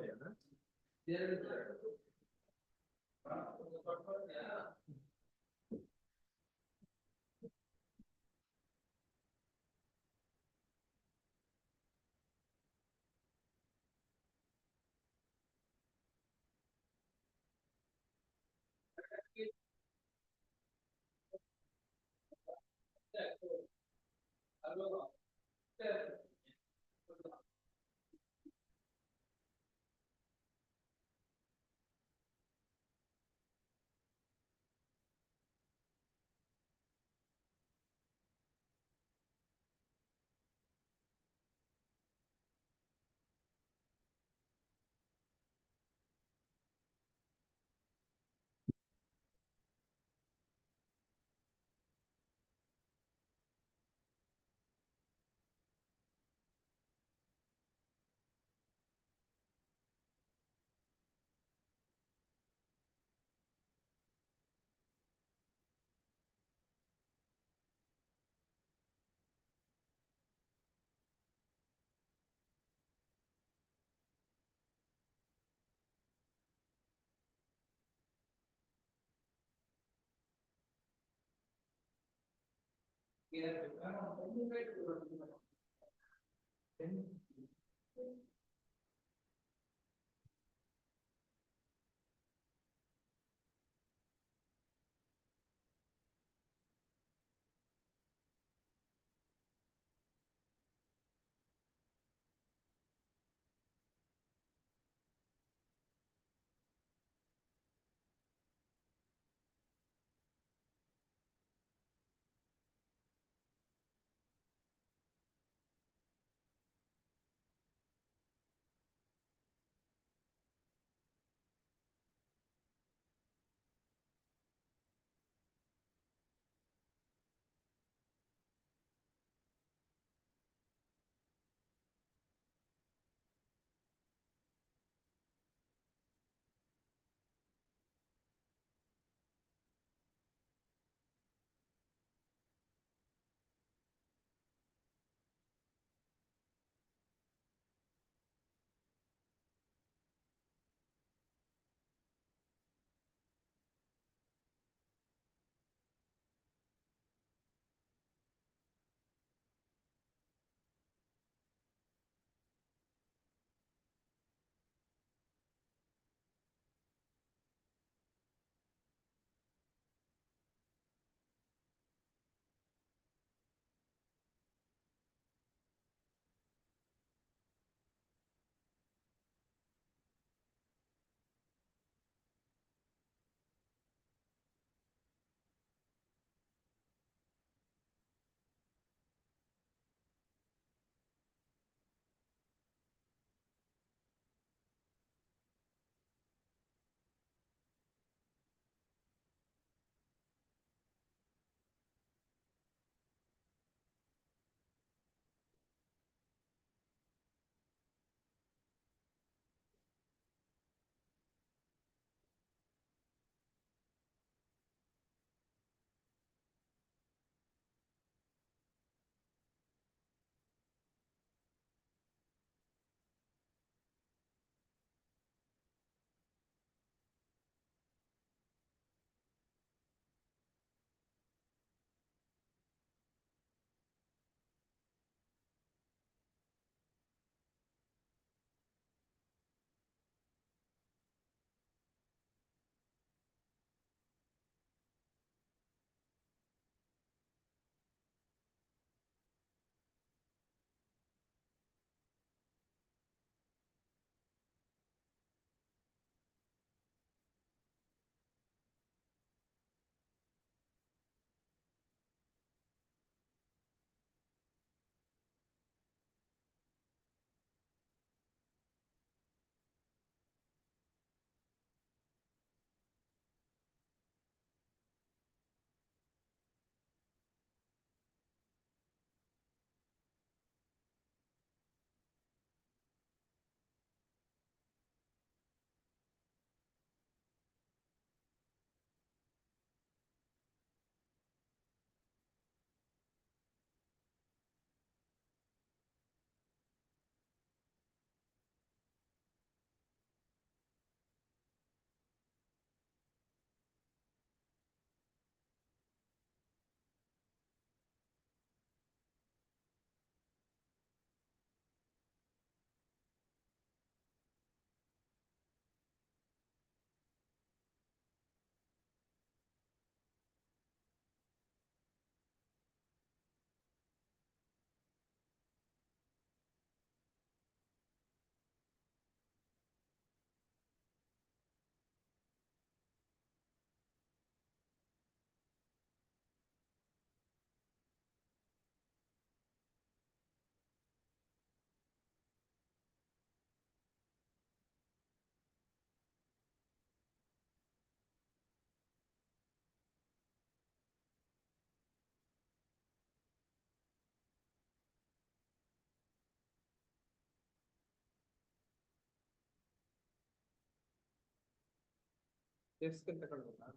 Desk ಅಂತ ತಗೊಂಡ್ಬಂದ?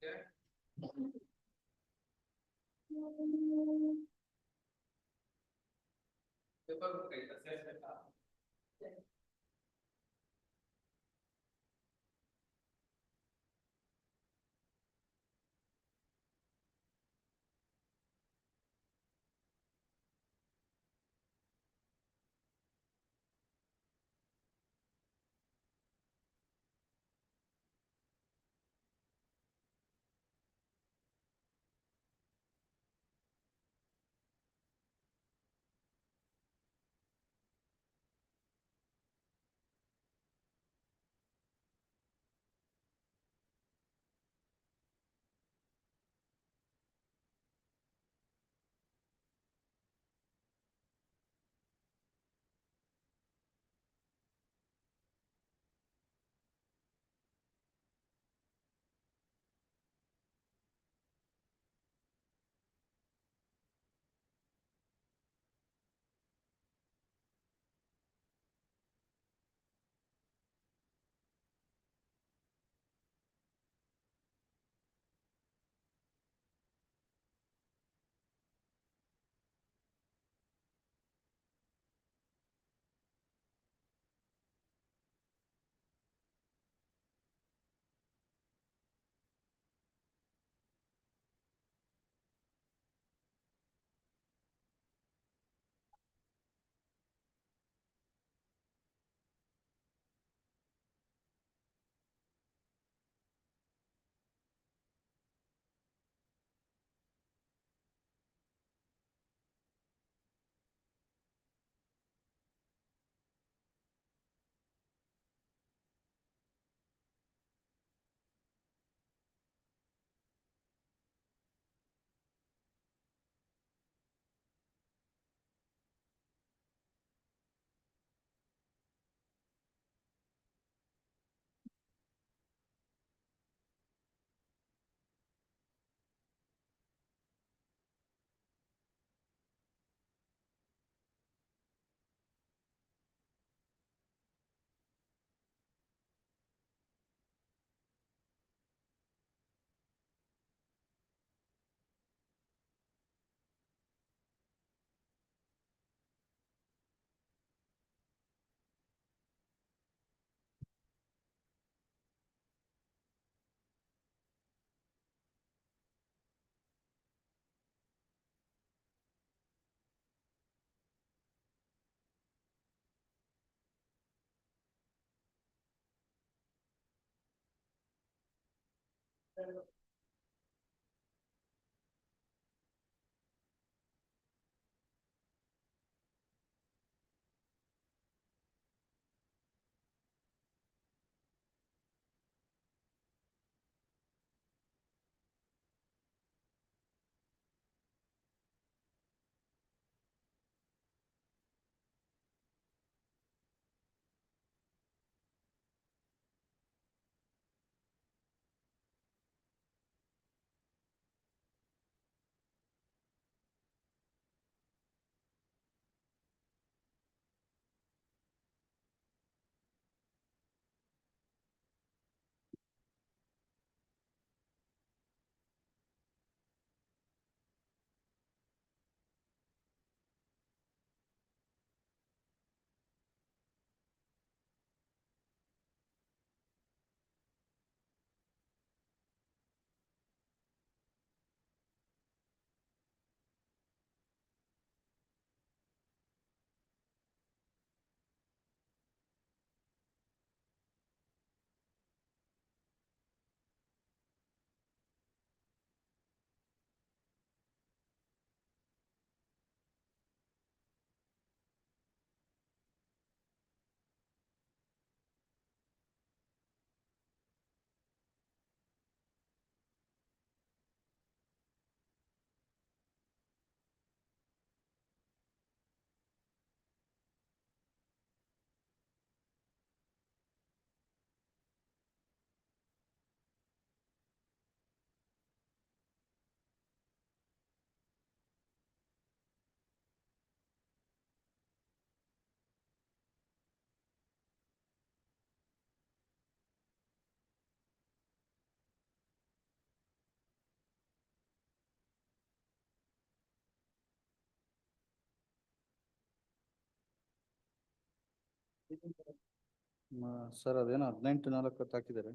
Yeah. Paper ಬೇಕಾಯ್ತಾ? ಸೇರ್ಸ್ಬೇಕಾ? ಸರ್ ಅದೇನೋ 18-4 ಅಂತ ಹಾಕಿದ್ದಾರೆ.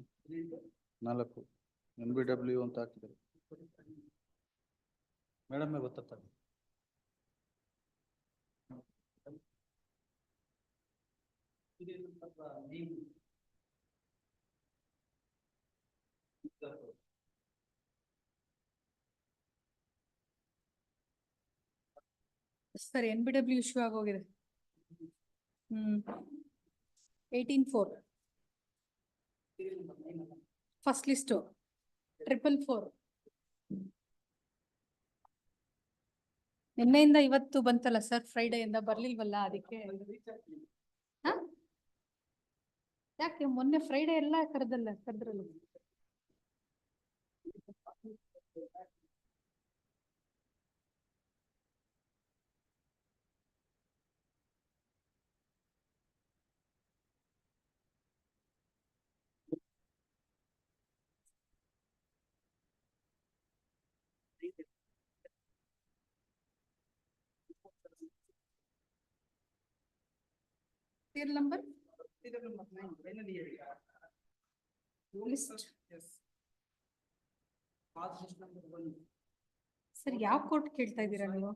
4 NBW ಅಂತ ಹಾಕಿದ್ದಾರೆ. ಮೇಡಮ್ ಗೊತ್ತಾಗ್ತದೆ. ಸರ್ NBW ಇಶ್ಯೂ ಆಗೋಗಿದೆ. 18-4 ಫಸ್ಟ್ ಲಿಸ್ಟು 444. ನಿನ್ನೆಯಿಂದ ಇವತ್ತು ಬಂತಲ್ಲ ಸರ್, ಫ್ರೈಡೆಯಿಂದ ಬರ್ಲಿಲ್ವಲ್ಲ ಅದಕ್ಕೆ. ಹ? ಯಾಕೆ ಮೊನ್ನೆ ಫ್ರೈಡೆ ಎಲ್ಲ ಕರೆದ್ರಲ್ಲ. Serial number? List. ಸರ್ ಯಾವ ಕೋರ್ಟ್ ಕೇಳ್ತಾ ಇದ್ದೀರಾ ನೀವು?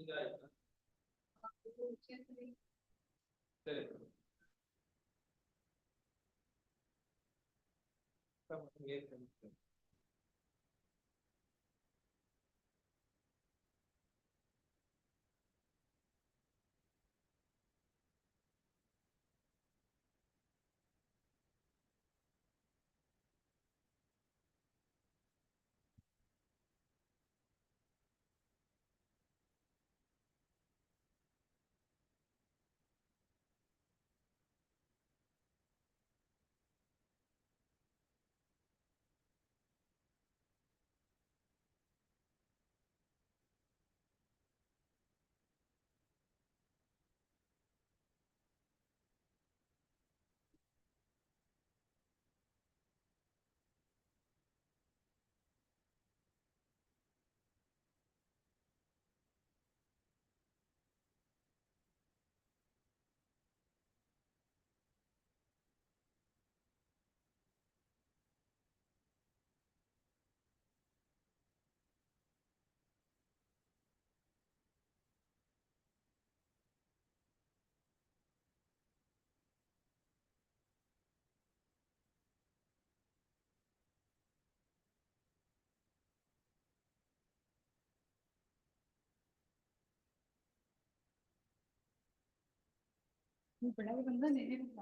ಇದಾಯ್ತಾ? ಸರಿ. ಬೆಳಗ್ಗೆ ಬಂದ ನೆನೆಲ್ಲ.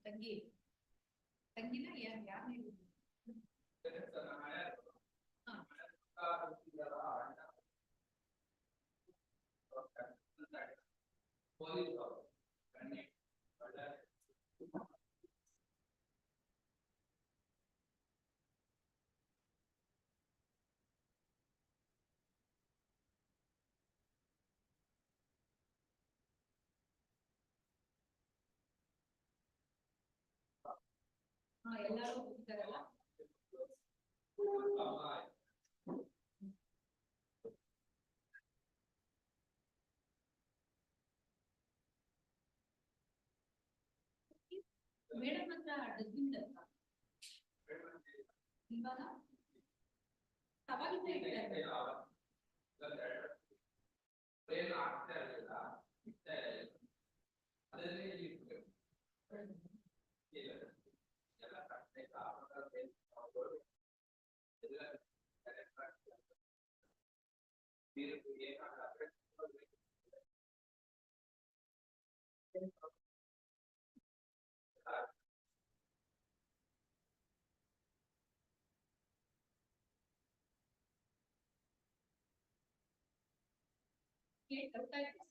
ತಂಗಿ ತಂಗಿನ ಯಾರು ಎಲ್ಲರೂ ಹೋಗ್ತಾರಲ್ಲ. ಮೇಡಮ್ ಹತ್ರ ಡಸ್ಟ್ಬಿನ್ ಇವಾಗ ತವಾಗಿಂದ ಇಟ್ಟಿದ್ದಾರೆ.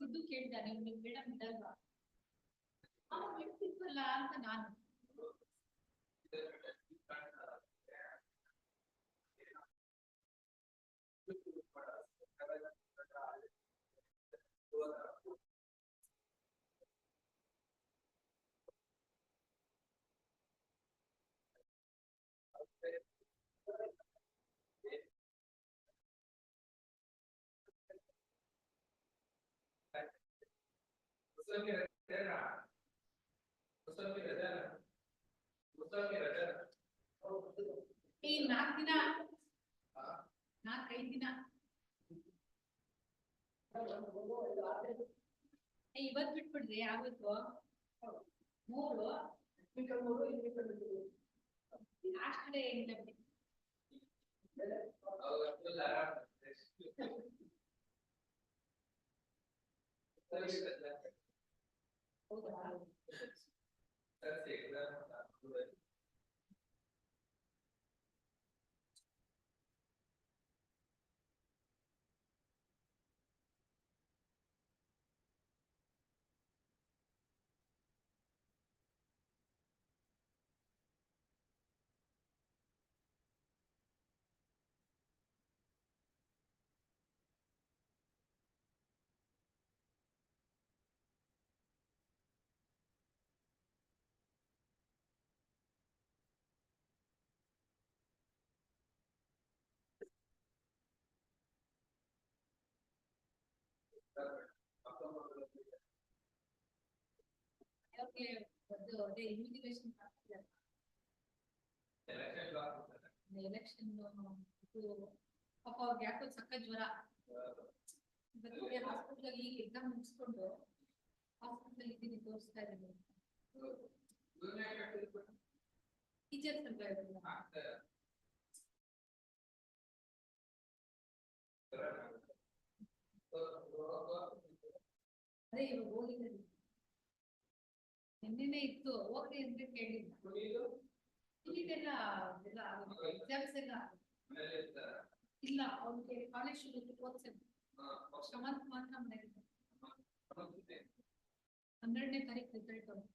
ಸಿದ್ದು ಕೇಳಿದ್ದಾನೆ ಮೇಡಮ್ ಇಡಲ್ವಾ ಬಿಡ್ತಿದ್ವಲ್ಲ ಅಂತ ನಾನು. ಈ 4 ದಿನ 4-5 ದಿನ ಇವತ್ತು ಬಿಟ್ಬಿಡ್ರಿ ಯಾವತ್ತು 3 ಲಾಸ್ಟ್ ಡೇ ಏನಿಲ್ಲ ಬಿಡಿ. ಹೌದಾ ಅದೇ ಇಮಿಗ್ರೇಷನ್ ಎಲೆಕ್ಷನ್ ಪಾಪ ಅವ್ರಿಗೆ ಯಾಕೋ ಸಕ್ಕ ಜ್ವರ. ಹಾಸ್ಪಿಟಲ್ ಈಗ ಎಕ್ಸಾಮ್ ಮುಗಿಸ್ಕೊಂಡು ಹಾಸ್ಪಿಟಲ್ ಇದ್ದೀನಿ ತೋರಿಸ್ತಾ ಇದ್ದೀನಿ. ಟೀಚರ್ಸ್ ಅಂತ ಅದೇ ಇವಾಗ ಹೋಗಿದ್ದೀನಿ. ನಿನ್ನೆನೆ ಇತ್ತು ಹೋಗ್ರಿ ಅಂತ ಕೇಳಿದ್ರು. ಇಲ್ಲಿದೆಲ್ಲ ಎಕ್ಸಾಮ್ಸ್ ಎಲ್ಲ ಇಲ್ಲ, ಅವ್ರಿಗೆ ಕಾಲೇಜ್ ಶುರು ಓದ್ಸೋದು ಶ್ರಮಂತ್ ಮಾತ್ರ ಮನೆಗೆ 12ನೇ ತಾರೀಕು ರಿಸಲ್ಟ್.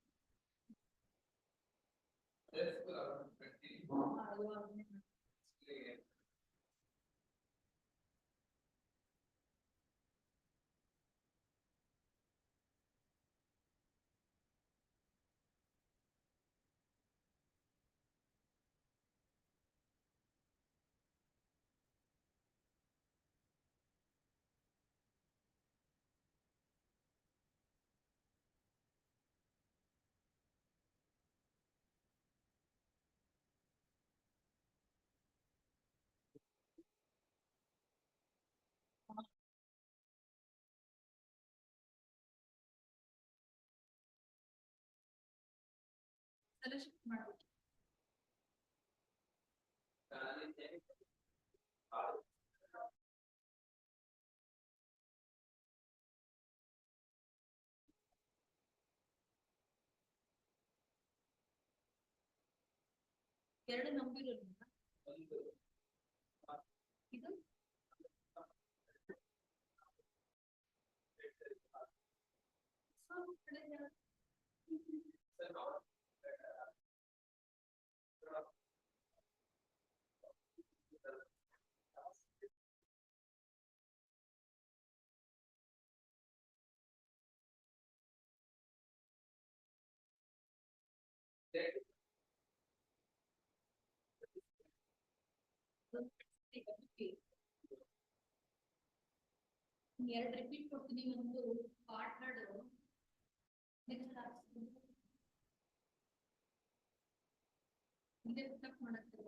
ಸೆಲೆಕ್ಷನ್ ಮಾಡ್ಬೇಕು. ಎರಡು ನಂಬಿರೋದು ಇದು ಎರಡು ರಿಪೀಟ್ ಕೊಡ್ತೀನಿ. ಒಂದು ಪಾರ್ಟ್ನರ್ ಹಿಂದೆ ಪಿಕಪ್ ಮಾಡಕ್ಕೆ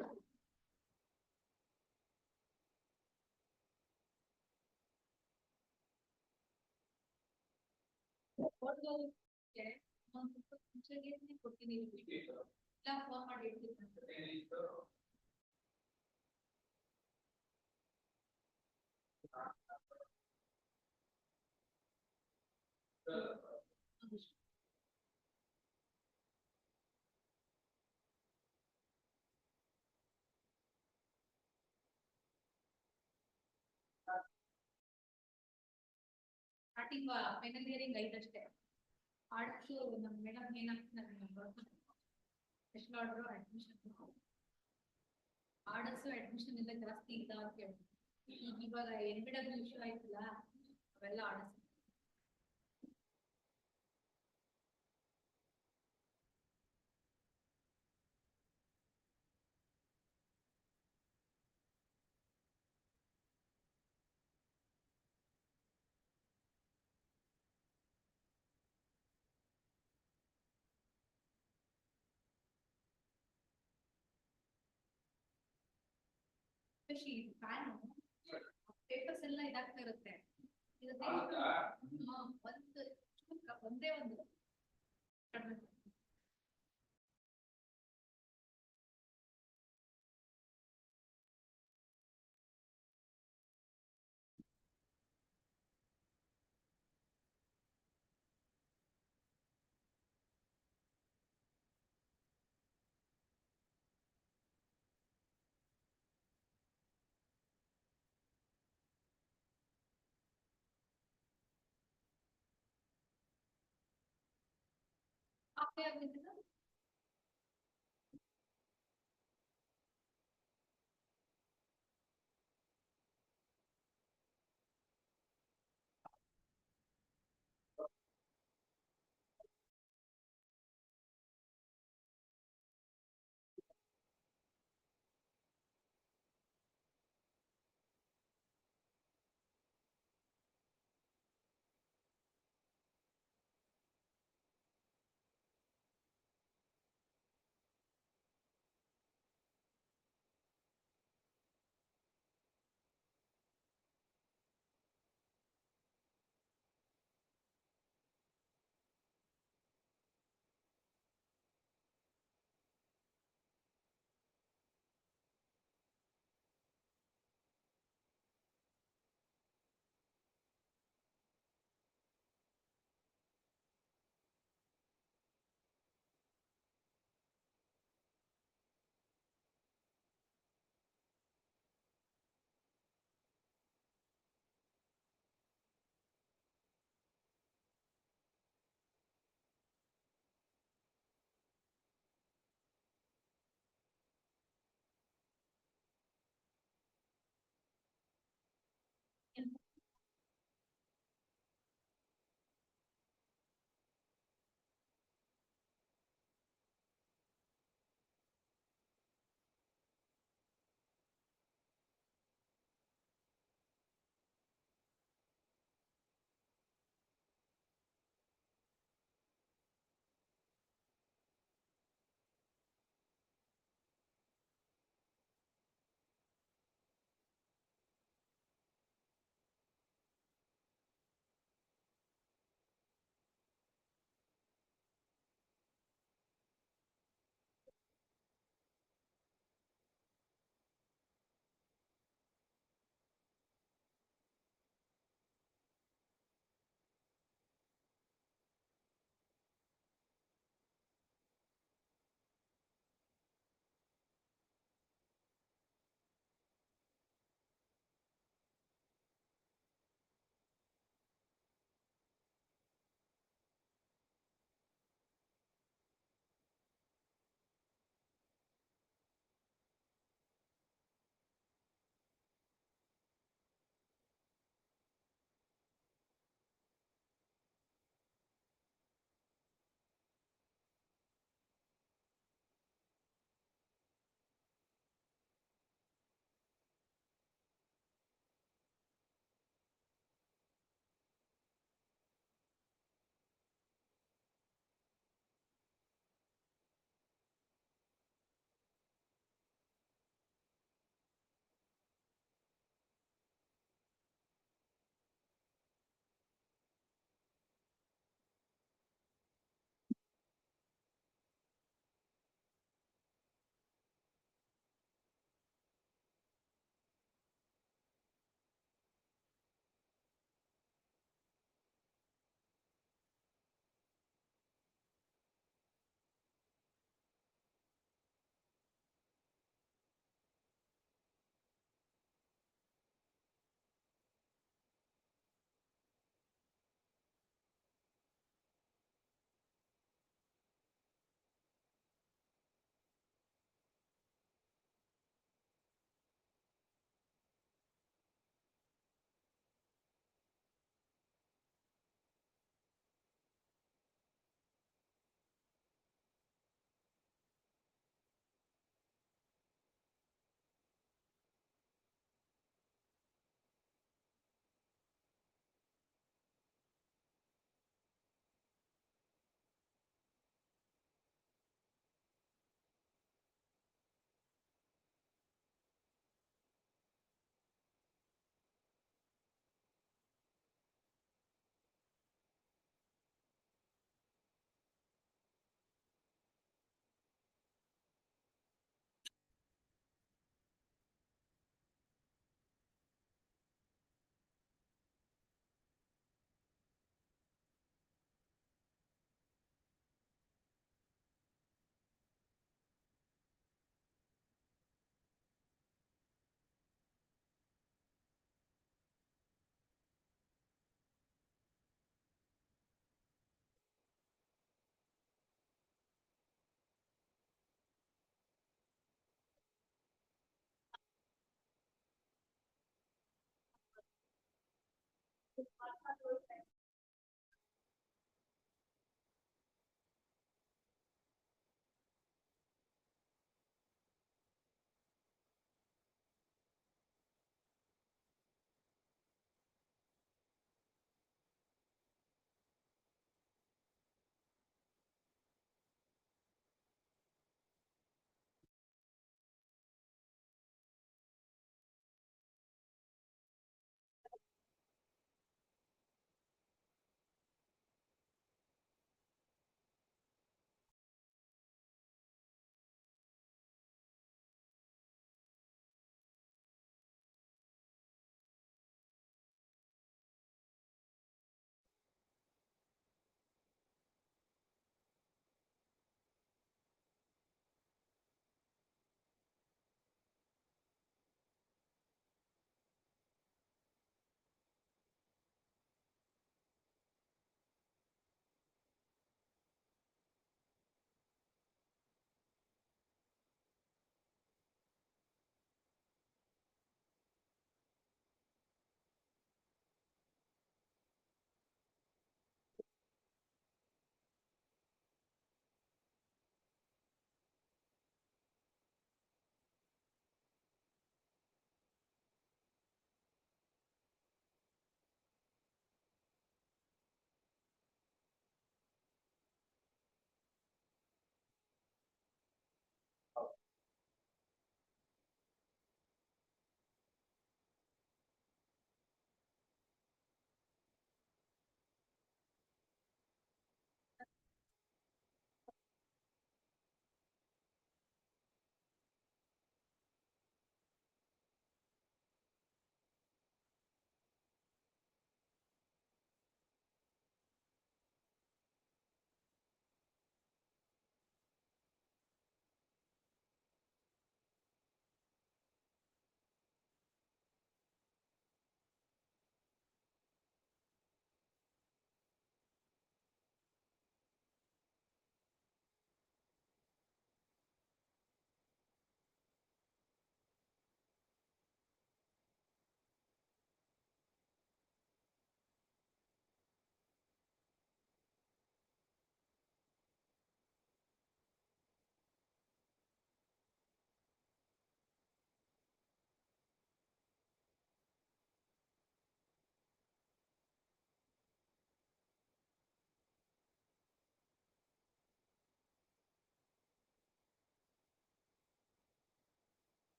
ಮುಂಚೆಗೆ ಕೊಡ್ತೀನಿ. ರಿಪೀಟ್ ಇಲ್ಲ ಫೋನ್ ಮಾಡಿ ಹೇಳ್ತೀನಿ. ಸ್ಟಾರ್ಟಿಂಗ್ ಫೈನಲ್ ಇಯರಿಂಗ್ 5 ಅಷ್ಟೇ. ಆರ್ಟ್ಸ್ ನಮ್ಮ ಮೇಡಮ್ ಏನಾಗ್ತದೆ special order admission orders admission ಎಲ್ಲ ಜಾಸ್ತಿ ಇಲ್ಲ ಅಂತ ಹೇಳಿ. ಈಗ ಇವಾಗ NBW ಇಶ್ಯೂ ಆಯ್ತಲ್ಲ, ಅವೆಲ್ಲ ಆರ್ಡರ್ಸ್ ಫ್ಯಾನ್ ಪೇಪರ್ಸ್ ಎಲ್ಲ ಇದಾಗ್ತಾ ಇರುತ್ತೆ. ಒಂದೇ ಒಂದು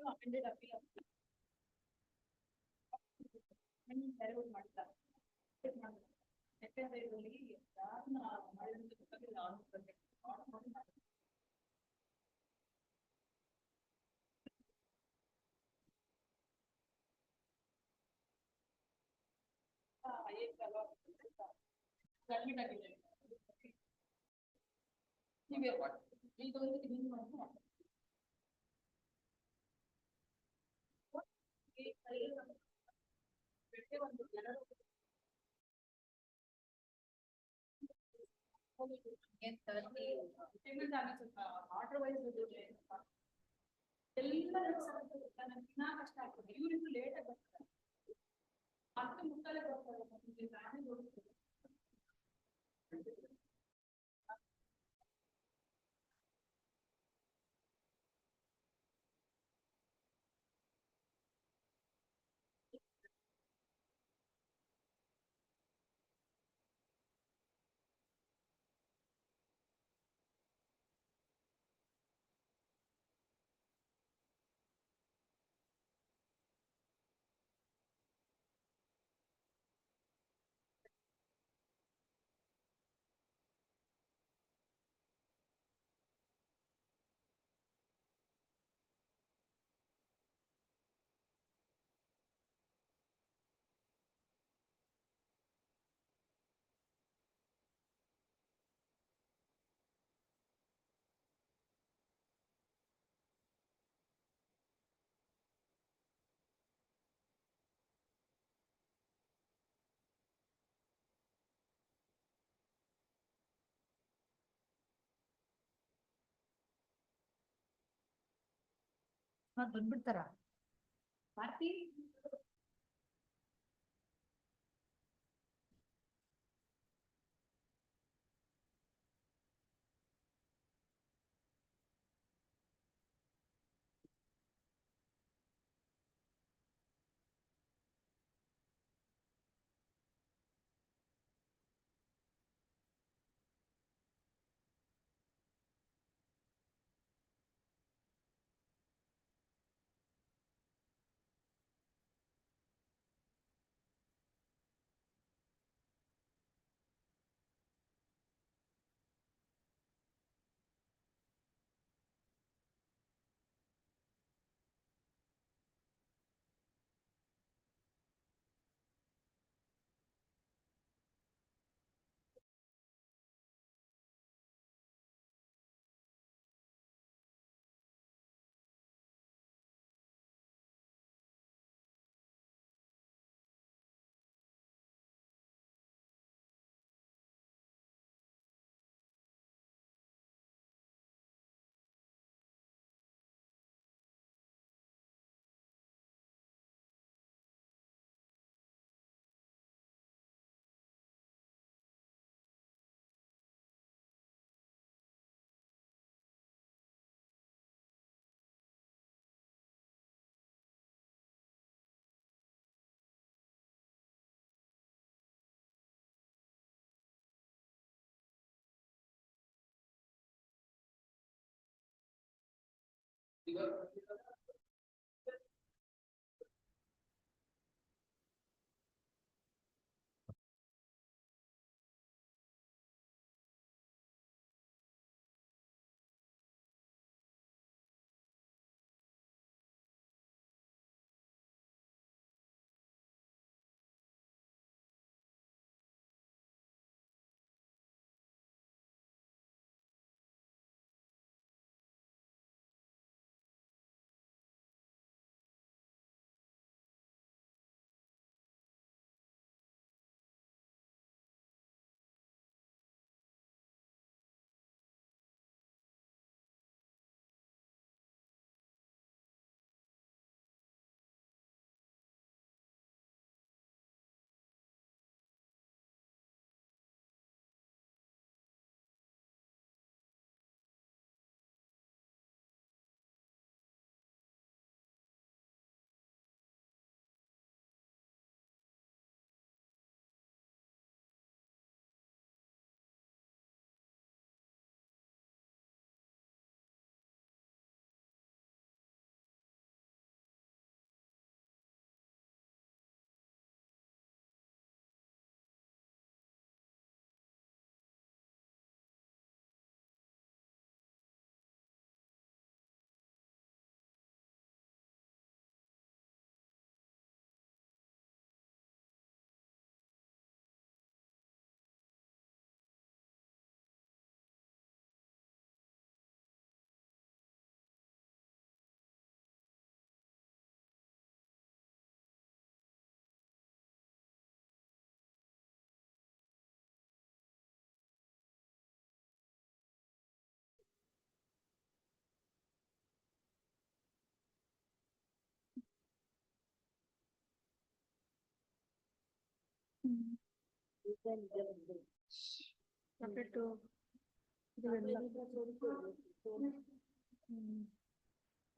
amended appeal. ಮಾಡಿಲ್ಲ. ಯಾಕಂದ್ರೆ ಇದರಲ್ಲಿ ಯಾರನ್ನ ಮಾಡಿದ್ರೆ ಗೊತ್ತಾಗಿಲ್ಲ ಆರ್ಡರ್ ವೈಸ್ ಎಲ್ಲ ನನಗೆ ಕಷ್ಟ ಆಗ್ತದೆ. ಇವ್ರಿಗೂ ಲೇಟ್ ಆಗಿ ಬರ್ತಾರೆ. ಮತ್ತೆ ಮುಕ್ಕಾಲೆ ಬರ್ತಾರೆ. ಬಂದ್ಬಿಡ್ತಾರ ಭಾರತಿ.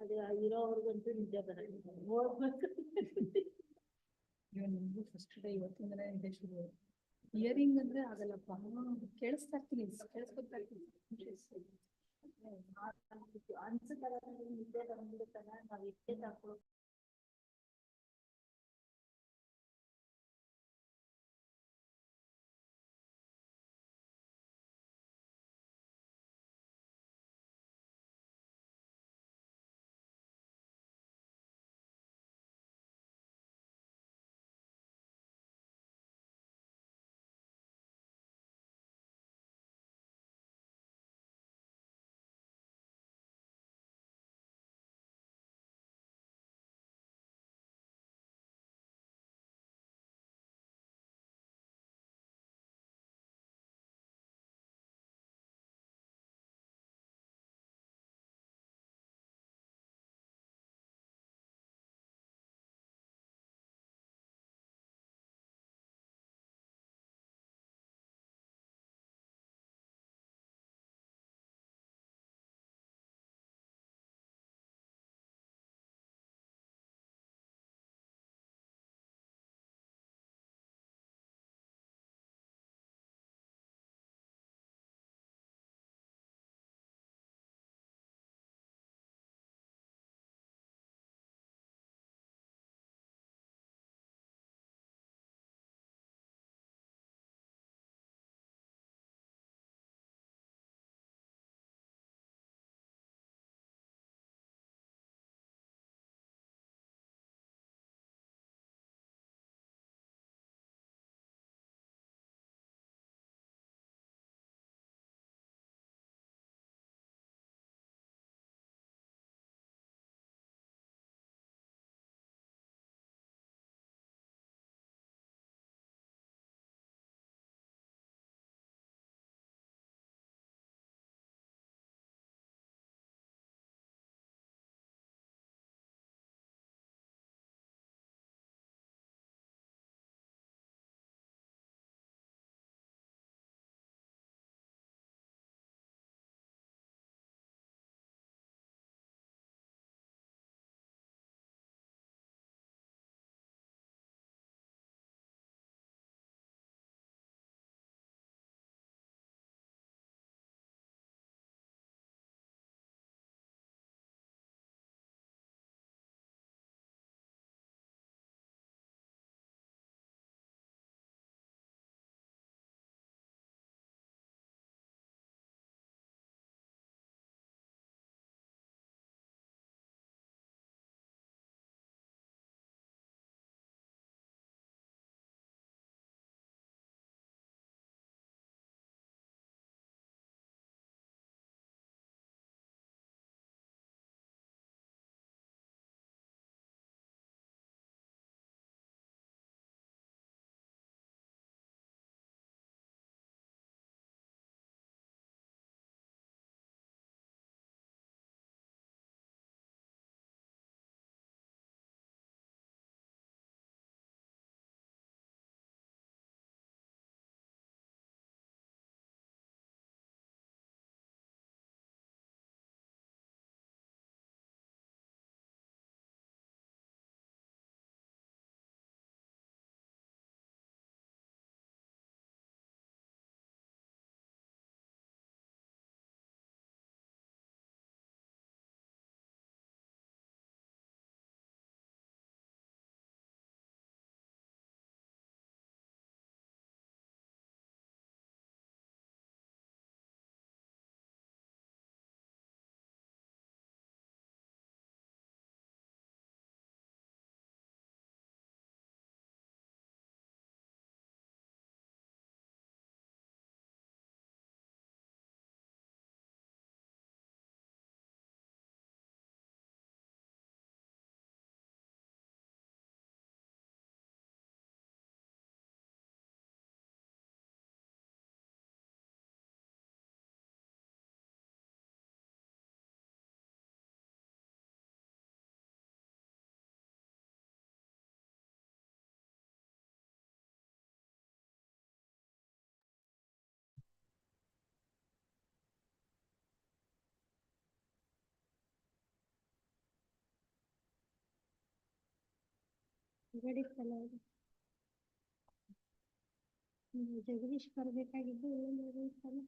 ಅದೇ ಇರೋವರೆಗಂತೂ ನಿಜ ಬರಲ್ಲ. ಫಸ್ಟ್ ಡೇ ಇವತ್ತಿಂದನೇ ಇದೆ ಶುರು. ಹಿಯರಿಂಗ್ ಅಂದ್ರೆ ಆಗಲ್ಲಪ್ಪ, ಕೇಳಿಸ್ತಾ ಇರ್ತೀನಿ, ಕೇಳಿಸ್ಕೊತಾ ಇರ್ತೀನಿ. ಅನ್ಸುತ್ತಲ್ಲ ನಿದ್ದೆ ಬಂದ್ಬಿಡುತ್ತಲ್ಲ, ನಾವ್ ಎಷ್ಟೇ ತಗೊಳ್ಳೋ ಗಡಿತಲ್ಲ ಅದು. ಜಗದೀಶ್ ಬರ್ಬೇಕಾಗಿದ್ದು ಏನು ಇತ್ತಲ್ಲ.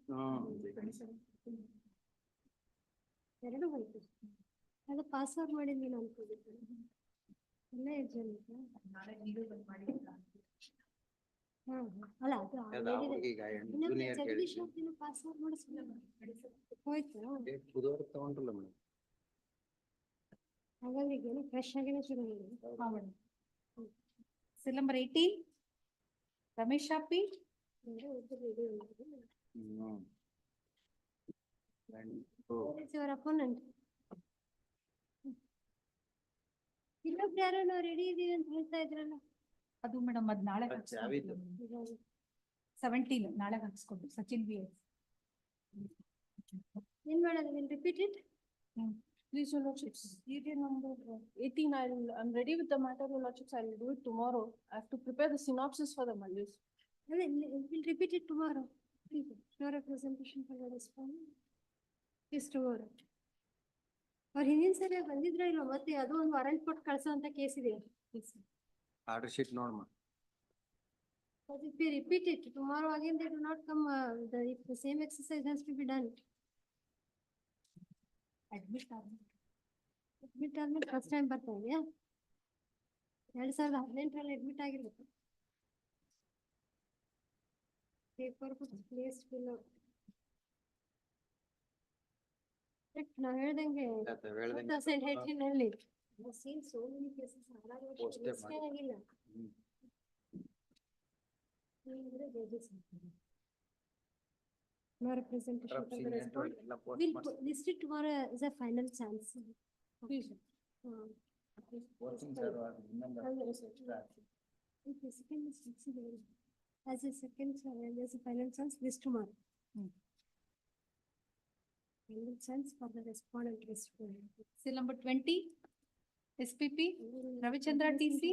ಎರಡು ಹೋಯ್ತು. ಅದು ಪಾಸ್ವರ್ಡ್ ಮಾಡಿದ್ವಿ ನಾನು ಅನ್ಕೊಂಡಿದ್ದೆ. ಎಲ್ಲ ಎಕ್ಸಾಮ್ ಅಲ್ಲ ಅದು ಇನ್ನೊಮ್ಮೆ ಜಗದೀಶ್ ಅವ್ರದ್ದು ಪಾಸ್ವರ್ಡ್ ಮಾಡಿಸ್ಬೇಕು ಹೋಯ್ತು. ಬುಧವಾರ ತಗೊಂಡ್ರಲ್ಲ ಮೇಡಮ್. ಹಾಗಾಗಿ ಏನು ಫ್ರೆಶ್ ಆಗಿನೇ ಶುರು ಮಾಡಿ. Cell number 18, Ramesh Shapi. Your opponent. ಇನ್ನೊಬ್ರು ಯಾರೋ ನಾವು ರೆಡಿ ಇದೀವಿ ಅಂತ ಹೇಳ್ತಾ ಇದ್ರಲ್ಲ. ಅದು ಮೇಡಮ್ ಅದ್ ನಾಳೆ 17 ನಾಳೆ ಹಾಕ್ಸ್ಕೊಂಡು ಸಚಿನ್ ಬಿ ಎಸ್. ಏನ್ ಮಾಡೋದು? Will repeat it. Please, your lordships, serial number 18, I'm ready with the matter, your lordships, I'll do it tomorrow. I have to prepare the synopsis for the Maldives. We'll repeat it tomorrow. No representation for the respondent. Yes, tomorrow. ಅವ್ರು ಹಿಂದಿನ ಸರಿ ಬಂದಿದ್ರ ಇಲ್ಲ ಮತ್ತೆ ಅದು ಒಂದು warrant ಕೊಟ್ಟು ಕಳ್ಸೋ ಅಂತ ಕೇಸ್ ಇದೆಯಾ? ಆರ್ಡರ್ ಶೀಟ್ ನೋಡಮ್ಮ. But if we repeat it tomorrow again, they do not come, if the same exercise has to be done. Admit ಆದ್ಮೇಲೆ ಫಸ್ಟ್ ಟೈಮ್ ಬರ್ತಾ ಇದೆಯಾ? 2018 ಅಡ್ಮಿಟ್ ಆಗಿರ್ಬೇಕು. Paper place below. ನಾವ್ ಹೇಳ್ದಂಗೆ 2018 ಅಲ್ಲಿ seen so many cases. ಆಗಿಲ್ಲ. No representation for the respondent. We'll list it tomorrow as a final chance. Please. As a second, as a final chance, this tomorrow. Final chance for the respondent. Cell number 20, SPP, Ravichandra TC.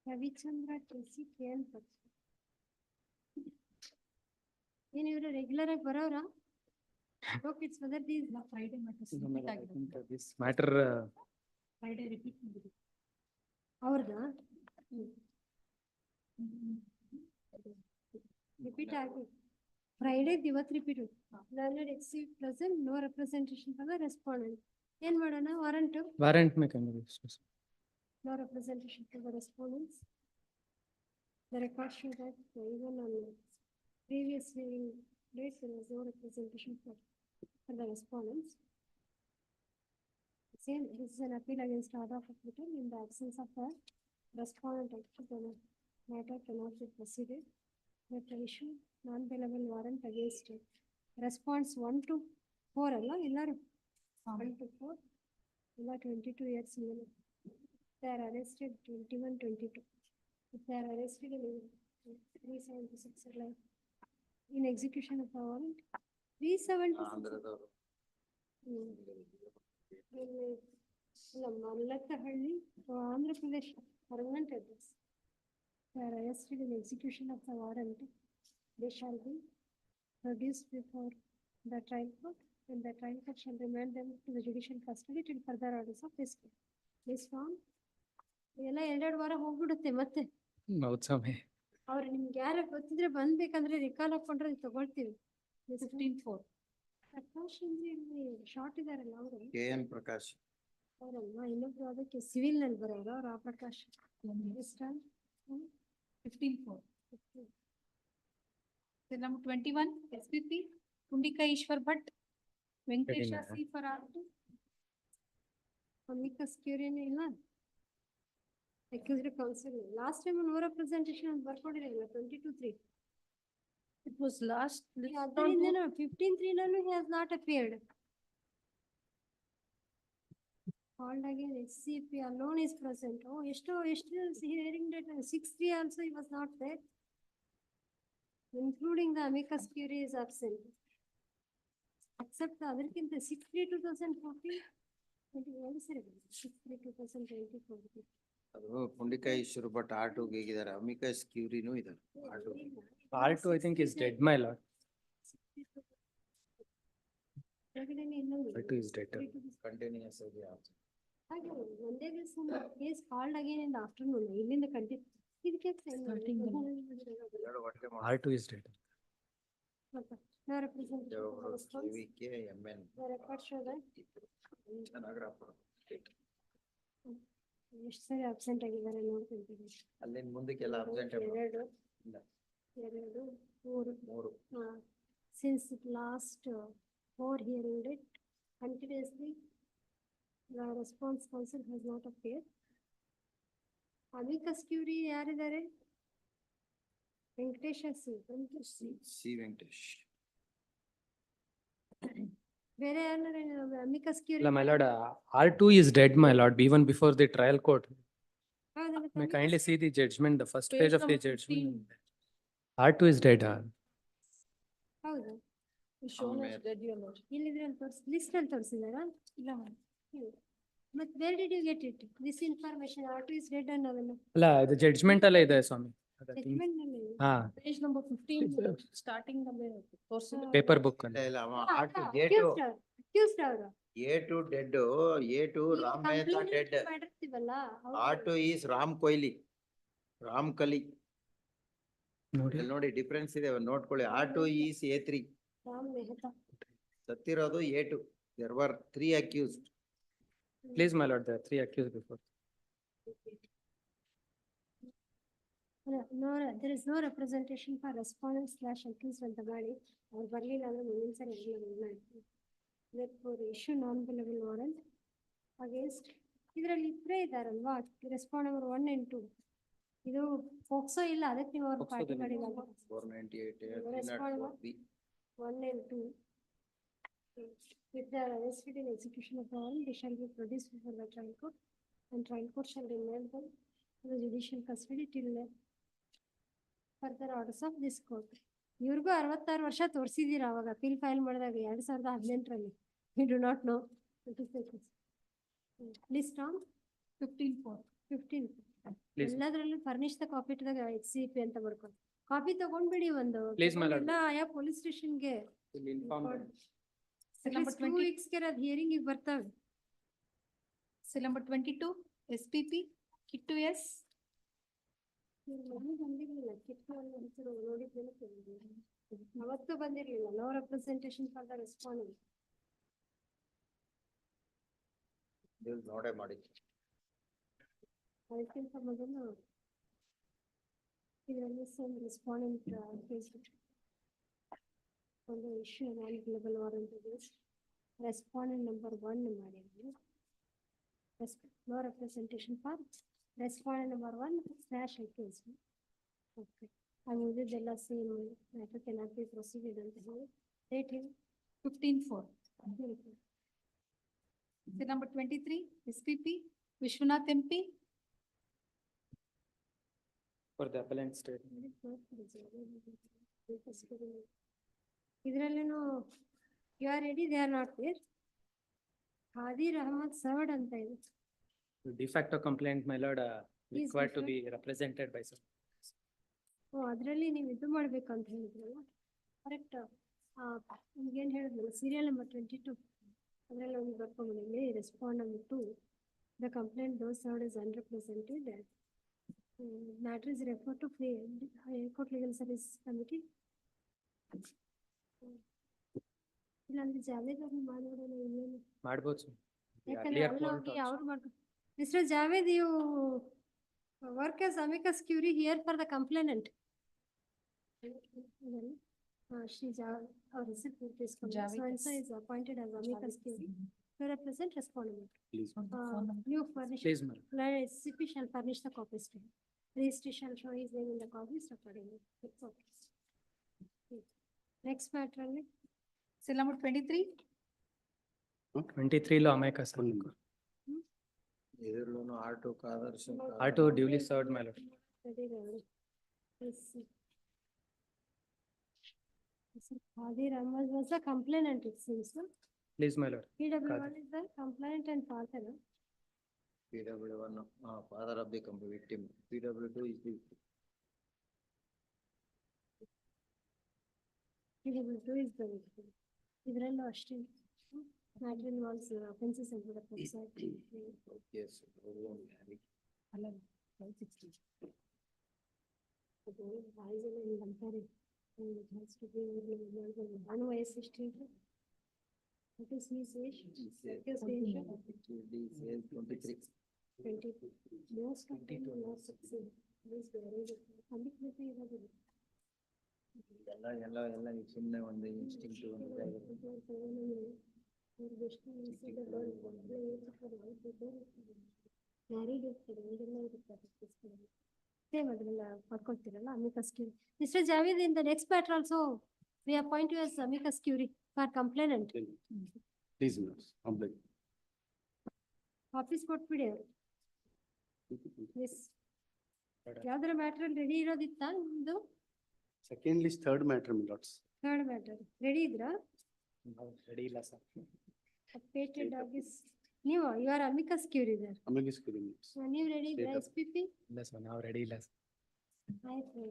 Ravichandra TC KN. ಏನ್ ಇವ್ರು regular ಆಗಿ ಬರೋರಾ? It's whether these Friday matters. This matter Friday repeat ಮಾಡಿದ್ರು. ಅವ್ರದಾ? Repeat ಆಗಿ Friday ಇವತ್ತು repeat. Learned exceed present, no representation for the respondent. ಏನ್ ಮಾಡೋಣ? Warrant may convey. no representation for the respondents. The record show that even on previous hearing date there was no representation for the respondents. Same, this is an appeal against order of acquittal. In the absence of the respondent, the matter cannot be proceeded. But issue non-bailable warrant against response 1 to 4 alla illaru 1 to 4 illa 22 years minimum. They are arrested 21, 22. If they are arrested in 376 alive. In execution of the warrant, 376. Mallathahಳ್ಳಿ, Andhra Pradesh, permanent address. They are arrested in execution of the warrant. They shall be produced before the trial court, and the trial court shall remand them to the judicial custody till further orders of this court. This form ಎಲ್ಲ 2 ವಾರ ಹೋಗ್ಬಿಡುತ್ತೆ ಮತ್ತೆ. ಹೌದು ಸ್ವಾಮಿ. ಅವ್ರು ನಿಮ್ಗೆ ಯಾರ ಗೊತ್ತಿದ್ರೆ ಬಂದ್ಬೇಕಂದ್ರೆ recall ಹಾಕೊಂಡ್ರೆ ತಗೊಳ್ತೀವಿ. 15-4. ಪ್ರಕಾಶ್ ಅಂದ್ರೆ ಶಾರ್ಟ್ ಇದಾರಲ್ಲ ಅವರು. KN ಪ್ರಕಾಶ್. ಅವರಲ್ವಾ? ಇನ್ನೊಬ್ರು ಅದಕ್ಕೆ ಸಿವಿಲ್ ನಲ್ಲಿ ಬರೋರು ಅವ್ರು. ಆ Prakash 15-4. Cell number 21, SPP, Pundika Ishwar Bhatt, Venkatesha C for R2. Amicus curiae ಇಲ್ಲ. Accused counsel. Last time no representation and ಬರ್ಕೊಂಡಿರಲಿಲ್ಲ 22-3. It was last. ಅದರಿಂದ 15-3 ನಲ್ಲೂ he has not appeared. Called again SCP alone is present. Oh, ಎಷ್ಟು hearing date 6-3 also he was not there. Including the amicus curiae is absent. Except ಅದಕ್ಕಿಂತ 6-3-2014. 6-3-2024. ಅದು ಪುಂಡಿಕ Ishwara Bhat R2 ಹೇಗಿದ್ದಾರೆ, ಅಮಿಕಸ್ ಕ್ಯೂರಿನೂ ಇದ್ದಾರೆ. R2 I think is dead, my lord. ಕೆಳಗಡೆನೆ ಇನ್ನೊಂದು ಇದೆ. R2 is dead. Three to this- Continuous. ಹಾಗೆ ಒಂದೇ ದಿವಸ case called again in the afternoon ಇಲ್ಲಿಂದ ಕಂಟಿನ್ಯೂ ಇದಕ್ಕೆ R2 is dead. No representation for the response. The record show that ಎಷ್ಟು ಸರಿ absent ಆಗಿದ್ದಾರೆ ನೋಡ್ಕೊಂತೀವಿ. ಅಲ್ಲಿಂದ ಮುಂದಕ್ಕೆಲ್ಲ absent ಎರಡು ಇಲ್ಲ. ಎರಡು ಮೂರು ಮೂರು. Since last 4 hearing date, continuously, the response counsel has not appeared. Amicus curiae ಯಾರಿದ್ದಾರೆ? ವೆಂಕಟೇಶ ಸಿ ವೆಂಕಟೇಶ್. ಬೇರೆ ಯಾರು amicus ಇಲ್ಲ, curiae? my lord, R2 is dead, my lord, even before the trial court. ಹೌದಾ, ಮತ್ತೆ May amicus- kindly see the judgment, the first Page page of the number 15. judgment. R2 is dead. ಹೌದಾ, Shown as Amen. dead, your lord. ಇಲ್ಲಿದ್ರಲ್ಲಿ list ಅಲ್ಲಿ ತೋರಿಸಿದಾರಾ? ಇಲ್ಲ ಮತ್ತೆ where did you get it? This information, R2 is dead ಅನ್ನೋದನ್ನ ಅಲ್ಲ, ಇದು judgment ಅಲ್ಲ ಇದೆ ಸ್ವಾಮಿ. judgment ನಲ್ಲಿ ಇದೆ. ಹಾ, Page number 15, starting number ತೋರ್ಸಿಲ್ಲ. Paper book. ಇಲ್ಲ ಅವ ಹಾ, R2 ಹಾ, A2 accused ಅವರು. A2 dead, A2 ಈಗ ರಾಮ್ ಮೆಹ್ತಾ complainant dead. ಮಾಡಿರ್ತೀವಲ್ಲ, R2 is ರಾಮ್ ಕೊಹ್ಲಿ, ರಾಮ್ ಕಲಿ. ನೋಡಿ. ಇಲ್ಲಿ ನೋಡಿ ಡಿಫರೆನ್ಸ್ ಇದೆ, ನೋಡ್ಕೊಳ್ಳಿ. R2 is A3, Ram Mehta. ಸತ್ತಿರೋದು A2. There were 3 accused. Please, my lord, there are 3 accused before. No, there is no representation for respondent / accused ಅಂತ ಮಾಡಿ ಅವ್ರು ಬರ್ಲಿಲ್ಲ ಅಂದ್ರೆ ಮುಂದಿನ ಸರಿ ಎಲ್ಲ ಮಾಡ್ತೀವಿ. Therefore, issue non-billable warrant against ಇದರಲ್ಲಿ ಇಬ್ಬರೇ ಇದಾರಲ್ವಾ, ರೆಸ್ಪಾಂಡ್ ನಂಬರ್ 1 and 2. ಇದು ಫೋಕ್ಸೋ ಇಲ್ಲ, ಅದಕ್ಕೆ ನೀವು ಅವ್ರ Foxo ಪಾರ್ಟಿ ದಲ್ಲಿ ಮಾಡಿಲ್ಲ. 498 Respond 304B. 1 and 2. If they are arrested in execution of the warrant, they shall be produced before the trial court, and trial court shall remain them in the judicial custody till further orders of this court. ಇವ್ರಿಗೂ 66 ವರ್ಷ ತೋರಿಸಿದೀರ ಅವಾಗ appeal file ಮಾಡಿದಾಗ 2018ರಲ್ಲಿ. We do not know. List on 15-4. 15. Please. ಎಲ್ಲದ್ರಲ್ಲೂ furnish the copy to the HCP ಅಂತ ಬರ್ಕೊಂಡು copy ತಗೊಂಡ್ಬಿಡಿ ಒಂದು. Please, my lord. ಎಲ್ಲ ಆಯಾ ಪೊಲೀಸ್ ಸ್ಟೇಷನ್ಗೆ Will inform them. Number 2 20. weeks ಗೆ ಅದು ಹಿಯರಿಂಗ್ ಈಗ ಬರ್ತವೆ. Cell number 22, SPP, Kittu S. ಮೊದಲು ಬಂದಿರ್ಲಿಲ್ಲ, ಕಿತ್ತೂರಲ್ಲಿ ಹೆಸರು ನೋಡಿದ್ಮೇಲೆ ಕೇಳಿದ್ದೀನಿ. ಅವತ್ತು ಬಂದಿರ್ಲಿಲ್ಲ. No representation for the respondent. ನೋಡೇ ಮಾಡಿ. ಅದಕ್ಕಿಂತ ಮೊದಲು ಇದರಲ್ಲಿ ಸೇಮ್ ರೆಸ್ಪಾಂಡೆಂಟ್ ಕೇಸ್ ಒಂದು issue non-billable warrant against respondent number 1 ಮಾಡಿದ್ವಿ. No representation for respondent number 1 / accused. Okay, ಅದು ಉಳಿದಿದ್ದೆಲ್ಲ same matter cannot be proceeded ಅಂತ ಹೇಳಿ ಡೇಟ್ ಹೇಳಿ 15-4. Cell number 23, SPP, Vishwanath MP. For the appellant state. ಇದರಲ್ಲೇನು you are ready, they are not there. Khadeer Ahmed served ಅಂತ ಇದೆ. Defacto complaint, my lord, required to be represented by some. ಅದರಲ್ಲಿ ನೀವು ಇದು ಮಾಡ್ಬೇಕು ಅಂತ ಹೇಳಿದ್ರಲ್ಲ, ಕರೆಕ್ಟ್. ಈಗೇನು ಹೇಳಿದ್ರಲ್ಲ, ಸೀರಿಯಲ್ ನಂಬರ್ 22 ಅದರಲ್ಲಿ ಒಂದು ಬರ್ಕೊಂಡ್ಬಂದಿಲ್ಲಿ respond number 2, the complaint those served is unrepresented. Matter is refer to high court legal service committee. ಇಲ್ಲಾಂದ್ರೆ ಜಾವೇದ್ ಅವ್ರನ್ನ ಮಾಡ್ಬಿಡೋಣ ಇನ್ನೇನು. ಮಾಡ್ಬೋದು sir. The ಯಾಕಂದ್ರೆ earlier ಅಲ್ಲಿ court ಹೋಗಿ also. ಅವ್ರು ಮಾಡ್ಬೇಕು. Mister Javed, you work as amicus curiae here for the complainant. Shri ಅವ್ರ ಹೆಸರು ಪೂರ್ತಿಸ್ಕೊಂಡು Javed so and so is appointed as amicus curiae to represent respondent. Please. You furnish, Please, my lord. SCP shall furnish the copies to him. Registry shall show his name in the copies accordingly. It's okay. Next matter ಅಲ್ಲಿ Cell number 23, 23 lo amicus. ಇದರಲ್ಲೂ R2 Adarsh R2 duly served, my lord. Khadir Ahmad was the complainant, it seems. Please, my lord. PW1 is the complainant and father. PW1, father of the victim. PW2 is the PW2 is the victim. ಇದರಲ್ಲೂ ಅಷ್ಟೇ Matter involves offenses under the Pox Act. Yes. ಅಲ್ಲ 1260. ಅದು boys ಎಲ್ಲ ಹಿಂಗ್ ಅಂತಾರೆ. It has to be ನಾನು ವಯಸ್ಸು ಎಷ್ಟು ಇದೆ? What is his age? Accusation? 23. 20. Most of them will not succeed. This very public ಇರೋದಿಲ್ಲ. ಎಲ್ಲ ಸುಮ್ಮನೆ ಒಂದು ಇನ್ಸ್ಟಿಂಕ್ಟ್ Same ಅದೆಲ್ಲ ಪಡ್ಕೊಳ್ತೀರಲ್ಲ amicus curiae. Mr. Javed, in the next matter also, we appoint you as amicus curiae for complainant. Please, my lords, complaint. Office ಕೊಟ್ಬಿಡಿ ಅವ್ರು. Yes. ಯಾವ್ದಾರ ಮ್ಯಾಟ್ರಲ್ ready ಇರೋದಿತ್ತಾ ನಿಮ್ದು? Second list, third matter, my lords. Third matter ready ಇದ್ರಾ? Ready ಇಲ್ಲ sir. Pated dog is ನೀವು you are amicus curiae there. Amicus curiae, my lords. ನೀವು ready ಇದ್ರಾ State of- SPP? ಇಲ್ಲ ಸರ್, ನಾವು ರೆಡಿ ಇಲ್ಲ ಸರ್. ಆಯ್ತು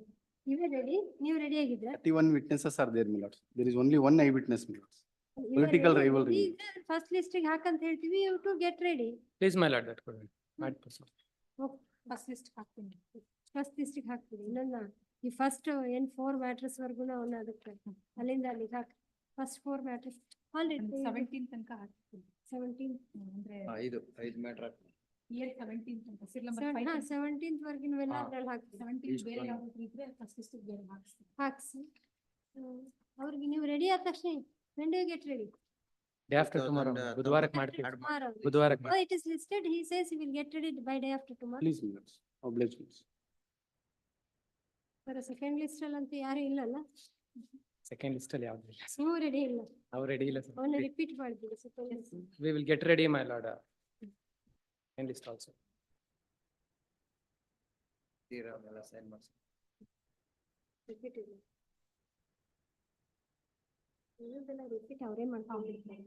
ನೀವೇ ರೆಡಿ? ನೀವು ರೆಡಿ ಆಗಿದ್ರಾ? 31 witnesses are there, my lords. There is only one eyewitness, my lords. Political rivalry. First list ಹಾಕಂತ ಹೇಳ್ತೀವಿ, you to get ready. Please, my lord, that could be. First list ಹಾಕ್ತೀನಿ. First ಲಿಸ್ಟಿಗೆ ಹಾಕ್ತೀವಿ. ಇನ್ನೊಂದು ಈ first ಏನ್ 4 mattress ವರ್ಗು ಅವನ್ನ ಅದಕ್ಕೆ ಅಲ್ಲಿಂದ ಅಲ್ಲಿಗೆ ಹಾಕಿ ಫಸ್ಟ್ 4 ಮ್ಯಾಟ್ರಸ್ ಆಲ್ರೆಡಿ 17 ತನಕ ಹಾಕ್ತೀನಿ. 17 ಅಂದ್ರೆ ಐದು ಮ್ಯಾಟ್ರ್ year 17 ತನಕ ಸೀಲ್ ನಂಬರ್ 5 17th ವರ್ಗಿನವೆಲ್ಲ ಅದ್ರಲ್ಲಿ ಹಾಕ್ತೀವಿ. 17 ಬೇರೆ ಯಾವ್ದಾದ್ರು ಇದ್ರೆ ಫಸ್ಟ್ ಲಿಸ್ಟ್ ಬೇರೆ ಹಾಕ್ಸ್ತೀನಿ. ಹಾಕ್ಸಿ ಅವ್ರಿಗೆ ನೀವು ರೆಡಿ ಆದ ತಕ್ಷಣ when do you get ready? Day after tomorrow, ಬುಧವಾರಕ್ಕೆ ಮಾಡ್ತೀವಿ. Tomorrow. ಬುಧವಾರಕ್ಕೆ Oh, it is listed, he says he will get ready by day after tomorrow. Please, my lords, oblige, my lords. For second list ಅಲ್ಲಿ ಅಂತ ಯಾರು ಇಲ್ಲಲ್ಲ? Second list ಅಲ್ಲಿ ಯಾವ್ದು ಇಲ್ಲ sir. ನೀವು ready ಇಲ್ಲ, ನಾವು ರೆಡಿ ಇಲ್ಲ ಸರ್. ಅವನ್ನ ರಿಪೀಟ್ ಮಾಡ್ತೀವಿ second list. We will get ready, my lord. Second list also. Sign ಮಾಡಿಸಿ. ರಿಪೀಟ್ ಇಲ್ಲ, ಇನ್ನೊಂದೆಲ್ಲ ರಿಪೀಟ್ ಅವರೇ ಮಾಡ್ಕೊಂಡಿರ್ತಾರೆ.